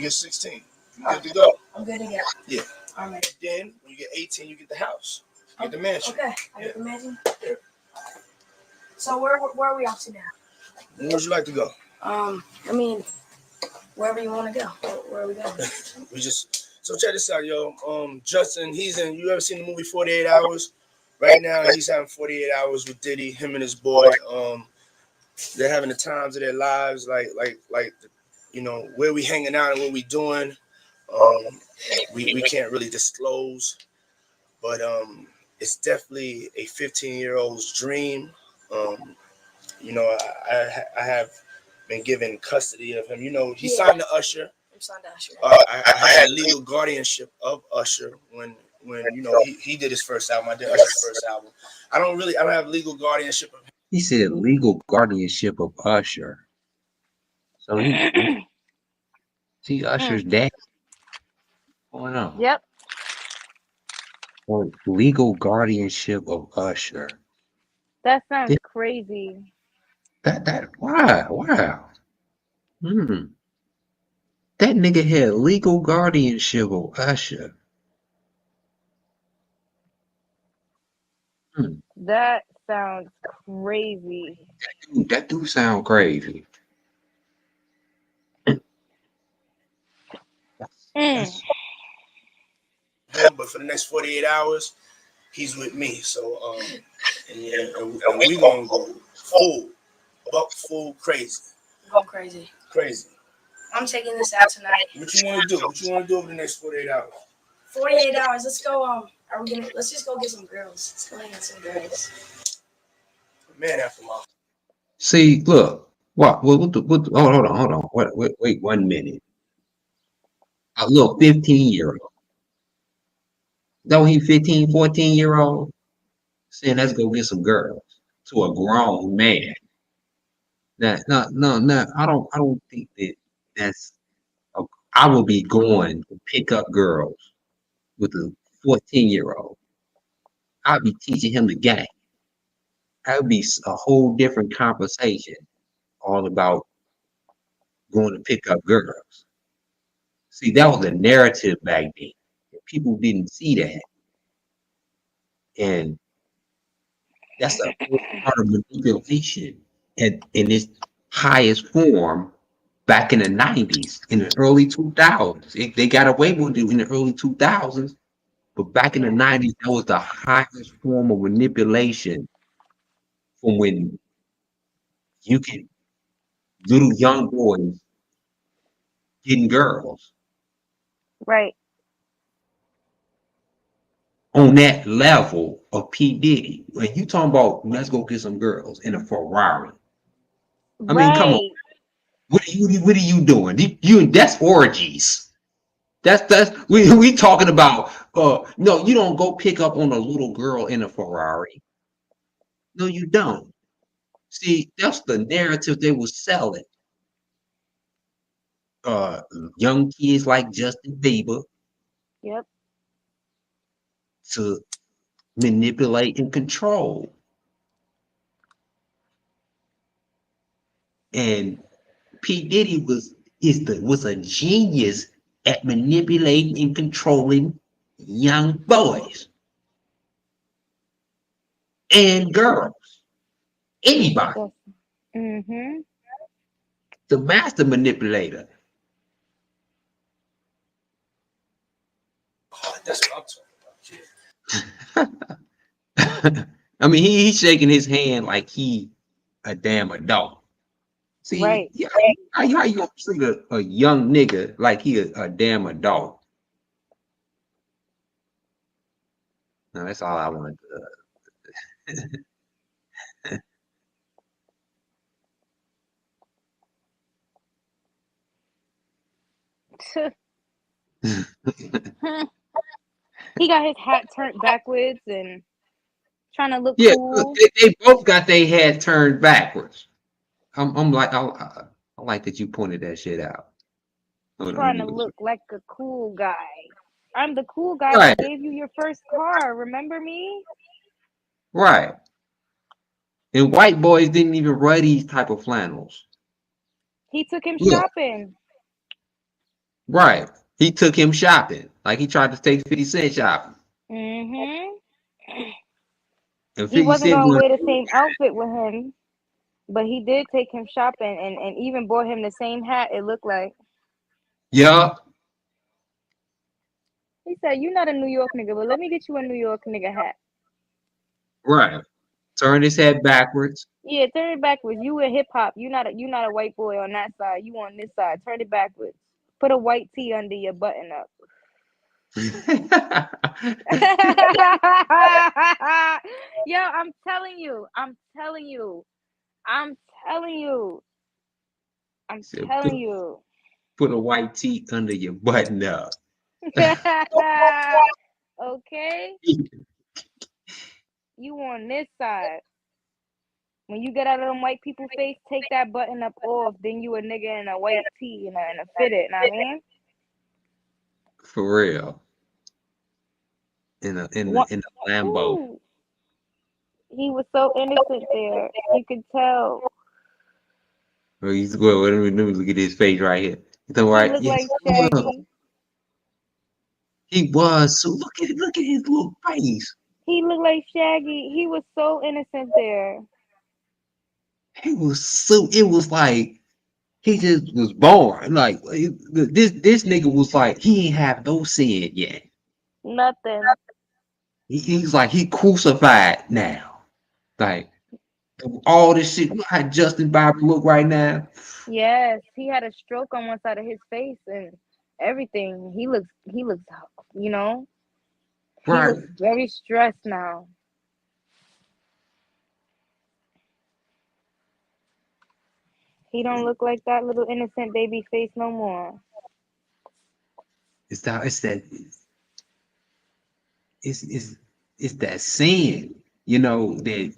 get 16. You good to go. I'm good to go. Yeah. All right. Then when you get 18, you get the house. You get the mansion. Okay. I get the mansion. So where are we up to now? Where would you like to go? I mean, wherever you want to go. Where are we going? So check this out, yo. Justin, you ever seen the movie 48 Hours? Right now, he's having 48 hours with Diddy, him and his boy. They're having the times of their lives, where we hanging out and what we doing. We can't really disclose, but it's definitely a 15-year-old's dream. You know, I have been given custody of him. You know, he signed to Usher. I'm signed to Usher. I had legal guardianship of Usher when you know he did his first album. I did Usher's first album. I don't have legal guardianship of him. He said legal guardianship of Usher. So see Usher's dad. What's going on? Yep. Or legal guardianship of Usher. That sounds crazy. Wow. Hmm. That nigga had legal guardianship of Usher. Hmm. That sounds crazy. That do sound crazy. Mm. Him, but for the next 48 hours, he's with me. So and we gonna go full crazy. Going crazy. Crazy. I'm taking this out tonight. What you want to do? What you want to do over the next 48 hours? 48 hours. Let's go. Let's just go get some girls. Let's go hang out with some girls. Man after my. See, look. What? Hold on. Wait 1 minute. A little 15-year-old. Though he 15, 14-year-old, saying let's go get some girls to a grown man. No. I don't think that's. I will be going to pick up girls with a 14-year-old. I'll be teaching him the game. That would be a whole different conversation, all about going to pick up girls. See, that was a narrative back then. People didn't see that, and that's a part of manipulation in its highest form back in the 90s, in the early 2000s. They got away with it in the early 2000s, but back in the 90s, that was the highest form of manipulation from when you can little young boys getting girls Right. on that level of P. Diddy. When you talking about let's go get some girls in a Ferrari. I mean, come on. Right. What are you doing? That's orgies. That's we talking about no, you don't go pick up on a little girl in a Ferrari. No, you don't. See, that's the narrative they were selling. Uh Young kids like Justin Bieber Yep. to manipulate and control. And P. Diddy was a genius at manipulating and controlling young boys and girls. Anybody. Yes. Mm-hmm. The master manipulator. Oh, that's what I'm talking about. I mean, he's shaking his hand like he a damn adult. See, Right. yeah, how you gonna treat a young nigga like he a damn adult? No, that's all I want to. He got his hat turned backwards and trying to look Yeah, look, cool. they both got their head turned backwards. I'm like, I like that you pointed that shit out. Hold on, let Trying me to look. look like a cool guy. I'm the cool guy Right, that gave you your first car. Remember me? right. And white boys didn't even wear these type of flannels. He took him Look, shopping. right. He took him shopping. Like he tried to take 50 Cent shopping. Mm-hmm. And He 50 wasn't Cent gonna was, wear the same outfit with him, but he did take him shopping and even bought him the same hat. It looked like yeah, he said, "You're not a New York nigga, but let me get you a New York nigga hat." right. Turned his head backwards. Yeah, turn it backwards. You a hip hop. You not a white boy on that side. You on this side. Turn it backwards. Put a white tee under your button up. Yo, I'm telling you. I'm telling you. I'm telling you. I'm Said, telling you. put a white tee under your button up. Okay? You on this side. When you get out of them white people face, take that button up off. Then you a nigga in a white tee and a fitted, know what I mean? For real. In a What? Lambo. Ooh, he was so innocent there. You could tell. Well, he's well, let me look at his face right here. You know, He right? looked Yes, like Shaggy. he was. So look at his little face. He looked like Shaggy. He was so innocent there. He was so. It was like he just was born. Like this nigga was like he ain't have no sin yet. Nothing. He's like he crucified now. Like all this shit. Look how Justin Bieber look right now. Yes, he had a stroke on one side of his face and everything. He looks, you know, he Right. looks very stressed now. He don't look like that little innocent baby face no more. It's that. It's it's that sin. You know that.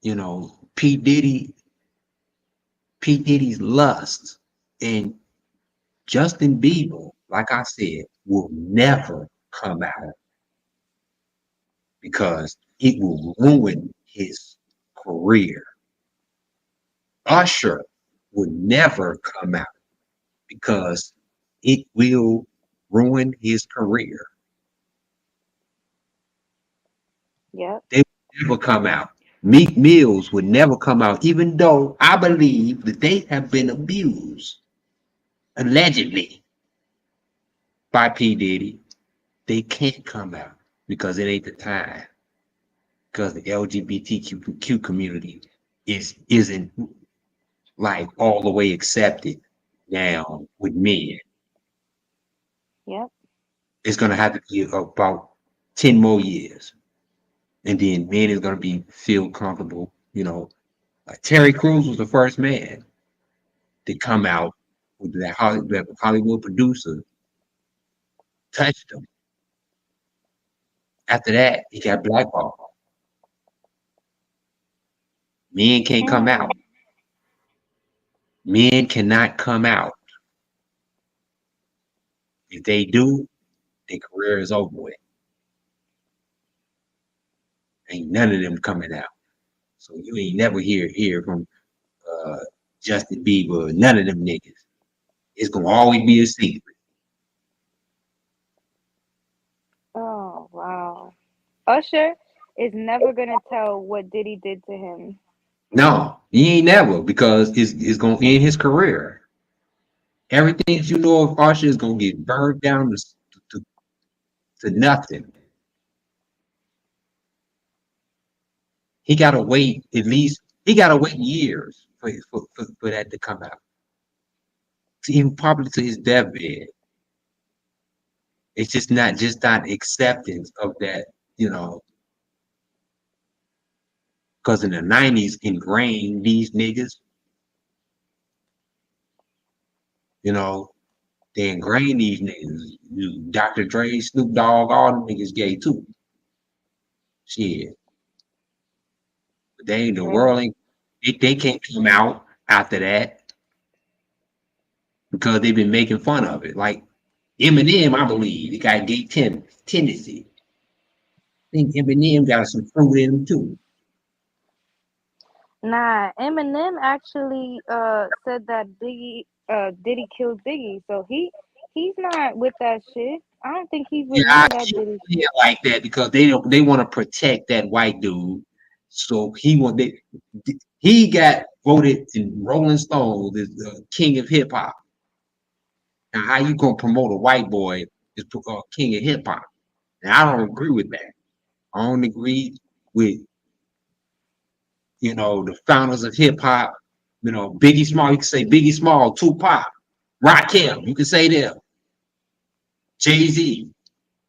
You know P Diddy's lust and Justin Bieber, like I said, will never come out because it will ruin his career. Usher will never come out because it will ruin his career. Yep. They will never come out. Meek Mills would never come out, even though I believe that they have been abused, allegedly, by P. Diddy. They can't come out because it ain't the time. Because the LGBTQ community isn't like all the way accepted now with men. Yep. It's gonna have to be about 10 more years. And then men is gonna be feel comfortable, you know. Like Terry Crews was the first man to come out with that Hollywood producer touched him. After that, he got blackballed. Men can't come Hmm. out. Men cannot come out. If they do, their career is over with. Ain't none of them coming out. So you ain't never hear from uh, Justin Bieber, none of them niggas. It's gonna always be a secret. Oh wow. Usher is never gonna tell what Diddy did to him. No, he ain't never because it's gonna end his career. Everything that you know of Usher is gonna get burned down to, to nothing. He gotta wait at least. He gotta wait years for that to come out. To even probably to his deathbed. It's just not acceptance of that, you know. Because in the 90s, ingrained these niggas, you know, they ingrained these niggas. Dr. Dre, Snoop Dogg, all them niggas gay too. Shit. But they ain't the Right. world ain't they can't come out after that because they've been making fun of it. Like Eminem, I believe, he got gay tendency. I think Eminem got some fruit in him too. Nah, Eminem actually said that Diddy killed Biggie, so he's not with that shit. I don't think he's with Yeah, none I of that keep Diddy it shit. like that because they want to protect that white dude. So he got voted in Rolling Stones as the king of hip hop. Now, how you gonna promote a white boy as king of hip hop? And I don't agree with that. I don't agree with the founders of hip hop. Biggie Small. You can say Biggie Small, Tupac, Rakim. You can say them. Jay-Z,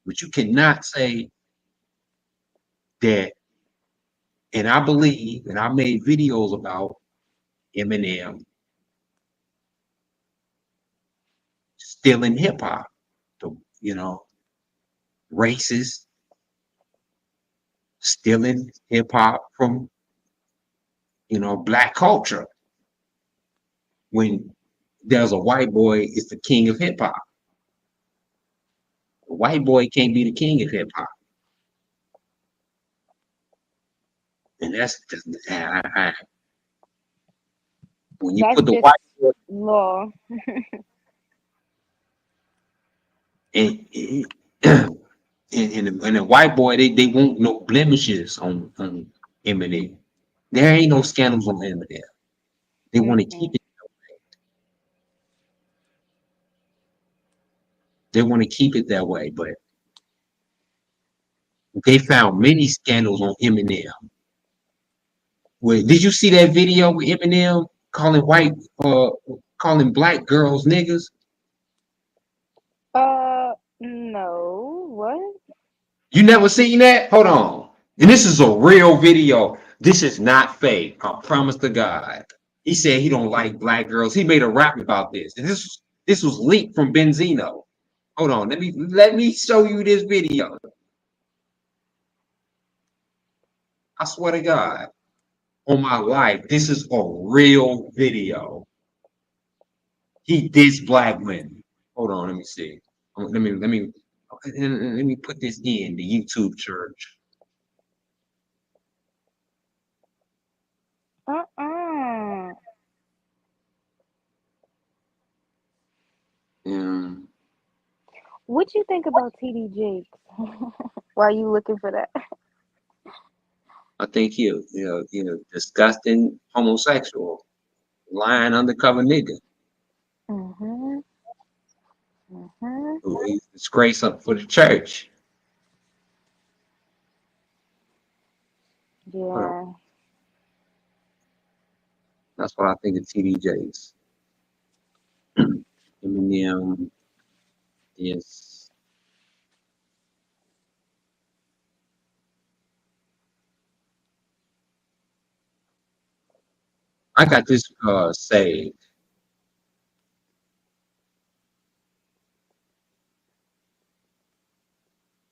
but you cannot say that. And I believe, and I made videos about Eminem stealing hip hop, you know, racist, stealing hip hop from, black culture. When there's a white boy, is the king of hip hop. A white boy can't be the king of hip hop. And that's just, when you That's put the just white boy law. in, and the white boy, they want no blemishes on Eminem. There ain't no scandals on Eminem. They want to keep Mm-mm. it. They want to keep it that way, but they found many scandals on Eminem. Wait, did you see that video with Eminem calling black girls niggas? No. What? You never seen that? Hold on. And this is a real video. This is not fake. I promise to God. He said he don't like black girls. He made a rap about this. And this was leaked from Benzino. Hold on. Let me show you this video. I swear to God. On my life, this is a real video. He dissed black women. Hold on, let me see. Let me put this in the YouTube church. Uh-uh. Um, What you think about TD Jakes? Why you looking for that? I think disgusting homosexual, lying undercover nigga Mm-hmm. Mm-hmm. who is disgrace up for the church. Hold on. Yeah. That's what I think of TD Jakes. Eminem is. I got this saved,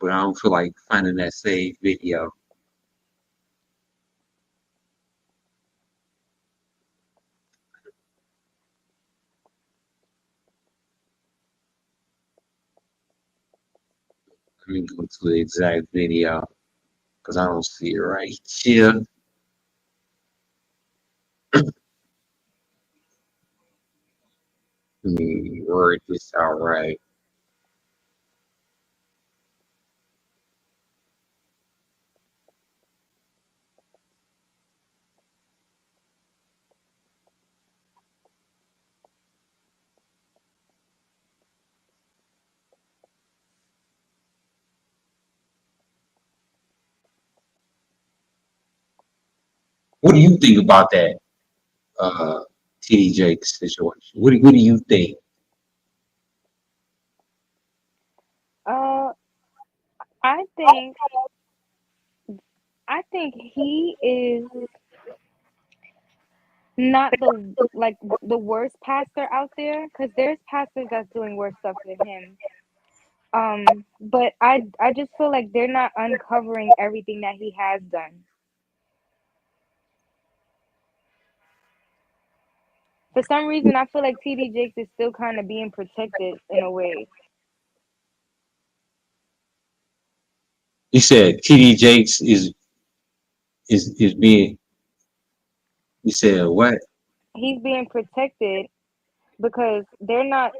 but I don't feel like finding that saved video. Let me go to the exact video because I don't see it right here. Let me word this out right. What do you think about that, uh, TD Jakes situation? What do you think? Uh, I think I think he is not the worst pastor out there, because there's pastors that's doing worse stuff than him. But I just feel like they're not uncovering everything that he has done. For some reason, I feel like TD Jakes is still kind of being protected in a way. You said TD Jakes is being. You said what? He's being protected because they're not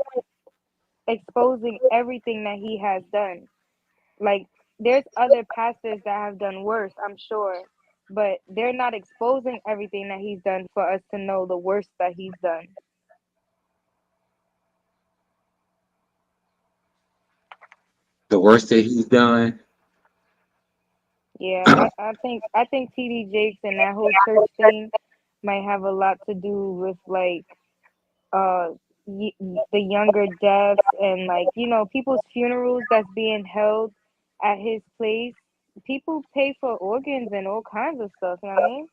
exposing everything that he has done. Like, there's other pastors that have done worse, I'm sure, but they're not exposing everything that he's done for us to know the worst that he's done. The worst that he's done. Yeah, I think TD Jakes and that whole church thing might have a lot to do with, like, uh the younger deaths and like people's funerals that's being held at his place. People pay for organs and all kinds of stuff. You know what I mean?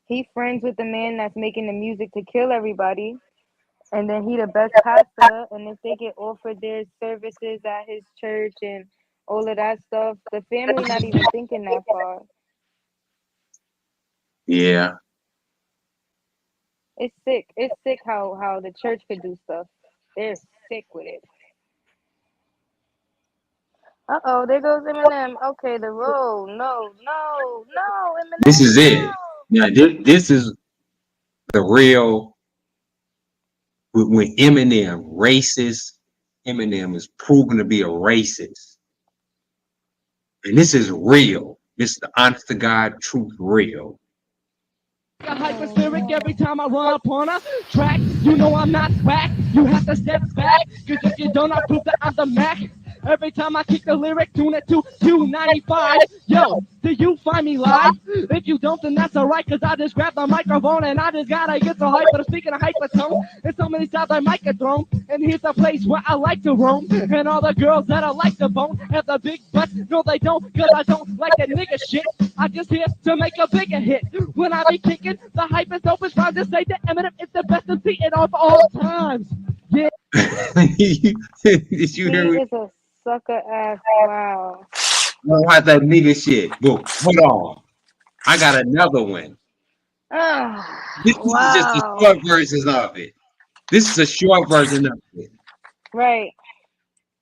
He friends with the man that's making the music to kill everybody, and then he the best pastor. And if they get offered their services at his church and all of that stuff, the family not even thinking that far. Yeah. It's sick. It's sick how the church could do stuff. They're sick with it. Uh-oh, there goes Eminem. Okay, the road. No, This Eminem, is it. Now, this is the real. When Eminem, racist, Eminem is proven to be a racist. And this is real. This is the honest to God truth real. A hyperspheric every time I run up on a track. You know I'm not whack. You have to step back. Cause if you don't, I prove that I'm the Mac. Every time I kick the lyric, tune it to 295. Yo, do you find me live? If you don't, then that's alright. Cause I just grabbed the microphone and I just gotta get so hype. But I'm speaking of hypertone, and so many times I might get thrown. And here's the place where I like to roam. And all the girls that I like to bone have the big butts. No, they don't, cause I don't like that nigga shit. I just here to make a bigger hit. When I be kicking, the hype is open. Trying to say that Eminem is the best MC in all times. Yeah. Did you hear me? He is a sucker ass. Wow. I don't have that nigga shit. But hold on. I got another one. This is just a Wow. short version of it. This is a short version of it. Right.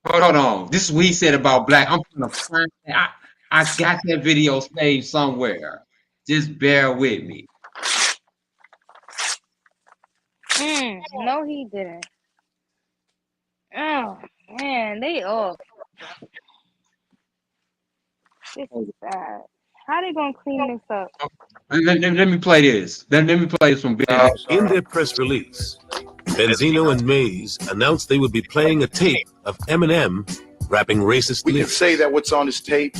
Hold on. This is what he said about black. I'm gonna find that. I got that video saved somewhere. Just bear with me. No, he didn't. Oh man, they off. This is bad. How they gonna clean this up? Let me play this. Let me play this from Ben. In their press release, Benzino and Maze announced they would be playing a tape of Eminem rapping racist We can lyrics. say that what's on this tape,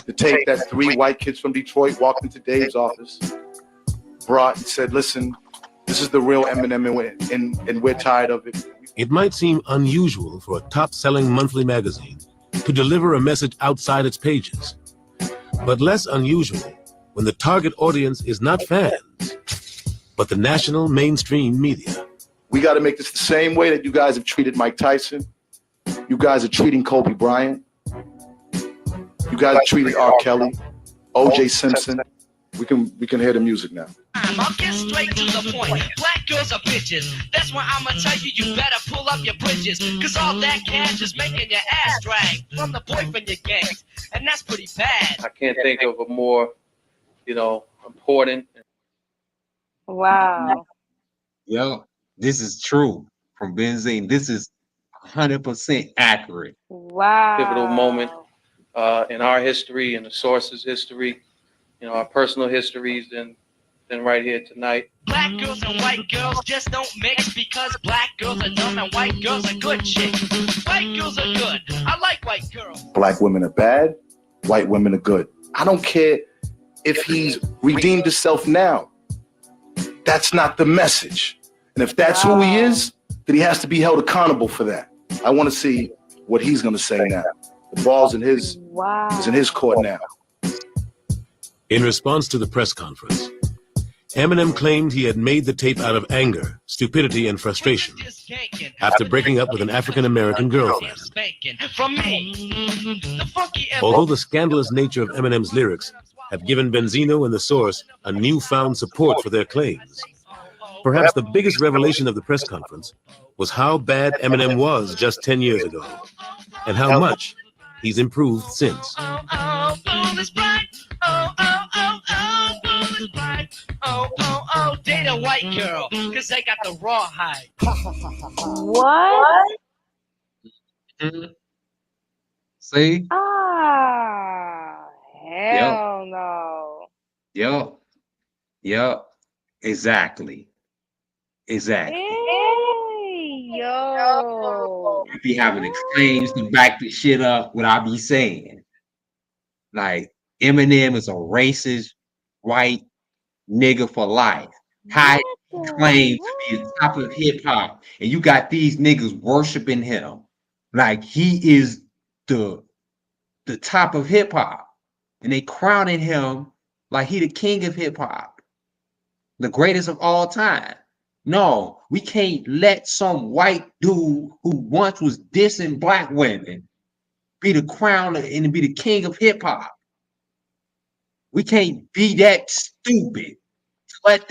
the tape that 3 white kids from Detroit walked into Dave's office, brought and said, listen, this is the real Eminem and we're tired of it. It might seem unusual for a top-selling monthly magazine to deliver a message outside its pages, but less unusual when the target audience is not fans, but the national mainstream media. We got to make this the same way that you guys have treated Mike Tyson. You guys are treating Kobe Bryant. You guys are treating R. Kelly, O.J. Simpson. We can hear the music now. I'll get straight to the point. Black girls are bitches. That's why I'ma tell you, you better pull up your bridges. Cause all that cash is making your ass drag from the boyfriend you get. And that's pretty bad. I can't think of a more, important. Wow. Yo, this is true from Benzine. This is 100% accurate. Wow. Pivotal moment in our history and the source's history, our personal histories, than right here tonight. Black girls and white girls just don't mix because black girls are dumb and white girls are good chicks. White girls are good. I like white girls. Black women are bad, white women are good. I don't care if he's redeemed himself now. That's not the message. And if that's who he is, then he has to be held accountable for that. I want to see what he's going to say now. The ball's in his court now. In response to the press conference, Eminem claimed he had made the tape out of anger, stupidity, and frustration after breaking up with an African-American girlfriend. Although the scandalous nature of Eminem's lyrics have given Benzino and the Source a newfound support for their claims, perhaps the biggest revelation of the press conference was how bad Eminem was just 10 years ago, and how much he's improved since. Date a white girl, cause they got the raw hide. What? See? Hell no. Yep. Exactly. Hey, yo. I be having the claims to back the shit up what I be saying. Like, Eminem is a racist, white nigga for life. High claim to be the top of hip hop, and you got these niggas worshiping him like he is the top of hip hop, and they crowning him like he the king of hip hop, the greatest of all time. No, we can't let some white dude who once was dissing black women be the crown and be the king of hip hop. We can't be that stupid to let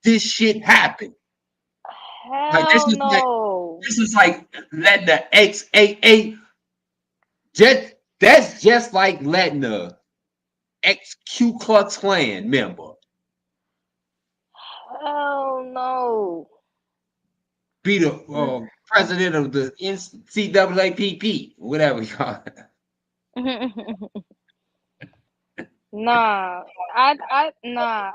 this shit happen. Like Hell no. this is like letting the XAA that's just like letting the ex Ku Klux Klan member Hell no. be the president of the NCAAPP, whatever you call it. Nah,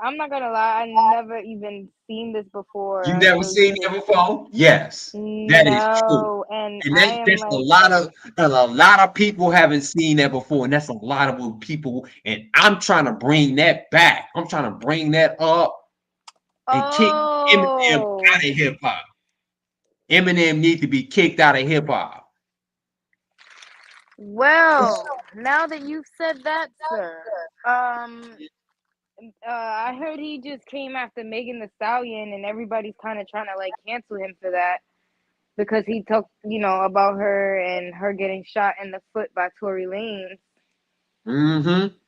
I'm not gonna lie. I never even seen this before. You I never really seen that before? Yes, that is true. no, and And I am that's like, a lot of people haven't seen that before, and that's a lot of people. And I'm trying to bring that back. I'm trying to bring that up and kick Eminem oh, out of hip hop. Eminem needs to be kicked out of hip hop. well, now that you've said that, sir, I heard he just came after Megan Thee Stallion, and everybody's kind of trying to like cancel him for that because he talked, about her and her getting shot in the foot by Tory Lanez. Mm-hmm.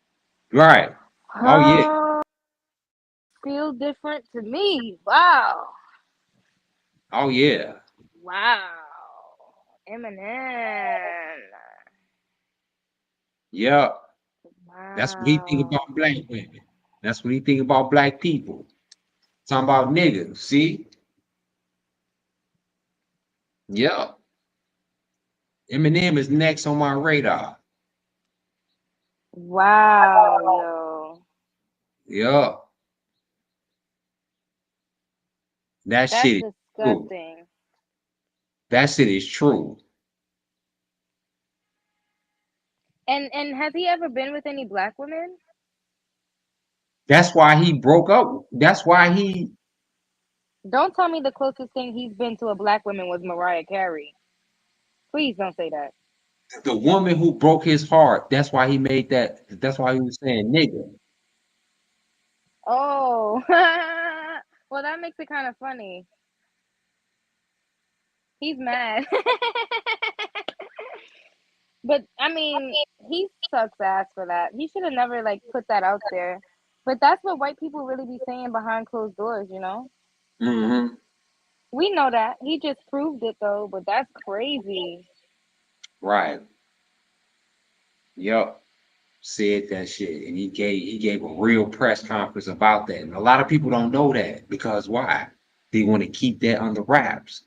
Right. Oh yeah. Feel different to me. Wow. Oh yeah. Wow. Eminem. Yeah. Wow. That's what he think about black women. That's what he think about black people. Talking about niggas. See? Yeah. Eminem is next on my radar. Wow, yo. Yeah. That That's shit is true. disgusting. That shit is true. And has he ever been with any black women? That's why he broke up. That's why he Don't tell me the closest thing he's been to a black woman was Mariah Carey. Please don't say that. the woman who broke his heart. That's why he made that. That's why he was saying nigga. Oh. Well, that makes it kind of funny. He's mad. But I mean, he sucks ass for that. He should have never like put that out there. But that's what white people really be saying behind closed doors, Mm-hmm. We know that. He just proved it though, but that's crazy. Right. Yup. Said that shit, and he gave a real press conference about that. And a lot of people don't know that because why? They want to keep that under wraps.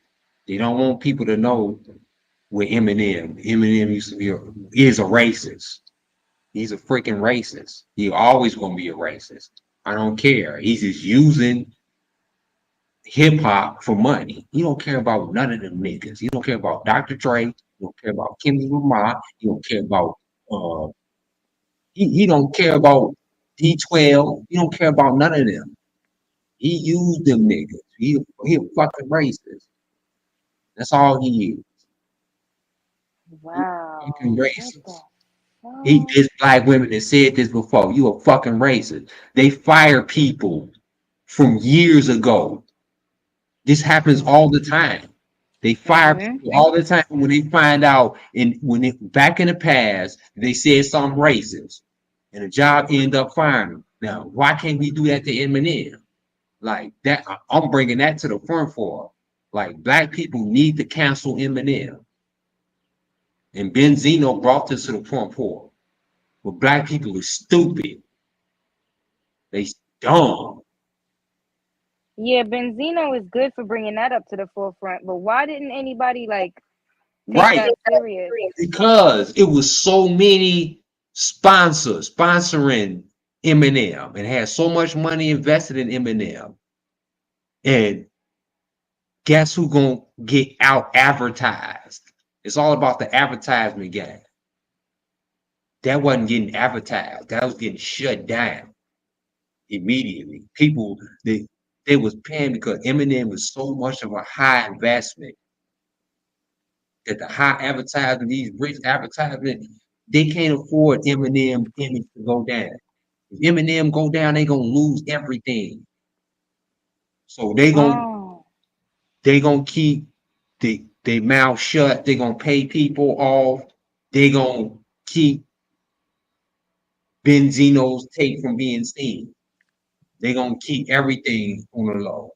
They don't want people to know with Eminem. Eminem is a racist. He's a freaking racist. He always gonna be a racist. I don't care. He's just using hip hop for money. He don't care about none of them niggas. He don't care about Dr. Dre. He don't care about Kendrick Lamar. He don't care about uh he don't care about D12. He don't care about none of them. He used them niggas. He a fucking racist. That's all he is. Wow. Fucking What racist. the He fuck? dissed black women and said this before. You a fucking racist. They fire people from years ago. This happens all the time. They fire people all the time when they find out back in the past they said something racist and the job end up firing them. Now, why can't we do that to Eminem? Like that, I'm bringing that to the front for. Like black people need to cancel Eminem, and Benzino brought this to the front for. But black people are stupid. They dumb. Yeah, Benzino is good for bringing that up to the forefront, but why didn't anybody like take Right. that serious? Because it was so many sponsors sponsoring Eminem and had so much money invested in Eminem. And guess who gonna get out advertised? It's all about the advertisement game. That wasn't getting advertised. That was getting shut down. immediately. People they was paying because Eminem was so much of a high investment that the high advertising, these rich advertisement, they can't afford Eminem image to go down. If Eminem go down, they gonna lose everything. So they gonna keep they mouth shut. They gonna pay people off. They gonna keep Benzino's tape from being seen. They gonna keep everything on the low.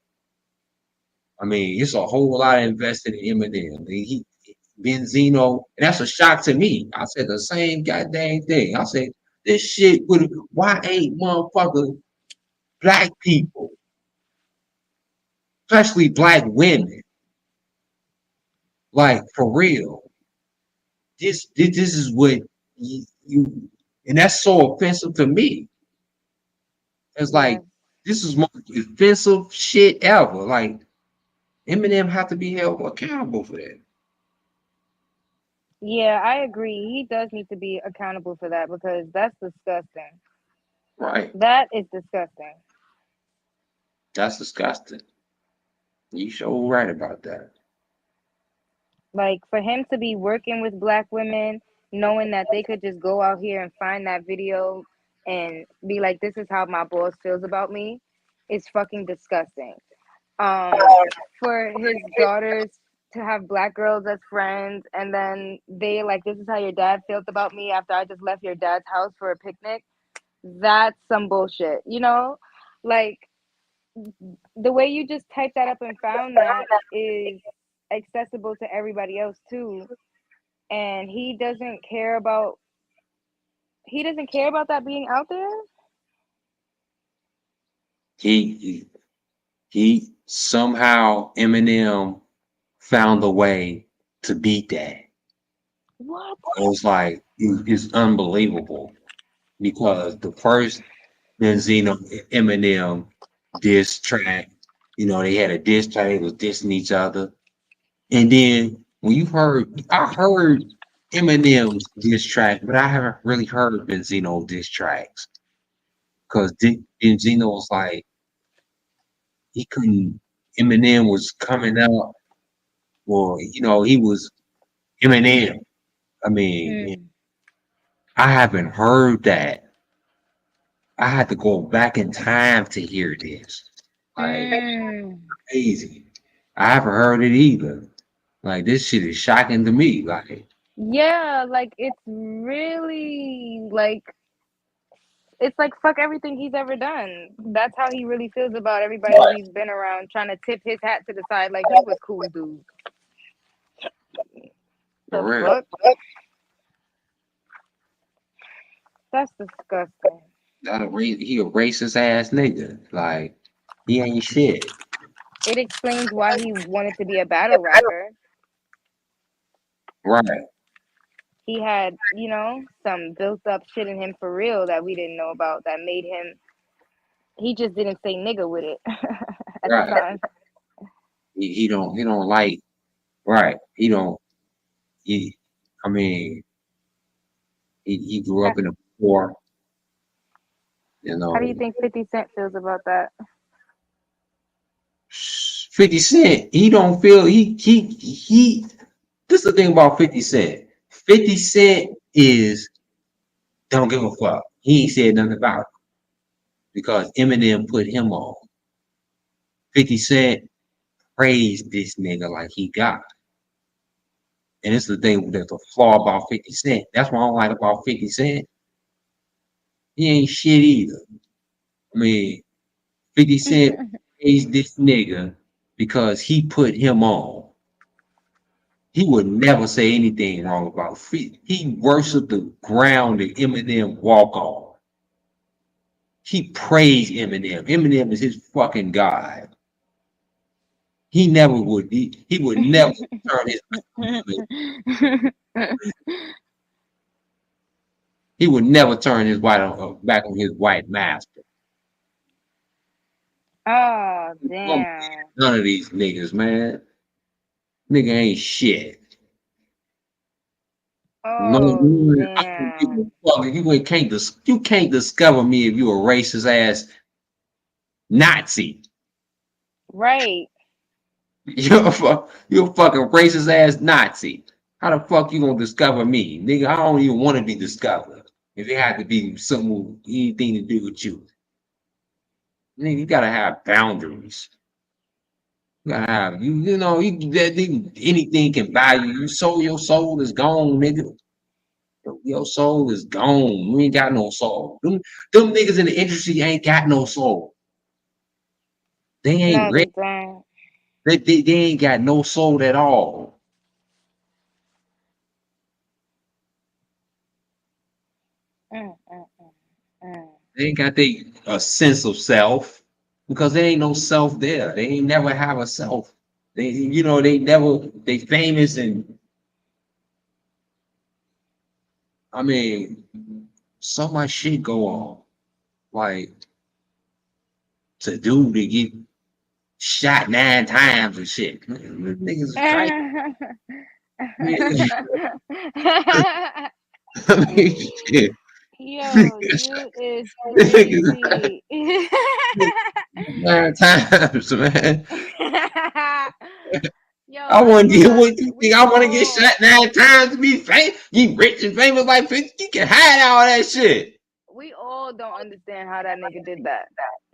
I mean, it's a whole lot invested in Eminem. Benzino, and that's a shock to me. I said the same goddamn thing. I said this shit would. Why ain't motherfucker black people, especially black women, like for real? This is what you, and that's so offensive to me. It's like this is most offensive shit ever. Like Eminem have to be held accountable for that. Yeah, I agree. He does need to be accountable for that because that's disgusting. Right. That is disgusting. That's disgusting. You sure right about that. Like for him to be working with black women, knowing that they could just go out here and find that video and be like, "This is how my boss feels about me," is fucking disgusting. For his daughters to have black girls as friends, and then they like, "This is how your dad felt about me after I just left your dad's house for a picnic." That's some bullshit, you know? Like the way you just typed that up and found that is accessible to everybody else too, and he doesn't care about that being out there. He somehow Eminem found a way to beat that. What? It was like it's unbelievable because the first Benzino Eminem diss track, they had a diss track, they was dissing each other. And then when I heard Eminem's diss track, but I haven't really heard Benzino diss tracks because Benzino was like he couldn't. Eminem was coming out, or he was Eminem. I mean, I haven't heard that. I had to go back in time to hear this. Like crazy. I haven't heard it either. Like this shit is shocking to me. Like Yeah, like it's really like it's like fuck everything he's ever done. That's how he really feels about everybody who he's been around, trying to tip his hat to the side like he was cool dude. The for real. fuck? That's disgusting. He a racist ass nigga. Like he ain't shit. It explains why he wanted to be a battle rapper. Right. He had, some built up shit in him for real that we didn't know about that made him. He just didn't say nigga with it at the time. He don't like. Right. He don't. I mean, he grew up in a poor. How do you think 50 Cent feels about that? 50 Cent, he don't feel he this is the thing about 50 Cent. 50 Cent is don't give a fuck. He ain't said nothing about it because Eminem put him on. 50 Cent praised this nigga like he got. And it's the thing that's the flaw about 50 Cent. That's what I don't like about 50 Cent. He ain't shit either. I mean, 50 Cent praised this nigga because he put him on. He would never say anything wrong about it. He worshiped the ground that Eminem walk on. He praised Eminem. Eminem is his fucking God. He never would. He would never turn his. He would never turn his back on his white master. Oh damn! None of these niggas, man. Nigga ain't shit. Oh I don't give a fuck. You can't discover me if you a racist ass Nazi. Right. You're a fucking racist ass Nazi. How the fuck you gonna discover me? Nigga, I don't even want to be discovered. If it had to be something, anything to do with you. Nigga, you gotta have boundaries. You gotta have, you know, anything can buy you. Your soul is gone, nigga. Your soul is gone. You ain't got no soul. Them niggas in the industry ain't got no soul. They ain't No, ready. they don't. They ain't got no soul at all. They ain't got a sense of self because there ain't no self there. They ain't never have a self. They, you know, they famous and I mean, so much shit go on. Like to get shot 9 times and shit. Niggas is crazy. I mean, shit. Yo, you is crazy. 9 times, man. Yo, I want to get remember what you think. I want to get shot 9 times to be famous. Get rich and famous like 50. You can hide all that shit. we all don't understand how that nigga did that.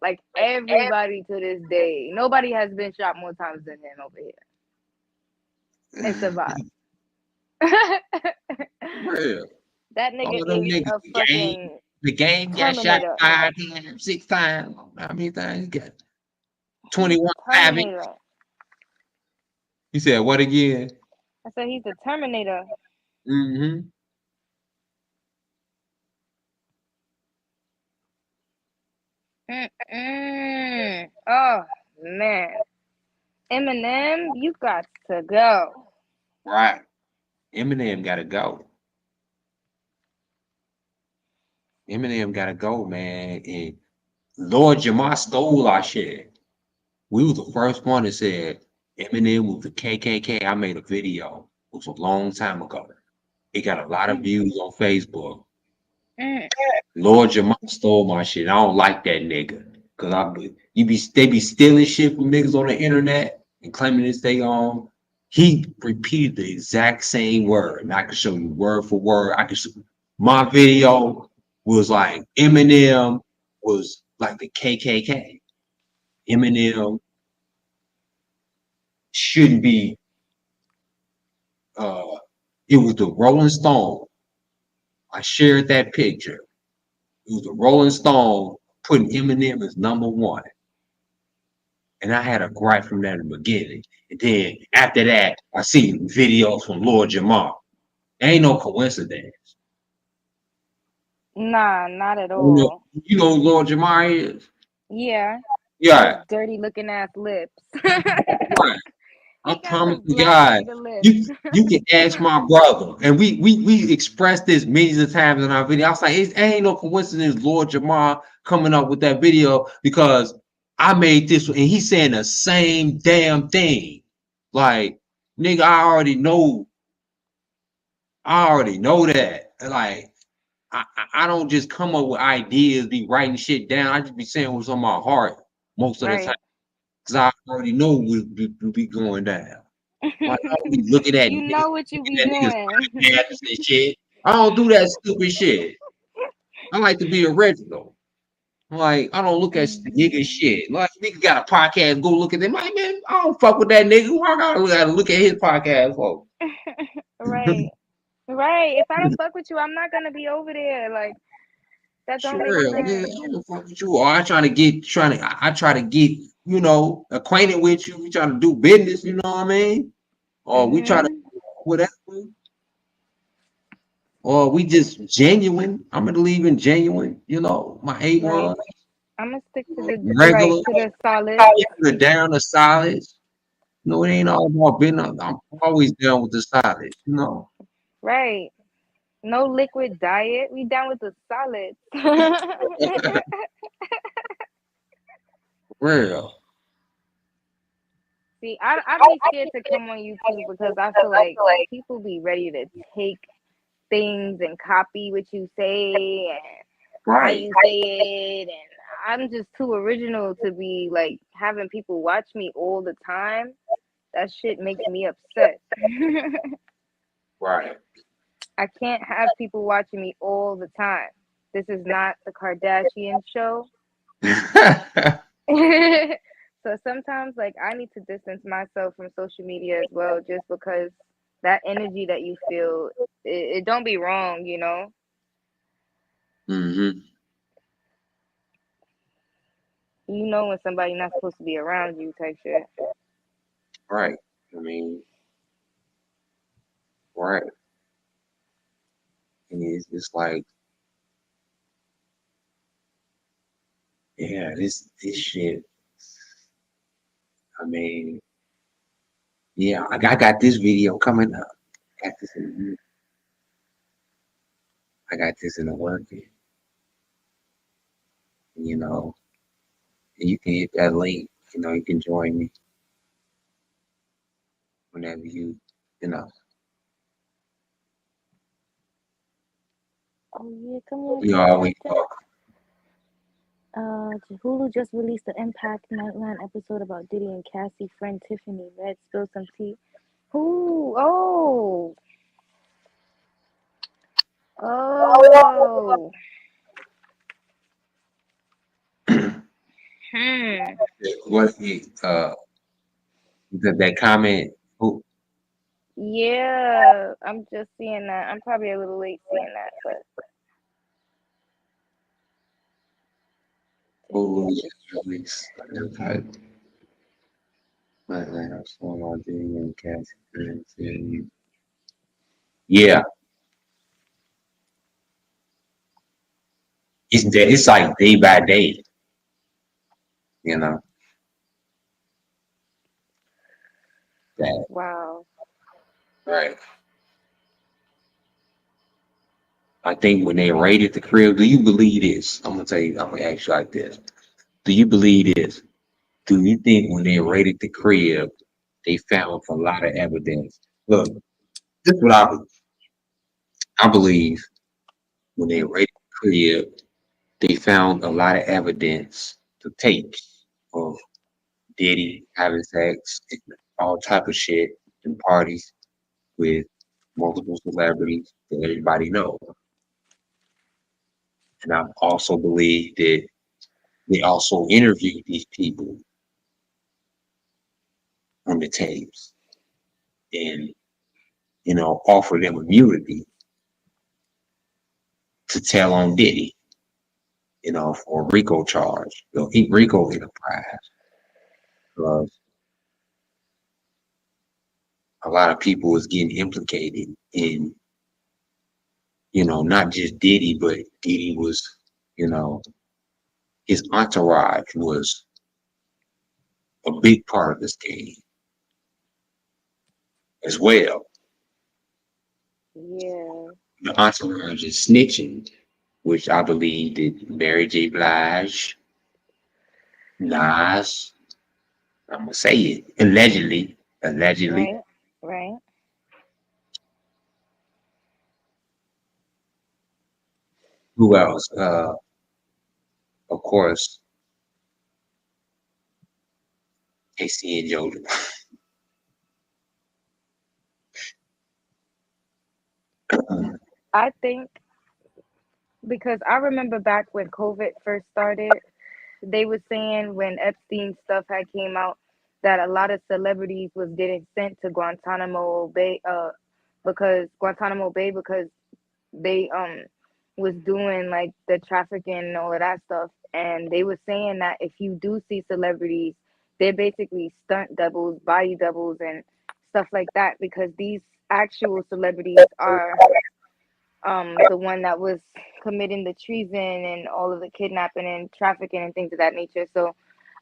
Like everybody to this day, nobody has been shot more times than him over here and survived. Real. That All nigga of them is niggas, a fucking the game got shot Terminator. 5 times, 6 times. How many times you got? 21 Savage. Terminator. You said what again? I said he's a Terminator. Mm-hmm. Oh man, Eminem, you got to go. Right. Eminem gotta go. Eminem gotta go, man. And Lord Jamar stole our shit. We was the first one that said Eminem was the KKK. I made a video. It was a long time ago. It got a lot of views on Facebook. Lord Jamar stole my shit. I don't like that nigga. Cause they be stealing shit from niggas on the internet and claiming it's they own. He repeated the exact same word. And I can show you word for word. My video was like Eminem was like the KKK. Eminem shouldn't be it was the Rolling Stone. I shared that picture. It was the Rolling Stone putting Eminem as #1. And I had a gripe from that in the beginning. And then after that, I see videos from Lord Jamar. Ain't no coincidence. Nah, not at You know, all. you know who Lord Jamar is? Yeah. Yeah. Those dirty looking ass lips. Right. I He got promise them you black God, nigga lips. you can ask my brother, and we expressed this millions of times in our video. I was like, it ain't no coincidence, Lord Jamar coming up with that video because I made this, and he's saying the same damn thing. Like, nigga, I already know that. Like, I don't just come up with ideas, be writing shit down. I just be saying what's on my heart most of the time. Right. Cause I already know we'll be going down. Like I don't be looking at You niggas, know what you be looking at niggas doing. podcasts and shit. I don't do that stupid shit. I like to be original. Like I don't look at nigga shit. Like nigga got a podcast, go look at them. Like man, I don't fuck with that nigga. Why I gotta look at his podcast for? Right. Right. If I don't fuck with you, I'm not gonna be over there. Like that don't make Sure, man. sense. I don't fuck with you. Or I try to get you know acquainted with you. We trying to do business. You know what I mean? Or we try to whatever. Or we just genuine. I'm gonna leave in genuine. You know, my Right. A1 I'm gonna stick to the regular. solid. The down the solids. No, it ain't all about being. I'm always down with the solids. You know. Right. No liquid diet. We down with the solids. Real. See, I be scared to come on YouTube because I feel like people be ready to take things and copy what you say and how Right. you say it, and I'm just too original to be like having people watch me all the time. That shit makes me upset. Right. I can't have people watching me all the time. This is not the Kardashian show. So sometimes like I need to distance myself from social media as well, just because that energy that you feel, it don't be wrong, you know. Mm-hmm. You know when somebody not supposed to be around you type shit. Right. I mean, right. And it's just like, yeah, this shit. I mean, yeah, I got this video coming up. Got this in, I got this in the working. You know, you can hit that link. You know, you can join me whenever you know. Oh yeah, come here, We come always here. talk. Hulu just released the Impact Nightline episode about Diddy and Cassie friend Tiffany. Red, spill some tea. Who? Oh, oh. Hmm. What that comment? Who? Yeah, I'm just seeing that. I'm probably a little late seeing that, but Who released? Yeah, it's like day by day. You know that. wow. Right. I think when they raided the crib, do you believe this? I'm gonna tell you. I'm gonna ask you like this. Do you believe this? Do you think when they raided the crib, they found a lot of evidence? Look, this is what I believe. When they raided the crib, they found a lot of evidence to tape of Diddy having sex, and all type of shit in parties with multiple celebrities that everybody knows. And I also believe that they also interviewed these people on the tapes and offer them immunity to tell on Diddy, for a RICO charge, RICO enterprise. Because a lot of people was getting implicated in, not just Diddy, but Diddy was, you know, his entourage was a big part of this game as well. Yeah. The entourage is snitching, which I believe that Mary J. Blige, Nas, I'm gonna say it, allegedly. Right. Right. Who else? Of course, KC and Jordan. I think because I remember back when COVID first started, they were saying when Epstein stuff had came out that a lot of celebrities was getting sent to Guantanamo Bay, because they was doing like the trafficking and all of that stuff, and they were saying that if you do see celebrities, they're basically stunt doubles, body doubles, and stuff like that, because these actual celebrities are the one that was committing the treason and all of the kidnapping and trafficking and things of that nature. So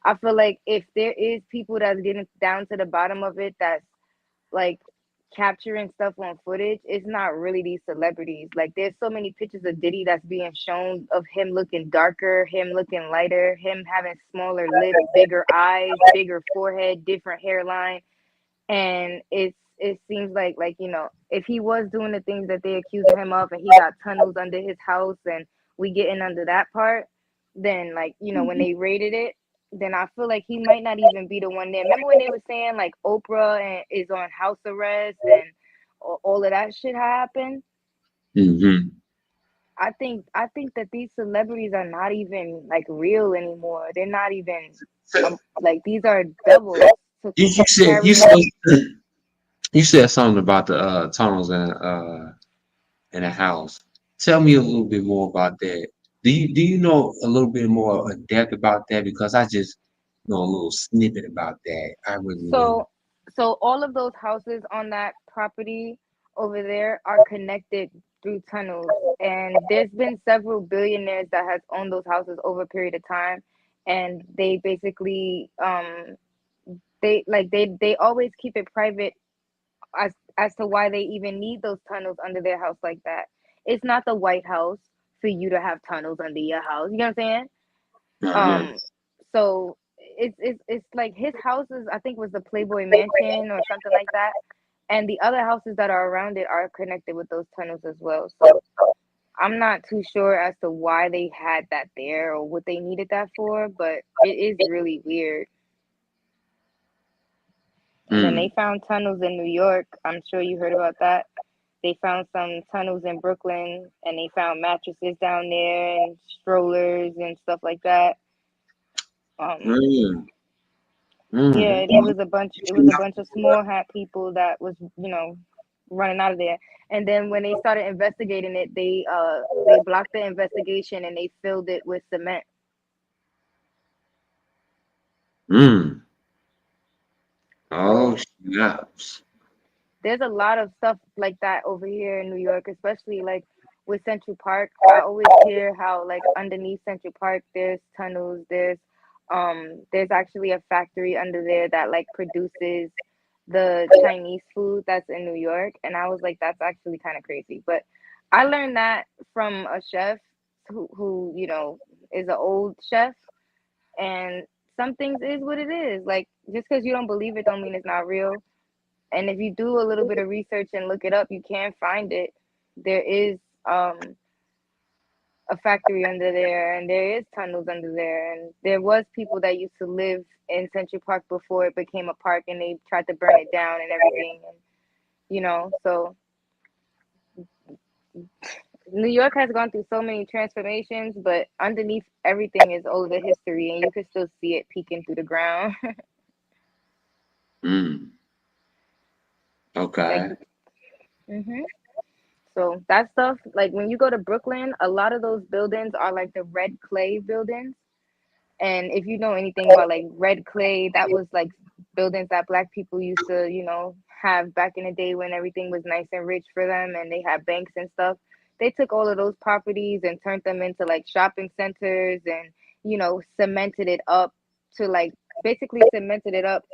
I feel like if there is people that's getting down to the bottom of it, that's like capturing stuff on footage, it's not really these celebrities. Like there's so many pictures of Diddy that's being shown of him looking darker, him looking lighter, him having smaller lips, bigger eyes, bigger forehead, different hairline, and it seems like if he was doing the things that they accusing him of and he got tunnels under his house and we getting under that part, then like, you know, when they raided it, then I feel like he might not even be the one there. Remember when they were saying like Oprah is on house arrest and all of that shit happened? Mm-hmm. I think that these celebrities are not even like real anymore. They're not even like these are devils to You said carry out. you said something about the tunnels in a house. Tell me a little bit more about that. Do you know a little bit more in depth about that? Because I just know a little snippet about that. I really don't. So so all of those houses on that property over there are connected through tunnels, and there's been several billionaires that has owned those houses over a period of time, and they basically they always keep it private as to why they even need those tunnels under their house like that. It's not the White House for you to have tunnels under your house. You know what I'm saying? Uh-huh. So it's like his houses, I think was the Playboy Mansion or something like that. And the other houses that are around it are connected with those tunnels as well. So I'm not too sure as to why they had that there or what they needed that for, but it is really weird. And then they Mm. found tunnels in New York. I'm sure you heard about that. They found some tunnels in Brooklyn and they found mattresses down there and strollers and stuff like that. Um, Mm. yeah, Mm. it was a bunch of small hat people that was, you know, running out of there. And then when they started investigating it, they blocked the investigation and they filled it with cement. Mm. Oh, So snaps. there's a lot of stuff like that over here in New York, especially like with Central Park. I always hear how like underneath Central Park there's tunnels, there's actually a factory under there that like produces the Chinese food that's in New York. And I was like, that's actually kind of crazy. But I learned that from a chef who, you know, is an old chef, and some things is what it is. Like just because you don't believe it don't mean it's not real. And if you do a little bit of research and look it up, you can find it. There is a factory under there, and there is tunnels under there, and there was people that used to live in Central Park before it became a park, and they tried to burn it down and everything, and you know. So New York has gone through so many transformations, but underneath everything is all of the history, and you can still see it peeking through the ground. Mm. Like, Okay. mhm. So that stuff, like when you go to Brooklyn, a lot of those buildings are like the red clay buildings. And if you know anything about like red clay, that was like buildings that black people used to, you know, have back in the day when everything was nice and rich for them and they had banks and stuff. They took all of those properties and turned them into like shopping centers and, you know, cemented it up to like basically cemented it up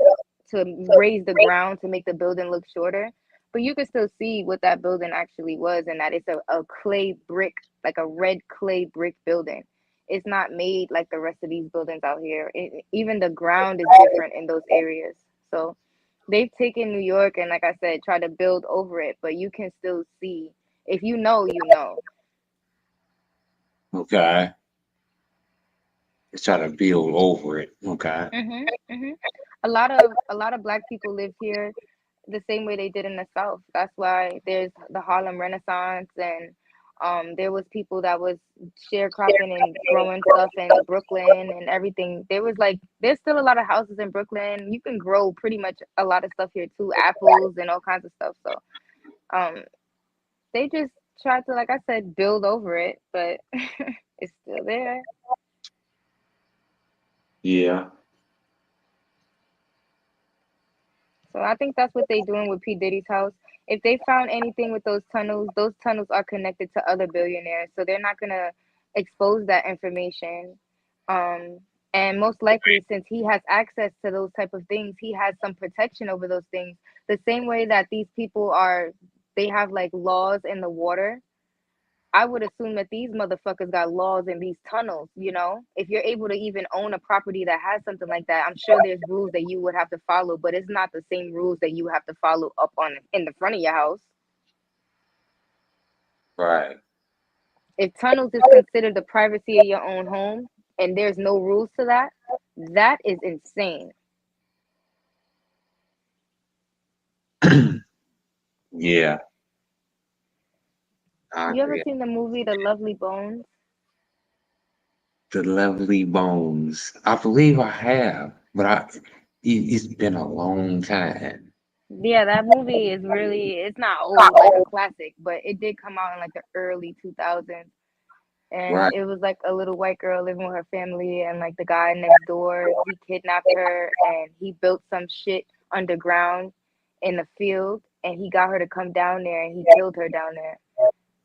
to raise the ground to make the building look shorter. But you can still see what that building actually was, and that it's a clay brick, like a red clay brick building. It's not made like the rest of these buildings out here. Even the ground is different in those areas. So they've taken New York and, like I said, try to build over it, but you can still see. If you know, you know. Okay. Let's try to build over it. Okay. Mhm. Mhm. A lot of black people live here the same way they did in the South. That's why there's the Harlem Renaissance, and there was people that was sharecropping and growing stuff in Brooklyn and everything. There was like there's still a lot of houses in Brooklyn. You can grow pretty much a lot of stuff here too, apples and all kinds of stuff. So um they just tried to, like I said, build over it, but it's still there. Yeah. So I think that's what they doing with P. Diddy's house. If they found anything with those tunnels are connected to other billionaires. So they're not gonna expose that information. Um, and most likely, since he has access to those type of things, he has some protection over those things. The same way that these people are, they have like laws in the water. I would assume that these motherfuckers got laws in these tunnels, you know? If you're able to even own a property that has something like that, I'm sure there's rules that you would have to follow, but it's not the same rules that you have to follow up on in the front of your house. Right. If tunnels is considered the privacy of your own home, and there's no rules to that, that is insane. Yeah, I You ever agree. seen the movie The Lovely Bones? The Lovely Bones. I believe I have, but it's been a long time. Yeah, that movie is really, it's not old like a classic, but it did come out in like the early 2000s. And Right. it was like a little white girl living with her family, and like the guy next door, he kidnapped her and he built some shit underground in the field, and he got her to come down there and he killed her down there.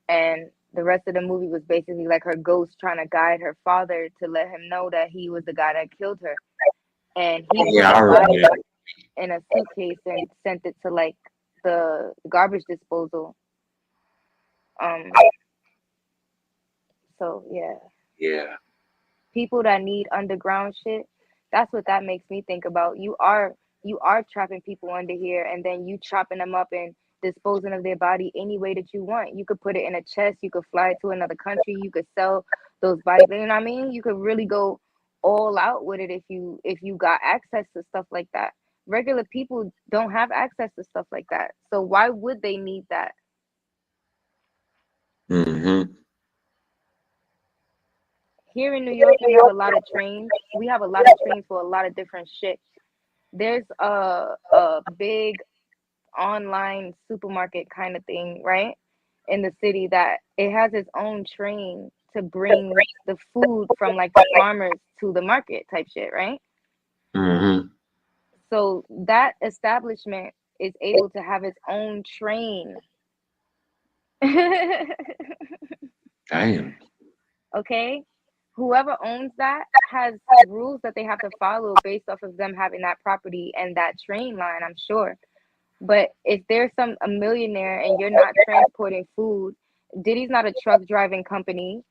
And the rest of the movie was basically like her ghost trying to guide her father to let him know that he was the guy that killed her. And he put Yeah, I the remember body that. in a suitcase and sent it to like the garbage disposal. Um, so yeah. Yeah. People that need underground shit, that's what that makes me think about. You are trapping people under here, and then you chopping them up and disposing of their body any way that you want. You could put it in a chest, you could fly it to another country, you could sell those bodies. You know what I mean? You could really go all out with it if you got access to stuff like that. Regular people don't have access to stuff like that. So why would they need that? Mm-hmm. Here in New York, we have a lot of trains. We have a lot of trains for a lot of different shit. There's a big online supermarket kind of thing, right? In the city that it has its own train to bring the food from like the farmers to the market type shit, right? Mm-hmm. So that establishment is able to have its own train. Damn. Okay? Whoever owns that has rules that they have to follow based off of them having that property and that train line, I'm sure. But if there's a millionaire and you're not transporting food, Diddy's not a truck driving company.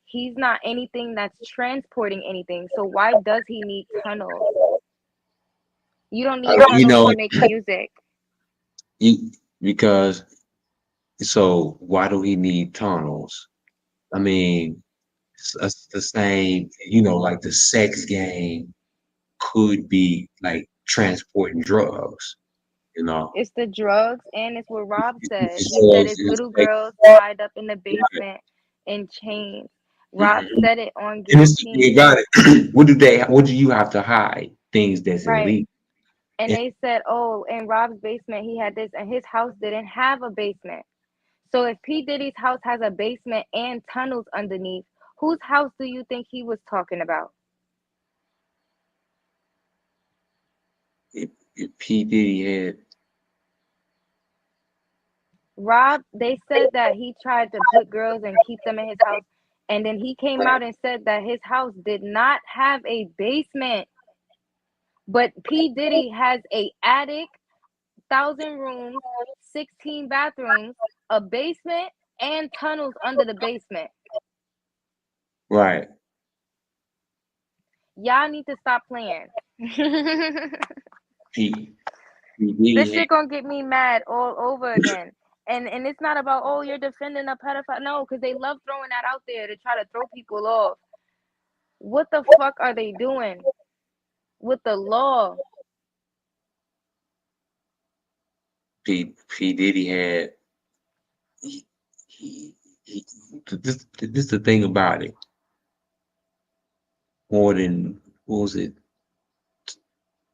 He's not anything that's transporting anything. So why does he need tunnels? You don't need You tunnels know, to make music. because so why do he need tunnels? I mean, it's the same, like the sex game could be like transporting drugs, you know. It's the drugs, and it's what Rob said. He said Drugs it's is little like, girls tied up in the right. basement in chains. Rob Mhm. said it on And it's the thing Guillotine. about it. What do you have to hide? Things that's Right. illegal. And And they said, oh, in Rob's basement, he had this, and his house didn't have a basement. So if P. Diddy's house has a basement and tunnels underneath, whose house do you think he was talking about? if P. Diddy had, Rob, they said that he tried to put girls and keep them in his house. And then he came out and said that his house did not have a basement. But P. Diddy has a attic, 1,000 rooms, 16 bathrooms, a basement, and tunnels under the basement. right. Y'all need to stop playing. P. This Diddy had, shit gonna get me mad all over again. And it's not about, oh, you're defending a pedophile. No, because they love throwing that out there to try to throw people off. What the fuck are they doing with the law? P. Diddy had, he, he, this is the thing about it. More than, what was it,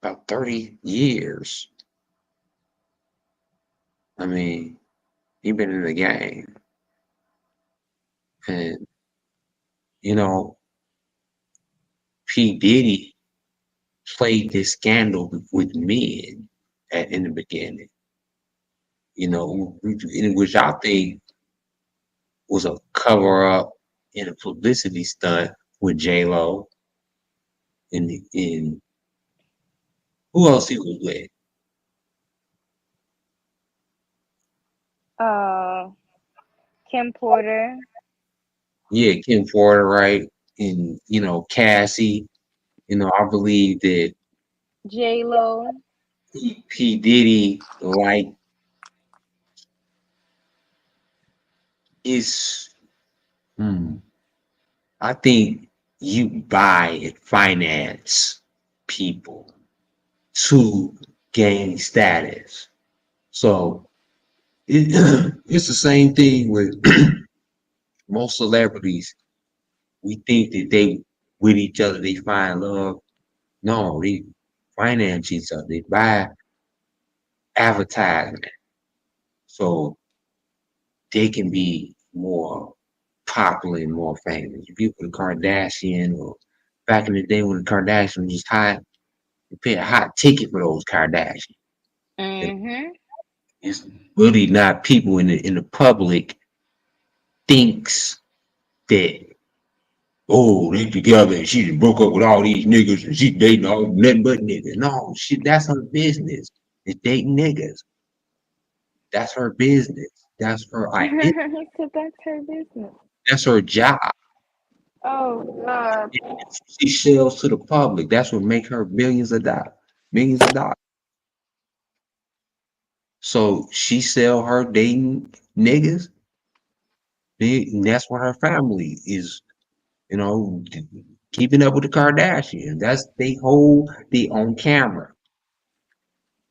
about 30 years. I mean, he been in the game. And, you know, P. Diddy played this scandal with men in the beginning, which I think was a cover up and a publicity stunt with J Lo and who else he was with? Uh, Kim Porter, Yeah, Kim Porter, right? And Cassie. I believe that J Lo. P. Diddy like is I think you buy and finance people to gain status. So it's the same thing with most celebrities. We think that they with each other, they find love. No, they finance each other. They buy advertisement so they can be more popular and more famous. People, the Kardashian, or back in the day when the Kardashians was hot, you pay a hot ticket for those Kardashians. Mm-hmm. It's really not people in the public thinks that, oh, they together and she just broke up with all these niggas and she dating all nothing but niggas. No, shit, that's her business. It's dating niggas. That's her business. That's her identity. So that's her business. That's her job. Oh God. She sells to the public. That's what make her millions of dollars. Millions of dollars. So she sell her dating niggas. And that's what her family is, you know, keeping up with the Kardashians. That's they hold they on camera.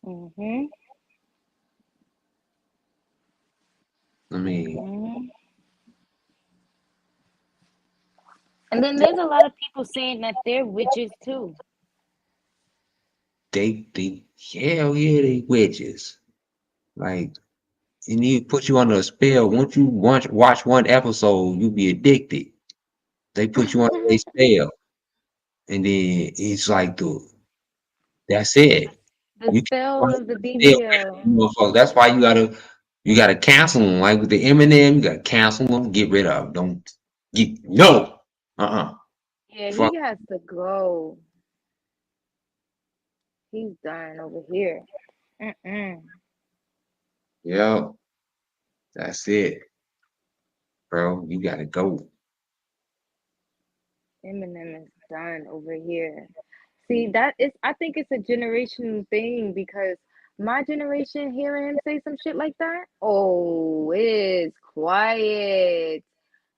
Mm-hmm. I mean, Mm-hmm. And then there's a lot of people saying that they're witches too. they hell yeah, they witches. Like, and you put you under a spell. Once you watch one episode, you be addicted. They put you under a spell, and then it's like that's it. The You spell can't of the stay away BBL. from motherfuckers. That's why you gotta cancel them. Like with the Eminem, you gotta cancel them, get rid of them. Don't get no. Yeah, Fuck. he has to go. He's done over here. Mm-mm. Yeah, that's it, bro. You gotta go. Eminem is done over here. See, that is, I think it's a generational thing because my generation hearing him say some shit like that, oh, it's quiet.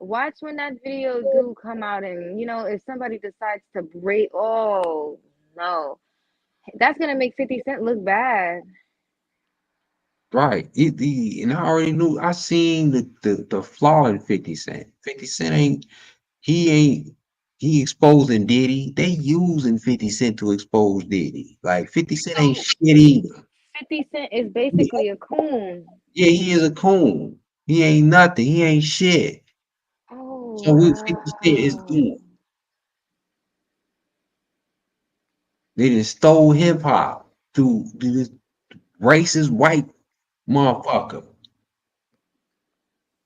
Watch when that video do come out and, if somebody decides to break, oh, no. That's gonna make 50 Cent look bad. Right. And I already knew. I seen the flaw in 50 Cent. 50 Cent ain't he exposing Diddy. They using 50 Cent to expose Diddy. Like 50 Cent ain't So shit either. 50 Cent is basically a coon. Yeah, he is a coon. He ain't nothing. He ain't shit. Oh, So what 50 Cent is wow. doing? They done stole hip hop to this racist white motherfucker.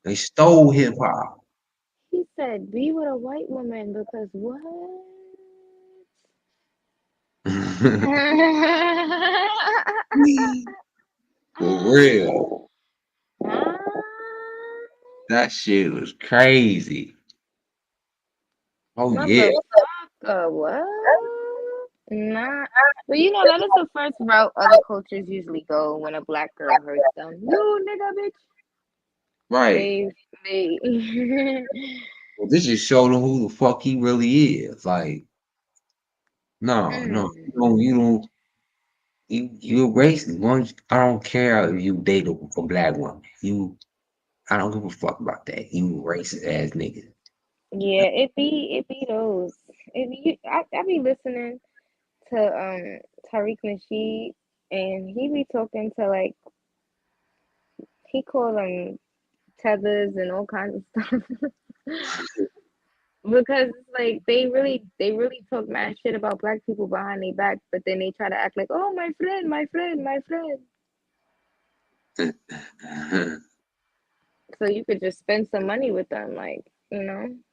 They stole hip hop. He said, be with a white woman because what? For real. That shit was crazy. Oh yeah. Motherfucker, what? Nah. But that is the first route other cultures usually go when a black girl hurts them. You nigga bitch. Right. They Well, this just showed him who the fuck he really is. Like, no, you're racist. I don't care if you date a black woman. I don't give a fuck about that. You racist ass nigga. Yeah, it be those. I be listening to Tariq Nasheed and he be talking to like he call them tethers and all kinds of stuff. Because it's like they really talk mad shit about black people behind their back, but then they try to act like, oh my friend, my friend, my friend. So you could just spend some money with them, like,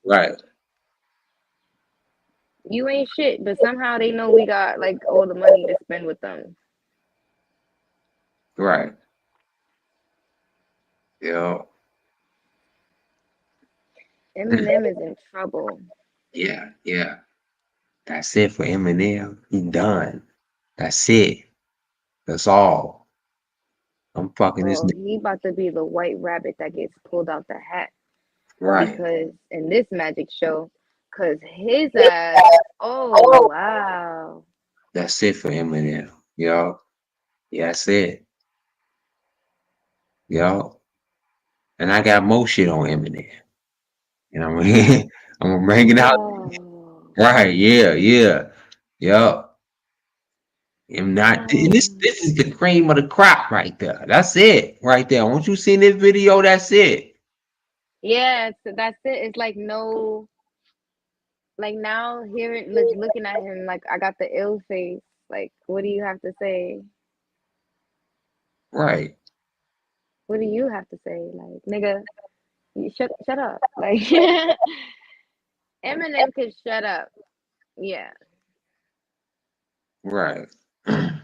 Right. you ain't shit, but somehow they know we got like all the money to spend with them. Right. Yeah. Eminem is in trouble. Yeah. Yeah. That's it for Eminem. He done. That's it. That's all. I'm fucking this Oh, nigga. he about to be the white rabbit that gets pulled out the hat Right. because in this magic show, Cause his ass. Oh wow. That's it for Eminem. Yo. Yeah, that's it. Yo. And I got more shit on Eminem. And I'm I'm bringing out. Oh. Right, yeah, yeah. Yup. I'm not and this is the cream of the crop right there. That's it right there. Once you seen this video, that's it. Yeah, so that's it. It's like no, like now hearing, looking at him, like I got the ill face. Like, what do you have to say? Right. What do you have to say? Like, nigga, you shut up. Like, Eminem could shut up. Yeah, Right. I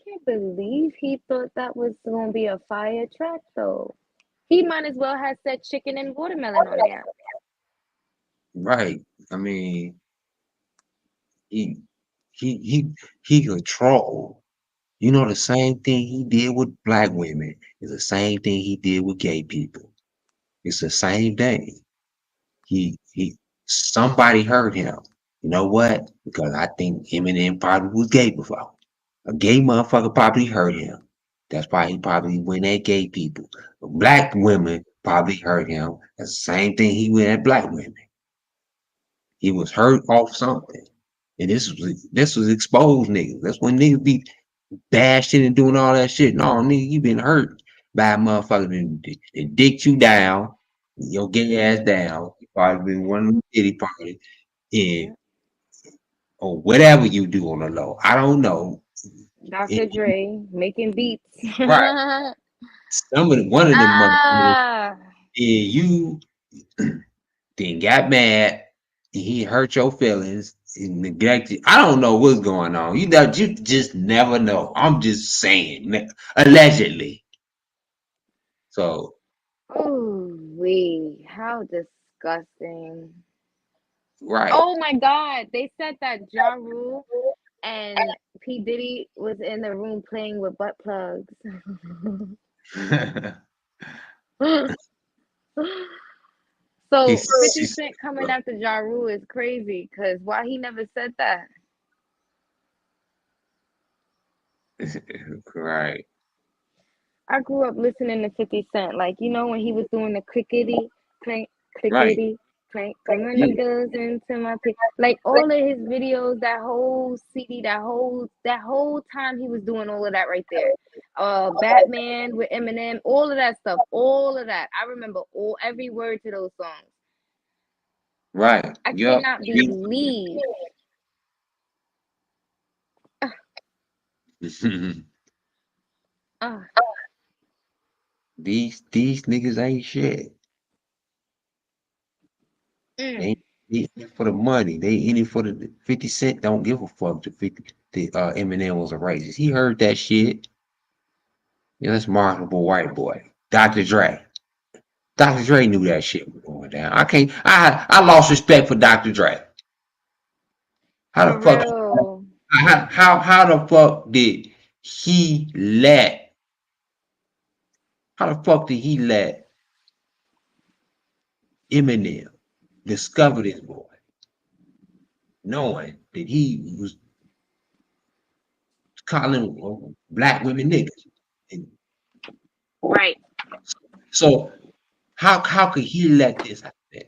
can't believe he thought that was gonna be a fire track though. He might as well have said chicken and watermelon on there. Right. I mean, he he he he a troll. You know the same thing he did with black women is the same thing he did with gay people. It's the same thing. He somebody hurt him. You know what? Because I think Eminem probably was gay before. A gay motherfucker probably hurt him. That's why he probably went at gay people. Black women probably hurt him. That's the same thing he went at black women. He was hurt off something. And this was exposed niggas. That's when niggas be bashing and doing all that shit. No, nigga, you been hurt by a motherfucker that dicked you down, your gay ass down. You probably been one of them diddy parties, and or whatever you do on the low. I don't know. Dr. Dre making beats. Right. One of them motherfuckers, Ah, and you then got mad, and he hurt your feelings and neglected. I don't know what's going on. You just never know. I'm just saying, allegedly. So oh, wait, how disgusting. right. Oh my God, they said that Ja Rule and P. Diddy was in the room playing with butt plugs. So 50 He's Cent coming after Ja Rule is crazy, because why he never said that? right. I grew up listening to 50 Cent. Like, you know, when he was doing the clickety, clank, Right. clickety, clank, coming the Yeah. girls into my pit. Like all of his videos, that whole CD, that whole time he was doing all of that right there. Batman with Eminem, all of that stuff, all of that. I remember every word to those songs. Right. I Yep. cannot believe. Uh, These niggas ain't shit. mm. They in it for the money. They in it for the 50 Cent. Don't give a fuck. The Eminem was a racist. He heard that shit. Yeah, that's marketable white boy. Dr. Dre. Dr. Dre knew that shit was going down. I lost respect for Dr. Dre. How For the fuck real. how the fuck did he let how the fuck did he let Eminem discover this boy, knowing that he was calling black women niggas? And Right. so how could he let this happen?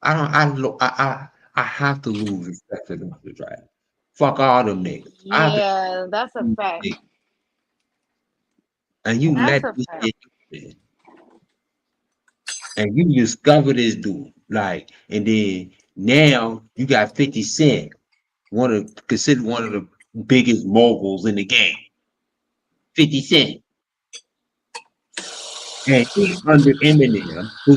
I have to lose respect for Dr. Dre. Fuck all them niggas. Yeah, that's a fact. And you That's let a this fact. shit happen. And you discover this dude. Like, and then now you got 50 Cent, considered one of the biggest moguls in the game. 50 Cent. And he under Eminem, who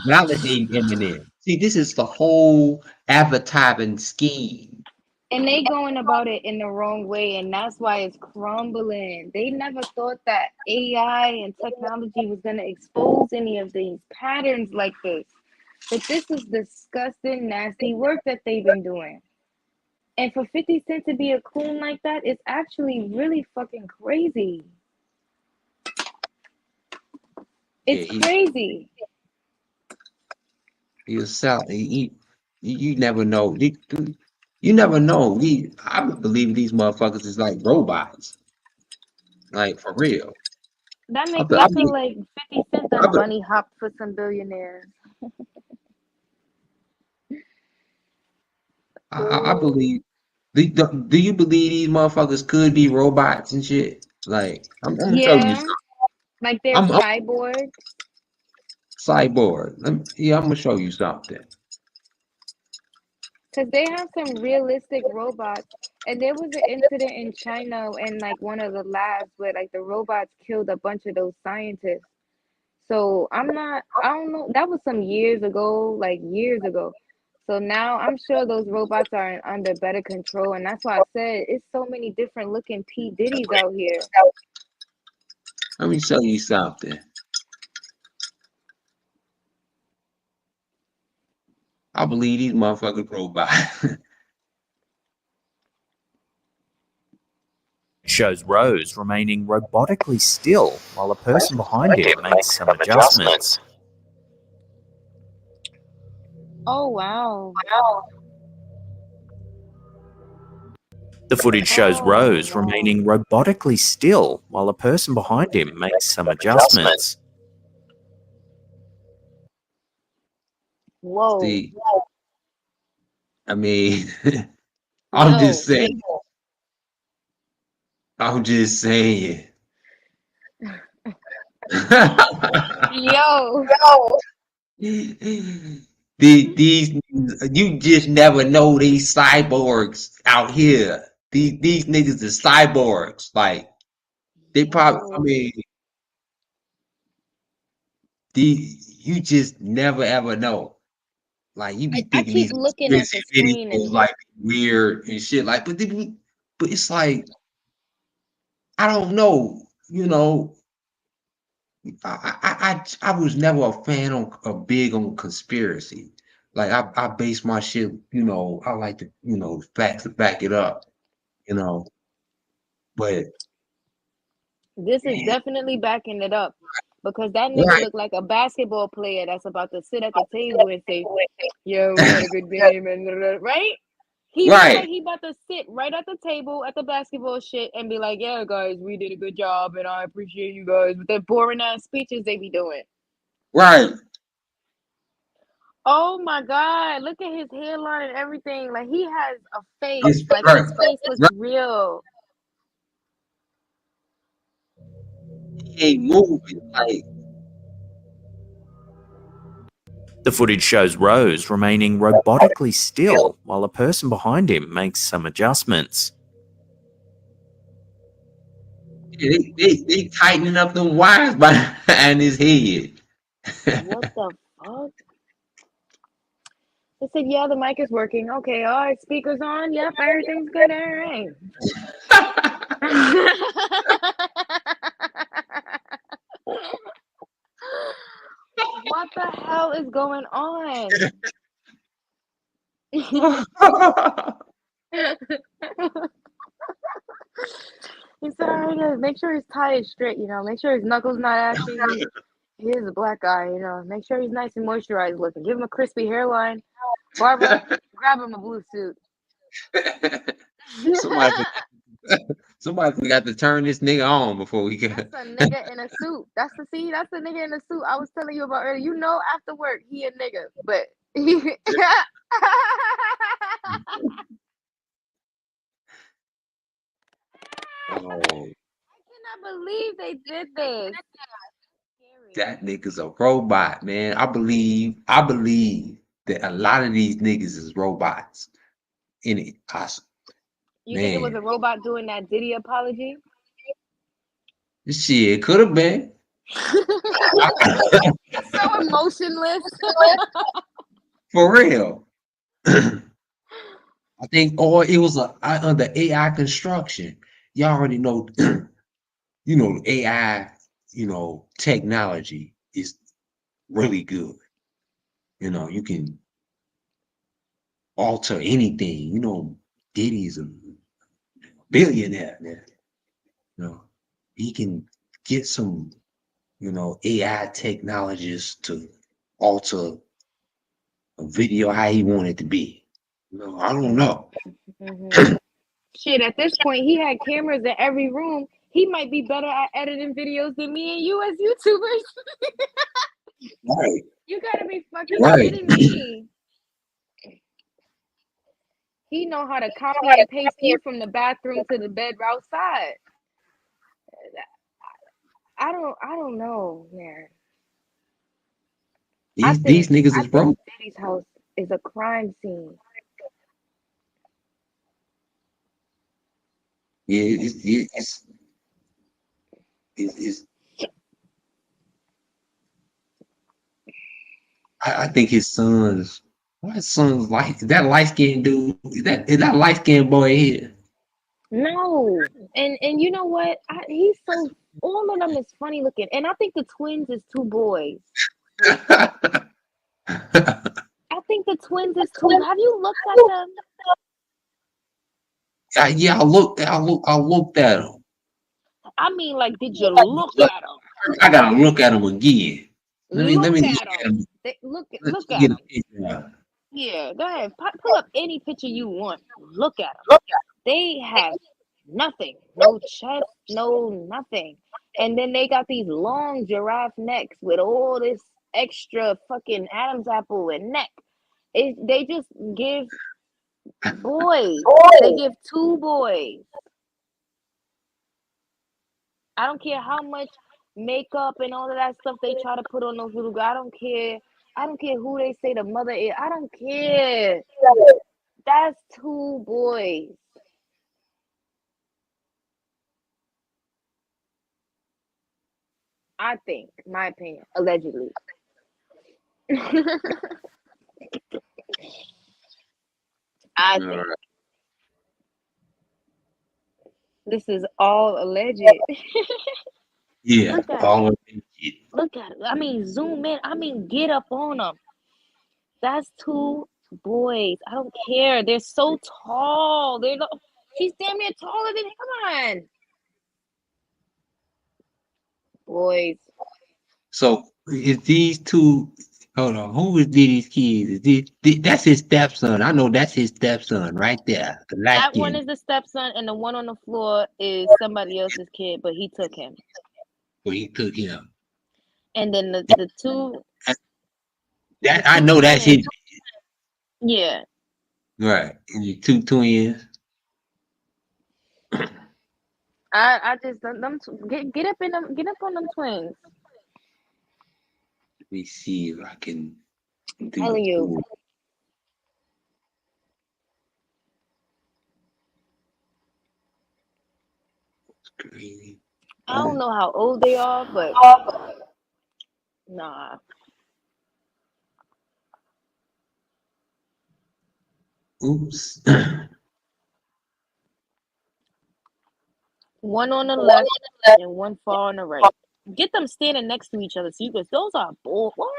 validating Eminem. See, this is the whole advertising scheme. And they going about it in the wrong way, and that's why it's crumbling. They never thought that AI and technology was going to expose any of these patterns like this. But this is disgusting, nasty work that they've been doing. And for 50 Cent to be a coon like that, it's actually really fucking crazy. Yeah, It's crazy. He'll sell. You never know. You never know. I believe these motherfuckers is like robots. Like for real. That I, makes be- I, me feel be- like 50 Cent I, done be- bunny hopped for some billionaires. I believe. Do you believe these motherfuckers could be robots and shit? Like I'm gonna show you. Yeah, like they're I'm cyborg. cyborg. Yeah, I'm gonna show you something. Because they have some realistic robots. And there was an incident in China in like one of the labs where like the robots killed a bunch of those scientists. So I don't know. That was some years ago, like years ago. So now I'm sure those robots are under better control. And that's why I said it's so many different looking P. Diddy's out here. Let me show you something. I believe these motherfuckers robots. Shows Rose remaining robotically still while a person behind him makes some adjustments. Oh, wow. The footage shows Rose remaining robotically still while a person behind him makes some adjustments. Whoa. See, I mean, I'm Yo. just saying. I'm just saying. Yo. These you just never know these cyborgs out here. These niggas are cyborgs. Like they probably. I mean, you just never ever know. Like you be I thinking keep these looking at conspiracy the screen videos and like weird and shit. Like, but it's like I don't know. You know, I was never a fan of big on conspiracy. Like I base my shit, I like to, facts to back it up, you know. But this is definitely backing it up because that nigga right, looked like a basketball player that's about to sit at the table and say, "Yo, we had a good game," and right? He looked like right, he about to sit right at the table at the basketball shit and be like, "Yeah, guys, we did a good job, and I appreciate you guys." With their boring ass speeches they be doing. right. Oh my god, look at his hairline and everything. Like he has a face. It's Like right, his face looks right. real. He ain't moving. Like The footage shows Rose remaining robotically still while a person behind him makes some adjustments. they tightening up them wires behind his head. What the fuck? They said, yeah, the mic is working. Okay, all right, speakers on. Yep, everything's good. All right. What the hell is going on? He said, all right, guys, make sure his tie is straight, make sure his knuckles not ashy. He is a black guy, make sure he's nice and moisturized looking. Give him a crispy hairline. Barbara, grab him a blue suit. Somebody forgot to turn this nigga on before we got. That's a nigga in a suit. That's the nigga in a suit I was telling you about earlier. After work, he a nigga, but Oh, I cannot believe they did this. that nigga's a robot, man. I believe that a lot of these niggas is robots. In it, You think it was man, a robot doing that Diddy apology? shit could have been. So emotionless. For real. I think, or it was under AI construction. Y'all already know, AI, technology is really good. You can alter anything. Diddy's a billionaire, man. He can get some, AI technologists to alter a video how he wanted it to be. No, I don't know. Shit, at this point, he had cameras in every room. He might be better at editing videos than me and you as YouTubers. Right. You gotta be fucking Right. kidding me. He know how to copy and paste you from the bathroom to the bed outside. I don't know, man. These niggas I is think broke. Diddy's house is a crime scene. Yeah, it's I think his sons. Why his sons like is that light skinned dude? Is that light skinned boy here? No, and you know what? He's so all of them is funny looking, and I think the twins is two boys. I think the twins is two. Have you looked at them? Yeah, I looked at him. I mean, like, did you look at them? I gotta look at him again. Let me Look look at at them. him. Look Let's at get a them. picture of him. Yeah, go ahead. Pull up any picture you want. Look at them. They have nothing. No chest, no nothing. And then they got these long giraffe necks with all this extra fucking Adam's apple and neck. They just give boys. They give two boys. I don't care how much makeup and all of that stuff they try to put on those little guys. I don't care. I don't care who they say the mother is. I don't care. That's two boys. I think, my opinion, allegedly. I think this is all alleged. Yeah, Look at all it. of them shit. Look at it. I mean, zoom in. I mean, get up on them. That's two boys. I don't care. They're so tall. She's damn near taller than him. Come on. Boys. So is these two? Hold on. Who is Diddy's kids? That's his stepson. I know that's his stepson right there. The light That one skin. is the stepson, and the one on the floor is somebody else's kid, but he took him. Well, he took him. And then the two. That I know that's his. Yeah. Right. And the two twins. I just get up in them, get up on them twins. Let me see if I can do. Telling you. Crazy. I don't know how old they are, but nah. Oops. One on the left and one far on the right. Get them standing next to each other, so you guys. Those are boys. What?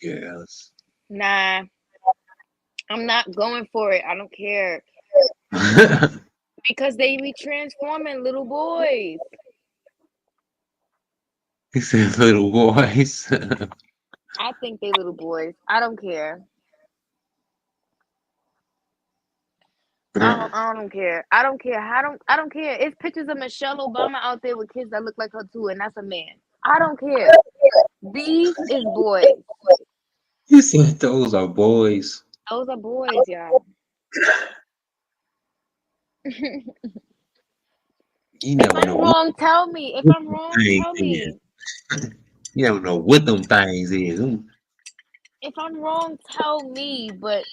Girls. Nah, I'm not going for it. I don't care. Because they be transforming little boys. He said little boys. I think they little boys. I don't care. I don't care. I don't care. I don't care. It's pictures of Michelle Obama out there with kids that look like her too, and that's a man. I don't care. These is boys. You said those are boys. Those are boys, y'all. You never If I'm know wrong, tell me. If I'm wrong, tell me. You never know what them things is. If I'm wrong, tell me. But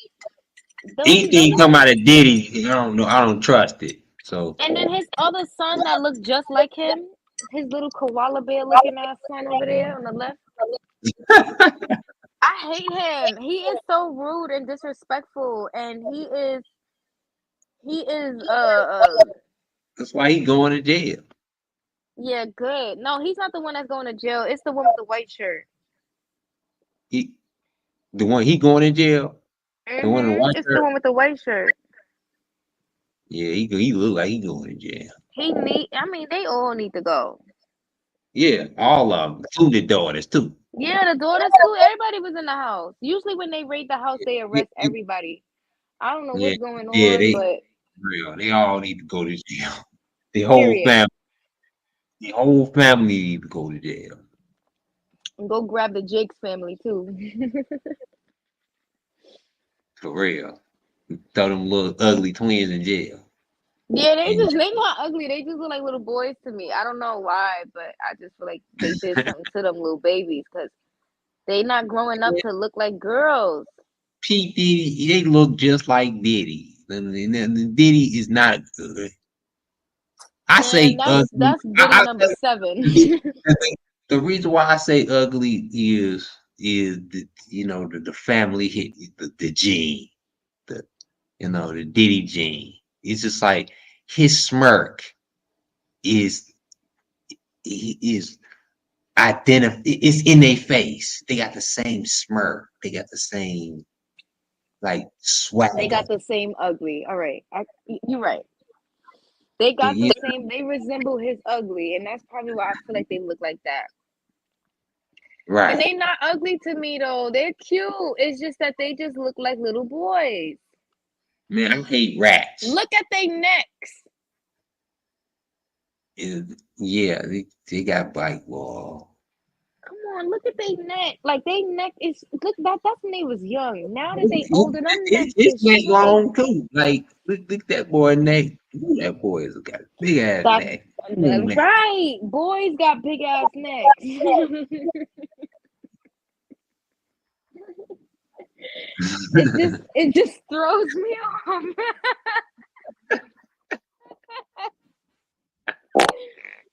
Anything come out of Diddy, I don't know. I don't trust it. So. And then his other son that looked just like him, his little koala bear looking ass son over there on the left. I hate him. He is so rude and disrespectful, and he is That's why he going to jail. yeah, good. No, he's not the one that's going to jail. It's the one with the white shirt. The one he going to jail. The one in the white It's the shirt. one with the white shirt. Yeah, he look like he going to jail. I mean, they all need to go. Yeah, all of them, including the daughters too. Yeah, the daughters too. Everybody was in the house. Usually when they raid the house, they Yeah, arrest everybody. I don't know yeah, what's going yeah. on, but Real. They all need to go to jail. The whole period. family. The whole family need to go to jail. And go grab the Jakes family too. For real. Throw them little ugly twins in jail. Yeah, they And not ugly. They just look like little boys to me. I don't know why, but I just feel like they did something to them little babies because they not growing up to look like girls. P Diddy, they look just like Diddy. And Diddy is not good. I Man, say ugly. that's Diddy number 7. The reason why I say ugly is the family hit the gene, the the Diddy gene. It's just like his smirk is is it's in their face. They got the same smirk. They got the same like They swagger. got the same ugly. All right, you're right. They got Yeah, the same. They resemble his ugly, and that's probably why I feel like they look like that. And right. they not ugly to me though. They're cute. It's just that they just look like little boys. Man, I hate rats. Look at their necks. Yeah, they got like, well, Come on, look at their neck. Like they neck is look that's when they was young. Now that they older, them necks it's is neck straight. long too. Like look at that boy neck. Ooh, that boy has got a big ass That neck. Ooh, neck. right. Boys got big ass necks. it just throws me off.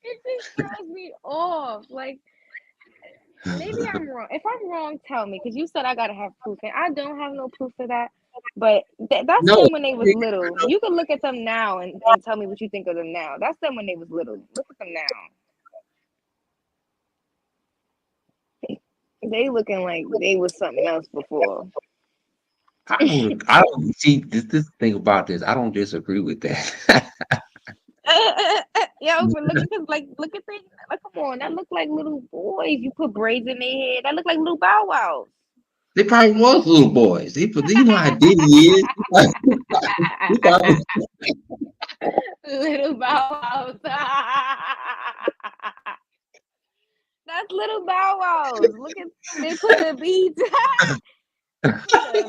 It just throws me off. Like maybe I'm wrong. If I'm wrong, tell me, because you said I gotta have proof, and I don't have no proof of that. But that's No, them when they was little. You can look at them now and tell me what you think of them now. That's them when they was little. Look at them now. They looking like they was something else before. I don't see this thing about this. I don't disagree with that. Yo, but look at they. Like, come on, that look like little boys. You put braids in their head. That look like little Bow Wow. They probably was little boys. You know how Diddy is. He probably, Little Bow Wow. That's little Bow Wows. Look at they put the beads. The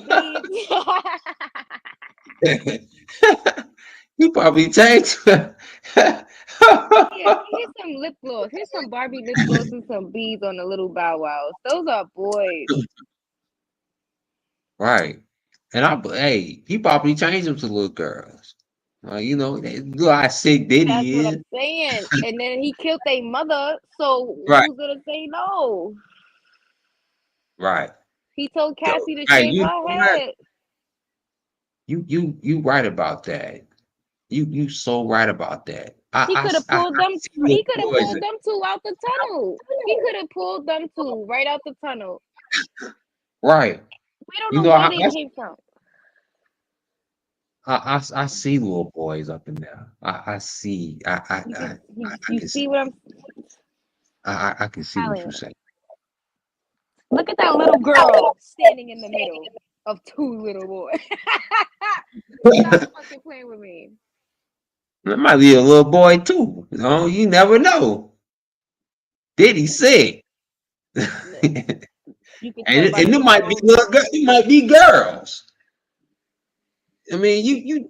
beads. he probably changed. Yeah, here's some lip gloss. Here's some Barbie lip gloss and some beads on the little Bow Wows. Those are boys. Right. And he probably changed them to little girls. Look how sick That's Diddy what is. I'm saying. And then he killed their mother. So Right. who's gonna say no? Right. He told Yo, Cassie to right, shave her head. you right about that. You so right about that. He could have pulled them. See little He could have boys. pulled them two out the tunnel. He could have pulled them two right out the tunnel. Right. We don't You know know, where they came from. I see little boys up in there. I see. You see what I'm I can see what telling you're you? saying. Look at that little girl standing in the middle of two little boys. Stop fucking playing with me. It might be a little boy too. You never know. Diddy sick. You can And tell by it the might be little girls. It might be girls. I mean, you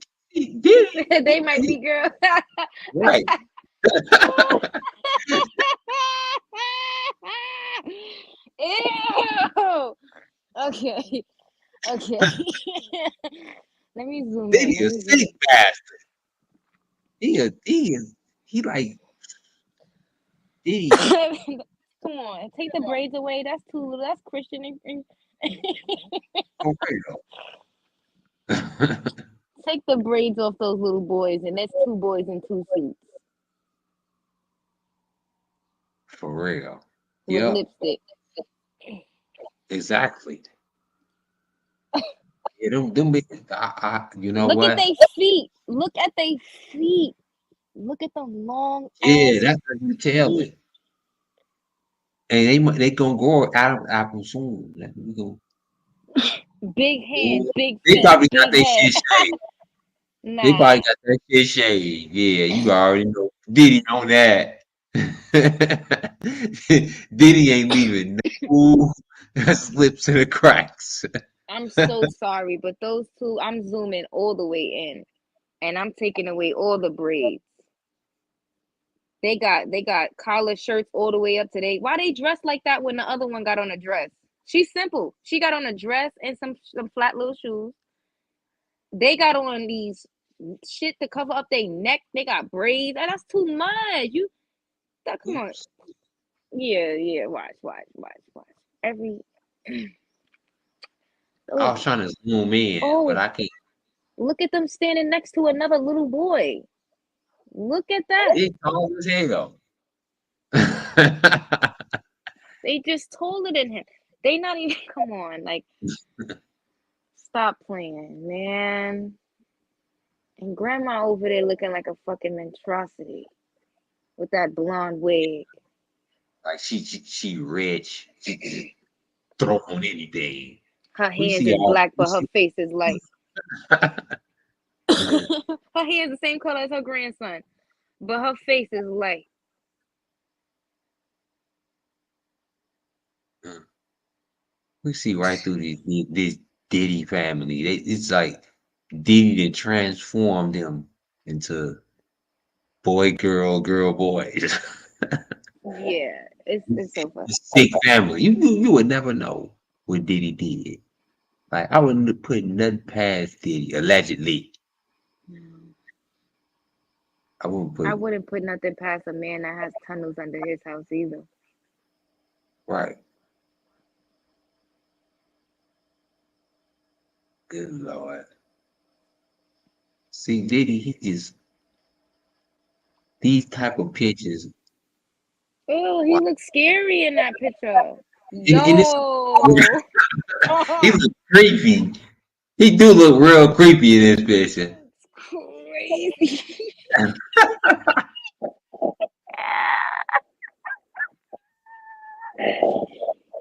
did they might be girls. right. Ew. Okay. Let me zoom in. Diddy a sick bastard. He like Diddy. Come on, take the braids away. That's too little. That's Christian. For real. Take the braids off those little boys, and that's two boys in two suits For real. with Yep. lipstick. Exactly. Yeah, them big, you know Look at what? their feet. Look at their feet. Look at them long Yeah, ass that's how you tell feet. it. And they gonna grow out of apple soon. Like, we go, Big hands, big they fist, probably got big their head. shit shaved. They Nah. probably got that shit shaved. Yeah, you already know. Diddy on that. Diddy ain't leaving no slips in the cracks. I'm so sorry, but those two, I'm zooming all the way in, and I'm taking away all the braids. They got collar shirts all the way up to they. Why they dressed like that when the other one got on a dress? She's simple. She got on a dress and some flat little shoes. They got on these shit to cover up their neck. They got braids. And that's too much. Come on. Yeah. Watch. Every I Ugh. was trying to zoom in, but Oh, I can't. look at them standing next to another little boy. Look at that. It's tall as hell. They just taller than him. They not even come on, like stop playing, man. And grandma over there looking like a fucking monstrosity with that blonde wig. Like she rich. She can throw on anything. Her We hands see is all. black, We but her see. face is light. Her hands the same color as her grandson, but her face is light. We see right through this Diddy family. It's like Diddy done transformed them into boy, girl, boy. Yeah, it's so funny. It's sick family. You would never know what Diddy did. Like I wouldn't put nothing past Diddy, allegedly. I wouldn't I put wouldn't put nothing past a man that has tunnels under his house either. right. Good Lord. See, Diddy, he just these type of pictures. Oh, he looks scary in that picture. And it's Yo. he look creepy. He do look real creepy in this picture. Crazy.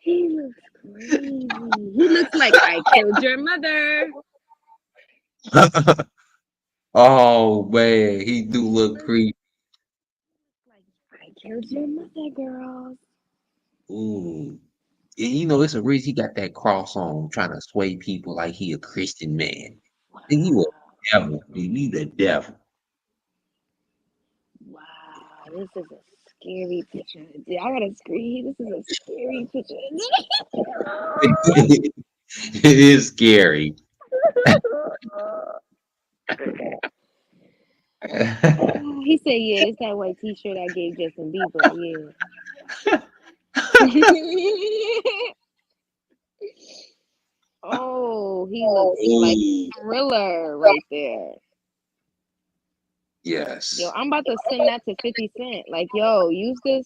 He looks crazy. He looks like I killed your mother. Oh man, he do look creepy. I killed your mother, girl. Ooh. And you know, it's a reason he got that cross on, trying to sway people like he a Christian man. And you a devil. You the devil. Wow, this is a scary picture. Yeah, I gotta scream. This is a scary picture. It is scary. He said, "Yeah, it's that white T-shirt I gave Justin Bieber." Yeah. Oh, he looks like Ooh, Thriller right there. Yo, yes. I'm about to send that to 50 Cent. Like, yo, use this.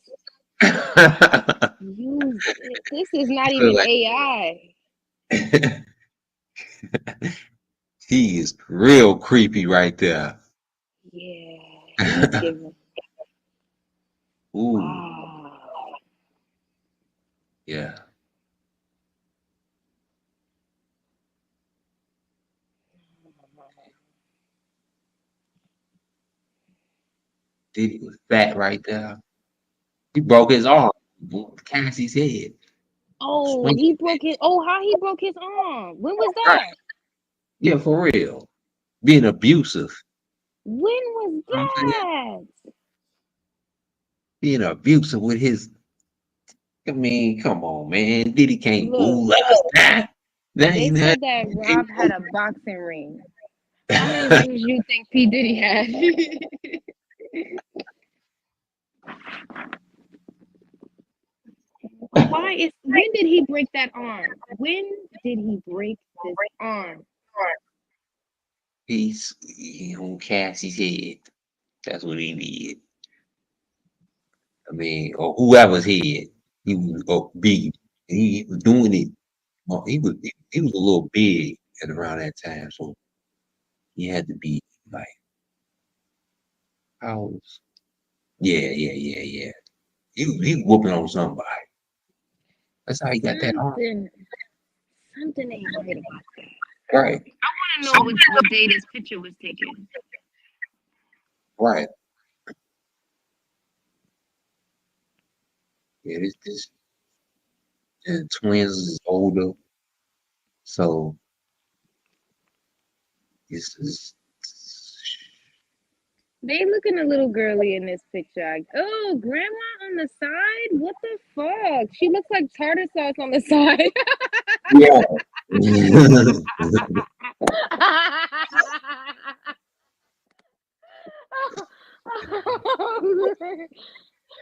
Use it. This is not Look even like AI. he is real creepy right there. Yeah, he's giving. Ooh, Wow. yeah. Diddy was fat right there. He broke his arm. Cassie's head. Oh, Swing he broke his. Oh, how he broke his arm? When was right. that? Yeah, for real. Being abusive. When was You know what I'm saying? that? Being abusive with his. I mean, come on, man. Diddy can't Look, woo us. That they ain't that. said that Rob had a boxing ring. How many rings you think P Diddy had? Why is when did he break that arm? When did he break this arm? He on Cassie's head. That's what he did. I mean, or whoever's head. He was big. He was doing it. He was a little big at around that time. So he had to be like, how old? Yeah. He whooping on somebody. That's how he got that arm. Something ain't right about that. Right. I want to know what day this picture was taken. Right. Yeah, this the twins is older, so it's They looking a little girly in this picture. Oh, grandma on the side? What the fuck? She looks like tartar sauce on the side. yeah.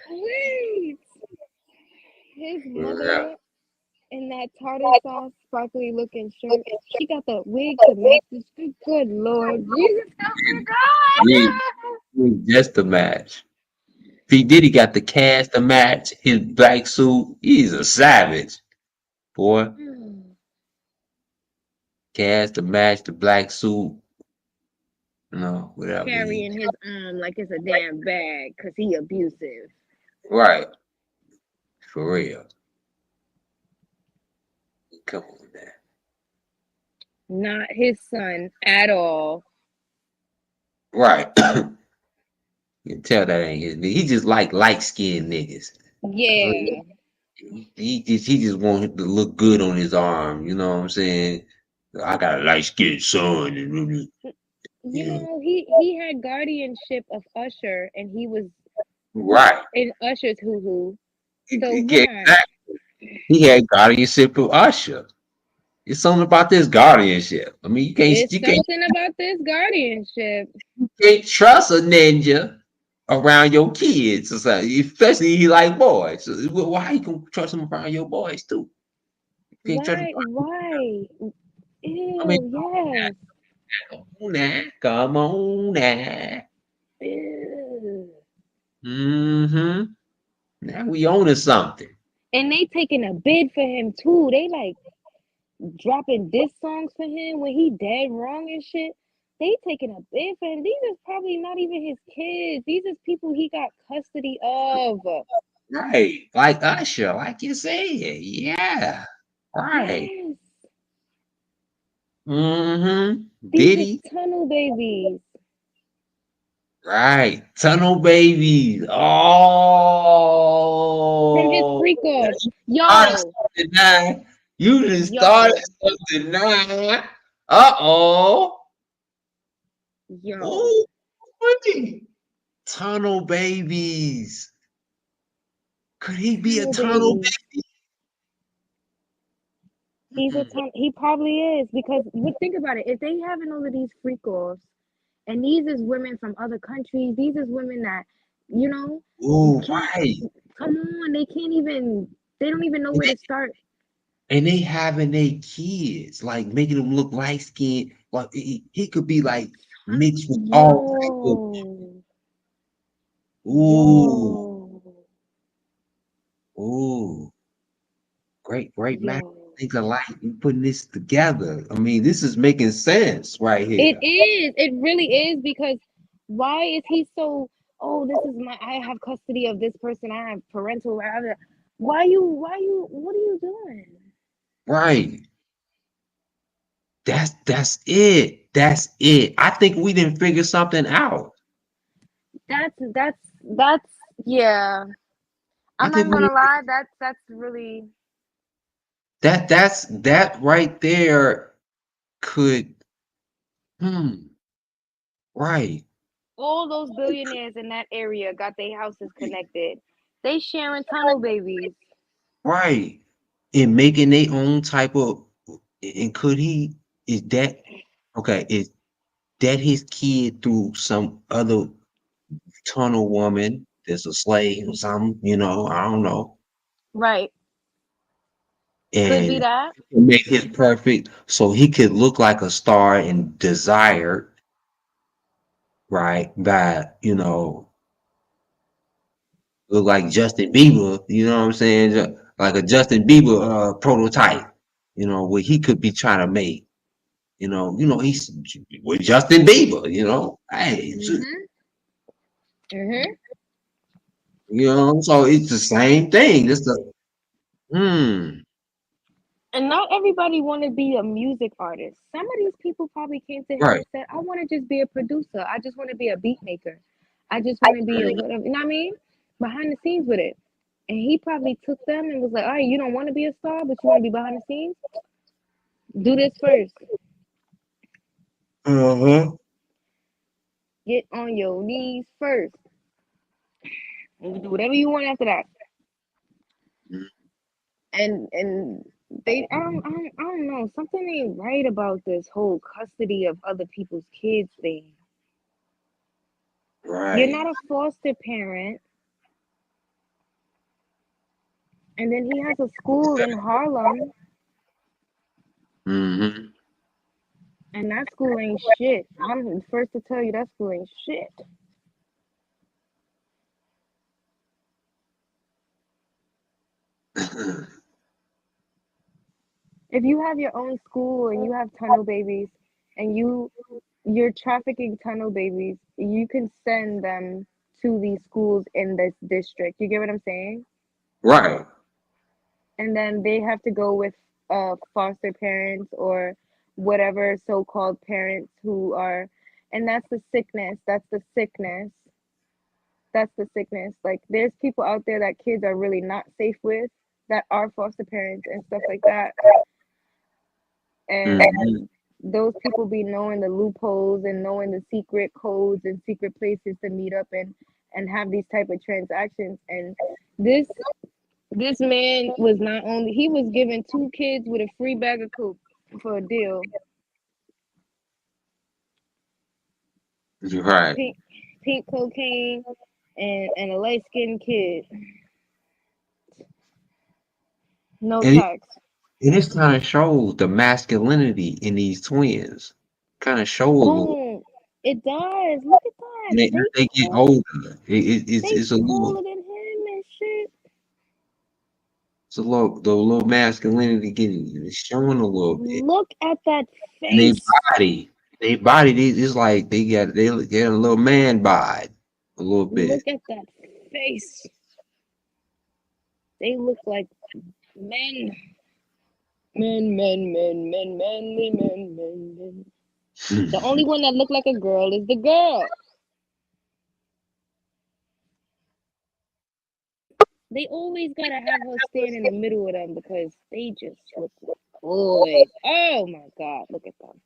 Wait. His Yeah. mother in that tartar sauce, sparkly looking shirt. She got the wig to match this. Good Lord. Jesus help me, God. Just the match. PDiddy got the cast to match his black suit. He's a savage, boy. Cast to match the black suit. No, whatever. Carrying his arm like it's a damn bag because he abusive. Right. For real. Come on, man. Not his son at all. Right. You can tell that ain't his nigga. He just like light skinned niggas. Yeah. He just want to look good on his arm. You know what I'm saying? I got a light skinned son. You know, he had guardianship of Usher, and he was Right. in Usher's hoo-hoo. So Yeah, why? exactly. He had guardianship of Usher. It's something about this guardianship. I mean, It's something about this guardianship. you can't trust a ninja around your kids or something, especially he like boys. So, well, how you can trust him around your boys too? You can't trust him. Why? I mean, Ew, yes. come on now. Ew. Mm-hmm. Now we owning something. And they taking a bid for him too. They like dropping diss songs for him when he dead wrong and shit. They taking a bid for him. These is probably not even his kids. These is people he got custody of. Right. Like Usher, like you said. Yeah. Right. Yes. Mm-hmm. These Diddy. is tunnel babies. Right. Tunnel babies. From his Oh. freak off. Started Yo. something now. You just started Yo. something now. Uh-oh. Yo. Ooh, pretty. Tunnel babies. Could he be a tunnel babies. baby? He's a ton. He probably is because think about it. If they having all of these freak offs, and these is women from other countries, these is women that, you know, Ooh, can't right. come on. They can't even. They don't even know where to start. And they having their kids, like making them look light skinned. Like he could be like mixed with all type of. Ooh, ooh, great match. Think alike. You putting this together. I mean, this is making sense right here. It is. It really is because why is he so? Oh, this is my. I have custody of this person. I have parental. Why you? What are you doing? Right. That's it. That's it. I think we didn't figure something out. That's yeah. I'm not gonna lie. That's really That right there could right. all those billionaires in that area got their houses connected. They sharing tunnel babies. Right. And making their own type of and could he is that okay, is that his kid through some other tunnel woman that's a slave or something, you know, I don't know. Right. Could be And that. make his perfect so he could look like a star and desired, right? By, you know, look like Justin Bieber, you know what I'm saying? Like a Justin Bieber prototype, you know, what he could be trying to make. He's with Justin Bieber. Hey, so it's the same thing. It's the And not everybody want to be a music artist. Some of these people probably came to him right. and said, I want to just be a producer. I just want to be a beat maker. I just want to be a whatever. You know what I mean? Behind the scenes with it. And he probably took them and was like, all right, you don't want to be a star, but you want to be behind the scenes? Do this first. Get on your knees first. And do whatever you want after that. And they I don't know. Something ain't right about this whole custody of other people's kids thing. You're Right. not a foster parent. And then he has a school in Harlem, Mm-hmm. and that school ain't shit. I'm the first to tell you that school ain't shit. If you have your own school and you have tunnel babies and you're trafficking tunnel babies, you can send them to these schools in this district. You get what I'm saying? Right. And then they have to go with foster parents or whatever so-called parents who are, and that's the sickness. Like there's people out there that kids are really not safe with that are foster parents and stuff like that. And those people be knowing the loopholes and knowing the secret codes and secret places to meet up and have these type of transactions. And this man was not only, he was giving 2 kids with a free bag of coke for a deal. Right. Pink cocaine and a light-skinned kid. No And tax. this kind of shows the masculinity in these twins. Kind of show a little. Boom. It does. Look at that. As they get older, it's a little. Taller than him and shit. It's a little. The little masculinity getting showing a little bit. Look at that And they face. body, it's like they get a little man bod, a little bit. Look at that face. They look like men. Manly men. The only one that look like a girl is the girl. They always gotta have her stand in the middle of them because they just look like boys. Oh my God, look at them.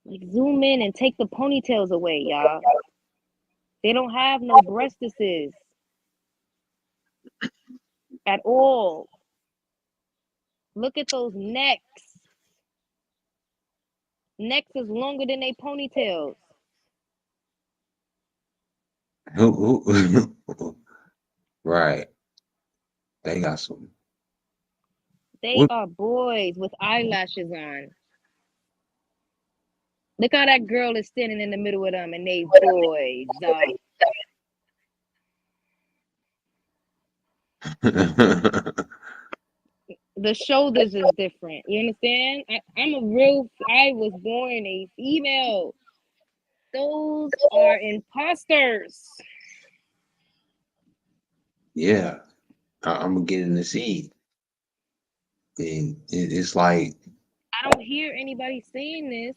Like zoom in and take the ponytails away, y'all. They don't have no breastises at all. Look at those necks. Necks is longer than they ponytails. Right. They got some. They are boys with eyelashes on. Look how that girl is standing in the middle of them and they boys. The shoulders is different. You understand? I was born a female. Those are imposters. Yeah. I'm beginning to see. And it's like I don't hear anybody saying this,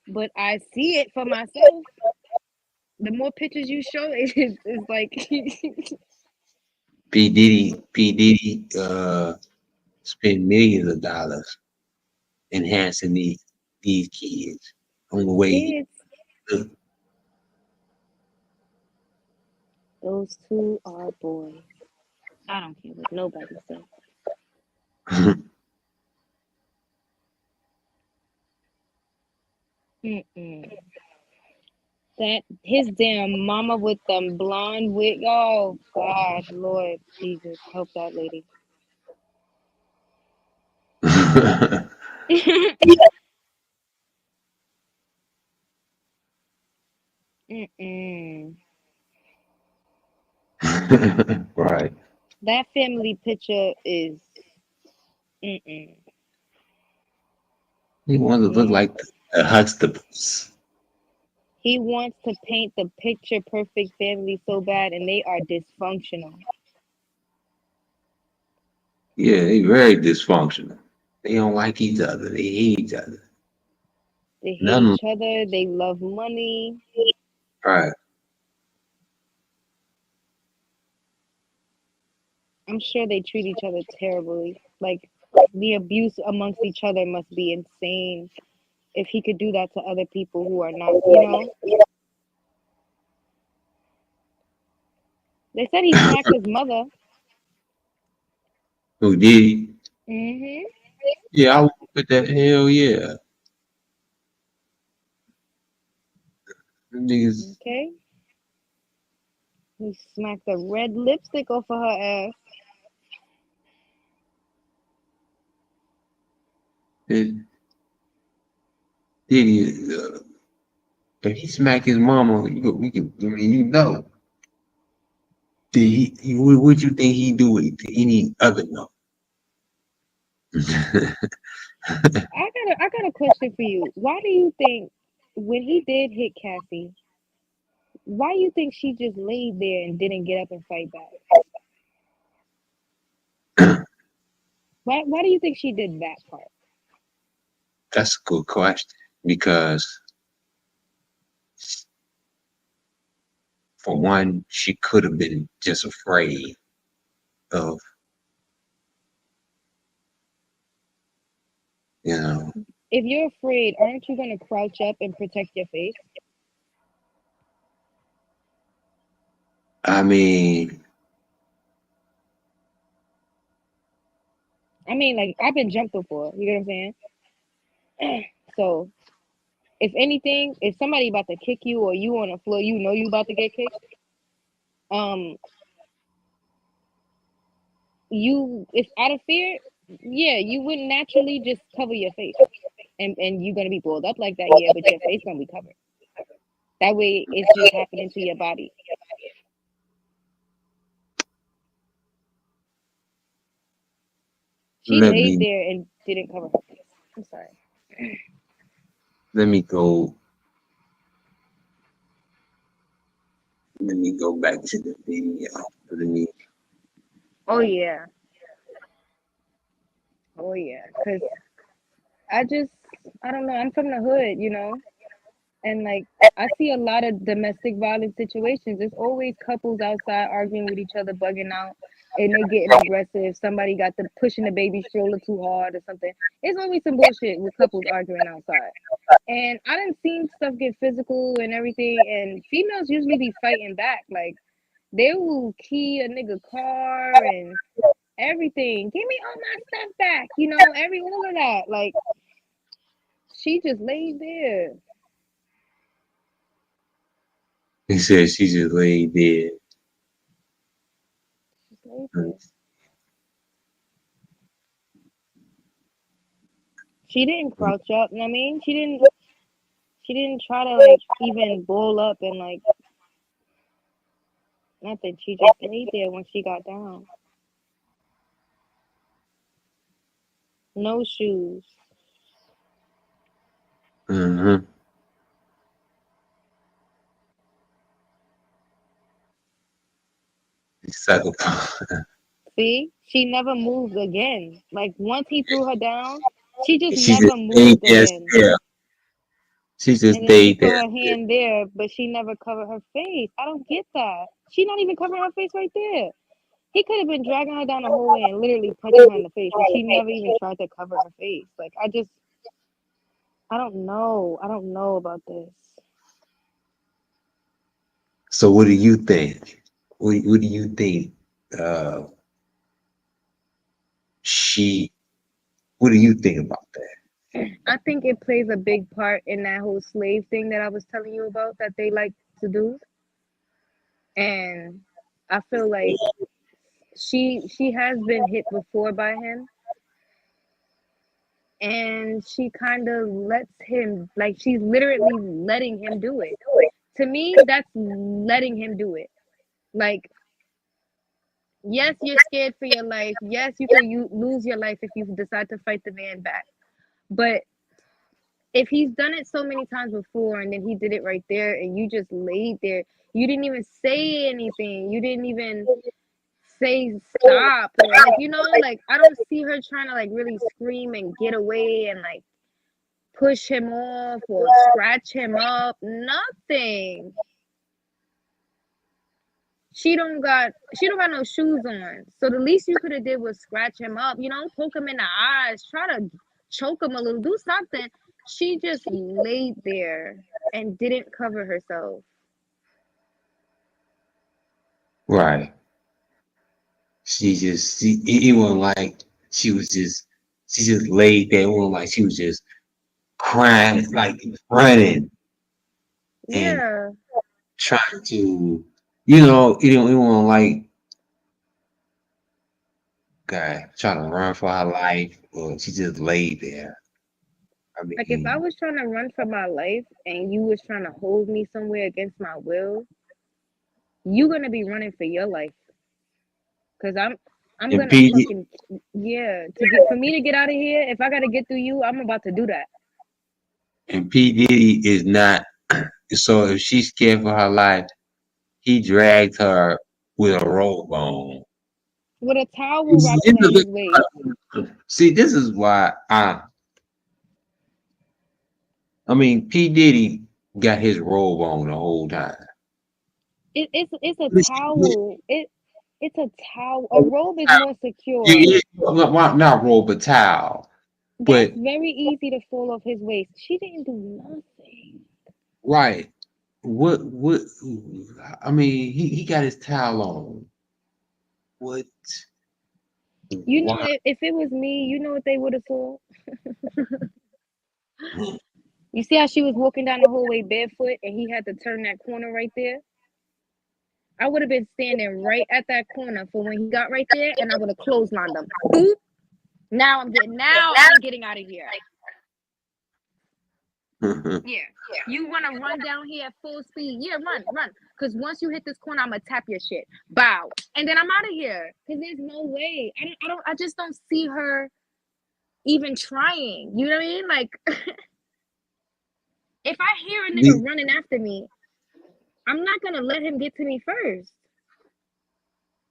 but I see it for myself. The more pictures you show, it's like P. Diddy spent millions of dollars enhancing these kids on the way. Those 2 are boys. I don't care what nobody says. That his damn mama with them blonde wig. Oh God, Lord Jesus, help that lady. Right. That family picture is He wants to look like the Huxtables. He wants to paint the picture perfect family so bad, and they are dysfunctional. Yeah, they very dysfunctional. They don't like each other. They hate each other. They hate None. each other. They love money. Right. I'm sure they treat each other terribly. Like, the abuse amongst each other must be insane if he could do that to other people who are not, you know? They said he smacked his mother. Who did he? Mm-hmm. Yeah, I would put that. Hell yeah. Them niggas. Okay. He smacked the red lipstick off of her ass. Did he? If he smack his mama, we could. I mean, you know. Did what you think he do with any other no? I got a question for you. Why do you think when he did hit Cassie, why you think she just laid there and didn't get up and fight back? Why do you think she did that part? That's a good question because, for one, she could have been just afraid of, you know. If you're afraid, aren't you gonna crouch up and protect your face? I mean, Like, I've been jumped before. You know what I'm saying? So, if anything, if somebody about to kick you or you on the floor, you know you about to get kicked. If out of fear, yeah, you wouldn't naturally just cover your face, and you're gonna be pulled up like that, yeah, but your face gonna be covered. That way, it's just happening to your body. She let laid me there and didn't cover her face. I'm sorry. let me go. Let me go back to the video. Let me. Oh yeah, oh yeah. Cause I don't know. I'm from the hood, you know, and like I see a lot of domestic violence situations. There's always couples outside arguing with each other, bugging out, and they getting aggressive. Somebody got them pushing the baby stroller too hard or something. It's always some bullshit with couples arguing outside. And I done seen stuff get physical and everything, and females usually be fighting back. Like, they will key a nigga car and everything. Give me all my stuff back, you know, all of that. Like, she just laid there. He said she just laid there. Just laid there. She didn't crouch up, you know what I mean? She didn't try to like even bowl up and like nothing. She just laid there when she got down. No shoes. Mm-hmm. See? She never moved again. Like, once he threw her down, she just She never just stayed moved there again. still. She just And then you stayed saw there. her hand there, but she never covered her face. I don't get that. She not even covering her face right there. He could have been dragging her down the hallway and literally punching her in the face, and she never even tried to cover her face. Like, I don't know. I don't know about this. So what do you think? What do you think? Uh, she. What do you think about that? I think it plays a big part in that whole slave thing that I was telling you about that they like to do. And I feel like she has been hit before by him, and she kind of lets him, like, she's literally letting him do it. To me, that's letting him do it. Like, yes, you're scared for your life. Yes, you could lose your life if you decide to fight the man back. But if he's done it so many times before and then he did it right there and you just laid there, you didn't even say anything. You didn't even say stop or like, you know, like I don't see her trying to like really scream and get away and like push him off or scratch him up. Nothing. She don't got no shoes on. So the least you could have did was scratch him up, you know, poke him in the eyes, try to choke him a little, do something. She just laid there and didn't cover herself. Right. It wasn't like she just laid there. It wasn't like she was just crying, like running and Yeah. trying to, it wasn't like God trying to run for her life or she just laid there. I Like if I mean, was trying to run for my life and you was trying to hold me somewhere against my will, you're gonna be running for your life. Cause I'm and gonna P fucking for me to get out of here, if I gotta get through you, I'm about to do that. and P Diddy is not. So if she's scared for her life, he dragged her with a robe on. With a towel wrapped around his waist. See, this is why I mean, P Diddy got his robe on the whole time. It's a towel. It's a towel. A robe is more secure. Not robe, but towel. That's But very easy to fall off his waist. She didn't do nothing. right, what? I mean, he got his towel on. What? You know, Why? if it was me, you know what they would have saw? You see how she was walking down the hallway barefoot and he had to turn that corner right there? I would have been standing right at that corner for when he got right there and I would have clotheslined him. Boop. Now I'm getting out of here. Yeah. You want to run down here at full speed? Yeah, run. Because once you hit this corner, I'm gonna tap your shit. Bow. And then I'm out of here. Because there's no way. I just don't see her even trying. You know what I mean? Like if I hear a nigga running after me, I'm not gonna let him get to me first.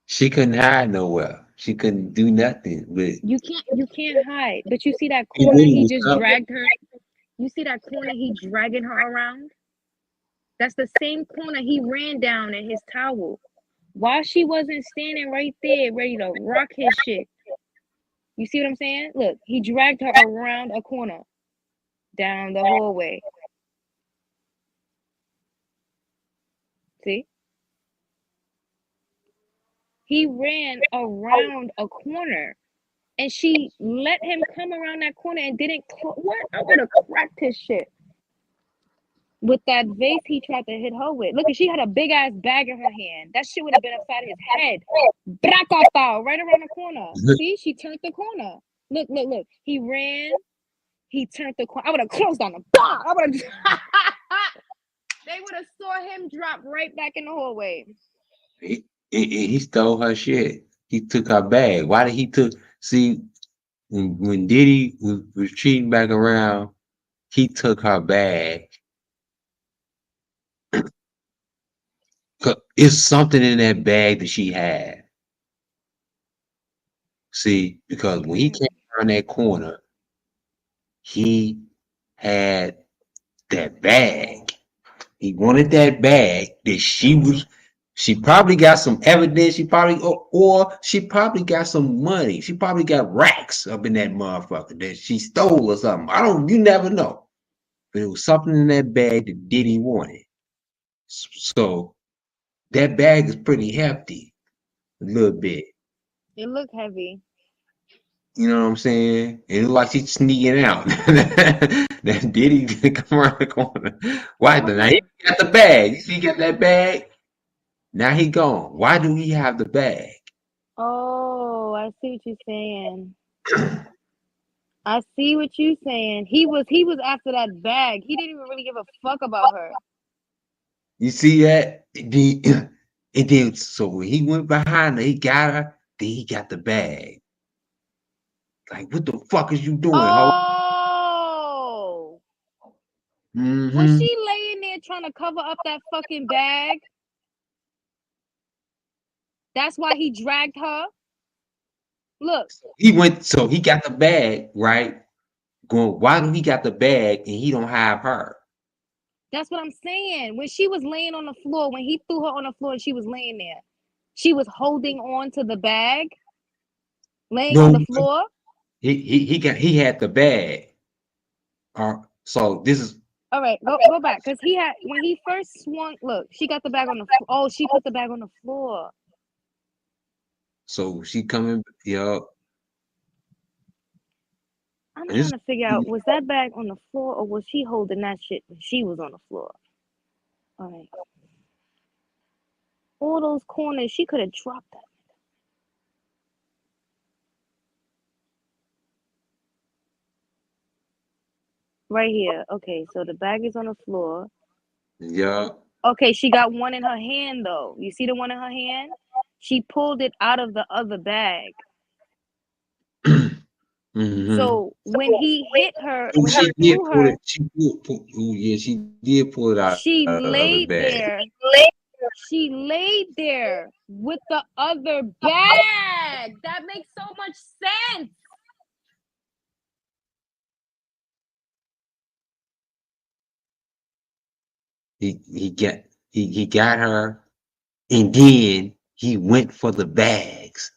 She couldn't hide nowhere. She couldn't do nothing. But You can't hide. But you see that P corner Diddy he was just up. dragged her? You see that corner he dragging her around? That's the same corner he ran down in his towel. Why she wasn't standing right there ready to rock his shit? You see what I'm saying? Look, he dragged her around a corner down the hallway. See? He ran around a corner and she let him come around that corner and didn't what? I would have cracked his shit. With that vase he tried to hit her with. Look, she had a big ass bag in her hand. That shit would have been upside his head. Bracotao, right around the corner. See, she turned the corner. Look. He ran. He turned the corner. I would have closed on him. Bah! I would have. They would have saw him drop right back in the hallway. He stole her shit. He took her bag. Why did he took? See, when Diddy was retreating back around, he took her bag. It's something in that bag that she had. See, because when he came around that corner, he had that bag. He wanted that bag that she probably got some evidence. She probably, or she probably got some money. She probably got racks up in that motherfucker that she stole or something. You never know. But it was something in that bag that Diddy wanted. So that bag is pretty hefty, a little bit. It looked heavy. You know what I'm saying? It looked like she's sneaking out. That Diddy come around the corner. Why? Now he got the bag. He got that bag. Now he gone. Why do he have the bag? Oh, I see what you're saying. I see what you're saying. He was after that bag. He didn't even really give a fuck about her. You see that? It did. So when he went behind her, he got her. Then he got the bag. Like, what the fuck is you doing, ho? Oh, Was she laying there trying to cover up that fucking bag? That's why he dragged her. Look. He went, so he got the bag, right? Going, why do he got the bag and he don't have her? That's what I'm saying. When she was laying on the floor, when he threw her on the floor and she was laying there, she was holding on to the bag, laying on the floor. He had the bag. So this is All right, go back, because he had, when he first swung. Look, she got the bag on the floor. Oh, she put the bag on the floor. so she coming, I'm trying to figure out, was that bag on the floor or was she holding that shit when she was on the floor? All right. All those corners, she could have dropped that. Right here. Okay, so the bag is on the floor. Yeah. Okay, she got one in her hand though. You see the one in her hand? She pulled it out of the other bag. So when he hit her, when he threw her, she did pull it out she of the laid bag. there. She laid there with the other bag. That makes so much sense. He got her, and then he went for the bags.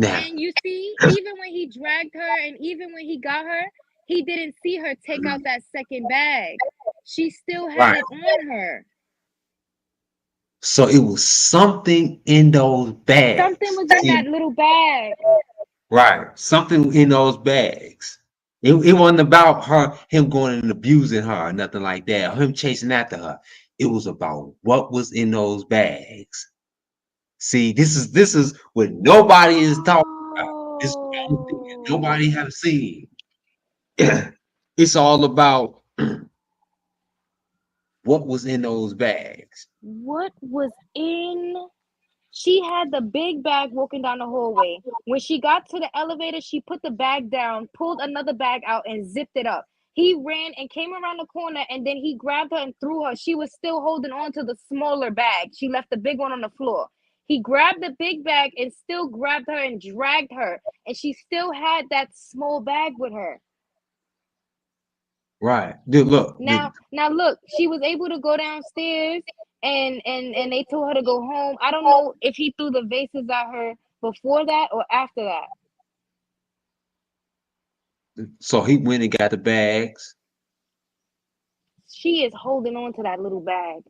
Now, And you see, even when he dragged her and even when he got her, he didn't see her take out that second bag. She still had it on her. so it was something in those bags. Something was in that little bag. Right. Something in those bags. It wasn't about him going and abusing her or nothing like that, or him chasing after her. It was about what was in those bags. See, this is what nobody is talking about. This is the only thing that nobody have seen. It's all about what was in those bags. What was in? She had the big bag walking down the hallway. When she got to the elevator, she put the bag down, pulled another bag out, and zipped it up. He ran and came around the corner, and then he grabbed her and threw her. She was still holding on to the smaller bag. She left the big one on the floor. He grabbed the big bag and still grabbed her and dragged her, and she still had that small bag with her. Right. Dude, look. Now look, she was able to go downstairs and they told her to go home. I don't know if he threw the vases at her before that or after that. So he went and got the bags. She is holding on to that little bag.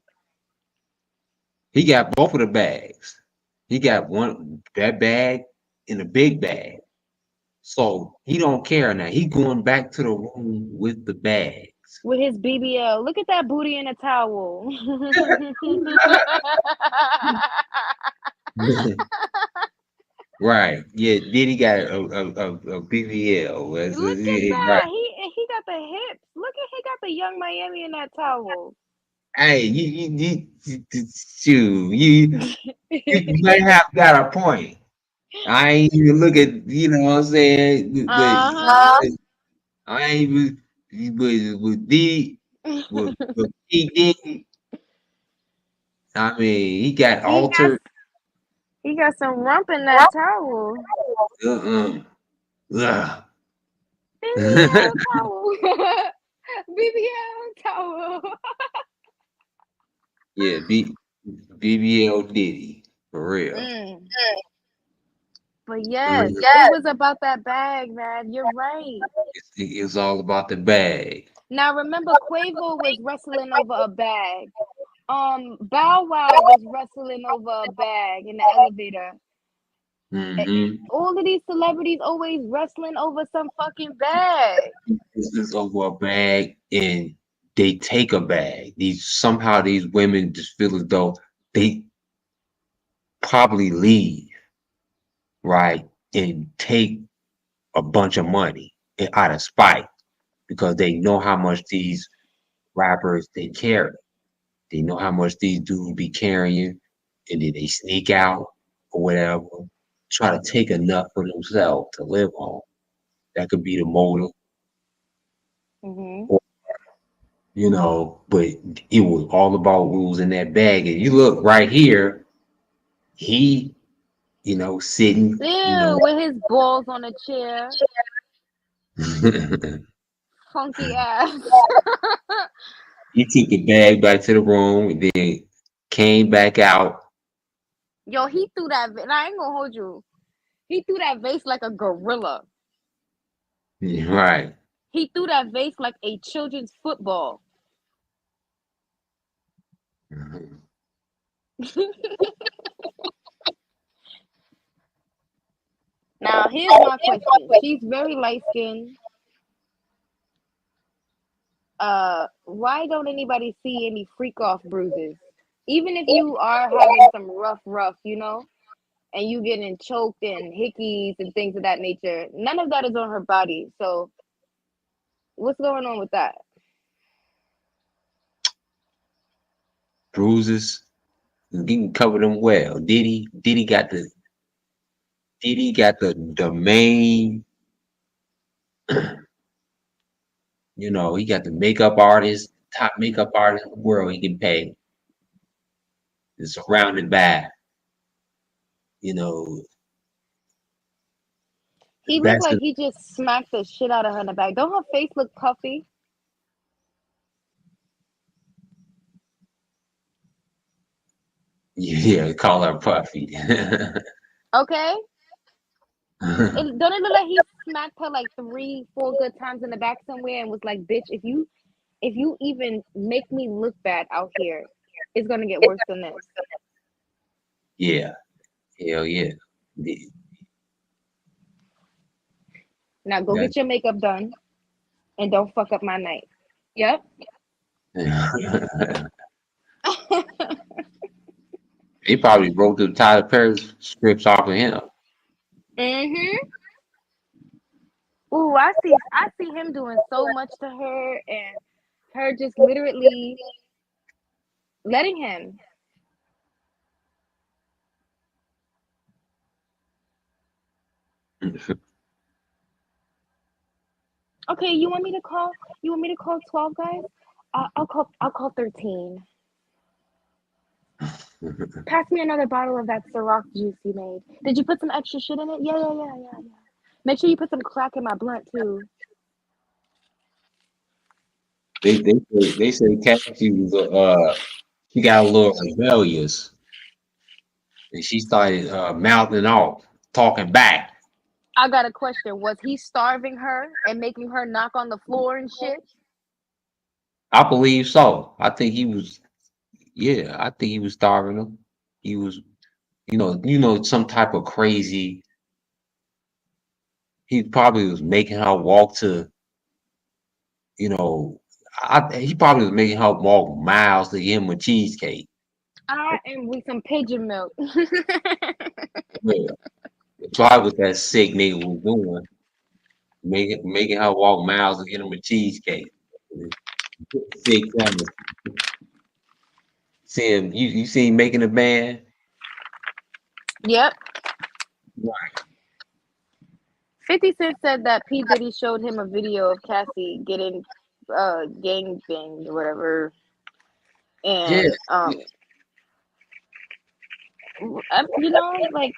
He got both of the bags. He got that bag and a big bag. So he don't care now. He going back to the room with the bags. With his BBL. Look at that booty in a towel. Right. Yeah, Diddy got a BBL. Look at that. He got the hips. Look at, he got the Young Miami in that towel. Hey, you might have got a point. I ain't even look at, you know what I'm saying? I ain't with D with PDiddy. I mean, he got altered. He got some rump in that towel. Ugh. BBL towel. BBL towel. Yeah, BBL Diddy for real. But yes, it was about that bag, man. You're right. It's all about the bag. Now remember, Quavo was wrestling over a bag. Bow Wow was wrestling over a bag in the elevator. All of these celebrities always wrestling over some fucking bag. It's over a bag, and they take a bag. Somehow these women just feel as though they probably leave, right, and take a bunch of money out of spite because they know how much these rappers they carry. They know how much these dudes be carrying, and then they sneak out or whatever, try to take enough for themselves to live on. That could be the motive. Or, you know, but it was all about rules in that bag. And you look right here, he, you know, sitting, you know, Ew, with his balls on a chair, funky ass. he took the bag back to the room and then came back out. Yo, he threw that. I ain't gonna hold you. He threw that vase like a gorilla. Right. He threw that vase like a children's football. Now, here's my question. She's very light skinned. Why don't anybody see any freak off bruises? Even if you are having some rough, you know, and you getting choked and hickeys and things of that nature, none of that is on her body. So, what's going on with that? Bruises. He can cover them well. Diddy got the main, you know, he got the makeup artist, top makeup artist in the world he can pay. Is surrounded by, you know, He looked that's like the, he just smacked the shit out of her in the back. Don't her face look puffy? yeah, call her Puffy. Okay. Don't it look like he smacked her like 3, 4 good times in the back somewhere and was like, "Bitch, if you even make me look bad out here, it's gonna get worse than this." Yeah, hell yeah. Now go That- get your makeup done and don't fuck up my night. Yep. They probably wrote the Tyler Perry scripts off of him. Mhm. Ooh, I see him doing so much to her and her just literally letting him. Okay, you want me to call? You want me to call 12 guys? I'll call 13. Pass me another bottle of that Ciroc juice you made. Did you put some extra shit in it? Yeah. Make sure you put some crack in my blunt too. They say Cassie was she got a little rebellious and she started mouthing off, talking back. I got a question. Was he starving her and making her knock on the floor and shit? I believe so. I think he was, yeah, I think he was starving them. He was, you know, some type of crazy. He probably was making her walk to, you know, he probably was making her walk miles to get him a cheesecake. I am with some pigeon milk. Yeah, probably what that sick nigga was doing, making her walk miles to get him a cheesecake. Sick family. See him, you see him making a band? Yep. Right. 50 Cent said that P. Diddy showed him a video of Cassie getting gang banged or whatever. Yeah. And you know, like,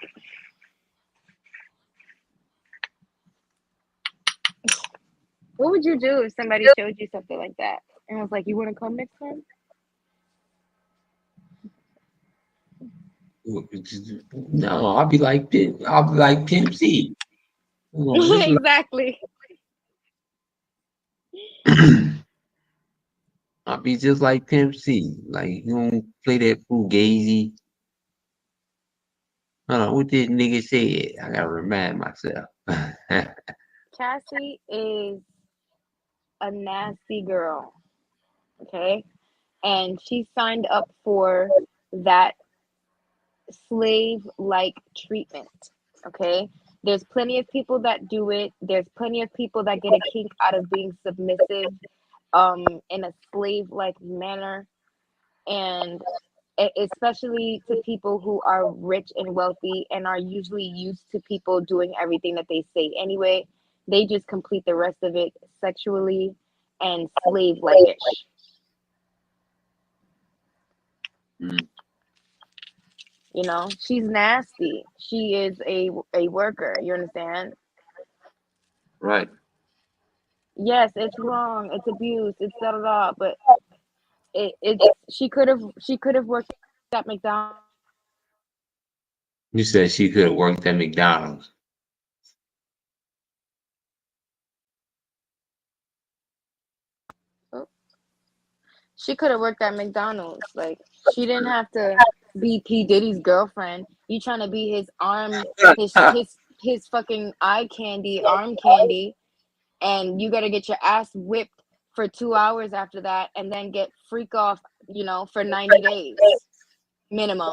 what would you do if somebody showed you something like that and was like, "You want to come next time?" No, I'll be like Pimp C. This is Exactly. I'll be just like Pimp C. Like you don't play that fugazi. Hold on, what this nigga said? I gotta remind myself. Cassie is a nasty girl. Okay. And she signed up for that slave like treatment. Okay. There's plenty of people that do it. There's plenty of people that get a kick out of being submissive in a slave like manner. And especially to people who are rich and wealthy and are usually used to people doing everything that they say anyway. They just complete the rest of it sexually and slave like ish. Mm. You know, she's nasty. She is a worker. You understand? Right. Yes, it's wrong. It's abuse. It's da da da. But it's she could have worked at McDonald's. You said she could have worked at McDonald's. She could have worked at McDonald's. Like she didn't have to be P Diddy's girlfriend. You trying to be his arm, his fucking eye candy, arm candy, and you got to get your ass whipped for 2 hours after that, and then get freak off, for 90 days minimum.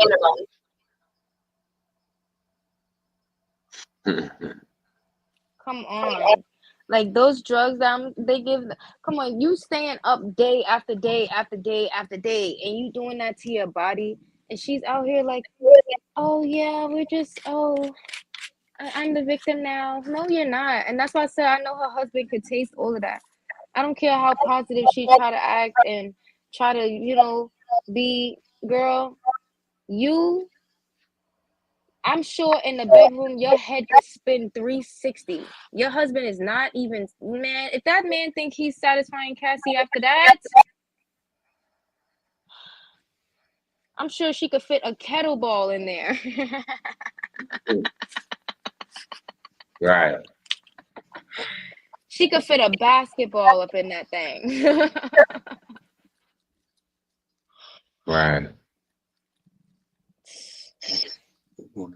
Come on. Like those drugs that they give, come on, you staying up day after day after day after day, and you doing that to your body, and she's out here like, oh yeah, I'm the victim now. No, you're not. And that's why I said I know her husband could taste all of that. I don't care how positive she try to act and try to, be, girl, I'm sure in the bedroom, your head could spin 360. Your husband is not even, man, if that man think he's satisfying Cassie after that, I'm sure she could fit a kettlebell in there. Right. She could fit a basketball up in that thing. Right.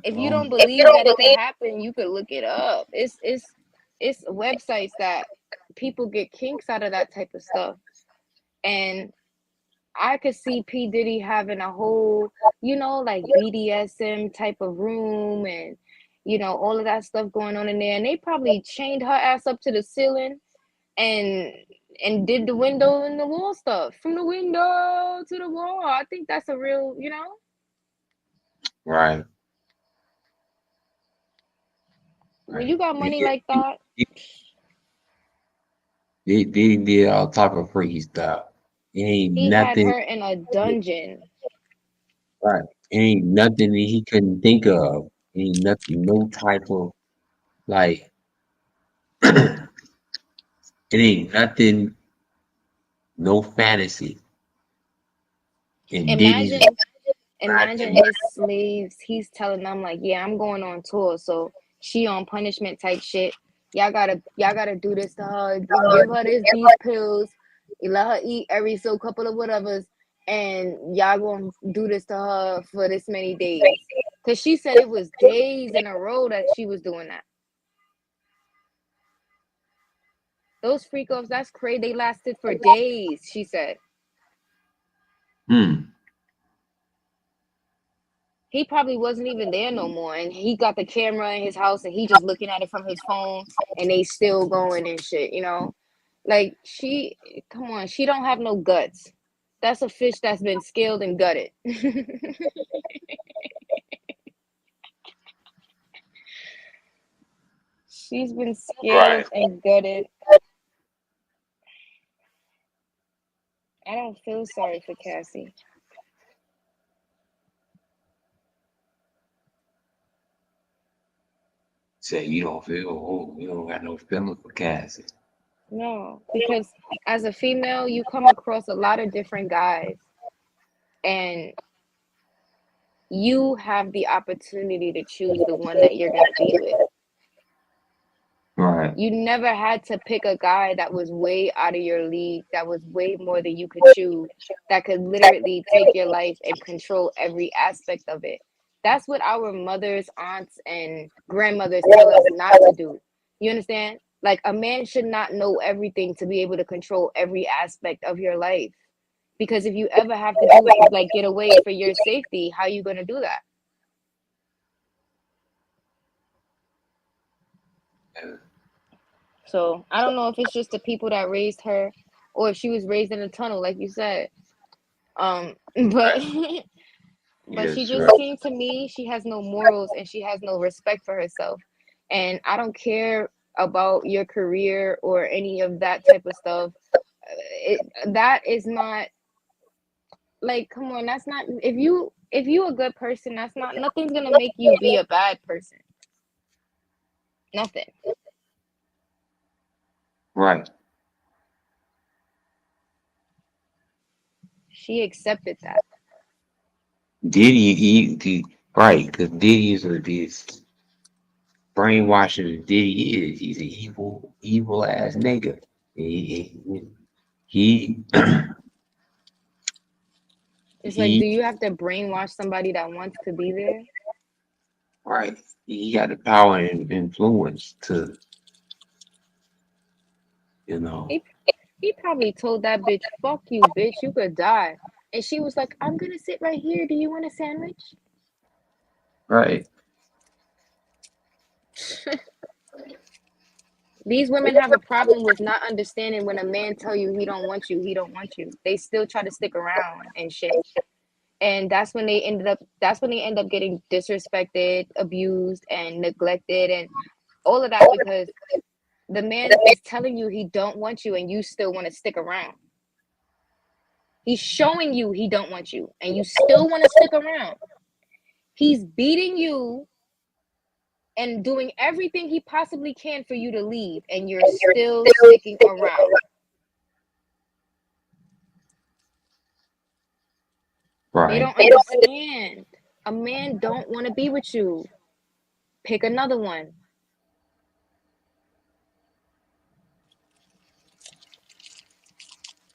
If you don't believe that it could happen, you could look it up. It's websites that people get kinks out of that type of stuff. And I could see P. Diddy having a whole, like BDSM type of room and, all of that stuff going on in there. And they probably chained her ass up to the ceiling and did the window and the wall stuff. From the window to the wall. I think that's a real, Right. when you got money like that. They did all type of freaky stuff. It ain't He had nothing. her in a dungeon. Right. It ain't nothing that he couldn't think of. Ain't nothing, no type of like. It ain't nothing, no fantasy. And Diddy's Imagine his slaves. He's telling them like, yeah, I'm going on tour, so she on punishment type shit. Y'all gotta do this to her. Give her these pills. You let her eat every so couple of whatevers, and y'all gonna do this to her for this many days. Cause she said it was days in a row that she was doing that. Those freak offs, that's crazy. They lasted for days, she said. He probably wasn't even there no more, and he got the camera in his house, and he just looking at it from his phone, and they still going and shit, Like come on, she don't have no guts. That's a fish that's been scaled and gutted. She's been scaled and gutted. I don't feel sorry for Cassie. say you don't feel, oh, you don't got no feeling for Cassie. No, because as a female, you come across a lot of different guys, and you have the opportunity to choose the one that you're going to be with. Right. You never had to pick a guy that was way out of your league, that was way more than you could chew, that could literally take your life and control every aspect of it. That's what our mothers, aunts, and grandmothers tell us not to do. You understand? Like a man should not know everything to be able to control every aspect of your life. Because if you ever have to do like get away for your safety, how are you going to do that? So I don't know if it's just the people that raised her, or if she was raised in a tunnel, like you said. But but she just seemed to me, she has no morals and she has no respect for herself. And I don't care about your career or any of that type of stuff. That is not Like, come on, that's not if you a good person, that's not nothing's gonna make you be a bad person. Nothing. Right. She accepted that. Right, because Diddy is this brainwashing that Diddy is. He's an evil ass nigga. He It's like, do he you have to brainwash somebody that wants to be there? right. He got the power and influence to, you know. He probably told that bitch, fuck you, bitch, you could die. And she was like, I'm gonna sit right here. Do you want a sandwich? Right. These women have a problem with not understanding when a man tell you he don't want you, he don't want you. They still try to stick around and shit. And that's when they end up getting disrespected, abused, and neglected and all of that because the man is telling you he don't want you and you still want to stick around. He's showing you he don't want you and you still want to stick around. He's beating you and doing everything he possibly can for you to leave and you're still sticking around. They don't understand. A man don't want to be with you. Pick another one.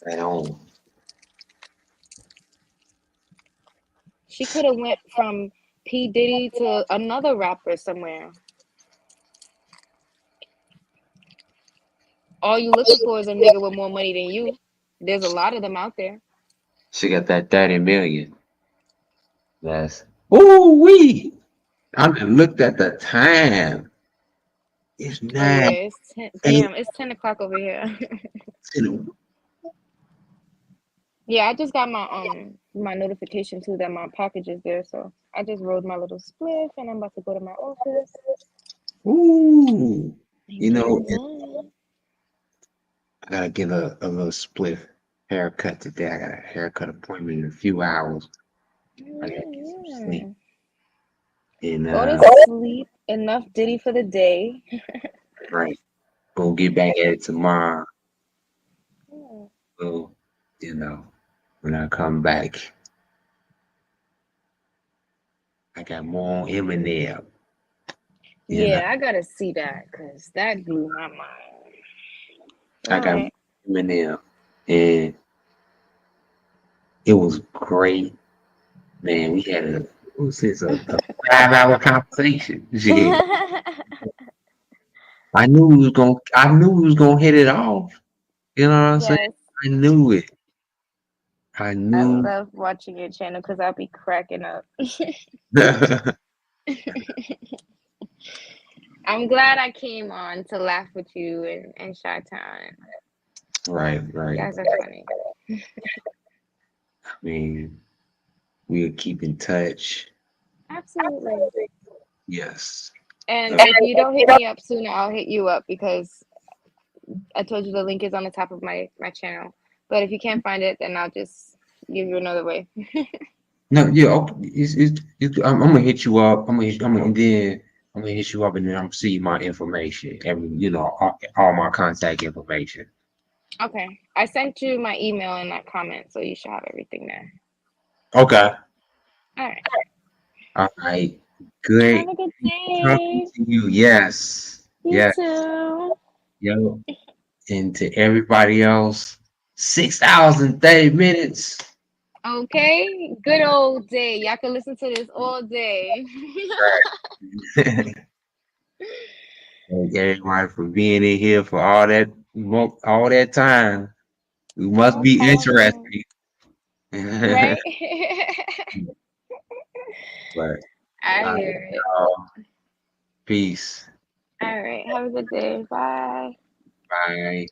Right on. She could have went from PDiddy to another rapper somewhere. All you looking for is a nigga with more money than you. There's a lot of them out there. She got that 30 million. That's ooh-wee. I looked at the time. It's Oh yeah, 9 it's 10. Damn, it's 10 o'clock over here. Yeah, I just got my notification too that my package is there. So I just rolled my little spliff and I'm about to go to my office. Ooh. And You get know, it done. I gotta give a little split haircut today. I got a haircut appointment in a few hours. I gotta get some sleep. And Go to sleep. Enough Diddy for the day. right. Gonna get back at it tomorrow. So, you know, when I come back, I got more on Eminem. You know, Yeah, I gotta see that because that blew my mind. I got Alright. Eminem, and it was great. Man, we had a 5-hour conversation. Shit. I knew we was gonna hit it off. You know what I'm saying? Yes. I knew it. I I knew. love watching your channel because I'll be cracking up. I'm glad I came on to laugh with you and Chi-Town. Right. You guys are funny. I mean, we'll keep in touch. Absolutely. Yes. And if you don't hit me up sooner, I'll hit you up because I told you the link is on the top of my channel. But if you can't find it, then I'll just give you another way. No, yeah, okay. I'm gonna hit you up. And then I'm gonna hit you up, and then I'm gonna see my information. All my contact information. Okay. I sent you my email in that comment, so you should have everything there. Okay. All right. All right. Great. Have a good Talking day. to you. Yes. You Yes. too. Yo. And to everybody else, 6 hours and 30 minutes. Okay. Good old day. Y'all can listen to this all day. Thank everybody for being in here for all that time. We must be interesting. Right? But I hear it. peace. All right. Have a good day. Bye. Bye.